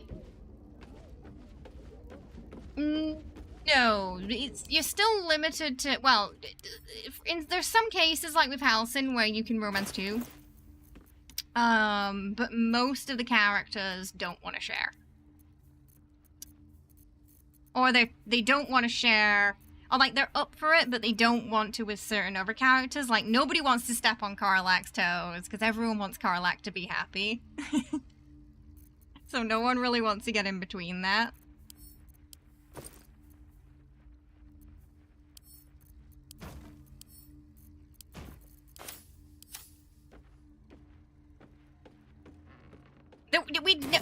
No, you're still limited to, well, there's some cases, like with Halsin, where you can romance too. But most of the characters don't want to share. Or they don't want to share, or like they're up for it, but they don't want to with certain other characters. Like nobody wants to step on Karlach's toes, because everyone wants Karlach to be happy. So no one really wants to get in between that.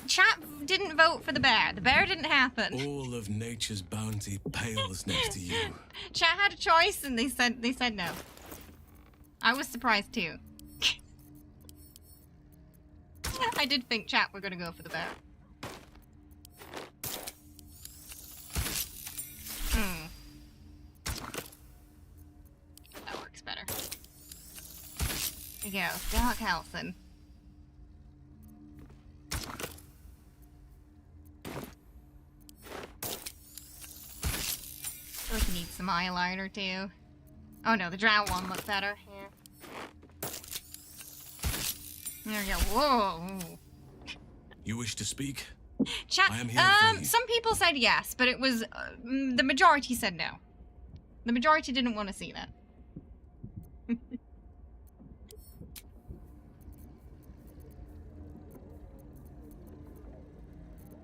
Chat didn't vote for the bear. The bear didn't happen. All of nature's bounty pales next to you. Chat had a choice and they said no. I was surprised too. I did think chat were gonna go for the bear. That works better. There you go. Dark Halsin. I feel like you need some eyeliner too. Oh no, the drow one looked better. Yeah. There we go. Whoa. You wish to speak? Chat. I am here for you. Some people said yes, but it was the majority said no. The majority didn't want to see that.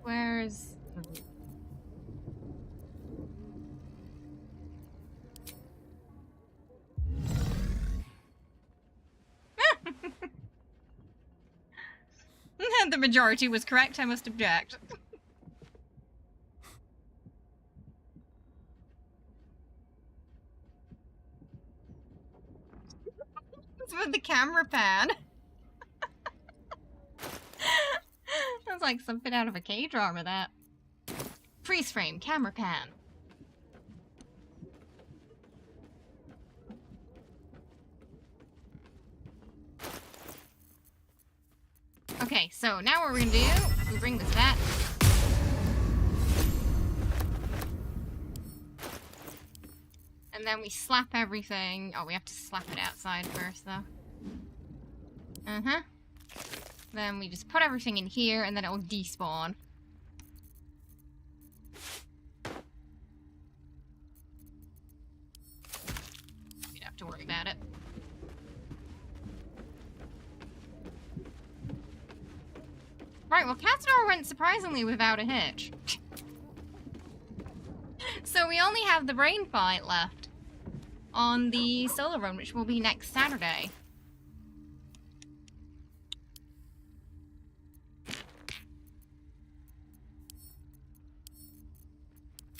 Where's... The majority was correct, I must object. It's with the camera pan. Sounds like something out of a K-drama, that. Freeze frame, camera pan. Okay, so now what we're gonna do, we bring this back. And then we slap everything. Oh, we have to slap it outside first, though. Uh-huh. Then we just put everything in here, and then it will despawn. We don't have to worry about it. Right, well, Cazador went surprisingly without a hitch. So we only have the brain fight left on the solo run, which will be next Saturday.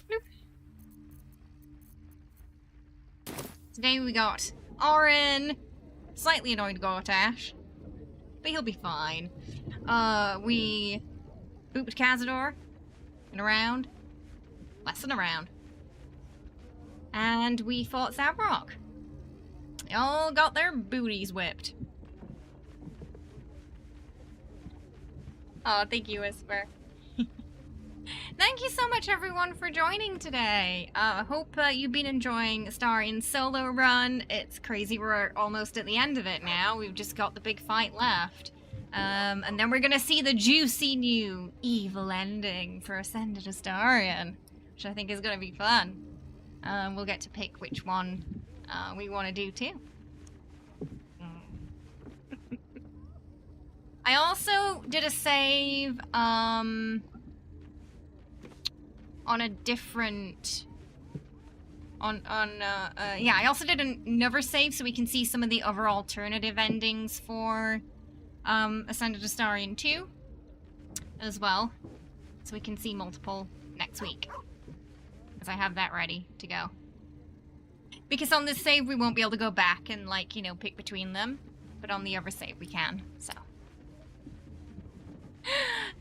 Bloop. Today we got Orin, slightly annoyed Gortash, but he'll be fine. We booped Cazador in a round. Less than a round. And we fought Zabrok. They all got their booties whipped. Oh, thank you, Whisper. Thank you so much, everyone, for joining today. Hope you've been enjoying Astarion's solo run. It's crazy, we're almost at the end of it now. We've just got the big fight left. And then we're gonna see the juicy new evil ending for Ascended Astarion, which I think is gonna be fun. We'll get to pick which one we want to do too. I also did a save on a different yeah, I also did another save so we can see some of the other alternative endings for Ascended Astarion 2 as well, so we can see multiple next week, because I have that ready to go. Because on this save we won't be able to go back and, like, you know, pick between them, but on the other save we can, so.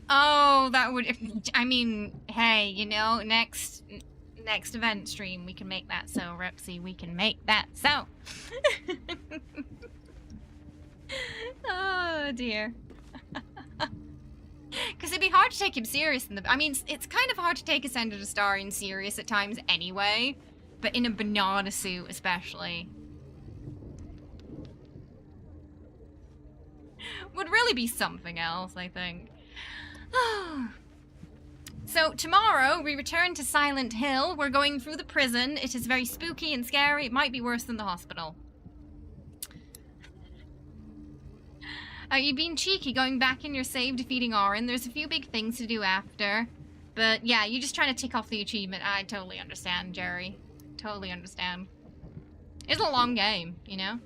Oh, that would, I mean, hey, you know, next event stream we can make that so, Repsy, we can make that so. Oh dear. Because it'd be hard to take him serious in the... I mean, it's kind of hard to take Ascended Astarion serious at times anyway, but in a banana suit especially. Would really be something else, I think. So tomorrow we return to Silent Hill. We're going through the prison. It is very spooky and scary. It might be worse than the hospital. You've been cheeky going back in your save, defeating Orin. There's a few big things to do after. But yeah, you're just trying to tick off the achievement. I totally understand, Jerry. Totally understand. It's a long game, you know?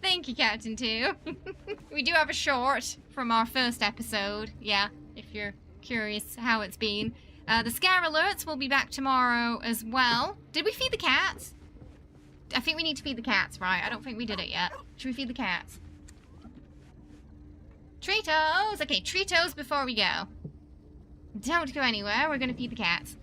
Thank you, Captain 2. We do have a short from our first episode. Yeah, if you're curious how it's been. The scare alerts will be back tomorrow as well. Did we feed the cats? I think we need to feed the cats, right? I don't think we did it yet. Should we feed the cats? Treatos! Okay, Treatos before we go. Don't go anywhere, we're gonna feed the cats.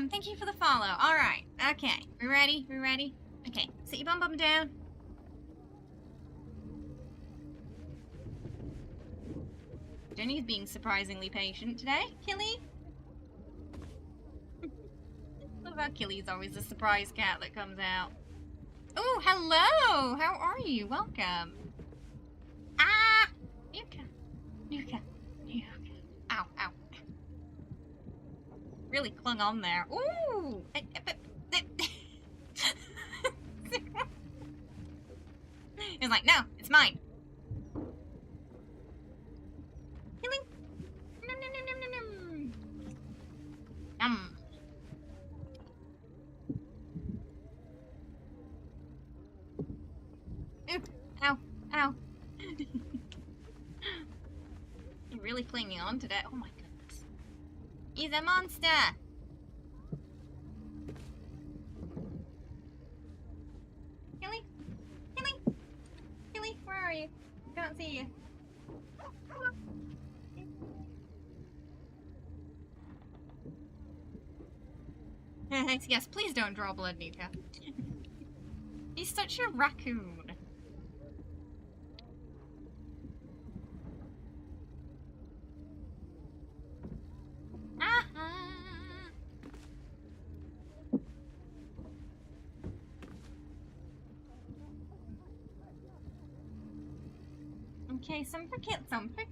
Thank you for the follow. Alright, okay. We ready? We ready? Okay, sit your bum down. Jenny's being surprisingly patient today. Killy? Love how Killy's always the surprise cat that comes out. Oh, hello! How are you? Welcome. Ah! Yuka. Yuka. Yuka. Ow, ow. Really clung on there. Ooh! He was like, no, it's mine. Killing. Nom, nom, nom, nom, nom, nom. really clinging on to that. Oh my goodness. He's a monster! Killy? Killy? Killy, where are you? I can't see you. Yes, please don't draw blood, Nita. He's such a raccoon. Okay, some for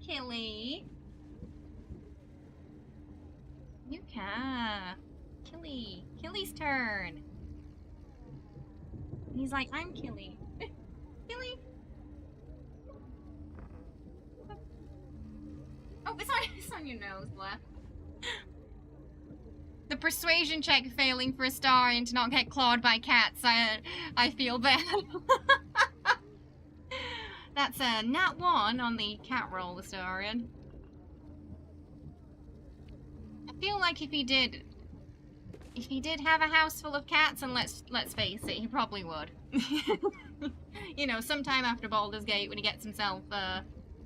Killy. Yuka. Killy's turn. He's like, I'm Killy. Killy. Oh, it's on your nose, left. The persuasion check failing for Astarion to not get clawed by cats. I feel bad. That's a nat 1 on the cat roll, Astarion. I feel like if he did have a house full of cats, and let's face it, he probably would. You know, sometime after Baldur's Gate when he gets himself a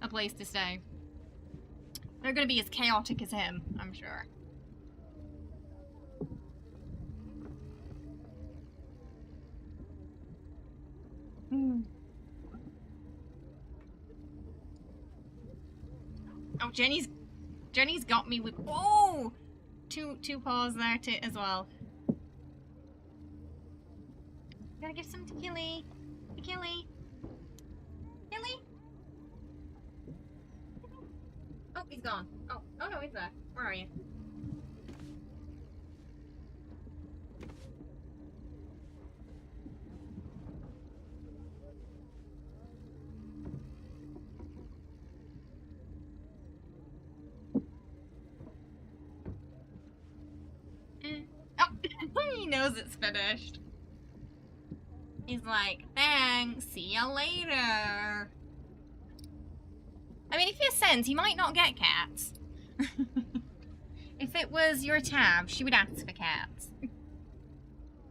place to stay. They're gonna be as chaotic as him, I'm sure. Oh, Jenny's got me with two paws there too as well. Gotta give some to Killy. Killy. Killy. Oh, he's gone. Oh no, he's there. Where are you? Oh, he knows it's finished. He's like, thanks, see ya later. I mean, if he sends, he might not get cats. If it was your tab, she would ask for cats.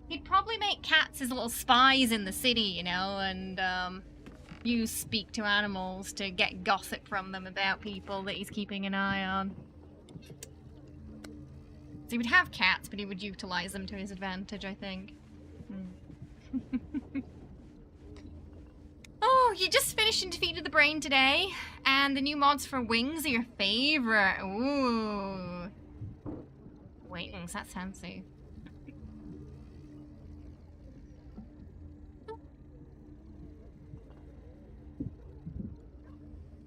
He'd probably make cats as little spies in the city, you know, and use speak to animals to get gossip from them about people that he's keeping an eye on. So he would have cats, but he would utilize them to his advantage, I think. Oh, you just finished and defeated the brain today, and the new mods for wings are your favorite. Ooh. Wings, that's fancy.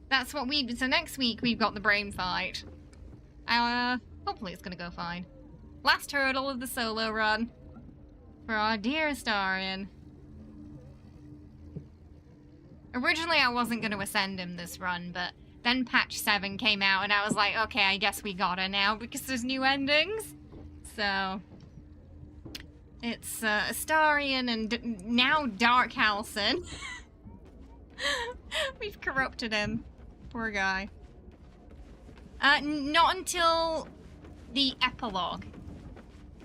That's what so next week we've got the brain fight. Hopefully it's gonna go fine. Last hurdle of the solo run for our dear Astarion. Originally I wasn't gonna ascend him this run, but then patch 7 came out and I was like, okay, I guess we gotta now because there's new endings. So it's Astarion and now Dark Halcyon. We've corrupted him. Poor guy. Not until the epilogue.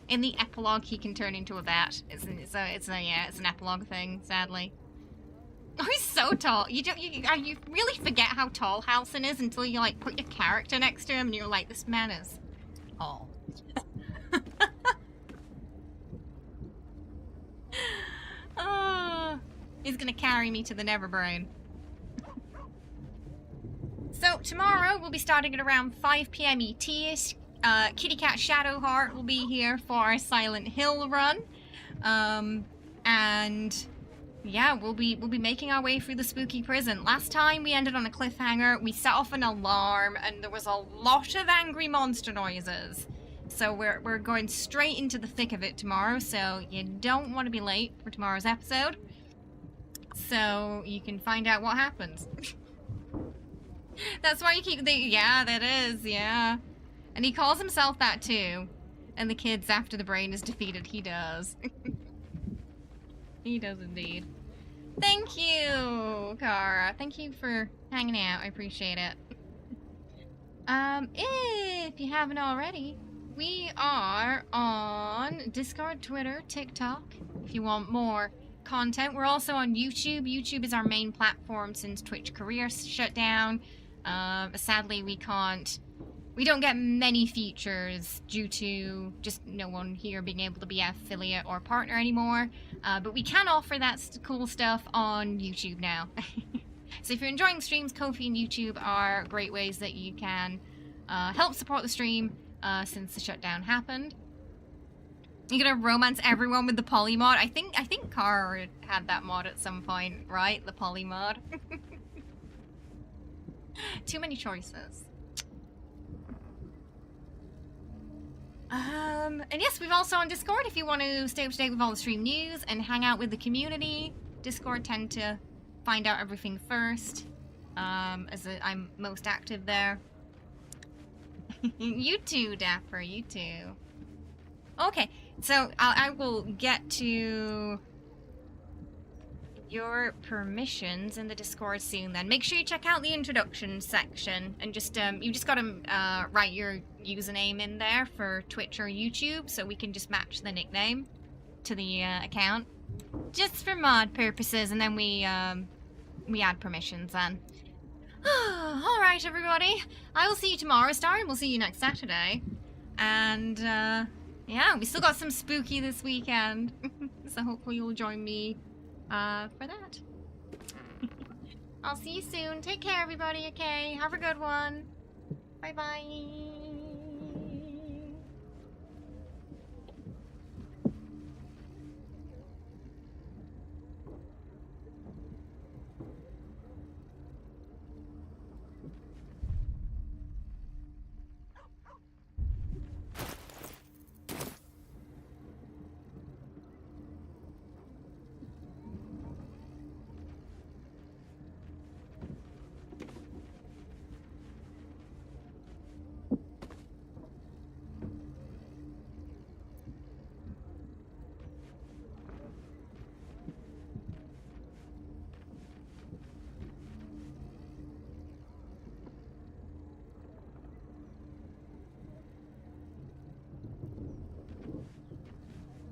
In the epilogue, he can turn into a bat. It's an epilogue thing, sadly. Oh, he's so tall. You really forget how tall Halcyon is until you like put your character next to him and you're like, this man is tall. Oh, he's gonna carry me to the Neverbrain. So tomorrow we'll be starting at around 5 PM ET-ish. Kitty Cat Shadowheart will be here for our Silent Hill run. And yeah, we'll be making our way through the spooky prison. Last time we ended on a cliffhanger. We set off an alarm and there was a lot of angry monster noises. So we're going straight into the thick of it tomorrow, so you don't want to be late for tomorrow's episode. So you can find out what happens. That's why you keep yeah, that is, yeah. And he calls himself that too. And the kids, after the brain is defeated, he does. He does indeed. Thank you, Kara. Thank you for hanging out. I appreciate it. If you haven't already, we are on Discord, Twitter, TikTok. If you want more content, we're also on YouTube. YouTube is our main platform since Twitch career shut down. Sadly, we don't get many features due to just no one here being able to be an affiliate or partner anymore. But we can offer that cool stuff on YouTube now. So if you're enjoying streams, Ko-fi and YouTube are great ways that you can help support the stream since the shutdown happened. You're gonna romance everyone with the poly mod. I think Car had that mod at some point, right? The poly mod. Too many choices. And yes, we've also on Discord if you want to stay up to date with all the stream news and hang out with the community. Discord tend to find out everything first, as I'm most active there. You too, Dapper, you too. Okay, so I will get to your permissions in the Discord soon then. Make sure you check out the introduction section and just, you just gotta write your username in there for Twitch or YouTube so we can just match the nickname to the account. Just for mod purposes, and then we add permissions then. Alright everybody, I will see you tomorrow, Astarion. We'll see you next Saturday. And yeah, we still got some spooky this weekend. So hopefully you'll join me for that. I'll see you soon. Take care everybody, okay? Have a good one. Bye bye.